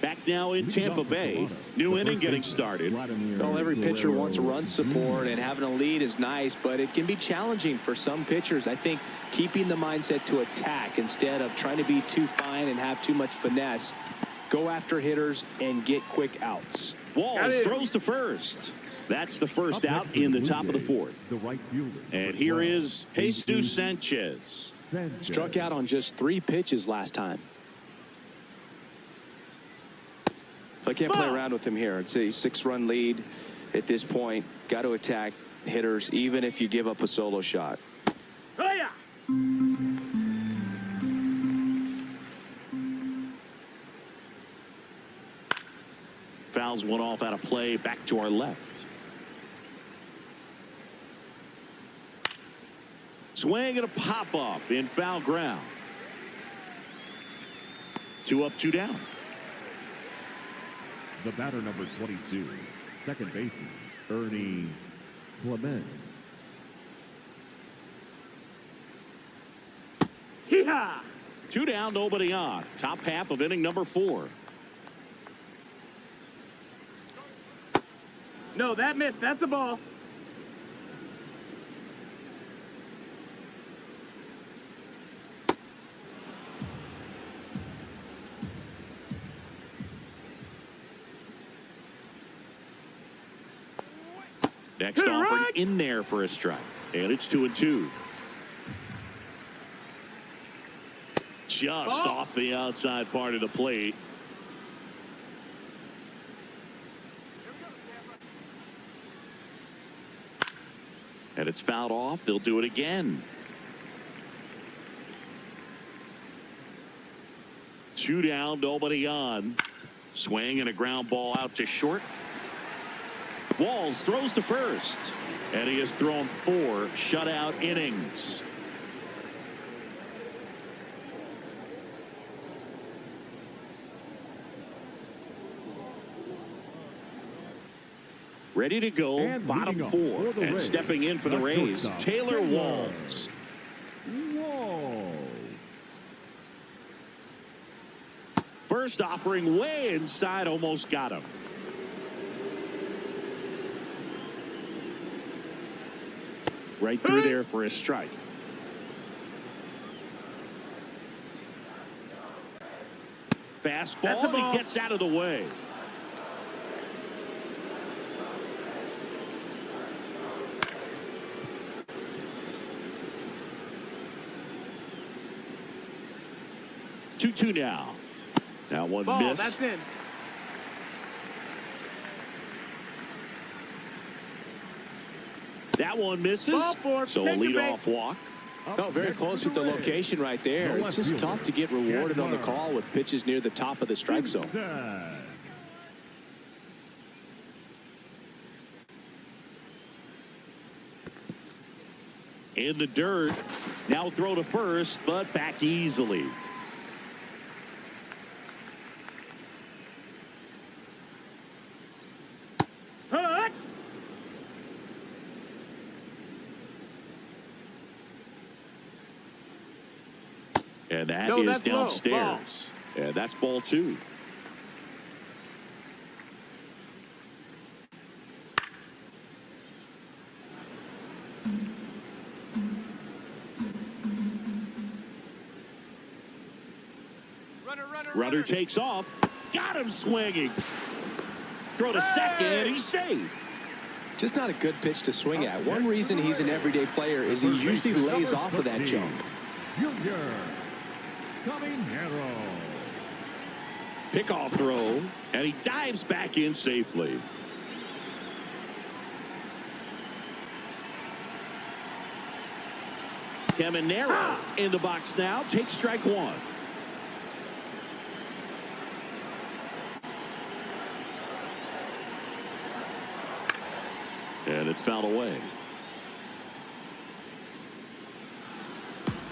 Back now in Tampa Bay. New inning getting started. Well, every pitcher wants run support, and having a lead is nice, but it can be challenging for some pitchers. I think keeping the mindset to attack instead of trying to be too fine and have too much finesse. Go after hitters and get quick outs. Walls throws to first. That's the first out in the top of the fourth. And here is Jesus Sanchez. Struck out on just 3 pitches last time. So I can't play around with him here. It's a 6-run lead at this point. Got to attack hitters even if you give up a solo shot. Oh, yeah. Fouls one off out of play, back to our left. Swing and a pop up in foul ground. 2 up, 2 down. The batter, number 22, second baseman, Ernie Clement. Hee-haw. 2 down, nobody on. Top half of inning number 4. No, that missed. That's a ball. Next offering in there for a strike. And it's 2-2. Just off the outside part of the plate. And it's fouled off. They'll do it again. 2 down, nobody on. Swing and a ground ball out to short. Walls throws to first. And he has thrown 4 shutout innings. Ready to go, And bottom 4. And Rays, stepping in for the Rays, Taylor Walls. Whoa. First offering way inside, almost got him. Right through there for a strike. Fastball, and he gets out of the way. Two now. Now one Ball, miss. that's in. That one misses. So a leadoff walk. Oh, very close with the location right there. It's just tough to get rewarded on the call with pitches near the top of the strike zone. In the dirt. Now throw to first, but back easily. And that is downstairs. And that's ball 2. Runner takes off. Got him swinging. Throw to second. He's safe. Just not a good pitch to swing at. One reason he's an everyday player is he usually lays off of that jump. Jr. Caminero. Pickoff throw, and he dives back in safely. Caminero in the box now. Takes strike one. And it's fouled away.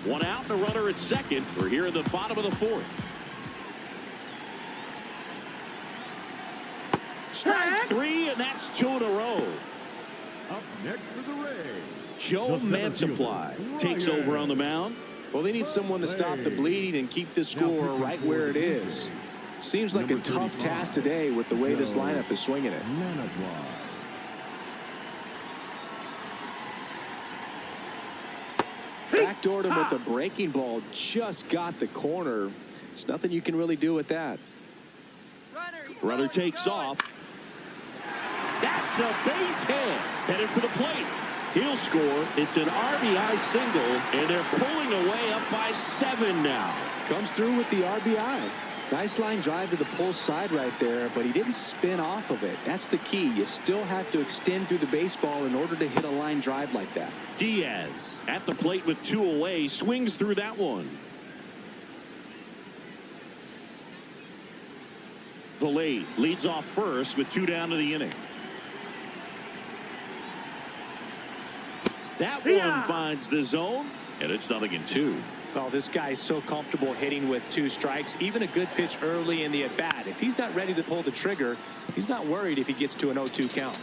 One out and a runner at second. We're here in the bottom of the fourth. Strike three, and that's two in a row. Up next for the Rays, Joe the center Mantiply fielder, takes Ryan. over on the mound. Well, they need someone to stop the bleeding and keep the score right where it is. Seems like a tough task today with the way this lineup is swinging it. Backdoored him with a breaking ball. Just got the corner. There's nothing you can really do with that. Runner takes off. That's a base hit. Headed for the plate. He'll score. It's an RBI single, and they're pulling away up by 7 now. Comes through with the RBI. Nice line drive to the pull side right there, but he didn't spin off of it. That's the key. You still have to extend through the baseball in order to hit a line drive like that. Diaz at the plate with 2 away. Swings through that one. Valet leads off first with 2 down to the inning. That one finds the zone, and it's 0-2. Well, this guy's so comfortable hitting with 2 strikes. Even a good pitch early in the at-bat. If he's not ready to pull the trigger, he's not worried if he gets to an 0-2 count.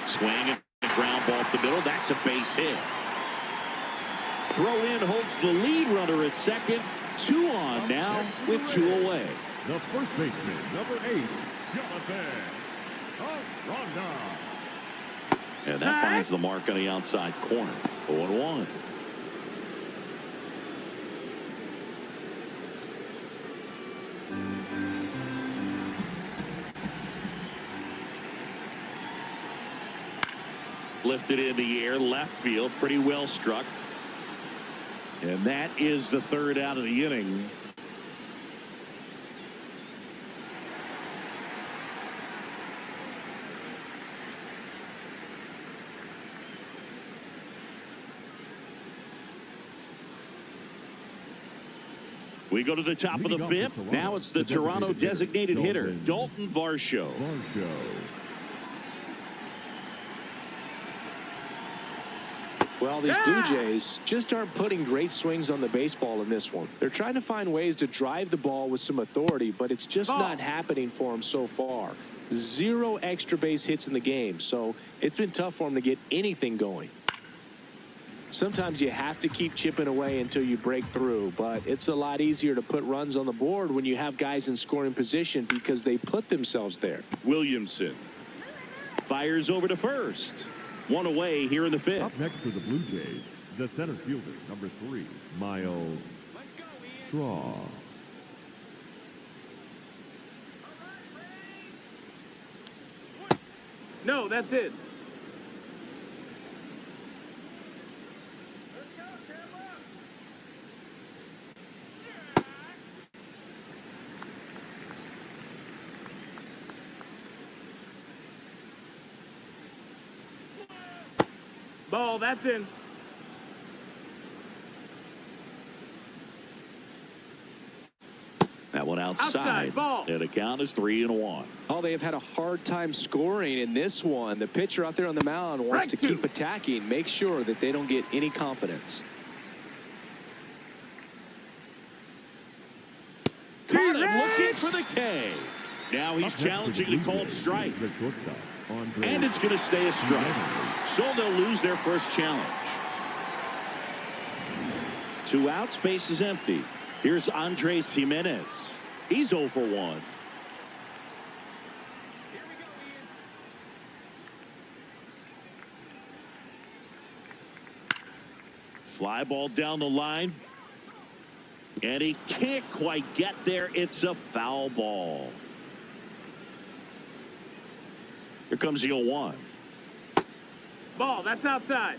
Swing and a ground ball up the middle. That's a base hit. Throw in holds the lead runner at second. 2 on now with 2 away. The first baseman, number 8, Jonathan Aranda. And that finds the mark on the outside corner. 0-1. Lifted in the air, left field, pretty well struck. And that is the 3rd out of the inning. We go to the top of the 5th. Now it's the Toronto designated hitter, Dalton Varsho. Well, these Blue Jays just aren't putting great swings on the baseball in this one. They're trying to find ways to drive the ball with some authority, but it's just not happening for them so far. 0 extra base hits in the game, so it's been tough for them to get anything going. Sometimes you have to keep chipping away until you break through, but it's a lot easier to put runs on the board when you have guys in scoring position because they put themselves there. Williamson fires over to first. 1 away here in the 5th. Up next for the Blue Jays, the center fielder, number 3, Miles Straw. No, that's it. Ball, that's in. That one outside. Ball. And the count is 3-1. Oh, they have had a hard time scoring in this one. The pitcher out there on the mound wants to keep attacking, make sure that they don't get any confidence. Caught him looking for the K. Now he's challenging the called strike. And it's going to stay a strike. So they'll lose their first challenge. 2 outs, base is empty. Here's Andres Jimenez. He's 0 for 1. Fly ball down the line. And he can't quite get there. It's a foul ball. Here comes the 0-1. Ball, that's outside.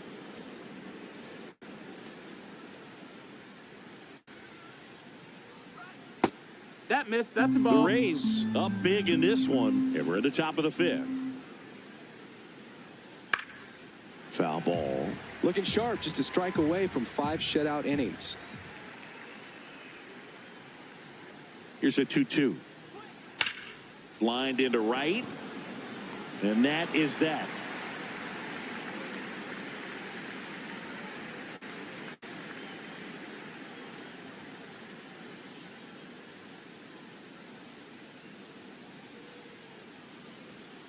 That missed. That's a The ball. Rays up big in this one, and we're at the top of the 5th. Foul ball. Looking sharp, just a strike away from 5 shutout innings. Here's a 2-2. Lined into right, and that is that.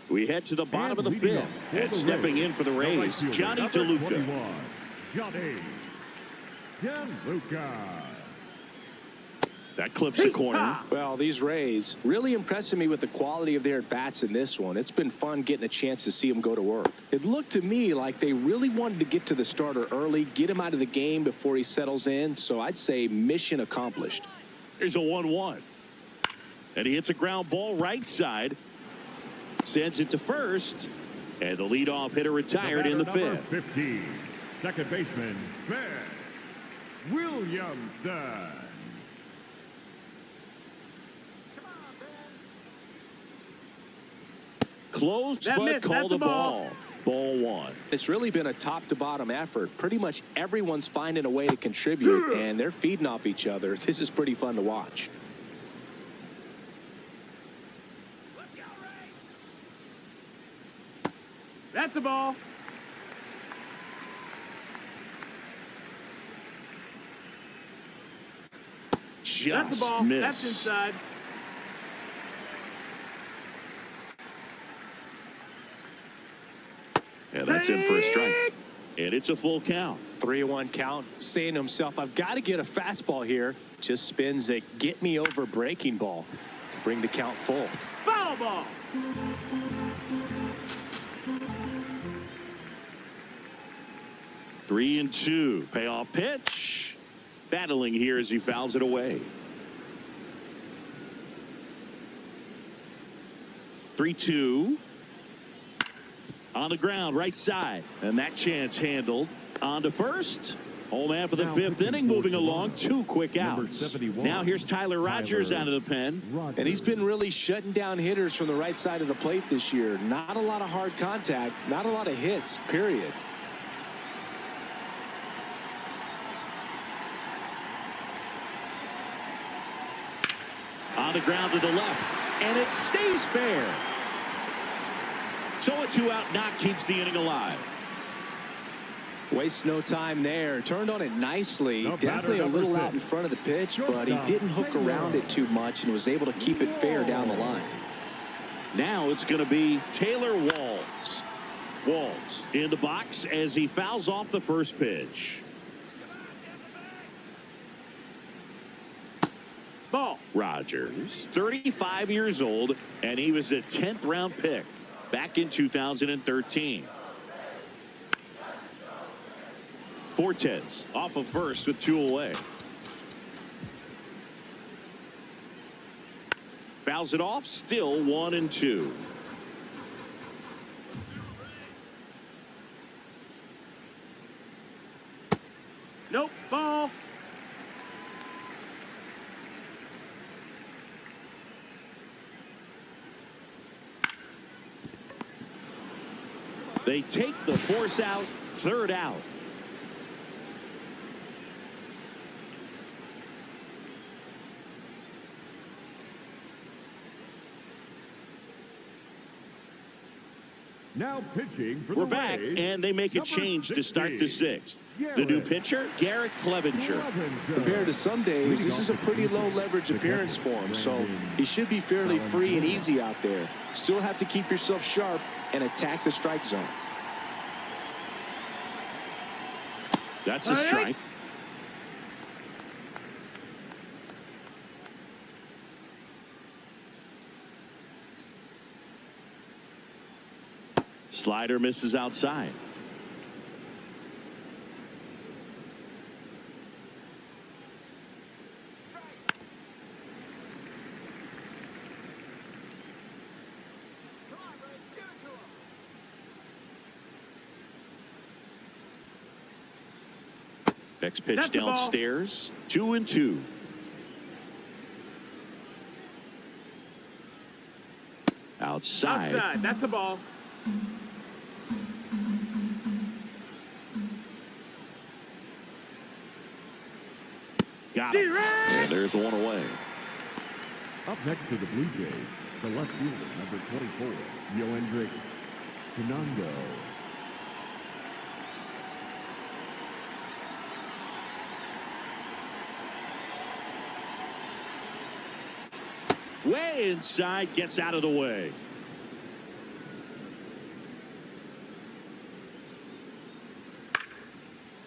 We head to the bottom of the 5th, and stepping in for the Rays, Johnny DeLuca. Johnny DeLuca. That clips the corner. Well, these Rays really impressing me with the quality of their at-bats in this one. It's been fun getting a chance to see them go to work. It looked to me like they really wanted to get to the starter early, get him out of the game before he settles in, so I'd say mission accomplished. Here's a 1-1. And he hits a ground ball right side. Sends it to first, and the leadoff hitter retired in the 5th. 15, second baseman, Ben Williamson. Close, That but missed. called That's a a ball. Ball 1. It's really been a top-to-bottom effort. Pretty much everyone's finding a way to contribute, and they're feeding off each other. This is pretty fun to watch. That's a ball. Just That's a ball. missed. That's inside. And that's in for a strike. And it's a full count. 3-1 count, saying to himself, I've got to get a fastball here. Just spins a get-me-over breaking ball to bring the count full. Foul ball. Three and 2. Payoff pitch. Battling here as he fouls it away. 3-2. On the ground, right side. And that chance handled. On to first. Home half of the 5th inning, moving along. 2 quick outs. Now here's Tyler Rogers out of the pen. And he's been really shutting down hitters from the right side of the plate this year. Not a lot of hard contact, not a lot of hits, period. On the ground to the left. And it stays fair. So a 2-out knock keeps the inning alive. Wastes no time there. Turned on it nicely. No, Definitely a batter little number out in 6. front of the pitch, but he Shortstop, didn't hook Taylor. around it too much and was able to keep it fair down the line. Now it's going to be Taylor Walls. Walls in the box as he fouls off the first pitch. Ball. Rogers, 35 years old, and he was a 10th round pick back in 2013. Fortes off of first with 2 away. Fouls it off, still 1 and 2. Nope. Ball. They take the force out, 3rd out. Now pitching for We're the back, Rays, and they make a number change to start the 60, 6th. The new pitcher, Garrett Clevenger. Compared to some days, this is a pretty low leverage appearance for him, so he should be fairly free and easy out there. Still have to keep yourself sharp and attack the strike zone. That's a strike. Slider misses outside. Next pitch That's the ball. downstairs. 2-2. Outside. Outside. That's a ball. Got him. D-Ray! And there's one away. Up next to the Blue Jays, the left fielder, number 24, Yoendrick Fernando. Way inside, gets out of the way.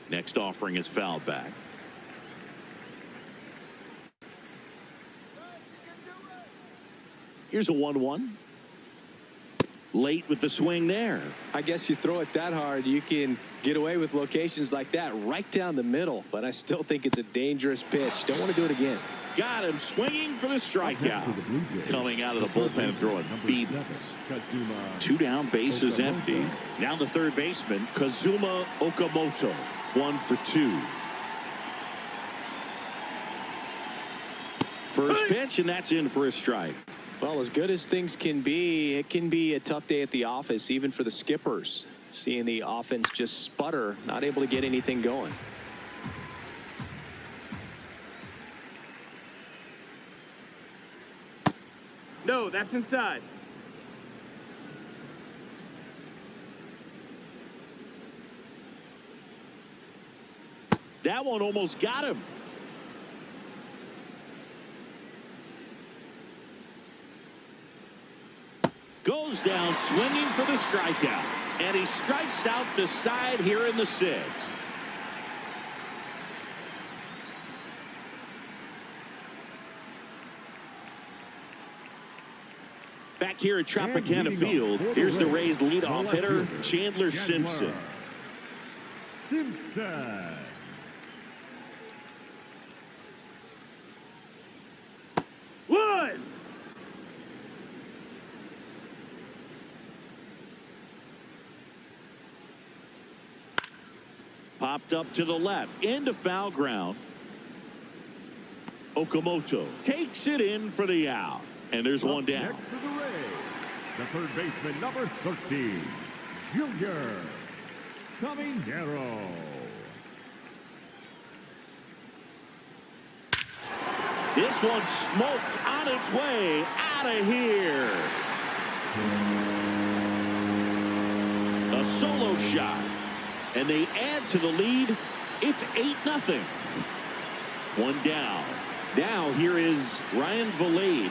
Next offering is fouled back. Here's a 1-1. Late with the swing there. I guess you throw it that hard, you can get away with locations like that right down the middle. But I still think it's a dangerous pitch. Don't want to do it again. Got him swinging for the strikeout. Coming out of the bullpen throwing beatings. 2 down, base is empty. Now the third baseman, Kazuma Okamoto. 1 for 2. First pitch, and that's in for a strike. Well, as good as things can be, it can be a tough day at the office, even for the skippers. Seeing the offense just sputter, not able to get anything going. No, that's inside. That one almost got him. Goes down swinging for the strikeout. And he strikes out the side here in the 6th. Back here at Tropicana Field, here's the Rays' leadoff hitter, Chandler Simpson. Simpson. One. Popped up to the left, into foul ground. Okamoto takes it in for the out. And there's one down. Next to the Rays, the third baseman, number 13, Junior Caminero. This one smoked on its way out of here. A solo shot. And they add to the lead. It's 8-0. One down. Now here is Ryan Valade.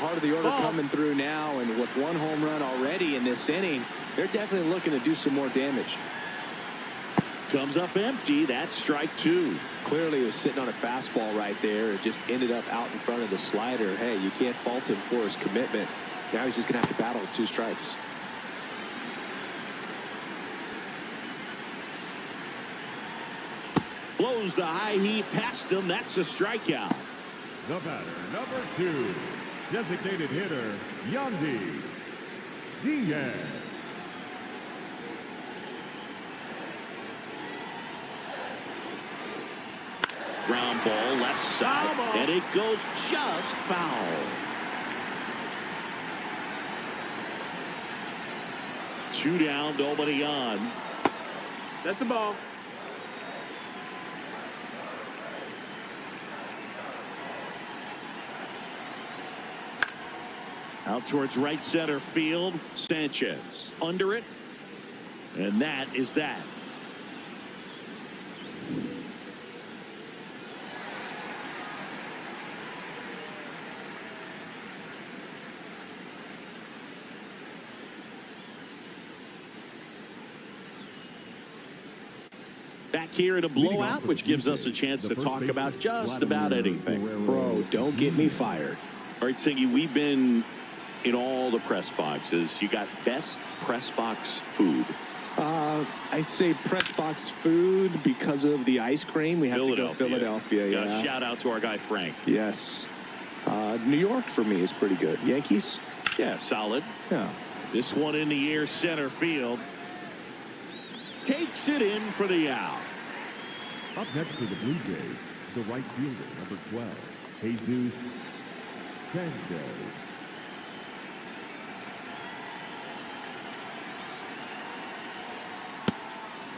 Part of the order coming through now, and with 1 home run already in this inning, they're definitely looking to do some more damage. Comes up empty. That's strike 2. Clearly he was sitting on a fastball right there. It just ended up out in front of the slider. Hey, you can't fault him for his commitment. Now he's just going to have to battle with 2 strikes. Blows the high heat past him. That's a strikeout. The batter, number 2, designated hitter, Yandy Diaz. Ground ball left side, and it goes just foul. 2 down, nobody on. That's the ball. Out towards right center field. Sanchez under it. And that is that. Back here at a blowout, which gives us a chance to talk about just about anything. Bro, don't get me fired. All right, Singy, we've been in all the press boxes. You got best press box food. I'd say press box food because of the ice cream. We have to go Philadelphia. Yeah. Yeah. Shout out to our guy Frank. Yes. New York for me is pretty good. Yankees? Yeah, solid. Yeah. This one in the air, center field. Takes it in for the out. Up next for the Blue Jays, the right fielder, number 12, Jesus Sanchez.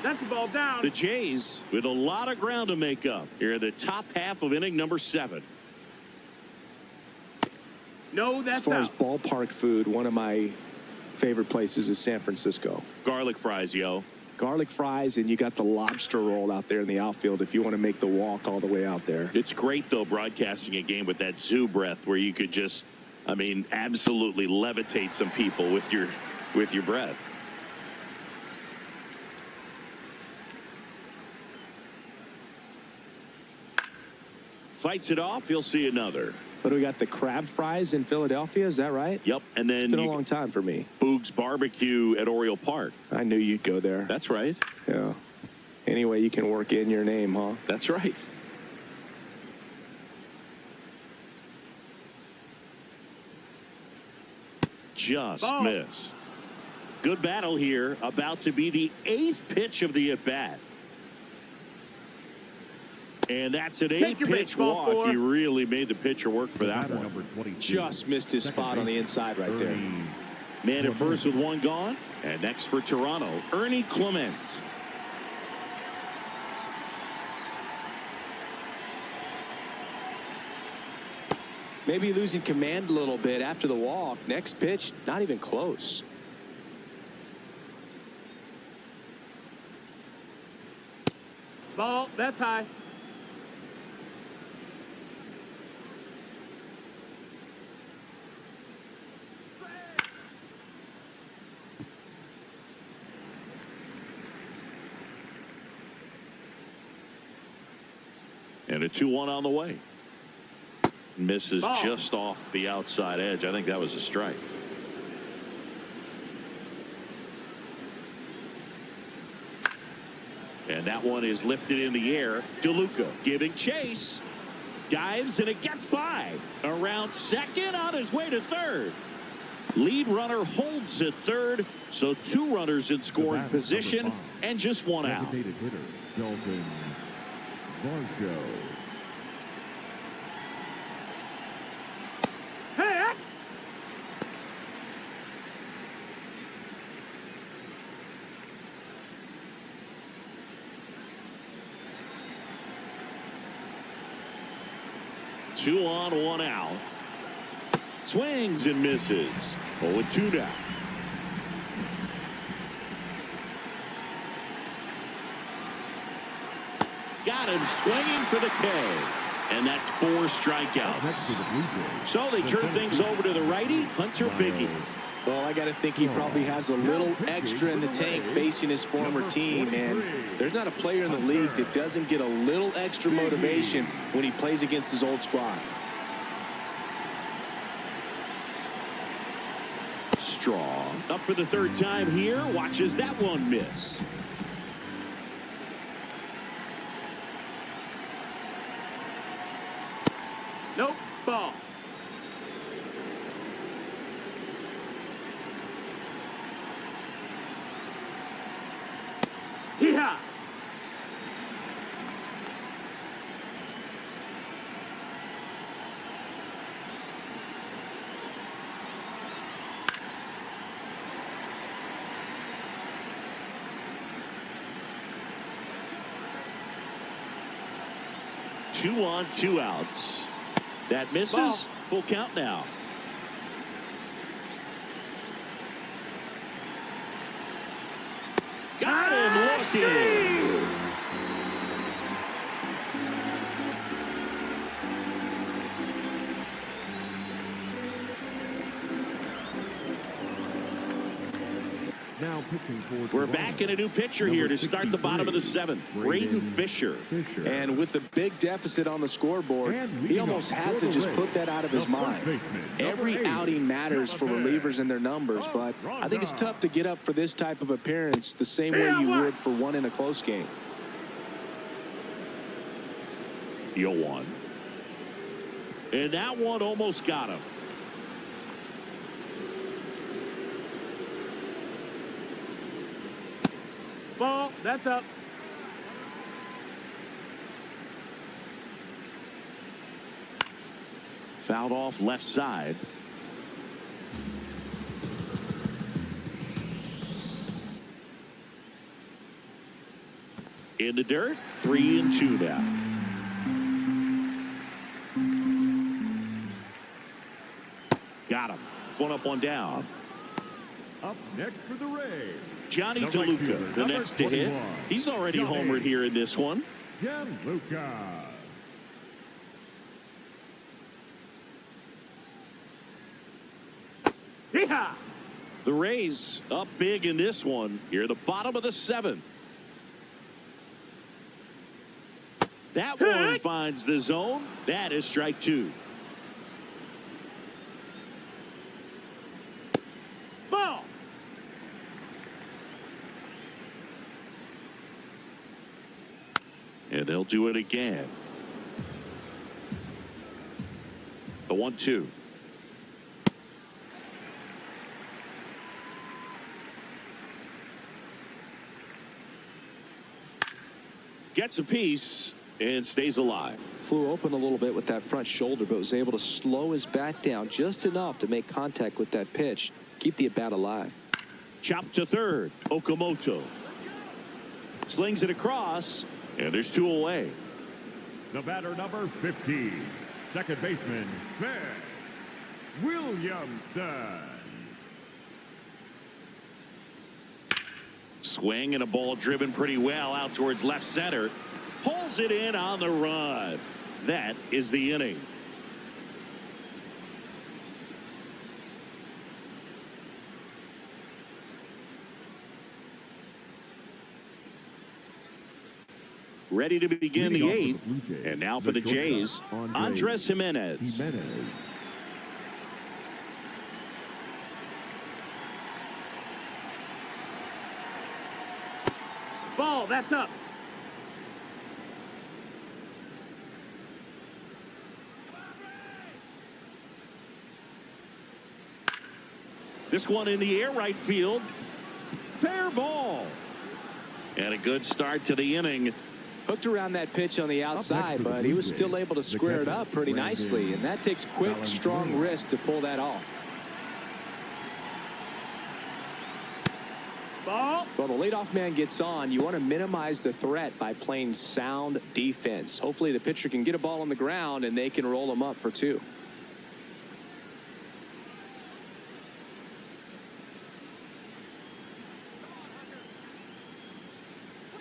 That's the ball down. The Jays with a lot of ground to make up here in the top half of inning number 7. No, that's As far as out. ballpark food, one of my favorite places is San Francisco. Garlic fries, yo. Garlic fries, and you got the lobster roll out there in the outfield if you want to make the walk all the way out there. It's great, though, broadcasting a game with that zoo breath where you could just, I mean, absolutely levitate some people with your breath. Fights it off. You'll see another. But we got the crab fries in Philadelphia. Is that right? Yep. And then It's been a long time for me. Boog's Barbecue at Oriole Park. I knew you'd go there. That's right. Yeah. Anyway, you can work in your name, huh? That's right. Just Ball. missed. Good battle here. About to be the 8th pitch of the at-bat. And that's an Take your 8-pitch baseball, walk. four. He really made the pitcher work for that Batter one. number 22, Just missed his second spot on the baseman, inside right there. Ernie Man at first with one gone. And next for Toronto, Ernie Clement. Maybe losing command a little bit after the walk. Next pitch, not even close. Ball, that's high. And a 2-1 on the way. Misses Ball. just off the outside edge. I think that was a strike. And that one is lifted in the air. DeLuca giving chase. Dives and it gets by. Around second, on his way to third. Lead runner holds at third. So 2 runners in scoring batter, position number 5, and just 1 out. designated hitter, Dalton Varsho. Hey, 2 on, 1 out. Swings and misses. 0-2 now. Got him swinging for the K. And that's 4 Next to strikeouts. the Blue Jays, So they the turn center things fielder, over to the righty, Hunter Biggie. Well, I got to think he probably has a little extra in the tank facing his former team. And there's not a player in the league that doesn't get a little extra motivation when he plays against his old squad. Strong. Up for the 3rd time here. Watches that one miss. nope, ball. Hee-haw. Two on, 2 outs. That misses. Ball. Full count now. Got him looking. now pitching for We're Toronto, back in a new pitcher here to start the bottom of the 7th. Braden Fisher. And with the big deficit on the scoreboard, he almost has to just put that out of his mind. Every outing matters for relievers and their numbers, but I think it's tough to get up for this type of appearance the same way you would for one in a close game. 0-1. And that one almost got him. Ball, that's up. Fouled off left side. In the dirt, 3-2 now. Got him. One up, one down. Up next for the Rays, Johnny the right DeLuca, fielder, the number next to hit. 21, He's already Johnny homered here in this one. Gianluca. Yeehaw! The Rays up big in this one. Here at the bottom of the 7th. That one finds the zone. That is strike 2. Ball! And they'll do it again. The 1-2. Gets a piece and stays alive. Flew open a little bit with that front shoulder, but was able to slow his bat down just enough to make contact with that pitch. Keep the at-bat alive. Chopped to third. Okamoto slings it across, and there's 2 away. The batter number 15, second baseman, Ben Williamson. Swing and a ball driven pretty well out towards left center. Pulls it in on the run. That is the inning. Ready to begin the 8th. And now for the Jays, Andres Jimenez. Ball, that's up. This one in the air right field. Fair ball. And a good start to the inning. Hooked around that pitch on the outside, but he was still able to square it up pretty nicely. And that takes quick, strong wrist to pull that off. Ball. Well, the leadoff man gets on. You want to minimize the threat by playing sound defense. Hopefully the pitcher can get a ball on the ground and they can roll him up for 2.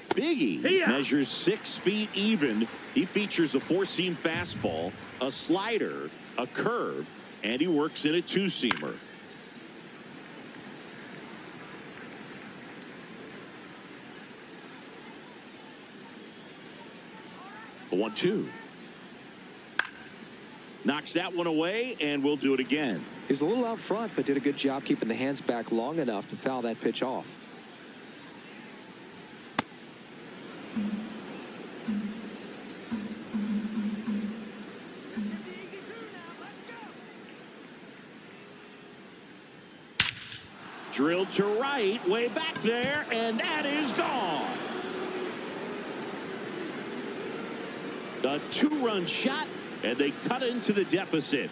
Biggie measures 6 feet even. He features a 4-seam fastball, a slider, a curve, and he works in a 2-seamer. The 1-2. Knocks that one away, and we'll do it again. He was a little out front, but did a good job keeping the hands back long enough to foul that pitch off. Drilled to right, way back there, and that is gone. A 2-run shot, and they cut into the deficit.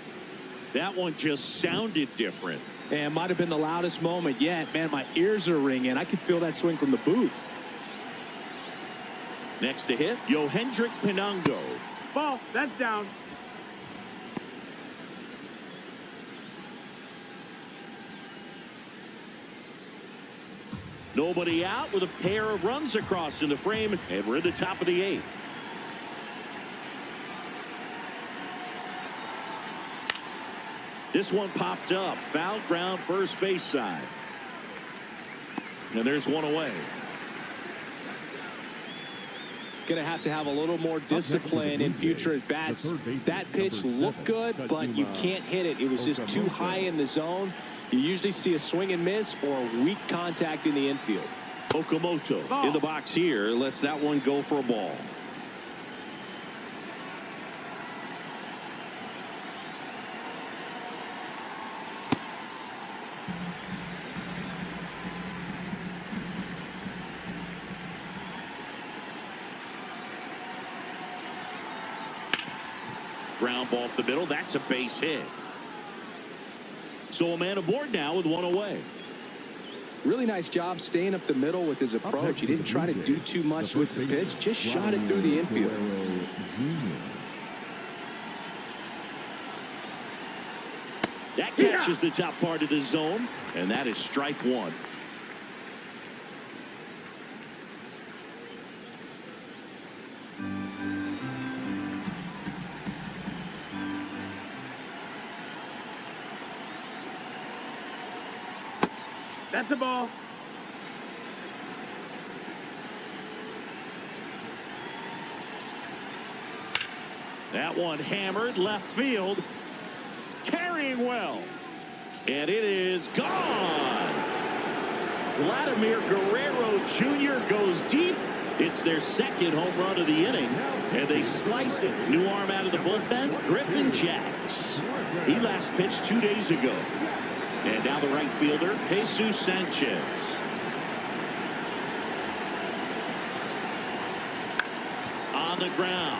That one just sounded different. And might have been the loudest moment yet. Man, my ears are ringing. I could feel that swing from the booth. Next to hit, Yohendrick Pinango. Ball, that's down. Nobody out with a pair of runs across in the frame, and we're at the top of the 8th. This one popped up. Foul ground first base side. And there's one away. Going to have a little more discipline in future at bats. That pitch looked good, but you can't hit it. It was just too high in the zone. You usually see a swing and miss or weak contact in the infield. Okamoto in the box here lets that one go for a ball. Ground ball up the middle. That's a base hit. So a man aboard now with one away. Really nice job staying up the middle with his approach. He didn't try to do too much with the pitch, just shot it through the infield. That catches the top part of the zone, and that is strike one. That's a ball. That one hammered left field. Carrying well. And it is gone. Vladimir Guerrero Jr. goes deep. It's their second home run of the inning. And they slice it. New arm out of the bullpen, Griffin Jacks. He last pitched 2 days ago. And now the right fielder, Jesus Sanchez. On the ground.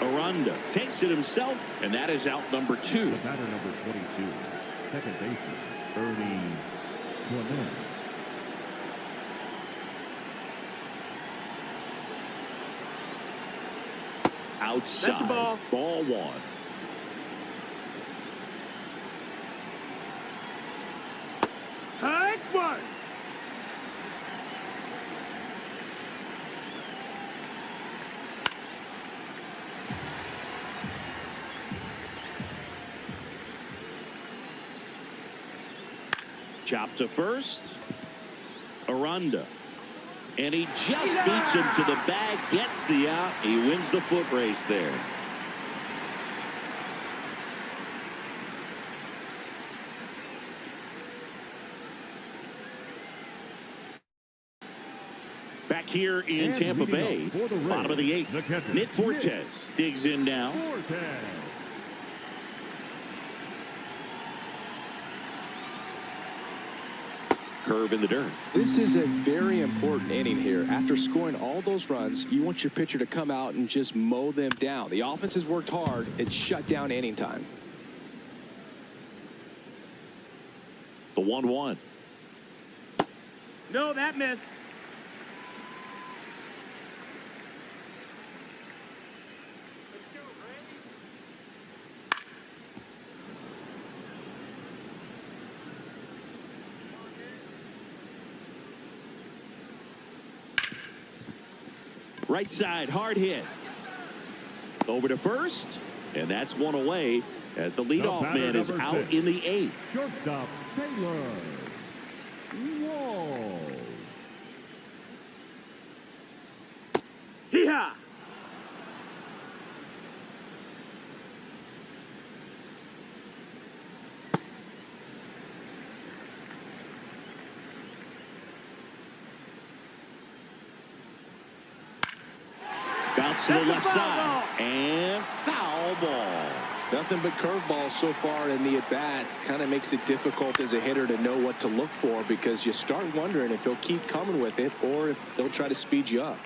Aranda takes it himself, and that is out number 2. The batter number 22, second baseman, Ernie Clement. Outside. That's a ball. Ball one. Hike one. Chop to first. Aranda. And he just beats him to the bag, gets the out. He wins the foot race there. Back here in Tampa Bay, bottom of the 8th, Nick Fortes digs in now. Curve in the dirt. This is a very important inning here. After scoring all those runs, you want your pitcher to come out and just mow them down. The offense has worked hard. It's shut down inning time. The 1-1. No, that missed. Right side, hard hit. Over to first, and that's one away as the leadoff man is out in the 8th. Shortstop, Taylor Wall. Hee-haw. Bounce to the left side, and foul ball. Nothing but curveballs so far in the at-bat. Kind of makes it difficult as a hitter to know what to look for because you start wondering if he'll keep coming with it or if they'll try to speed you up.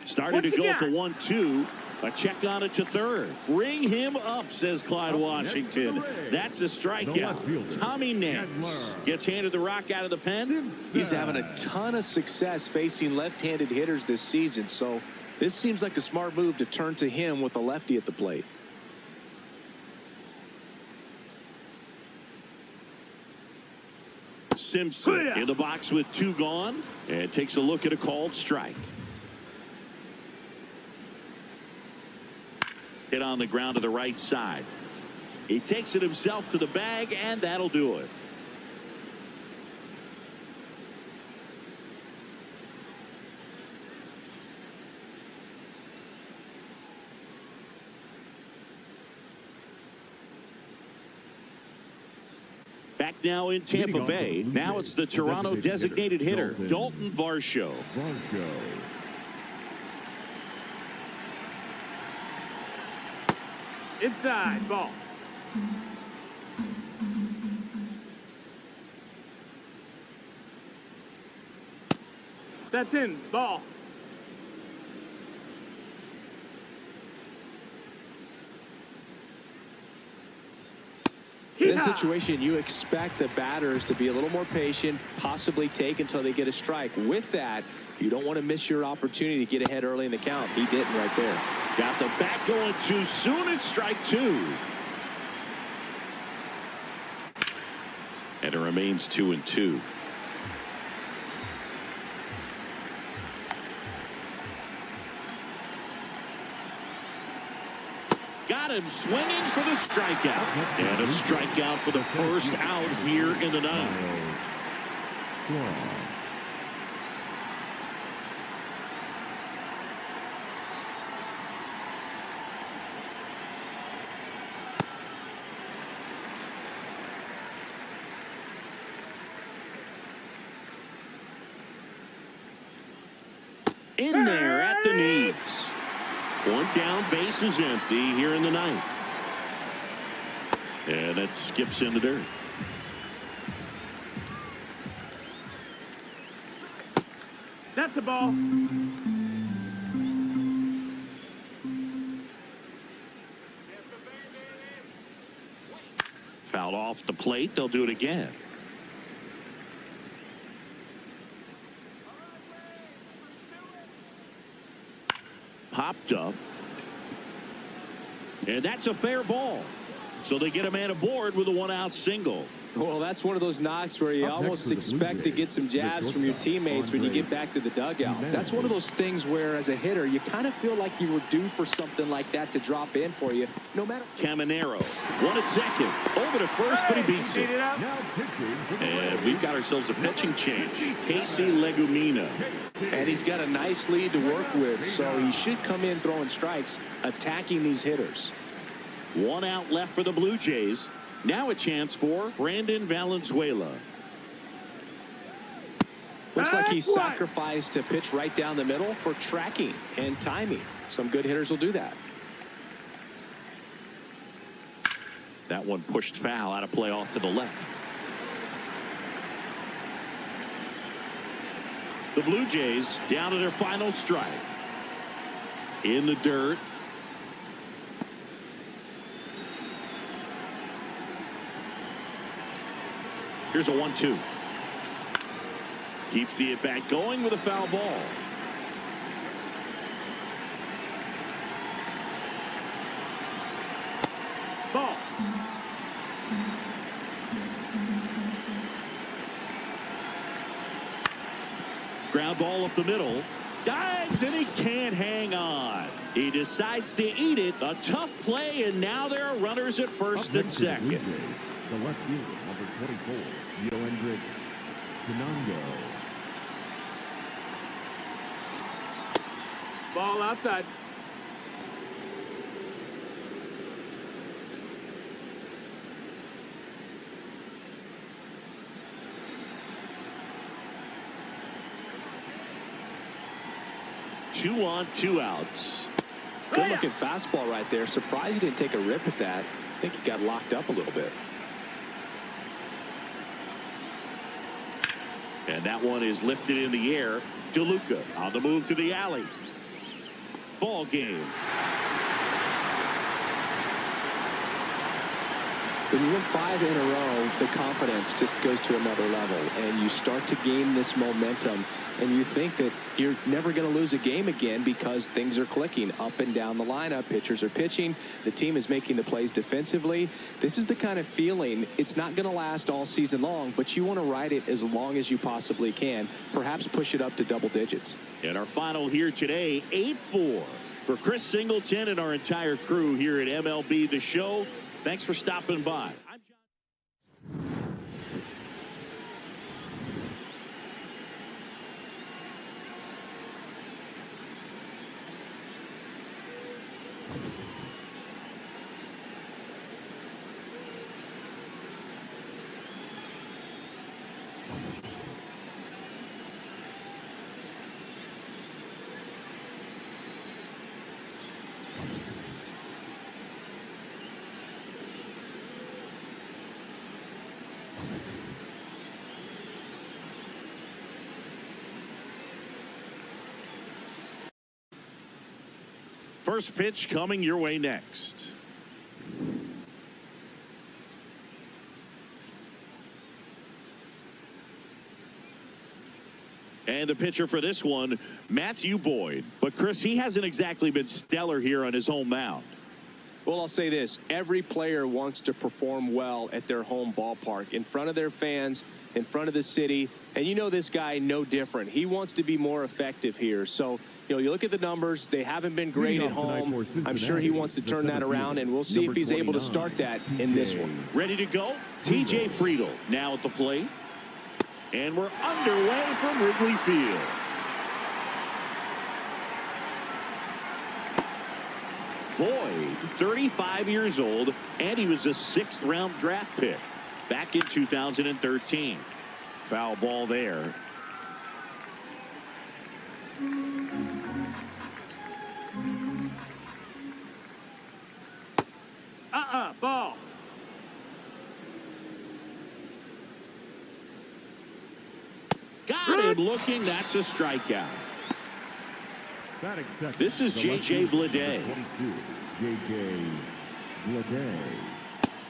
Starting to go to 1-2. A check on it to third. Ring him up, says Clyde Washington. That's a strikeout. Tommy Nance gets handed the rock out of the pen. He's having a ton of success facing left-handed hitters this season, so this seems like a smart move to turn to him with a lefty at the plate. Simpson in the box with 2 gone and takes a look at a called strike. Hit on the ground to the right side. He takes it himself to the bag, and that'll do it. Back now in Tampa Bay. Now it's the Toronto designated hitter, Dalton Varsho. Inside, ball. That's in, ball. In this situation, you expect the batters to be a little more patient, possibly take until they get a strike. With that, you don't want to miss your opportunity to get ahead early in the count. He didn't right there. Got the bat going too soon. It's strike two. And it remains 2-2. Got him swinging for the strikeout. And a strikeout for the first out here in the ninth. In there at the knees. One down, base is empty here in the ninth. And that skips into dirt. That's a ball. Fouled off the plate. They'll do it again. Popped up. And that's a fair ball. So they get a man aboard with a one-out single. Well, that's one of those knocks where you almost expect to get some jabs from your teammates when you get back to the dugout. That's one of those things where, as a hitter, you kind of feel like you were due for something like that to drop in for you, no matter. Caminero, one at second, over to first, but he beats it. And we've got ourselves a pitching change. Casey Legumina. And he's got a nice lead to work with, so he should come in throwing strikes, attacking these hitters. One out left for the Blue Jays. Now a chance for Brandon Valenzuela. Looks like he sacrificed to pitch right down the middle for tracking and timing. Some good hitters will do that. That one pushed foul, out of play off to the left. The Blue Jays down to their final strike. In the dirt. Here's a 1-2. Keeps the at-bat going with a foul ball. Ball. Ground ball up the middle. Dives and he can't hang on. He decides to eat it. A tough play, and now there are runners at first and second. The left fielder, number 24, Yoendrick Pinango. Ball outside. Two on, two outs. Good looking fastball right there. Surprised he didn't take a rip at that. I think he got locked up a little bit. And that one is lifted in the air. DeLuca on the move to the alley. Ball game. When you win 5 in a row, the confidence just goes to another level, and you start to gain this momentum, and you think that you're never going to lose a game again because things are clicking up and down the lineup. Pitchers are pitching. The team is making the plays defensively. This is the kind of feeling, it's not going to last all season long, but you want to ride it as long as you possibly can, perhaps push it up to double digits. And our final here today, 8-4 for Chris Singleton and our entire crew here at MLB The Show. Thanks for stopping by. I'm John. First pitch coming your way next. And the pitcher for this one, Matthew Boyd. But, Chris, he hasn't exactly been stellar here on his home mound. Well, I'll say this. Every player wants to perform well at their home ballpark, in front of their fans, in front of the city. And you know this guy no different. He wants to be more effective here. So, you look at the numbers. They haven't been great at home. I'm sure he wants to turn that around, and we'll see if he's able to start that in this one. Ready to go? TJ Friedl now at the plate. And we're underway from Wrigley Field. Boyd, 35 years old, and he was a 6th-round draft pick back in 2013. Foul ball there. Ball. Got him looking. That's a strikeout. This is J.J. Bleday. J.J. Bleday.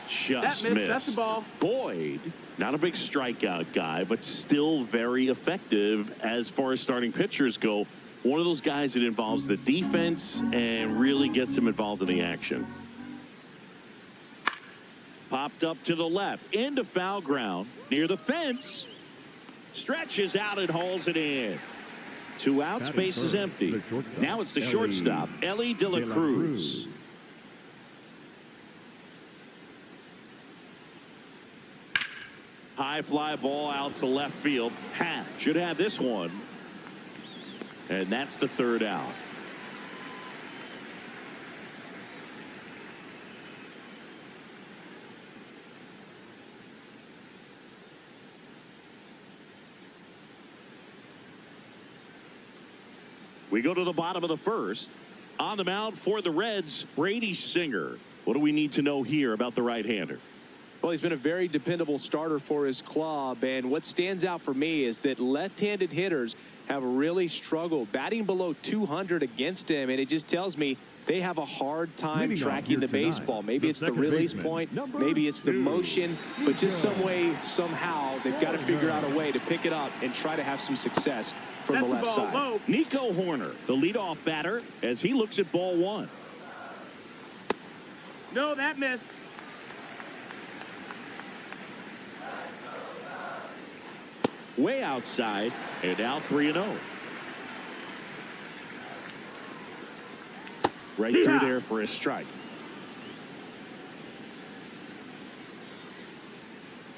Just missed. missed. That's the ball. Boyd, not a big strikeout guy, but still very effective as far as starting pitchers go. One of those guys that involves the defense and really gets him involved in the action. Popped up to the left, into foul ground, near the fence. Stretches out and hauls it in. 2 out, space is empty. Now it's the shortstop, Ellie De La Cruz. High fly ball out to left field. Hat should have this one. And that's the 3rd out. We go to the bottom of the 1st. On the mound for the Reds, Brady Singer. What do we need to know here about the right-hander? Well, he's been a very dependable starter for his club, and what stands out for me is that left-handed hitters have really struggled batting below 200 against him, and it just tells me they have a hard time tracking the baseball. Maybe it's the release point, maybe it's the motion, but just some way, somehow, they've got to figure out a way to pick it up and try to have some success from the left side. Low. Nico Horner, the leadoff batter, as he looks at ball 1. No, that missed. Way outside, and now 3-0. Right through there for a strike.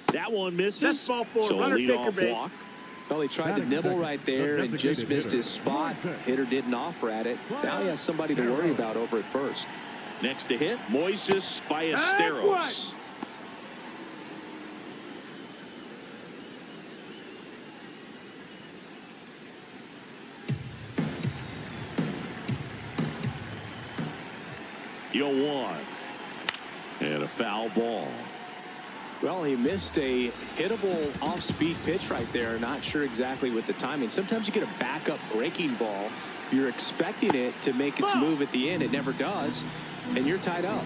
That one misses. That's ball 4. So a Runner, take your leadoff base. walk. Well, he tried to nibble right there and just missed his spot. Hitter didn't offer at it. Now he has somebody to worry about over at first. Next to hit, Moises Ballesteros. Yo, 1. And a foul ball. Well, he missed a hittable off-speed pitch right there. Not sure exactly with the timing. Sometimes you get a backup breaking ball. You're expecting it to make its move at the end. It never does, and you're tied up.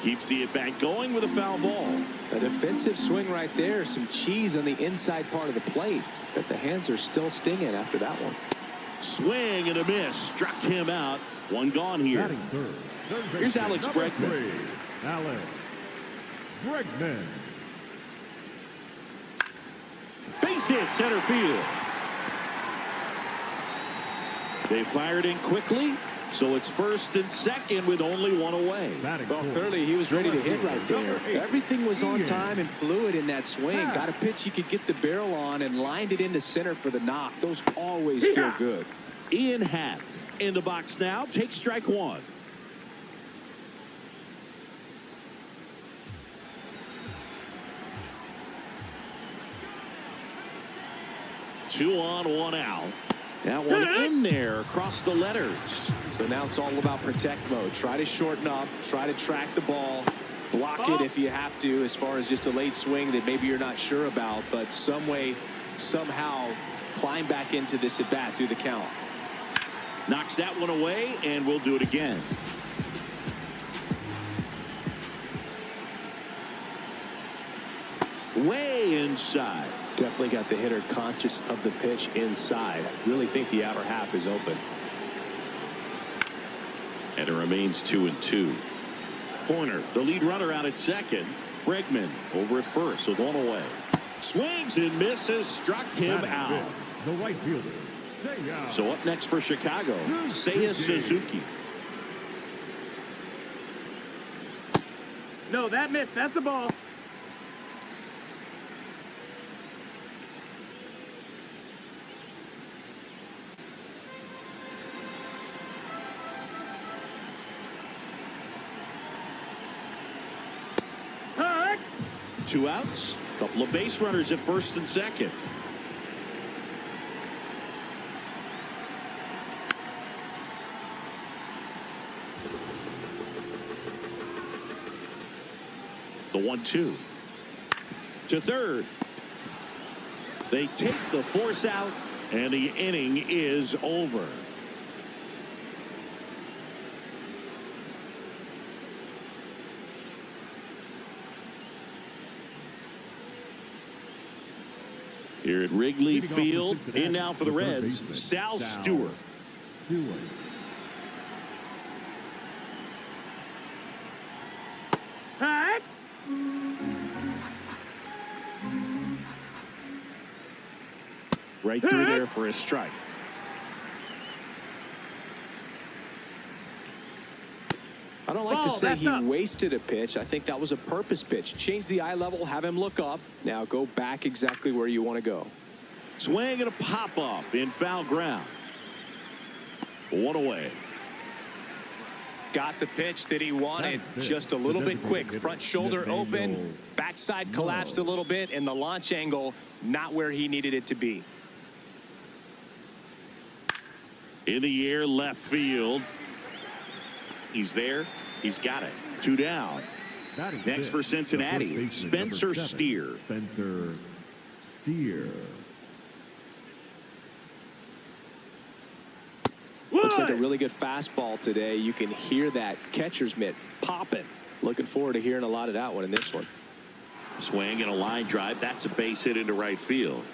Keeps the at-bat going with a foul ball. A defensive swing right there. Some cheese on the inside part of the plate, but the hands are still stinging after that one. Swing and a miss. Struck him out. One gone here. Here's Alex Bregman. Alex Bregman. Base hit, center field. They fired in quickly, so it's 1st and 2nd with only 1 away. Well, clearly he was ready to hit right there. Everything was on time and fluid in that swing. Got a pitch he could get the barrel on and lined it into center for the knock. Those always feel good. Ian Happ in the box now. Takes strike 1. Two on, 1 out. That one in there across the letters. So now it's all about protect mode. Try to shorten up, try to track the ball, block it if you have to, as far as just a late swing that maybe you're not sure about, but some way, somehow climb back into this at bat through the count. Knocks that one away, and we'll do it again. way inside. Definitely got the hitter conscious of the pitch inside. Really think the outer half is open. And it remains 2-2. Corner, the lead runner out at second. Bregman over at first with one away. Swings and misses, struck him out. The right fielder. Seiya. So up next for Chicago, Seiya Suzuki. No, that missed. That's a ball. Hurt. 2 outs, couple of base runners at first and second. The 1-2 to third. They take the force out, and the inning is over. Here at Wrigley Field, in now for the Reds, Sal Stewart. Hurt. Right through there for a strike. I don't like to Ball, say that's he up. wasted a pitch. I think that was a purpose pitch. Change the eye level, have him look up. Now go back exactly where you want to go. Swing and a pop up in foul ground. One away. Got the pitch that he wanted, just a little bit quick. Front shoulder open, backside collapsed a little bit, and the launch angle not where he needed it to be. In the air, left field. He's there. He's got it. 2 down. Next for Cincinnati, Spencer Steer. Spencer Steer. Looks like a really good fastball today. You can hear that catcher's mitt popping. Looking forward to hearing a lot of that one in this one. Swing and a line drive. That's a base hit into right field.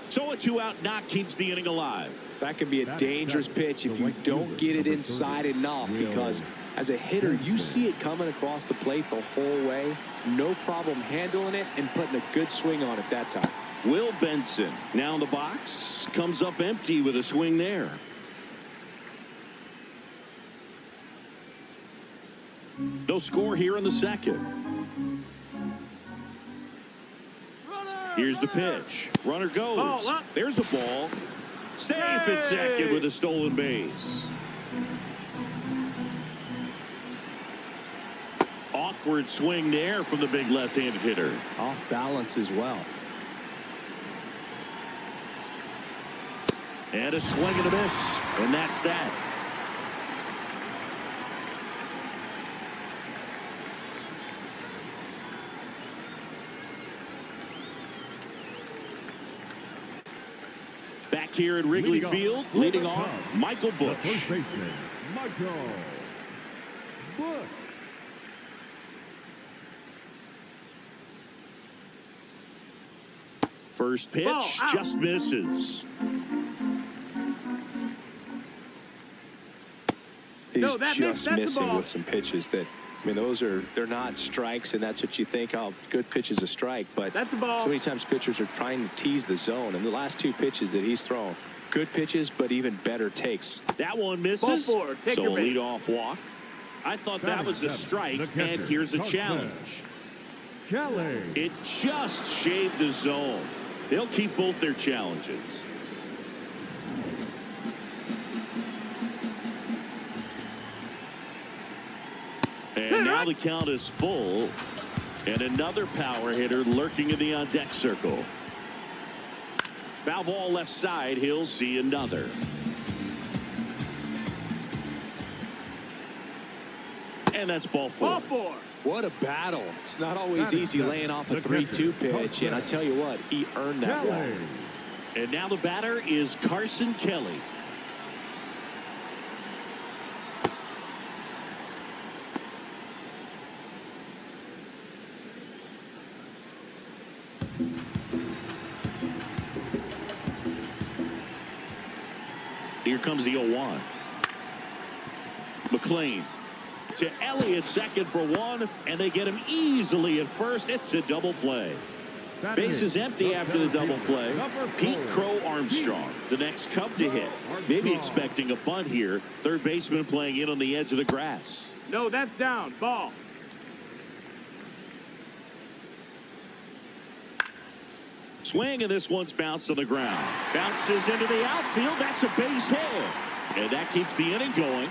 So a 2-out knock keeps the inning alive. That can be a dangerous pitch if you don't get it inside enough, because as a hitter, you see it coming across the plate the whole way. No problem handling it and putting a good swing on it that time. Will Benson now in the box. Comes up empty with a swing there. No score here in the second. Here's the pitch. Runner goes. Ball up. There's a ball. Safe at second with a stolen base. Awkward swing there from the big left-handed hitter. Off balance as well. And a swing and a miss. And that's that. Back here at Wrigley Field, leading off, Michael Busch. First baseman, Michael Busch. First pitch, Ball out. just misses. He's No, that just that's the missing ball. with some pitches that, I mean, they're not strikes, and that's what you think, oh, good pitch is a strike. But That's the ball. so many times pitchers are trying to tease the zone, and the last 2 pitches that he's thrown, good pitches, but even better takes. That one misses. Ball 4, take So your a base. leadoff walk. I thought that was a strike, and here's a challenge. Kelly. It just shaved the zone. They'll keep both their challenges. And now the count is full. And another power hitter lurking in the on-deck circle. Foul ball left side. He'll see another. And that's ball 4. Ball 4. What a battle. It's not always easy laying off a 3-2 pitch, and I tell you what, he earned that ball. Kelly. And now the batter is Carson Kelly. Here comes the 0-1. McLean to Elliott, second for one, and they get him easily at first. It's a double play. Base is empty after the double play. Pete Crow Armstrong, the next Cub to hit. Maybe expecting a bunt here. Third baseman playing in on the edge of the grass. No, that's down. Ball. Swing, and this one's bounced on the ground. Bounces into the outfield. That's a base hit. And that keeps the inning going.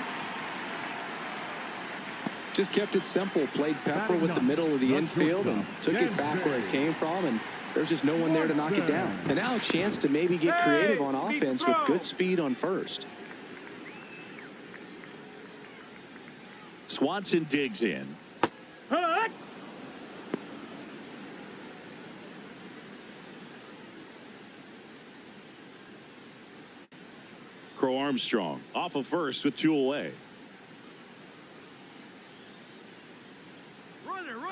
Just kept it simple. Played pepper with the middle of the infield and took it back where it came from. And there's just no one there to knock it down. And now a chance to maybe get creative on offense with good speed on first. Swanson digs in. Hook. Crow Armstrong off of first with 2 away.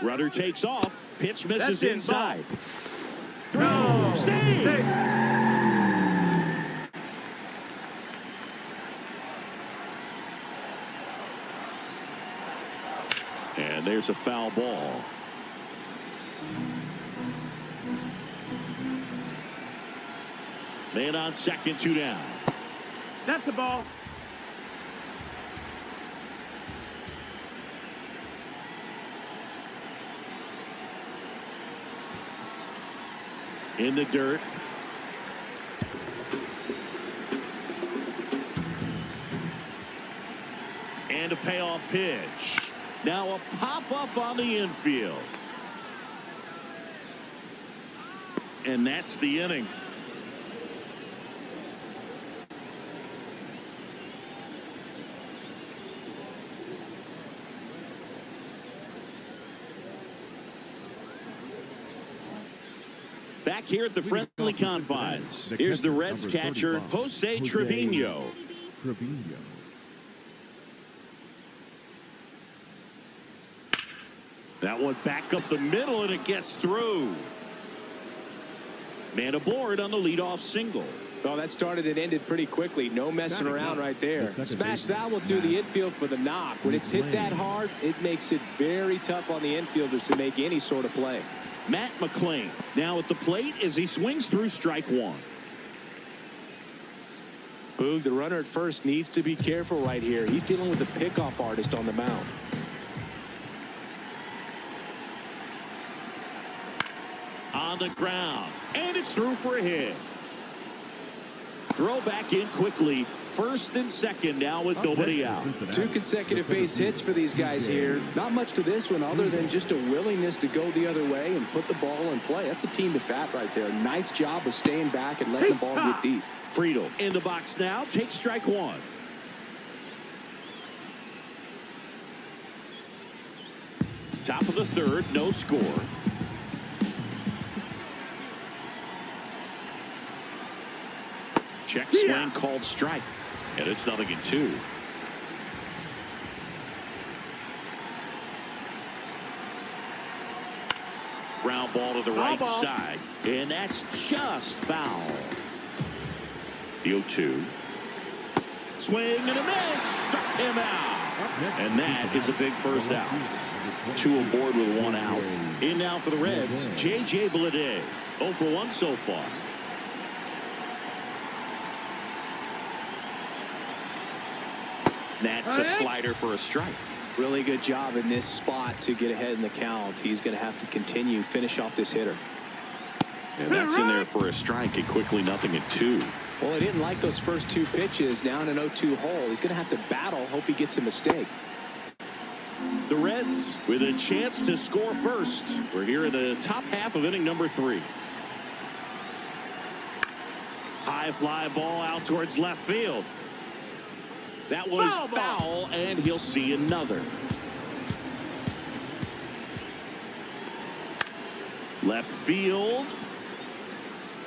Runner takes off. Pitch misses inside. Throw. Save. And there's a foul ball. Man on second, 2 down. That's the ball. In the dirt. And a payoff pitch. Now a pop-up on the infield. And that's the inning. Back here at the friendly confines. Here's the Reds catcher, Jose Trevino. That one back up the middle, and it gets through. Man aboard on the leadoff single. Well, that started and ended pretty quickly. No messing around right there. Smash that one through the infield for the knock. When it's hit that hard, it makes it very tough on the infielders to make any sort of play. Matt McLean now at the plate as he swings through strike one. Boog, the runner at first needs to be careful right here. He's dealing with a pickoff artist on the mound. On the ground, and it's through for a hit. Throw back in quickly. First and second now with nobody out. 2 consecutive base hits for these guys here. Not much to this one other than just a willingness to go the other way and put the ball in play. That's a team at bat right there. Nice job of staying back and letting the ball get deep. Friedel in the box now. Takes strike one. Top of the third, no score. Check swing called strike. And it's 0-2. Ground ball to the right side. And that's just foul. The 0-2. Swing and a miss. Struck him out. And that is a big first out. 2 aboard with 1 out. In now for the Reds, J.J. Bleday. 0 for 1 so far. That's a slider for a strike. Really good job in this spot to get ahead in the count. He's going to have to continue, finish off this hitter. And that's in there for a strike. And quickly 0-2. Well, he didn't like those first 2 pitches. Now in an 0-2 hole. He's going to have to battle. Hope he gets a mistake. The Reds with a chance to score first. We're here in the top half of inning number 3. High fly ball out towards left field. That was foul, and he'll see another. Left field.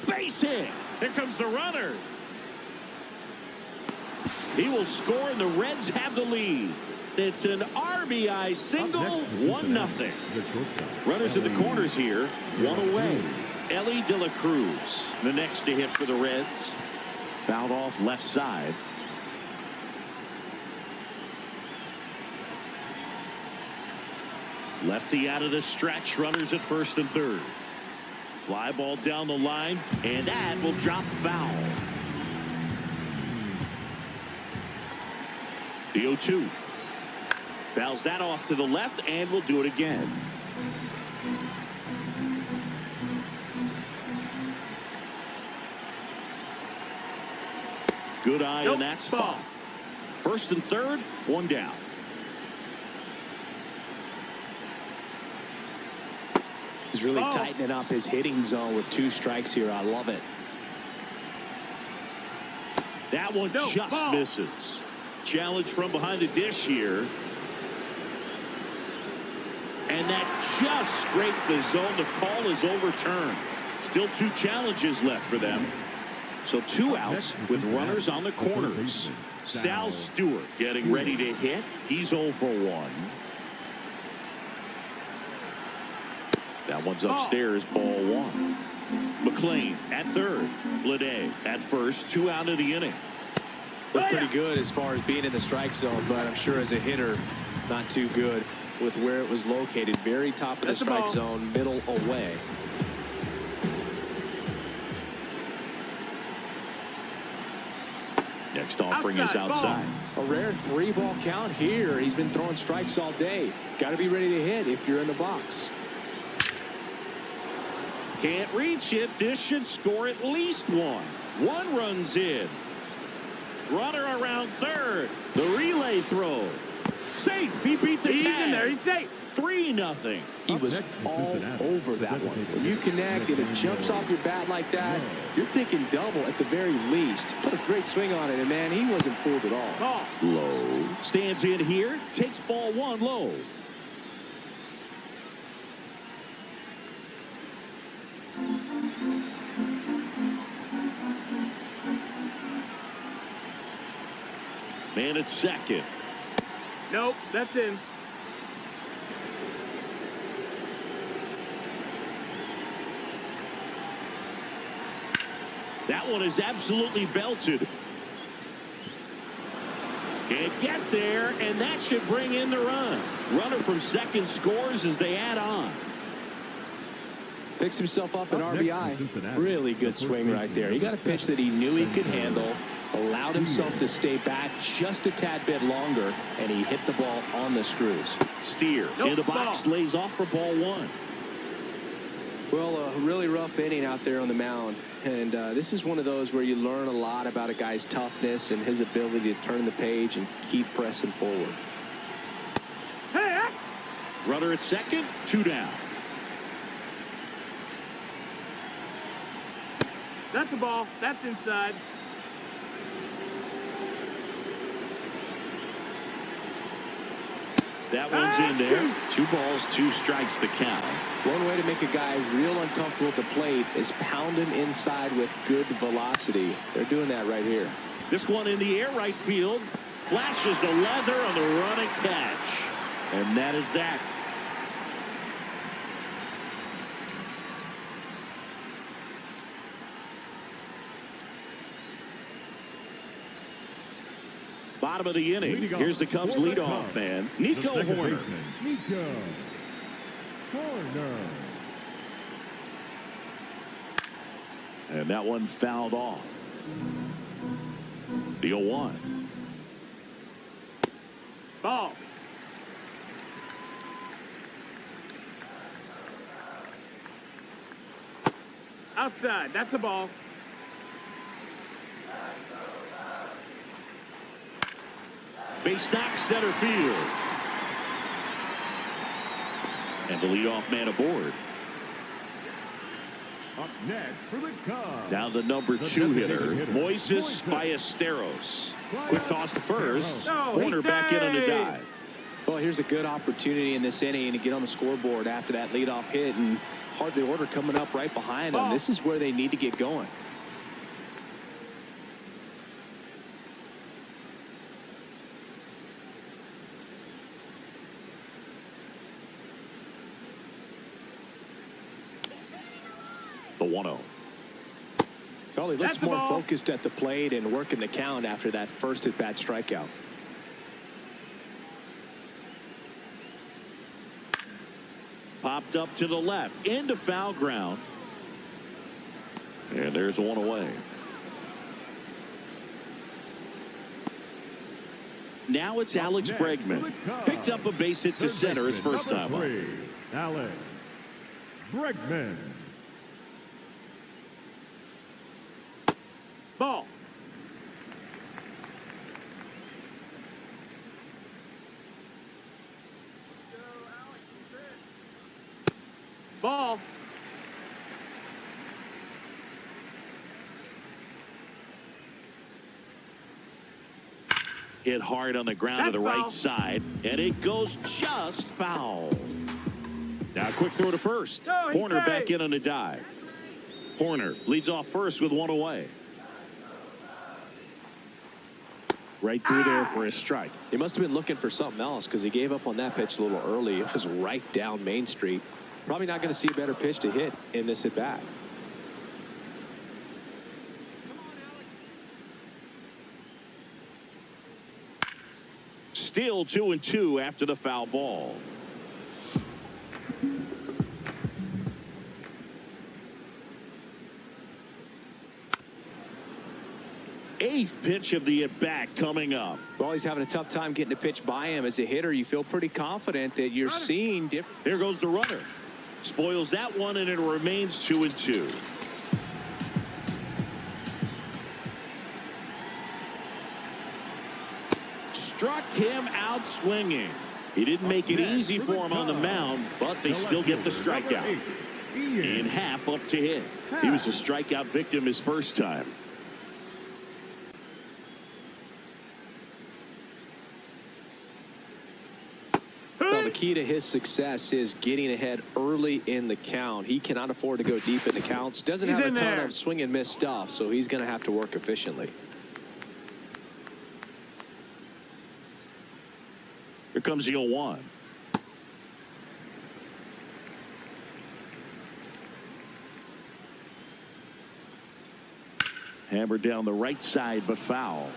Base hit. Here comes the runner. He will score, and the Reds have the lead. It's an RBI single, 1-0. Runners in the corners here, 1 away. Ellie De La Cruz, the next to hit for the Reds. Fouled off left side. Lefty out of the stretch. Runners at first and third. Fly ball down the line, and that will drop foul. The 0-2. Fouls that off to the left, and will do it again. Good eye in that spot. First and third, one down. He's really tightening up his hitting zone with 2 strikes here. I love it. That one just misses. Challenge from behind the dish here. And that just scraped the zone. The call is overturned. Still 2 challenges left for them. So 2 outs with runners on the corners. Sal Stewart getting ready to hit. He's 0 for 1. That one's upstairs, ball 1. McLean at third. Blade at first. 2 out of the inning. Looked pretty good as far as being in the strike zone, but I'm sure as a hitter, not too good with where it was located. Very top of the strike zone, middle away. Next offering is outside. A rare 3-ball count here. He's been throwing strikes all day. Got to be ready to hit if you're in the box. Can't reach it. This should score at least 1. 1 runs in. Runner around third. The relay throw. Safe. He beat the tag. He's in there. He's safe. 3-0. He was all over that one. When you connect and it jumps off your bat like that, you're thinking double at the very least. Put a great swing on it, and man, he wasn't fooled at all. Low. Stands in here. Takes ball 1 low. Man at second. Nope, that's in. That one is absolutely belted. Can't get there, and that should bring in the run. Runner from second scores as they add on. Picks himself up an RBI. Really good swing right there. He got a pitch that he knew he could handle, allowed himself to stay back just a tad bit longer, and he hit the ball on the screws. Steer in the box, lays off for ball 1. Well, a really rough inning out there on the mound. And this is one of those where you learn a lot about a guy's toughness and his ability to turn the page and keep pressing forward. Hey! Runner at second, 2 down. That's the ball. That's inside. That one's in there. 2 balls, 2 strikes the count. One way to make a guy real uncomfortable at the plate is pound him inside with good velocity. They're doing that right here. This one in the air right field. Flashes the leather on the running catch. And that is that. Bottom of the inning. Here's the Cubs leadoff man, Nico Horner. Nico Horner. And that one fouled off. The 0-1. Ball. Outside. That's a ball. Base knock center field. And the leadoff man aboard. Up next for the Cubs. Down the number 2 hitter, Moises Ballesteros. Quick toss to first. Horner back in on the dive. Well, here's a good opportunity in this inning to get on the scoreboard after that leadoff hit, and hard the order coming up right behind them. This is where they need to get going. The 1-0. Well, he looks more focused at the plate and working the count after that first at-bat strikeout. chopped up to the left into foul ground. And there's one away. Now it's Alex Bregman. Picked up a base hit to center his first time up. Alex Bregman. Ball. Ball. Hit hard on the ground to the That's foul. right side, and it goes just foul. Now a quick throw to first. No, he's Horner back safe. in on a dive. Horner leads off first with one away. Right through there for a strike. He must have been looking for something else because he gave up on that pitch a little early. It was right down Main Street. Probably not going to see a better pitch to hit in this at bat. Still 2-2 after the foul ball. Eighth pitch of the at-bat coming up. Well, he's having a tough time getting a pitch by him. As a hitter, you feel pretty confident that you're seeing different. Here goes the runner. Spoils that one, and it remains 2-2. Struck him out swinging. He didn't make it easy for him on the mound, but they still get the strikeout. And Happ up to hit. He was a strikeout victim his first time. Well, the key to his success is getting ahead early in the count. He cannot afford to go deep in the counts. Doesn't He's have a in ton there. of swing and miss stuff, so he's going to have to work efficiently. Here comes the 0-1. Hammered down the right side, but foul.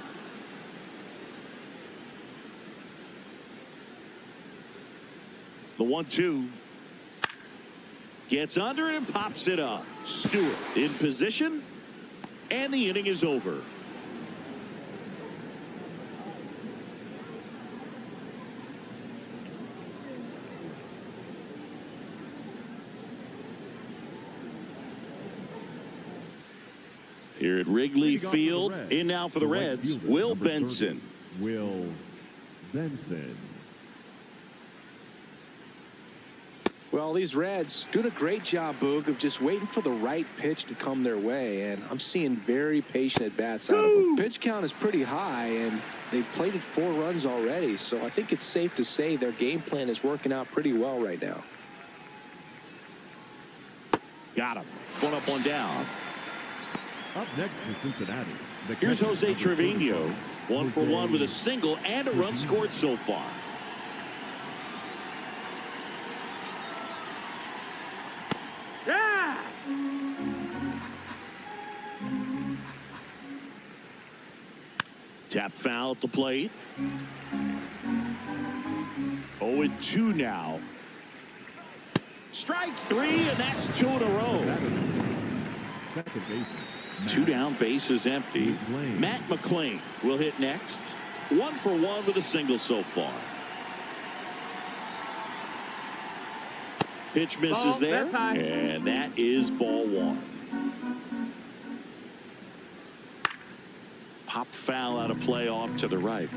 The 1-2. Gets under it and pops it up. Stewart in position, and the inning is over. Here at Wrigley Field, in now for the Reds, Will Benson. Will Benson. Well, these Reds doing a great job, Boog, of just waiting for the right pitch to come their way, and I'm seeing very patient at-bats out of them. Pitch count is pretty high, and they've plated 4 runs already, so I think it's safe to say their game plan is working out pretty well right now. Got him. One up, one down. Up next for Cincinnati. Here's Jose Trevino. 1 for 1 with a single and a run scored so far. Yeah! Tap foul at the plate. 0-2 now. Strike 3, and that's 2 in a row. Second baseman. 2 down, base is empty. Matt McClain will hit next. 1 for 1 with a single so far. Pitch misses Ball, there, that's high. and that is ball 1. Pop foul out of play off to the right.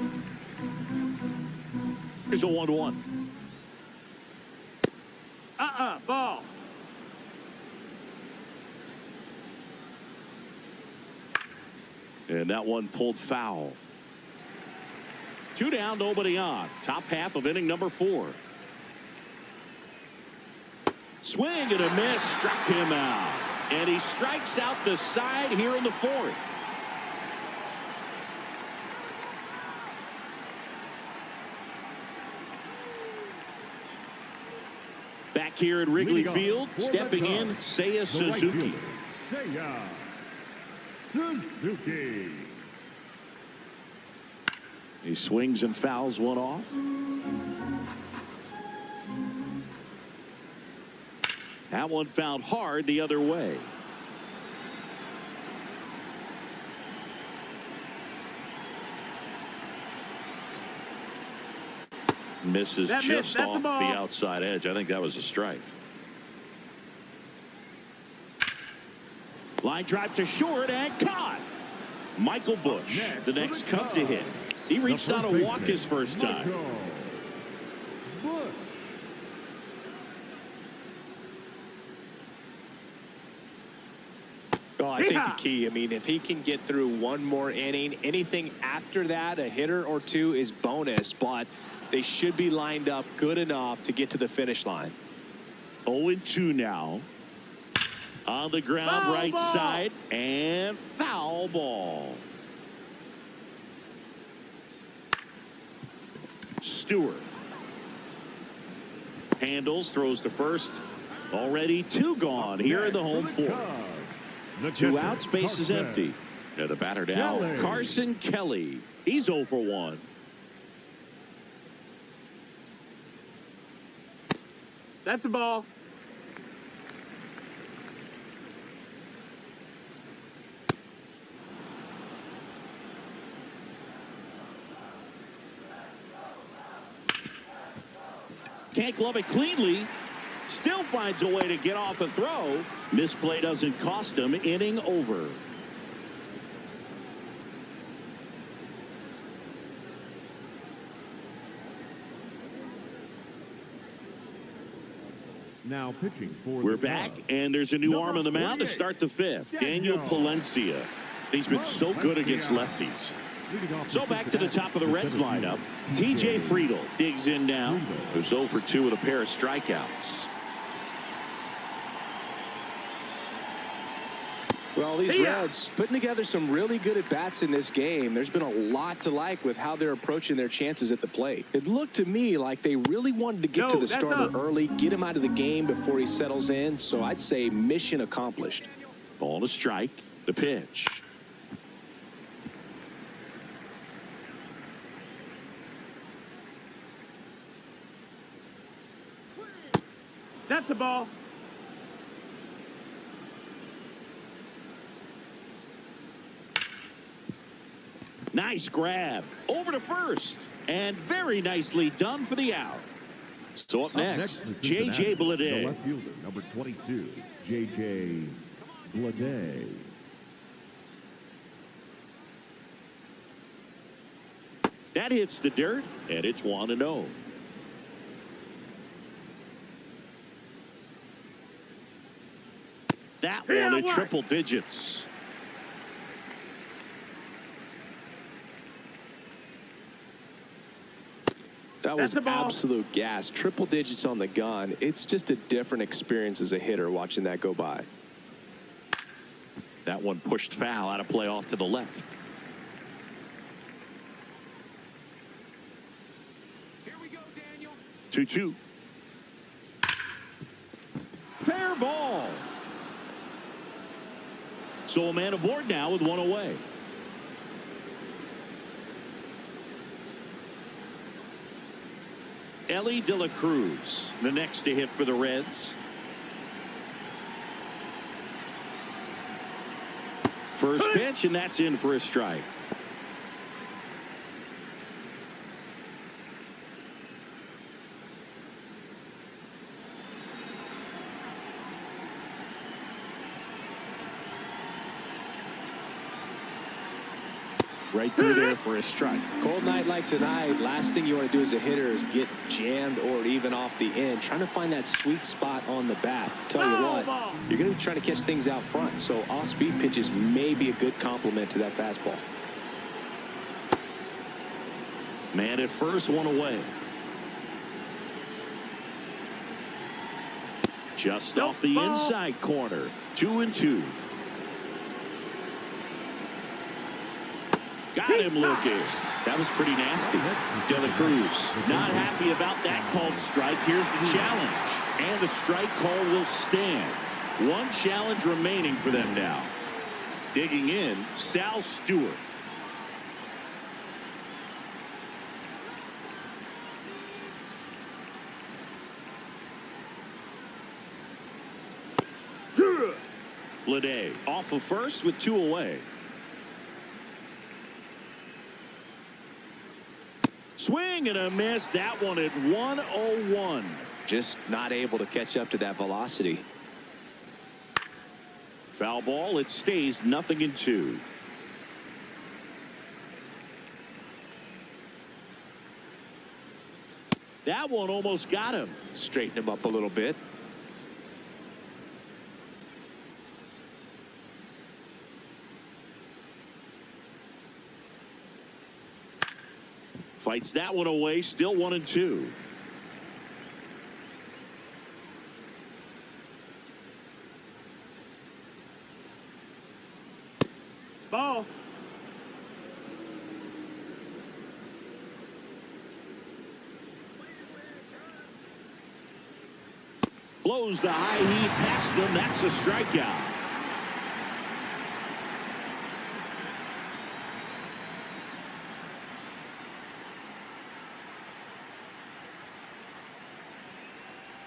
Here's a 1-1. Ball. And that one pulled foul. 2 down, nobody on. Top half of inning number 4. Swing and a miss, struck him out. And he strikes out the side here in the 4th. Back here at Wrigley Field, stepping in, Seiya Suzuki. Seiya Suzuki. He swings and fouls one off. That one fouled hard the other way. Misses just off the outside edge. I think that was a strike. Line drive to short and caught. Michael Busch, the next Cub to hit. He reached out a walk his first time. Oh, I think the key, I mean, if he can get through one more inning, anything after that, a hitter or two is bonus, but they should be lined up good enough to get to the finish line. 0-2 now. On the ground, right side, and foul ball. Stewart handles, throws to first. Already 2 gone here in the home fourth. 2 outs, base is empty. And the batter now, Carson Kelly. He's 0 for 1. That's a ball. Can't glove it cleanly. Still finds a way to get off a throw. Misplay doesn't cost him. Inning over. Now pitching for We're back, and there's a new arm on the mound to start the 5th. Daniel Palencia. He's been so good against lefties. So back to the top of the Reds lineup. TJ Friedl digs in now. Who's 0 for 2 with a pair of strikeouts. Well, these Reds putting together some really good at-bats in this game. There's been a lot to like with how they're approaching their chances at the plate. It looked to me like they really wanted to get to the starter early, get him out of the game before he settles in. So I'd say mission accomplished. Ball to strike. The pitch. That's a ball. Nice grab. Over to first. And very nicely done for the out. So up next, J.J. Bleday. The left fielder, number 22, J.J. Bleday. That hits the dirt, and it's 1-0. That one in triple digits. That was absolute gas. Triple digits on the gun. It's just a different experience as a hitter watching that go by. That one pushed foul out of play off to the left. Here we go, Daniel. 2-2. Fair ball. So a man aboard now with 1 away. Ellie De La Cruz, the next to hit for the Reds. First pitch, and that's in for a strike. Right through there for a strike. Cold night like tonight, last thing you want to do as a hitter is get jammed or even off the end. Trying to find that sweet spot on the bat. Tell you what, you're going to be trying to catch things out front. So off-speed pitches may be a good complement to that fastball. Man at first, 1 away. Just off the inside corner. 2-2. Got him looking. That was pretty nasty. De La Cruz not happy about that called strike. Here's the challenge. And the strike call will stand. 1 challenge remaining for them now. Digging in, Sal Stewart. Leadoff off of first with 2 away. Swing and a miss. That one at 101. Just not able to catch up to that velocity. Foul ball. It stays 0-2. That one almost got him. Straighten him up a little bit. Fights that one away. Still 1-2. Ball. Blows the high heat past him. That's a strikeout.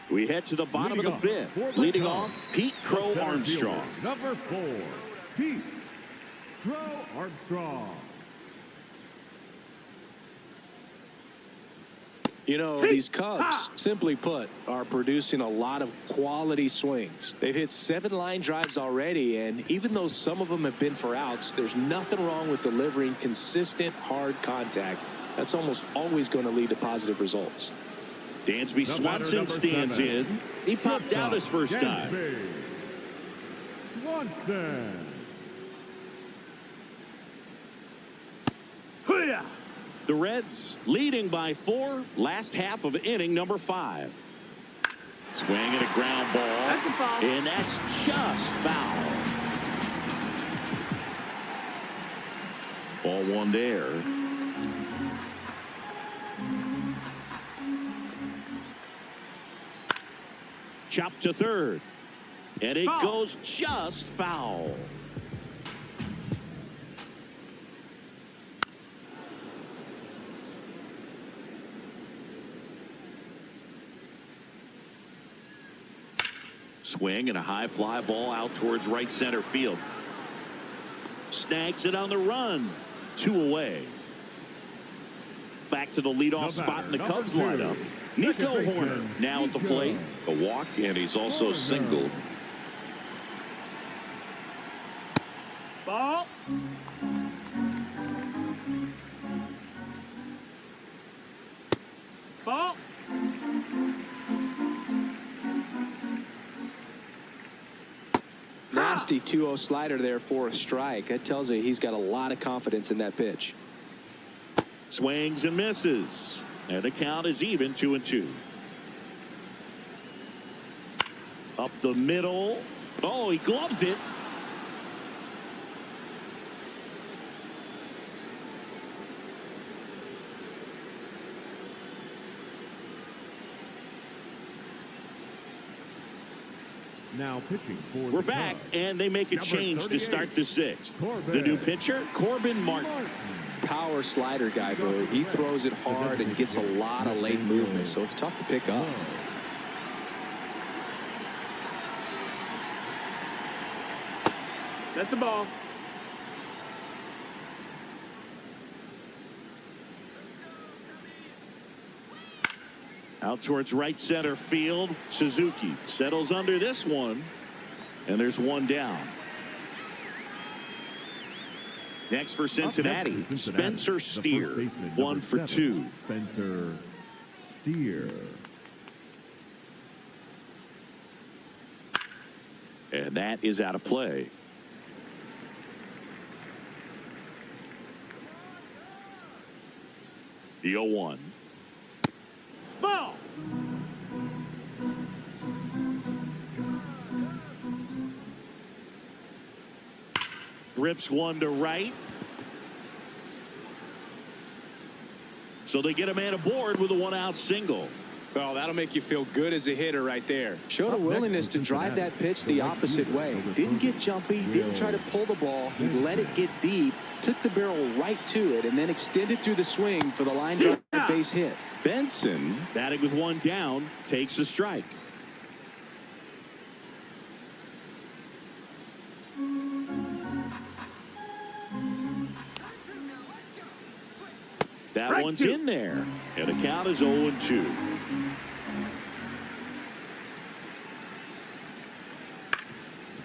We head to the bottom of the 5th. Leading off, Pete Crow Armstrong. Number 4, Pete Crow Armstrong. You know, these Cubs, simply put, are producing a lot of quality swings. They've hit 7 line drives already, and even though some of them have been for outs, there's nothing wrong with delivering consistent, hard contact. That's almost always going to lead to positive results. Dansby Swanson stands in. He popped out his first time. Swanson. Hoo-yah! The Reds leading by 4. Last half of inning number 5. Swing and a ground ball. That's a foul. And that's just foul. Ball 1 there. Chopped to third. And it Foul. goes just foul. Swing and a high fly ball out towards right center field. Snags it on the run. 2 away. Back to the leadoff spot in the Cubs lineup. Nico Horner now at the plate. A walk, and he's also singled. Ball. Ball. Nasty 2-0 slider there for a strike. That tells you he's got a lot of confidence in that pitch. Swings and misses. And the count is even 2-2. Up the middle. Oh, he gloves it. Now pitching for We're the back, Cubs. and they make a Number change to 38, start the 6th. Corbin. The new pitcher, Corbin Martin. Power slider guy, Bird. He throws it hard and gets a lot of late movement, so it's tough to pick up. That's the ball. Out towards right center field. Suzuki settles under this one. And there's 1 down. Next for Cincinnati, Spencer Steer. 1 for 2. Spencer Steer. And that is out of play. The 0-1. Ball. Rips one to right. So they get a man aboard with a 1-out single. Well, that'll make you feel good as a hitter right there. Showed a willingness to drive that pitch the opposite way. Didn't get jumpy, didn't try to pull the ball. He let it get deep, took the barrel right to it, and then extended through the swing for the line drive base hit. Benson, batting with 1 down, takes a strike. That one's in there. And the count is 0-2.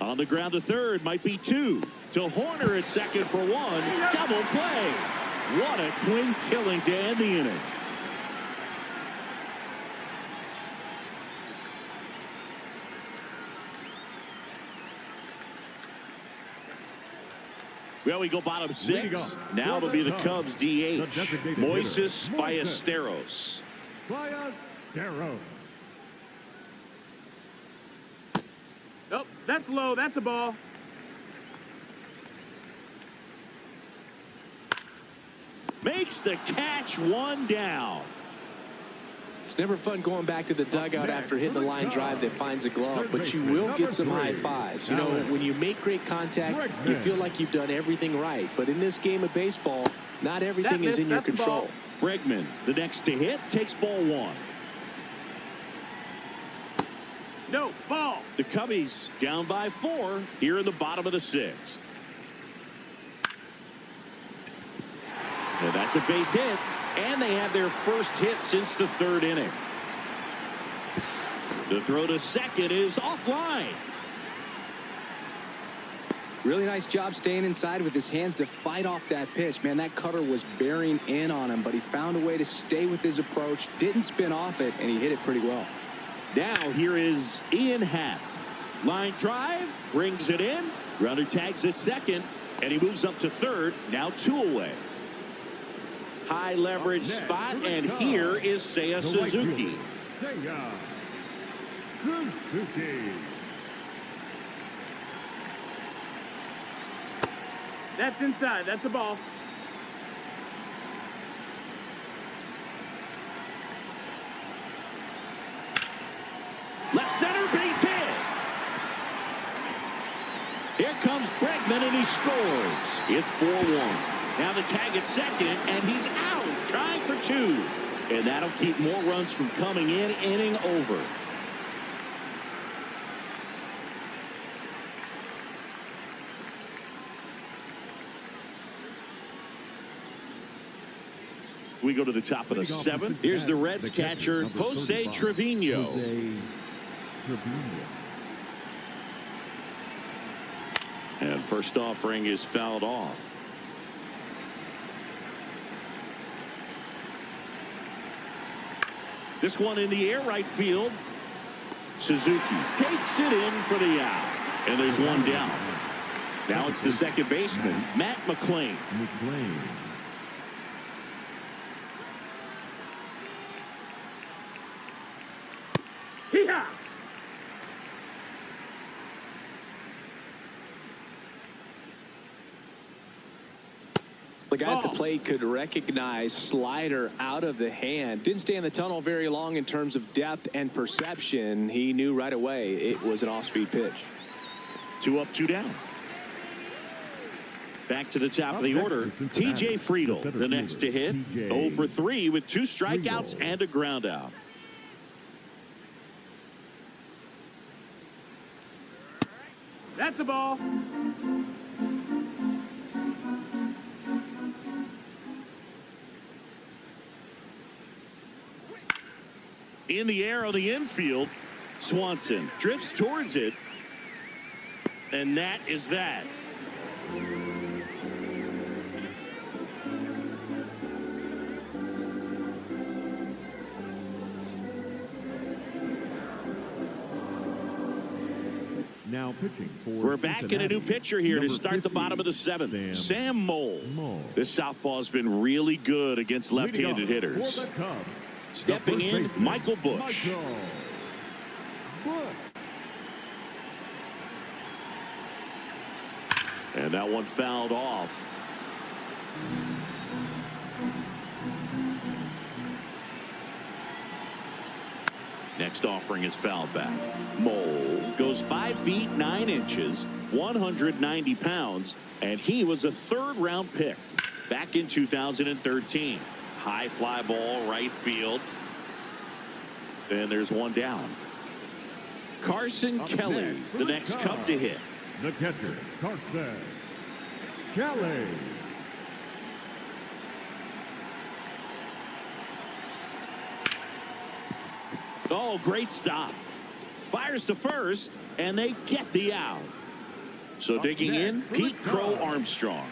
On the ground to third, might be 2. To Horner at second for 1. Double play. What a clean killing to end the inning. Well, we go bottom 6. Now it'll be the Cubs DH. Moises Ballesteros. Ballesteros. Oh, that's low. That's a ball. Makes the catch, 1 down. It's never fun going back to the dugout after hitting the line drive that finds a glove, but you will get some high fives. You know, when you make great contact, you feel like you've done everything right. But in this game of baseball, not everything is in your control. Bregman, the next to hit, takes ball 1. No, ball. The Cubbies down by 4 here in the bottom of the 6th. And that's a base hit. And they have their first hit since the 3rd inning. The throw to second is offline. Really nice job staying inside with his hands to fight off that pitch. Man, that cutter was bearing in on him, but he found a way to stay with his approach, didn't spin off it, and he hit it pretty well. Now here is Ian Happ. Line drive, brings it in. Runner tags at second, and he moves up to third. Now 2 away. High leverage spot, and here is Seiya Suzuki. Seiya Suzuki. That's inside. That's a ball. Left center base hit. Here comes Bregman, and he scores. It's 4-1. Now the tag at second, and he's out, trying for 2. And that'll keep more runs from coming in, inning over. We go to the top of the 7th. Here's the Reds catcher, Jose Trevino. And first offering is fouled off. This one in the air, right field. Suzuki takes it in for the out. And there's 1 down. Now it's the second baseman, Matt McClain. Hee-haw! The guy at the plate could recognize slider out of the hand. Didn't stay in the tunnel very long in terms of depth and perception. He knew right away it was an off-speed pitch. 2 up, 2 down. Back to the top of the order. TJ Friedel, the next to hit. 0 for 3 with 2 strikeouts and a ground out. That's a ball. In the air on the infield, Swanson drifts towards it, and that is that. Now pitching for We're back in a new pitcher here to start the bottom of the 7th. Sam Mole. This southpaw has been really good against left-handed hitters. Stepping in, Michael Busch. And that one fouled off. Next offering is fouled back. Mole goes 5 feet 9 inches, 190 pounds, and he was a 3rd-round pick back in 2013. High fly ball, right field. And there's 1 down. Carson Kelly, the next Cub to hit. The catcher, Carson Kelly. Oh, great stop. Fires to first, and they get the out. So digging in, Pete Crow Armstrong.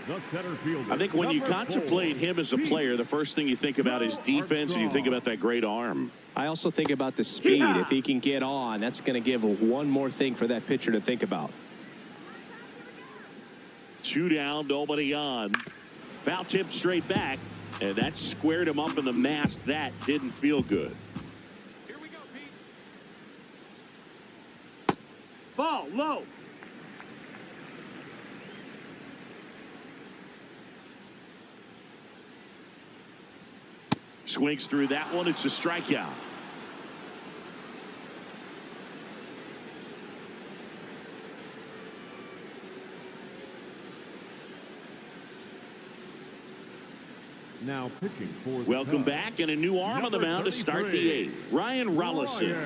I think when you contemplate him as a player, the first thing you think about is defense, and you think about that great arm. I also think about the speed. If he can get on, that's going to give one more thing for that pitcher to think about. 2 down, nobody on. Foul tip straight back, and that squared him up in the mask. That didn't feel good. Here we go, Pete. Ball low. Swings through that one. It's a strikeout. Now pitching for the Welcome Cubs, back, and a new arm on the mound to start the 8th. Ryan Rollison.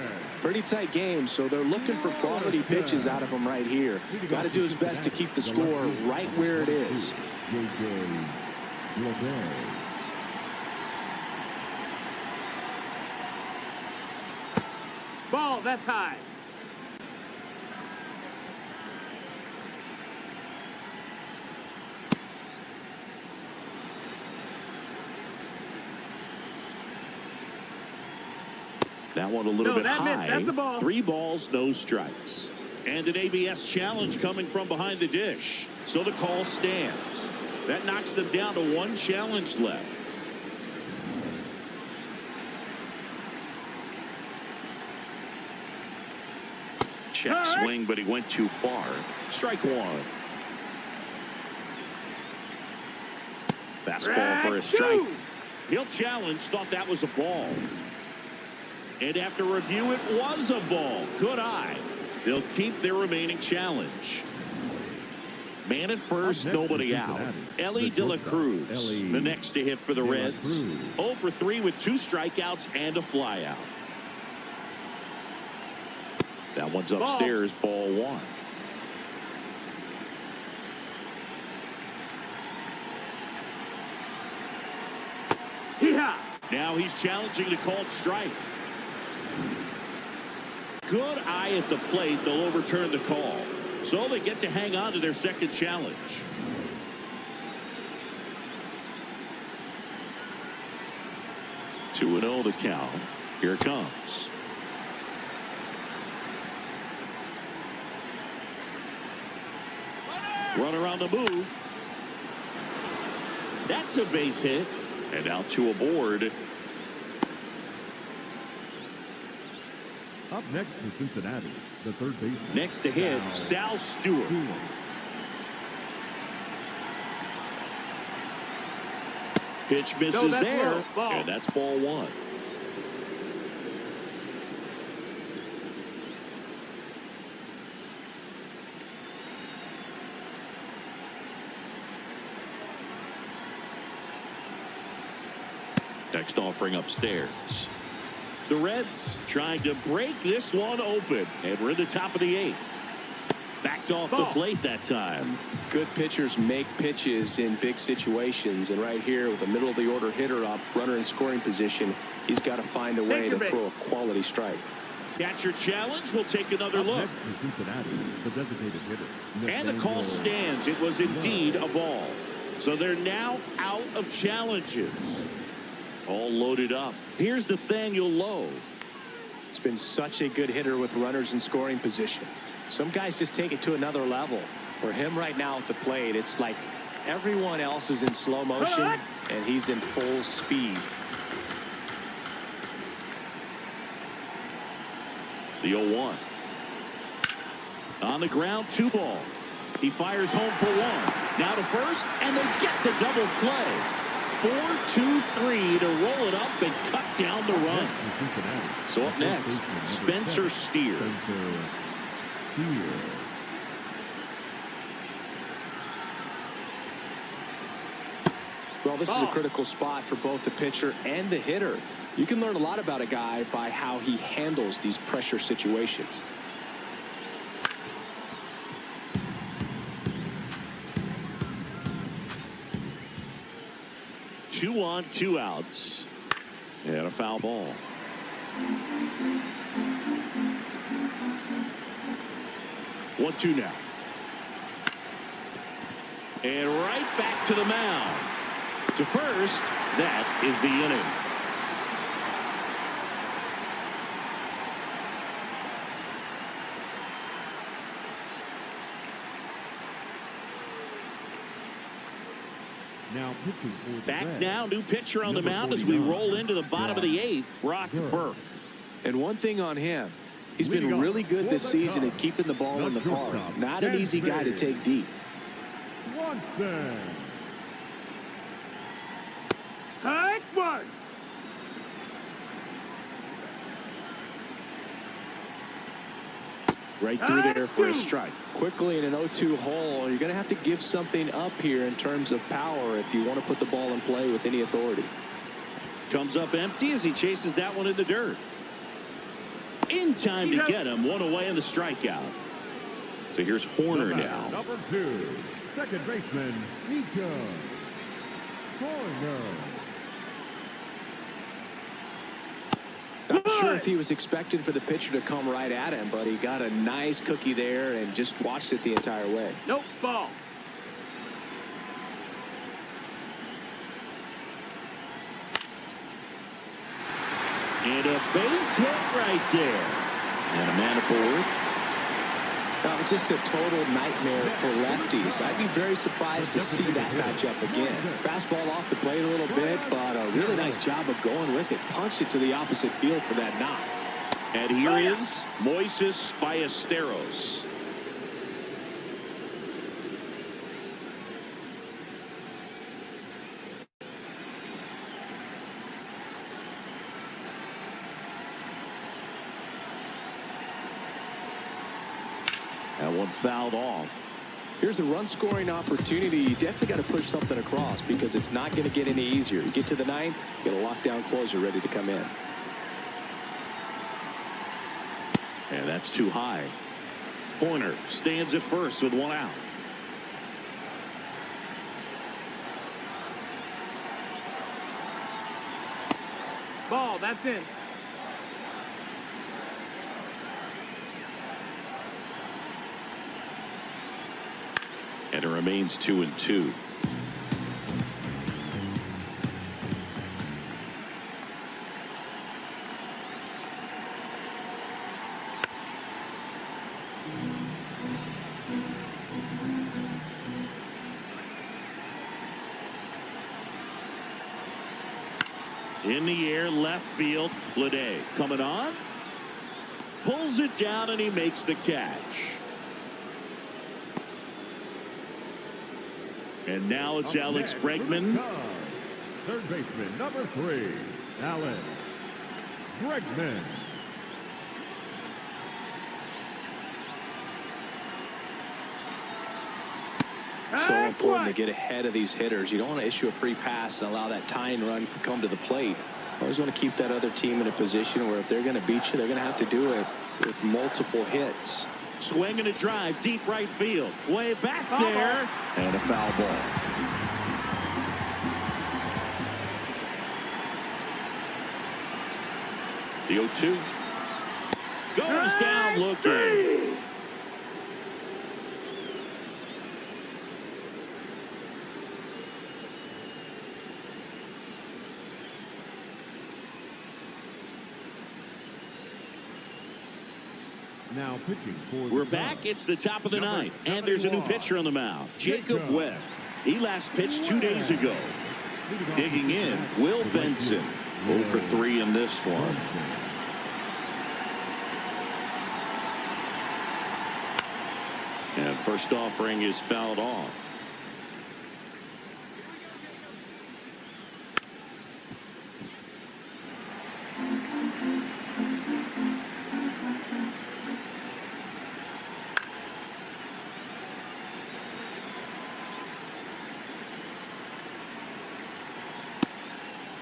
Pretty tight game, so they're looking for quality pitches out of him right here. Got to do his best to keep the score right where it is. Ball, that's high. That one a little bit high. That's a ball. 3 balls, no strikes. And an ABS challenge coming from behind the dish. So the call stands. That knocks them down to 1 challenge left. Check swing, but he went too far. Strike 1. Fastball for a strike. He'll challenge, thought that was a ball. And after review, it was a ball. Good eye. They'll keep their remaining challenge. Man at first, nobody out. Ellie De La Cruz, the next to hit for the Reds. 0 for 3 with 2 strikeouts and a flyout. That one's upstairs, ball 1. Yeah. Now he's challenging the called strike. Good eye at the plate. They'll overturn the call. So they get to hang on to their second challenge. Two 2-0 the count. Here it comes. Runner on the move. That's a base hit. And out to aboard. Up next for Cincinnati, the third baseman. Next to hit, Sal Stewart. Pitch misses there, and that's ball 1. Next offering upstairs. The Reds trying to break this one open, and we're in the top of the 8th. Backed off the plate that time. Good pitchers make pitches in big situations, and right here with the middle of the order hitter up, runner in scoring position, he's got to find a way to throw a quality strike. Catcher challenge. We'll take another look. And the call stands. It was indeed a ball. So they're now out of challenges. All loaded up. Here's Nathaniel Lowe. He's been such a good hitter with runners in scoring position. Some guys just take it to another level. For him right now at the plate, it's like everyone else is in slow motion and he's in full speed. The 0-1. On the ground, 2 ball. He fires home for 1. Now to first, and they get the double play. 4-2-3 to roll it up and cut down the run. So up next, Spencer Steer. Well, this is a critical spot for both the pitcher and the hitter. You can learn a lot about a guy by how he handles these pressure situations. 2 on, 2 outs. And a foul ball. 1-2 now. And right back to the mound. To first, that is the inning. Now pitching for the Back Reds. now, new pitcher on the Number mound as we 49, roll into the bottom of the 8th, Brock Burke. And one thing on him, he's Leading been off really good for this the season at Cubs, keeping the ball in the park. shortstop, Not an easy guy to take deep. Swanson. Hike one. Right through there for a strike. Quickly in an 0-2 hole, you're going to have to give something up here in terms of power if you want to put the ball in play with any authority. Comes up empty as he chases that one in the dirt. In time to get him. One away in the strikeout. So here's Horner now. Number 2, second baseman, Nico Horner. Not sure if he was expecting for the pitcher to come right at him, but he got a nice cookie there and just watched it the entire way. Nope, ball. And a base hit right there. And a man aboard. That was just a total nightmare for lefties. I'd be very surprised to see that matchup again. Fastball off the plate a little bit, but a really nice job of going with it. Punched it to the opposite field for that knock. And here is Moises Ballesteros. That one fouled off. Here's a run-scoring opportunity. You definitely got to push something across because it's not going to get any easier. You get to the 9th, get a lockdown closer ready to come in. And that's too high. Horner stands at first with one out. Ball, that's in. And it remains 2-2. In the air, left field. Leadoff coming on. Pulls it down and he makes the catch. And now it's Alex Bregman. Third baseman, number 3, Alex Bregman. So important to get ahead of these hitters. You don't want to issue a free pass and allow that tying run to come to the plate. Always want to keep that other team in a position where if they're going to beat you, they're going to have to do it with multiple hits. Swing and a drive, deep right field. Way back there. And a foul ball. The 0-2. Goes down looking. Now pitching for We're back. It's the top of the 9th. And there's a new pitcher on the mound. Jacob Webb. He last pitched 2 days ago. Digging in, Will Benson. 0 for 3 in this one. And first offering is fouled off.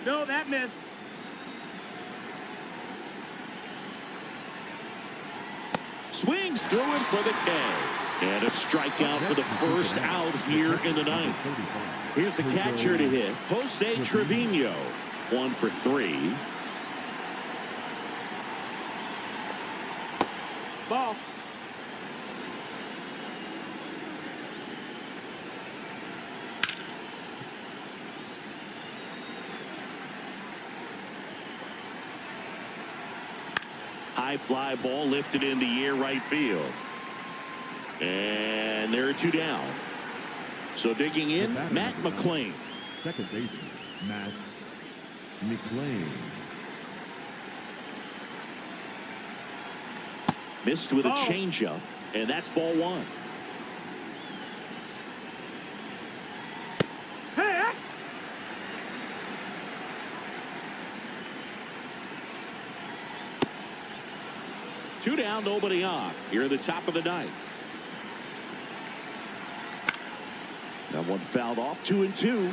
No, that missed. Swings through it for the K. And a strikeout for the first out here in the 9th. Here's the catcher to hit, Jose Trevino. 1 for 3. Ball. High fly ball lifted in the air right field. And there are 2 down. So digging in, Matt McClain. Second baseman, Matt McClain. Missed with a changeup, and that's ball 1. Hey! 2 down, nobody on. Here at the top of the 9th. That one fouled off. 2-2.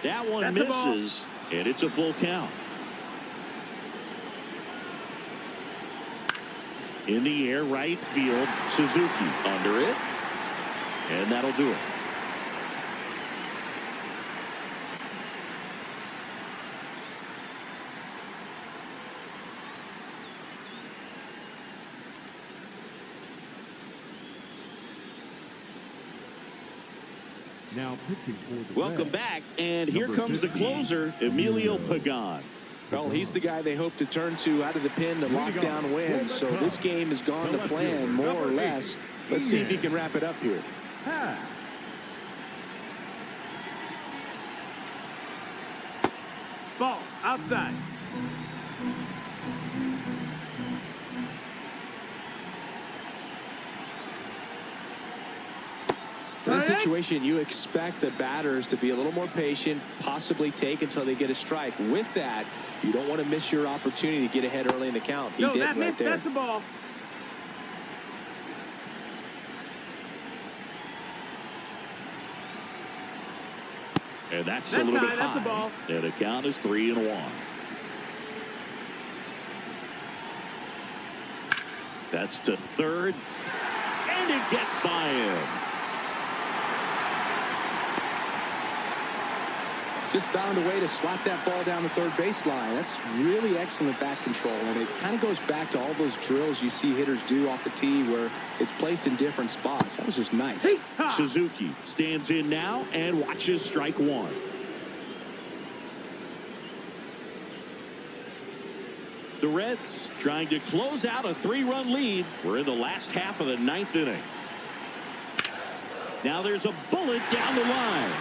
That one misses, and it's a full count. In the air, right field, Suzuki under it, and that'll do it. Now pitching for the Welcome Reds, back, and here comes the closer, Emilio Pagan. Well, he's the guy they hope to turn to out of the pen to lock down wins. So this game has gone to plan, more or less. Let's see if he can wrap it up here. Ball. Outside. In this situation, you expect the batters to be a little more patient, possibly take until they get a strike. With that, you don't want to miss your opportunity to get ahead early in the count. He did that right missed. there. That's the ball. And that's a little bit high. That's a ball. And the count is 3-1. That's to third, and it gets by him. Just found a way to slap that ball down the third baseline. That's really excellent back control, and it kind of goes back to all those drills you see hitters do off the tee where it's placed in different spots. That was just nice. Suzuki stands in now and watches strike 1. The Reds trying to close out a 3-run lead. We're in the last half of the 9th inning. Now there's a bullet down the line.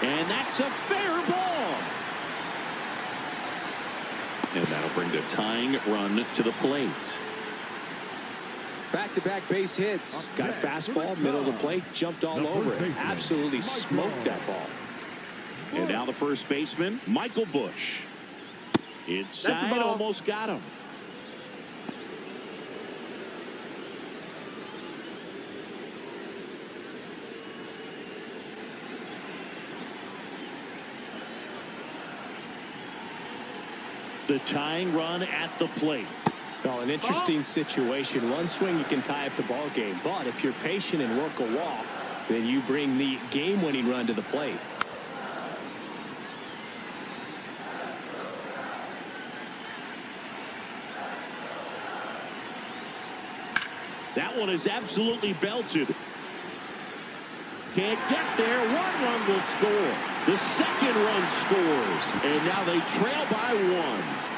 And that's a fair ball. And that'll bring the tying run to the plate. Back-to-back base hits. Got a fastball, middle of the plate, jumped all over it. Absolutely smoked that ball. And now the first baseman, Michael Bush. Inside, almost got him. The tying run at the plate. Well, an interesting situation. One swing you can tie up the ball game, but if you're patient and work a walk, then you bring the game-winning run to the plate. That one is absolutely belted. Can't get there. 1 run will score. The second run scores. And now they trail by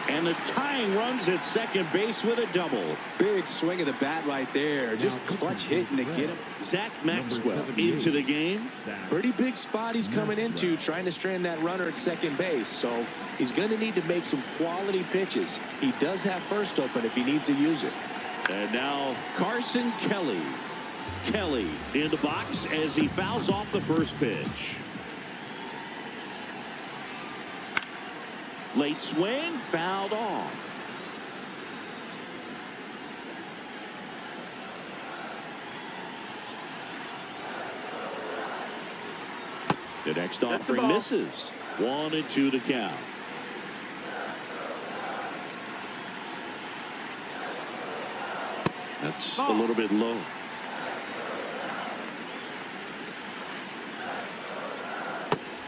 1. And the tying runs at second base with a double. Big swing of the bat right there. Just clutch hitting to get him. Zach Maxwell into the game. Pretty big spot he's coming into, trying to strand that runner at second base. So he's going to need to make some quality pitches. He does have first open if he needs to use it. And now Carson Kelly. Kelly in the box as he fouls off the first pitch. Late swing, fouled off. The next offering misses. 1-2 to count. That's a little bit low.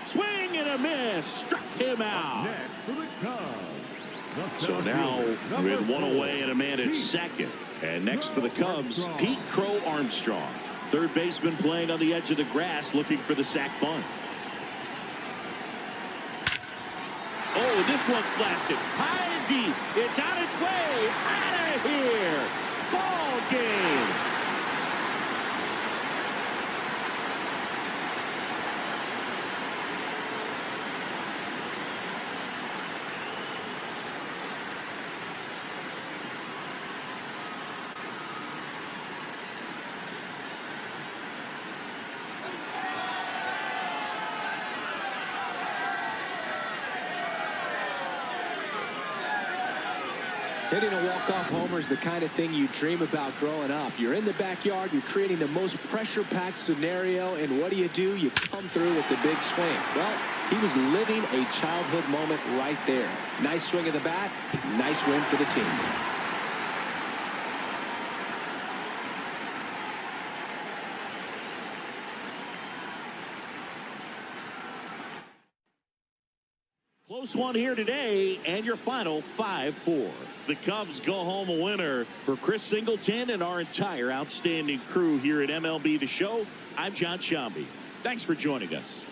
Swing and a a miss. Struck him out. Next for the Cubs. The So center now fielder, number with one 4, away and a man at Pete second. And next for the Cubs, Armstrong. Pete Crow Armstrong. Third baseman playing on the edge of the grass looking for the sac bunt. Oh, this one's blasted. High and deep. It's on its way. Out of here. Ball game. Hitting a walk-off homer is the kind of thing you dream about growing up. You're in the backyard, you're creating the most pressure-packed scenario, and what do? You come through with the big swing. Well, he was living a childhood moment right there. Nice swing of the bat, nice win for the team. Close one here today, and your final 5-4. The Cubs go home a winner. For Chris Singleton and our entire outstanding crew here at MLB The Show, I'm John Shambi. Thanks for joining us.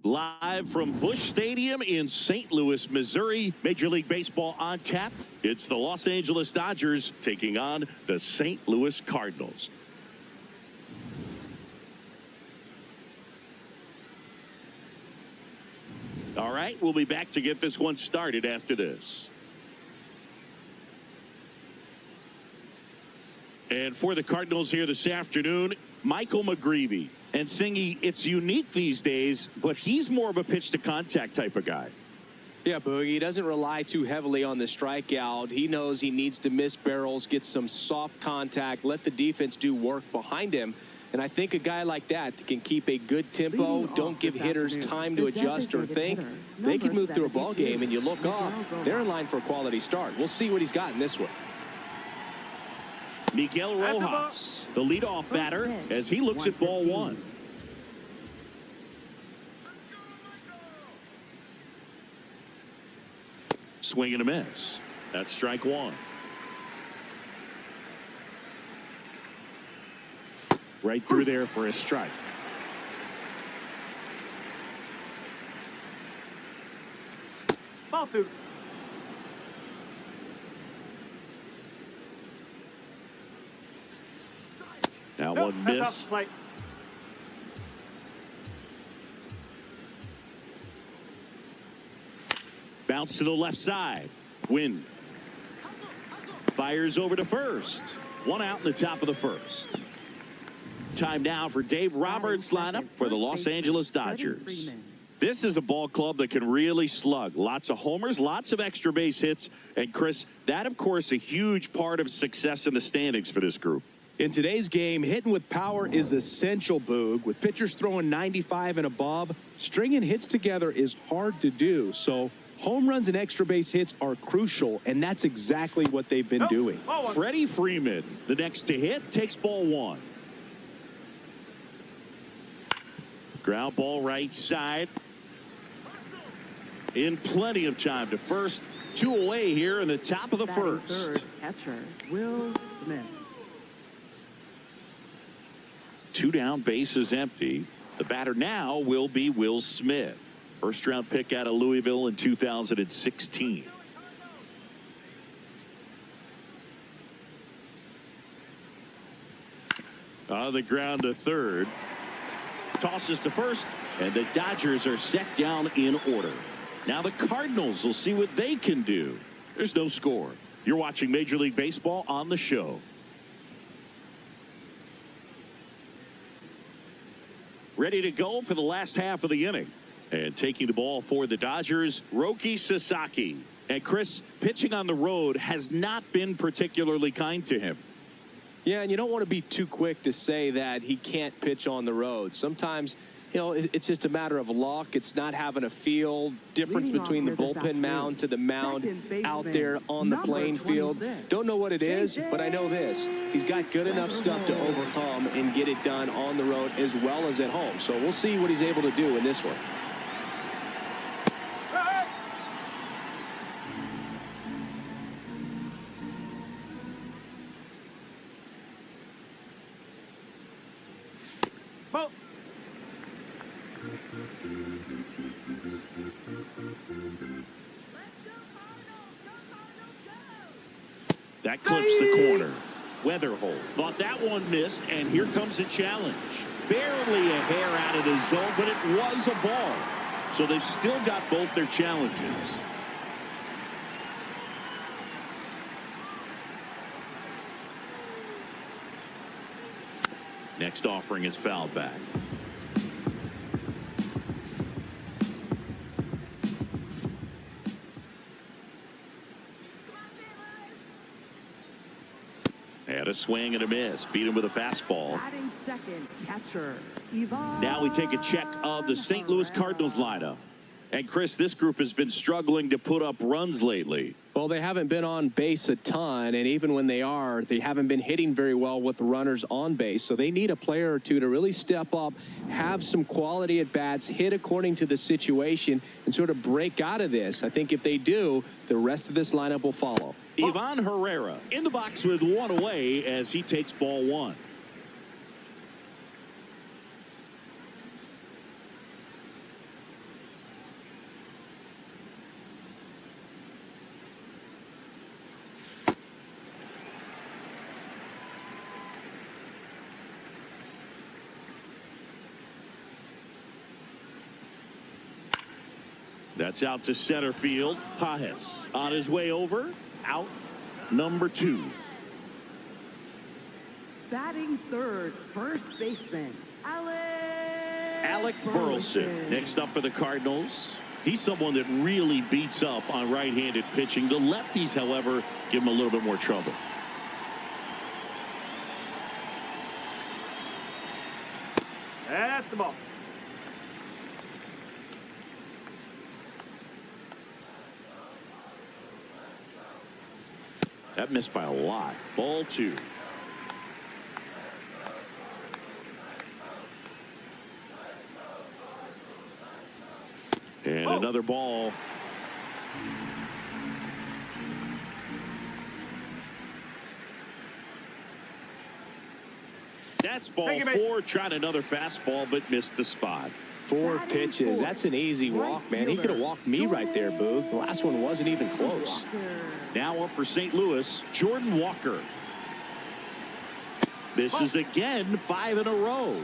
Live from Busch Stadium in St. Louis, Missouri. Major League Baseball on tap. It's the Los Angeles Dodgers taking on the St. Louis Cardinals. All right, we'll be back to get this one started after this. And for the Cardinals here this afternoon, Michael McGreevy. And Singy, it's unique these days, but he's more of a pitch-to-contact type of guy. Yeah, Boogie, he doesn't rely too heavily on the strikeout. He knows he needs to miss barrels, get some soft contact, let the defense do work behind him. And I think a guy like that can keep a good tempo, don't give hitters time to adjust or think. They can move through a ball game, and you look off, they're in line for a quality start. We'll see what he's got in this one. Miguel Rojas, the leadoff batter, as he looks at ball one. Swing and a miss. That's strike one. Right through there for a strike. Ball two. That Nope, one that's off missed. the plate. Bounce to the left side. Win. Fires over to first. One out in the top of the first. Time now for Dave Roberts' lineup for the Los Angeles Dodgers. This is a ball club that can really slug. Lots of homers, lots of extra base hits. And Chris, that of course a huge part of success in the standings for this group. In today's game, hitting with power is essential, Boog. With pitchers throwing 95 and above, stringing hits together is hard to do. So home runs and extra base hits are crucial, and that's exactly what they've been doing. Freddie Freeman, the next to hit, takes ball one. Ground ball right side. In plenty of time to first. Two away here in the top of the first. Third, catcher Will Smith. Two down, bases empty. The batter now will be Will Smith. First round pick out of Louisville in 2016. On the ground to third. Tosses to first, and the Dodgers are set down in order. Now the Cardinals will see what they can do. There's no score. You're watching Major League Baseball on the show. Ready to go for the last half of the inning. And taking the ball for the Dodgers, Roki Sasaki. And Chris, pitching on the road has not been particularly kind to him. Yeah, and you don't want to be too quick to say that he can't pitch on the road. Sometimes, you know, it's just a matter of luck. It's not having a feel difference between the bullpen mound to the mound out there on the playing field. Don't know what it is, but I know this. He's got good enough stuff to overcome and get it done on the road as well as at home. So we'll see what he's able to do in this one. That clips the corner. Weatherhold thought that one missed, and here comes a challenge. Barely a hair out of the zone, but it was a ball. So they've still got both their challenges. Next offering is fouled back. And a swing and a miss. Beat him with a fastball. Batting second, catcher, Ivan. Now we take a check of the St. Louis Cardinals lineup. And Chris, this group has been struggling to put up runs lately. Well, they haven't been on base a ton, and even when they are, they haven't been hitting very well with the runners on base. So they need a player or two to really step up, have some quality at bats, hit according to the situation, and sort of break out of this. I think if they do, the rest of this lineup will follow. Ivan Herrera in the box with one away as he takes ball one. That's out to center field. Pajes on his way over. Out number 2. Batting third, first baseman, Alec Burleson. Next up for the Cardinals. He's someone that really beats up on right-handed pitching. The lefties, however, give him a little bit more trouble. That's the ball. That missed by a lot. Ball 2. And another ball. That's ball 4. Tried another fastball, but missed the spot. 4 pitches. That's an easy walk, man. He could have walked me right there, Boog. The last one wasn't even close. Now up for St. Louis, Jordan Walker. This is again 5 in a row.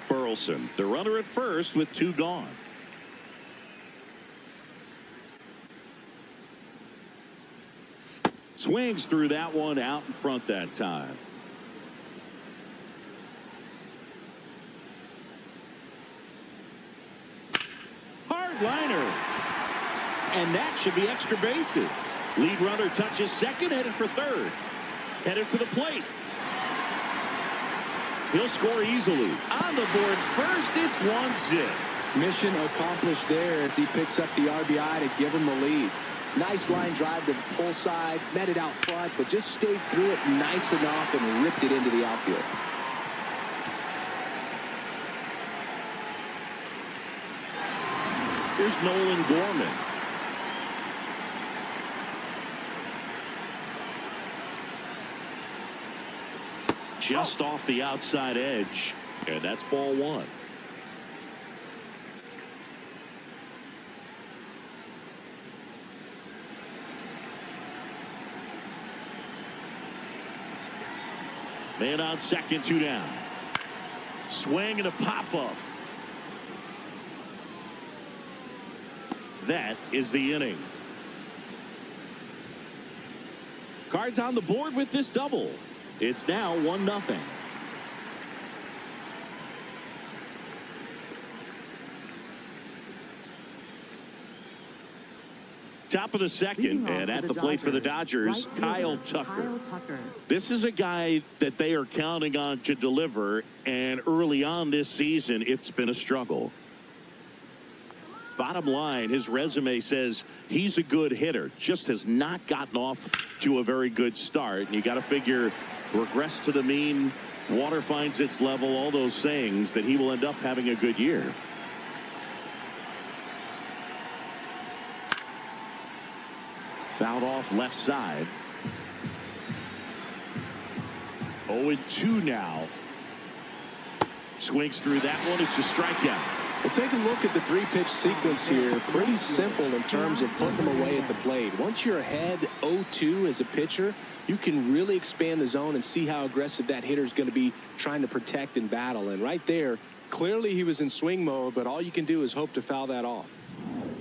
Burleson, the runner at first with 2 gone. Swings through that one out in front that time. Hard liner. And that should be extra bases. Lead runner touches second, headed for third. Headed for the plate. He'll score easily. On the board first, it's 1-0. Mission accomplished there as he picks up the RBI to give him the lead. Nice line drive to the pull side, met it out front, but just stayed through it nice enough and ripped it into the outfield. Here's Nolan Gorman. just off the outside edge, and that's ball one. Man on second, 2 down. Swing and a pop-up. That is the inning. Cards on the board with this double. It's now 1-0. Top of the second, and at the plate for the Dodgers, Kyle Tucker. This is a guy that they are counting on to deliver, and early on this season, it's been a struggle. Bottom line, his resume says he's a good hitter, just has not gotten off to a very good start. And you got to figure, regress to the mean, water finds its level, all those sayings, that he will end up having a good year. Fouled off left side. 0-2 now. Swings through that one. It's a strikeout. Well, take a look at the 3-pitch sequence here. Pretty simple in terms of putting them away at the plate. Once you're ahead 0-2 as a pitcher, you can really expand the zone and see how aggressive that hitter is going to be trying to protect and battle. And right there, clearly he was in swing mode, but all you can do is hope to foul that off.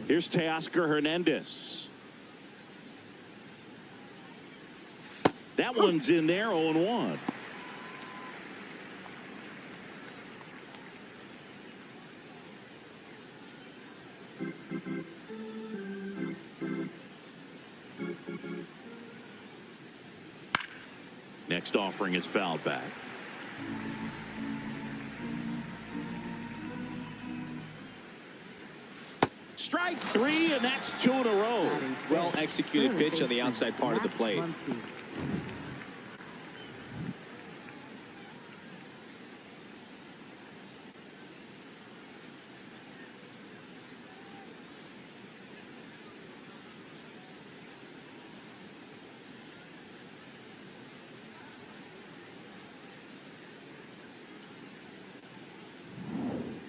Here's Teoscar Hernandez. That one's in there, 0-1. Next offering is fouled back. Strike 3, and that's 2 in a row. Well executed pitch on the outside part of the plate.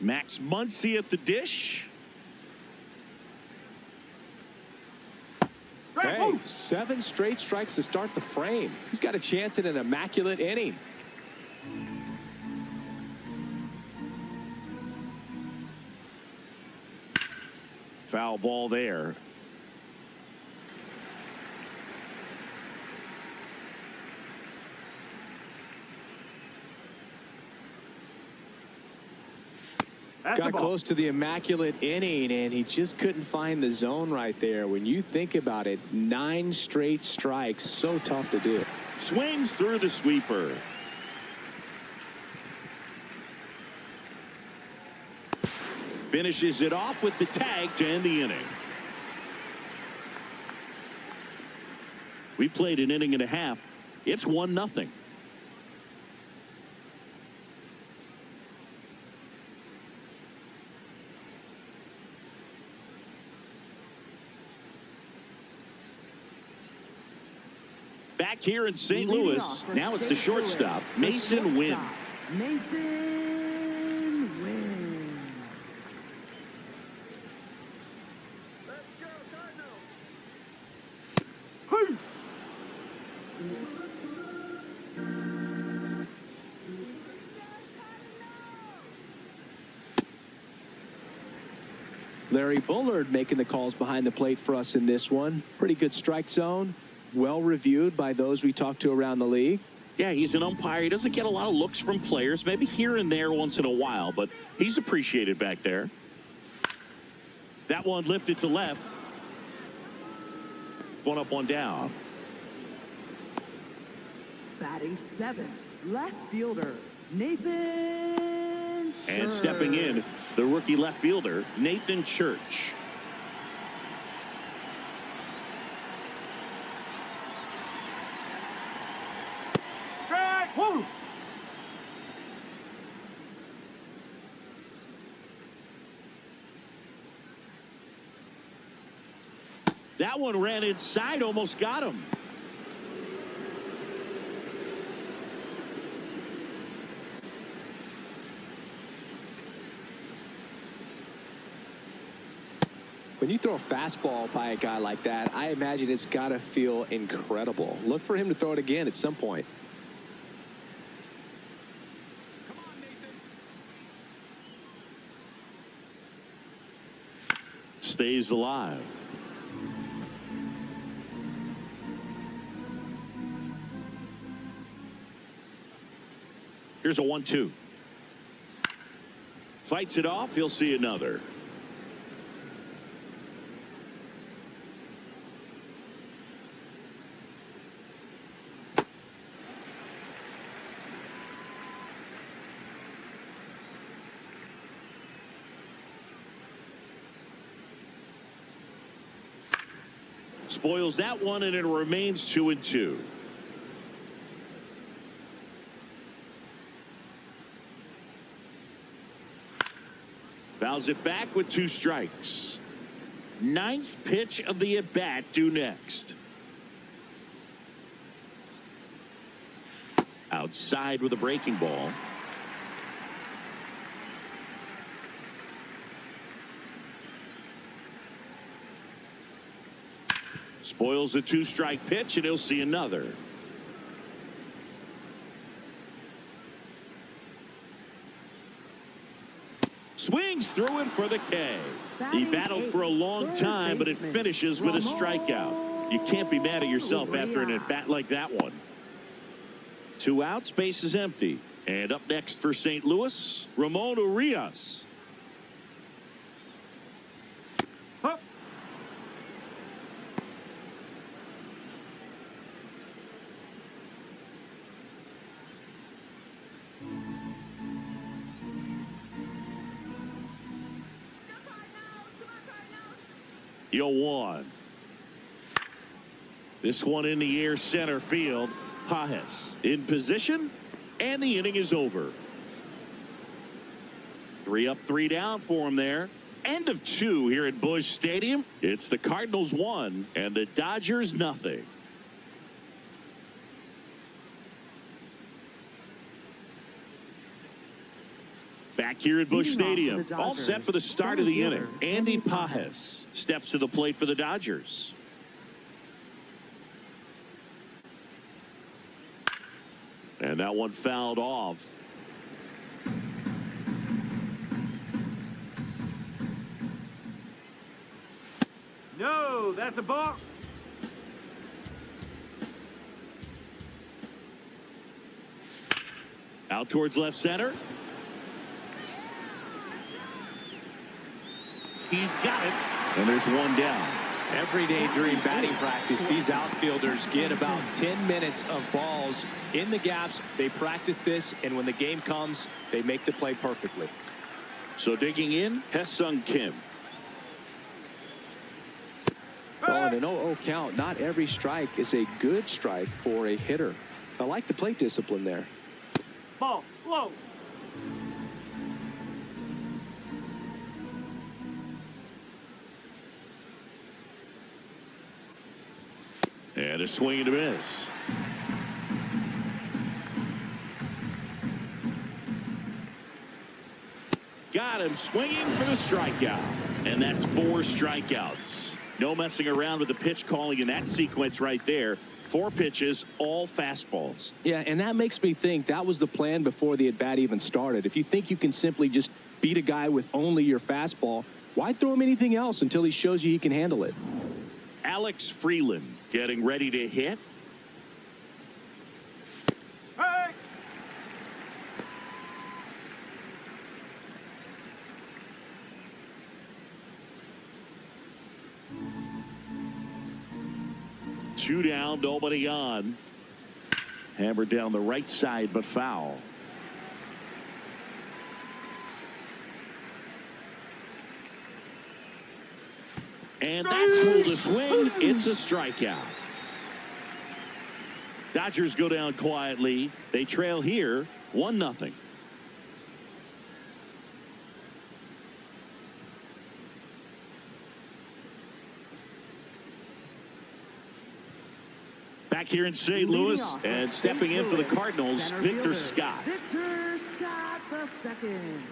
Max Muncy at the dish. Hey, 7 straight strikes to start the frame. He's got a chance at an immaculate inning. Foul ball there. Got close to the immaculate inning, and he just couldn't find the zone right there. When you think about it, 9 straight strikes, so tough to do. Swings through the sweeper. Finishes it off with the tag to end the inning. We played an inning and a half. It's 1-0. Back here in St. Louis, now it's the shortstop, Mason Wynn. Mason Wynn. Let's go, Cardinals. Larry Bullard making the calls behind the plate for us in this one. Pretty good strike zone. Well reviewed by those we talked to around the league. Yeah, he's an umpire. He doesn't get a lot of looks from players, maybe here and there once in a while, but he's appreciated back there. That one lifted to left. 1 up, 1 down. Batting 7th, left fielder, Nathan Church. And stepping in, the rookie left fielder, Nathan Church. Woo! That one ran inside, almost got him. When you throw a fastball by a guy like that, I imagine it's got to feel incredible. Look for him to throw it again at some point. Stays alive. Here's a 1-2. Fights it off. He'll see another. Spoils that one, and it remains 2-2. Fouls it back with 2 strikes. 9th pitch of the at-bat due next. Outside with a breaking ball. Spoils the 2-strike pitch, and he'll see another. Swings through it for the K. He battled for a long time, but it finishes with a strikeout. You can't be mad at yourself after an at-bat like that one. 2 outs, base is empty. And up next for St. Louis, Ramon Urias. Yo, 1. This one in the air center field. Pajes in position, and the inning is over. 3 up, 3 down for him there. End of 2 here at Busch Stadium. It's the Cardinals 1 and the Dodgers nothing. Back here at Busch Stadium, all set for the start of the inning. Andy Pajes steps to the plate for the Dodgers. And that one fouled off. No, that's a ball. Out towards left center. He's got it. And there's 1 down. Every day during batting practice, these outfielders get about 10 minutes of balls in the gaps. They practice this, and when the game comes, they make the play perfectly. So digging in, Hesung Kim. Well, in an 0-0 count, not every strike is a good strike for a hitter. I like the plate discipline there. Ball, low. And a swing and a miss. Got him swinging for the strikeout. And that's 4 strikeouts. No messing around with the pitch calling in that sequence right there. 4 pitches, all fastballs. Yeah, and that makes me think that was the plan before the at-bat even started. If you think you can simply just beat a guy with only your fastball, why throw him anything else until he shows you he can handle it? Alex Freeland getting ready to hit. Hey! Two down, nobody on. Hammered down the right side, but foul. And that's ruled a swing. It's a strikeout. Dodgers go down quietly. They trail here 1-0. Back here in St. Louis, and stepping in for the Cardinals, Victor Scott. Victor Scott the second.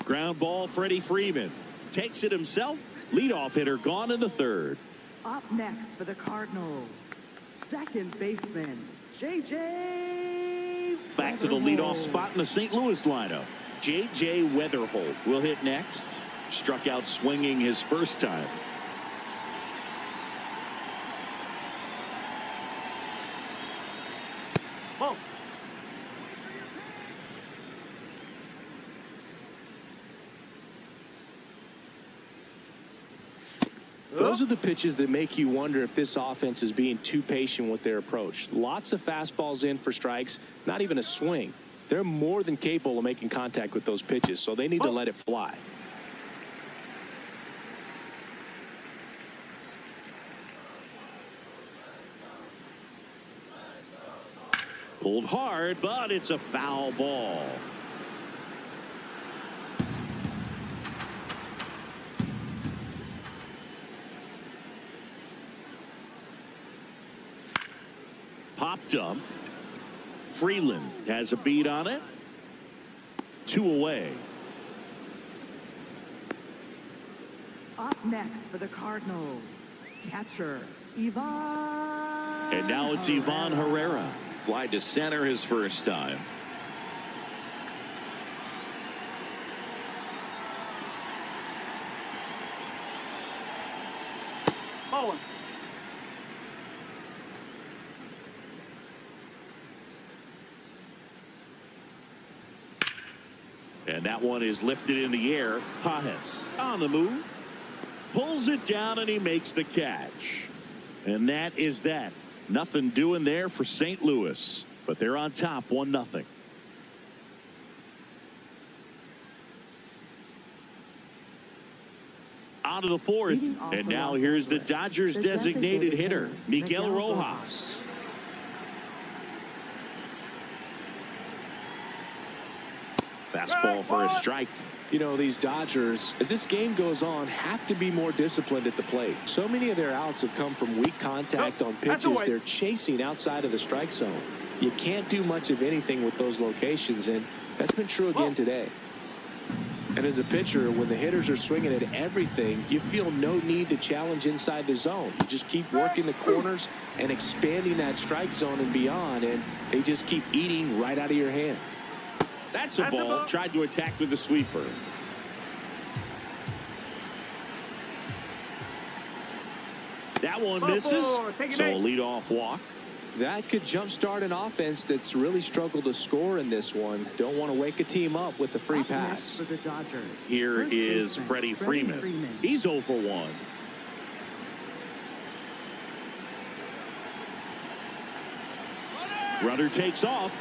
Ground ball, Freddie Freeman takes it himself. Leadoff hitter gone in the third. Up next for the Cardinals, second baseman, J.J. Back to the leadoff spot in the St. Louis lineup. J.J. Weatherholt will hit next. Struck out swinging his first time. Ball. Those are the pitches that make you wonder if this offense is being too patient with their approach. Lots of fastballs in for strikes, not even a swing. They're more than capable of making contact with those pitches, so they need to let it fly. Pulled hard, but it's a foul ball. Popped up. Freeland has a beat on it. 2 away. Up next for the Cardinals, catcher, Ivan. And now it's Ivan Herrera. Fly to center his first time. Ball. And that one is lifted in the air. Pajes on the move. Pulls it down and he makes the catch. And that is that. Nothing doing there for St. Louis. But they're on top 1-0. Out of the fourth. And now here's the Dodgers designated hitter, Miguel Rojas. Fastball for a strike. You know, these Dodgers, as this game goes on, have to be more disciplined at the plate. So many of their outs have come from weak contact on pitches they're chasing outside of the strike zone. You can't do much of anything with those locations, and that's been true again today. And as a pitcher, when the hitters are swinging at everything, you feel no need to challenge inside the zone. You just keep working the corners and expanding that strike zone and beyond, and they just keep eating right out of your hand. That's a ball. Tried to attack with the sweeper. That one misses. So a leadoff walk. That could jumpstart an offense that's really struggled to score in this one. Don't want to wake a team up with the free pass. For the Dodgers, Here first is baseman, Freddie Freeman. He's 0 for 1. Runner takes off.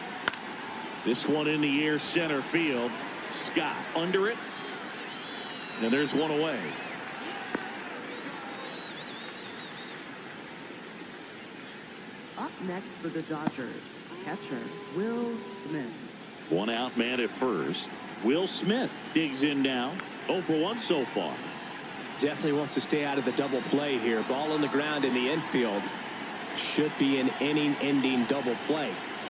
This one in the air, center field. Scott under it. And there's one away. Up next for the Dodgers, catcher, Will Smith. 1 out man at first. Will Smith digs in now. 0 for 1 so far. Definitely wants to stay out of the double play here. Ball on the ground in the infield. Should be an inning-ending double play.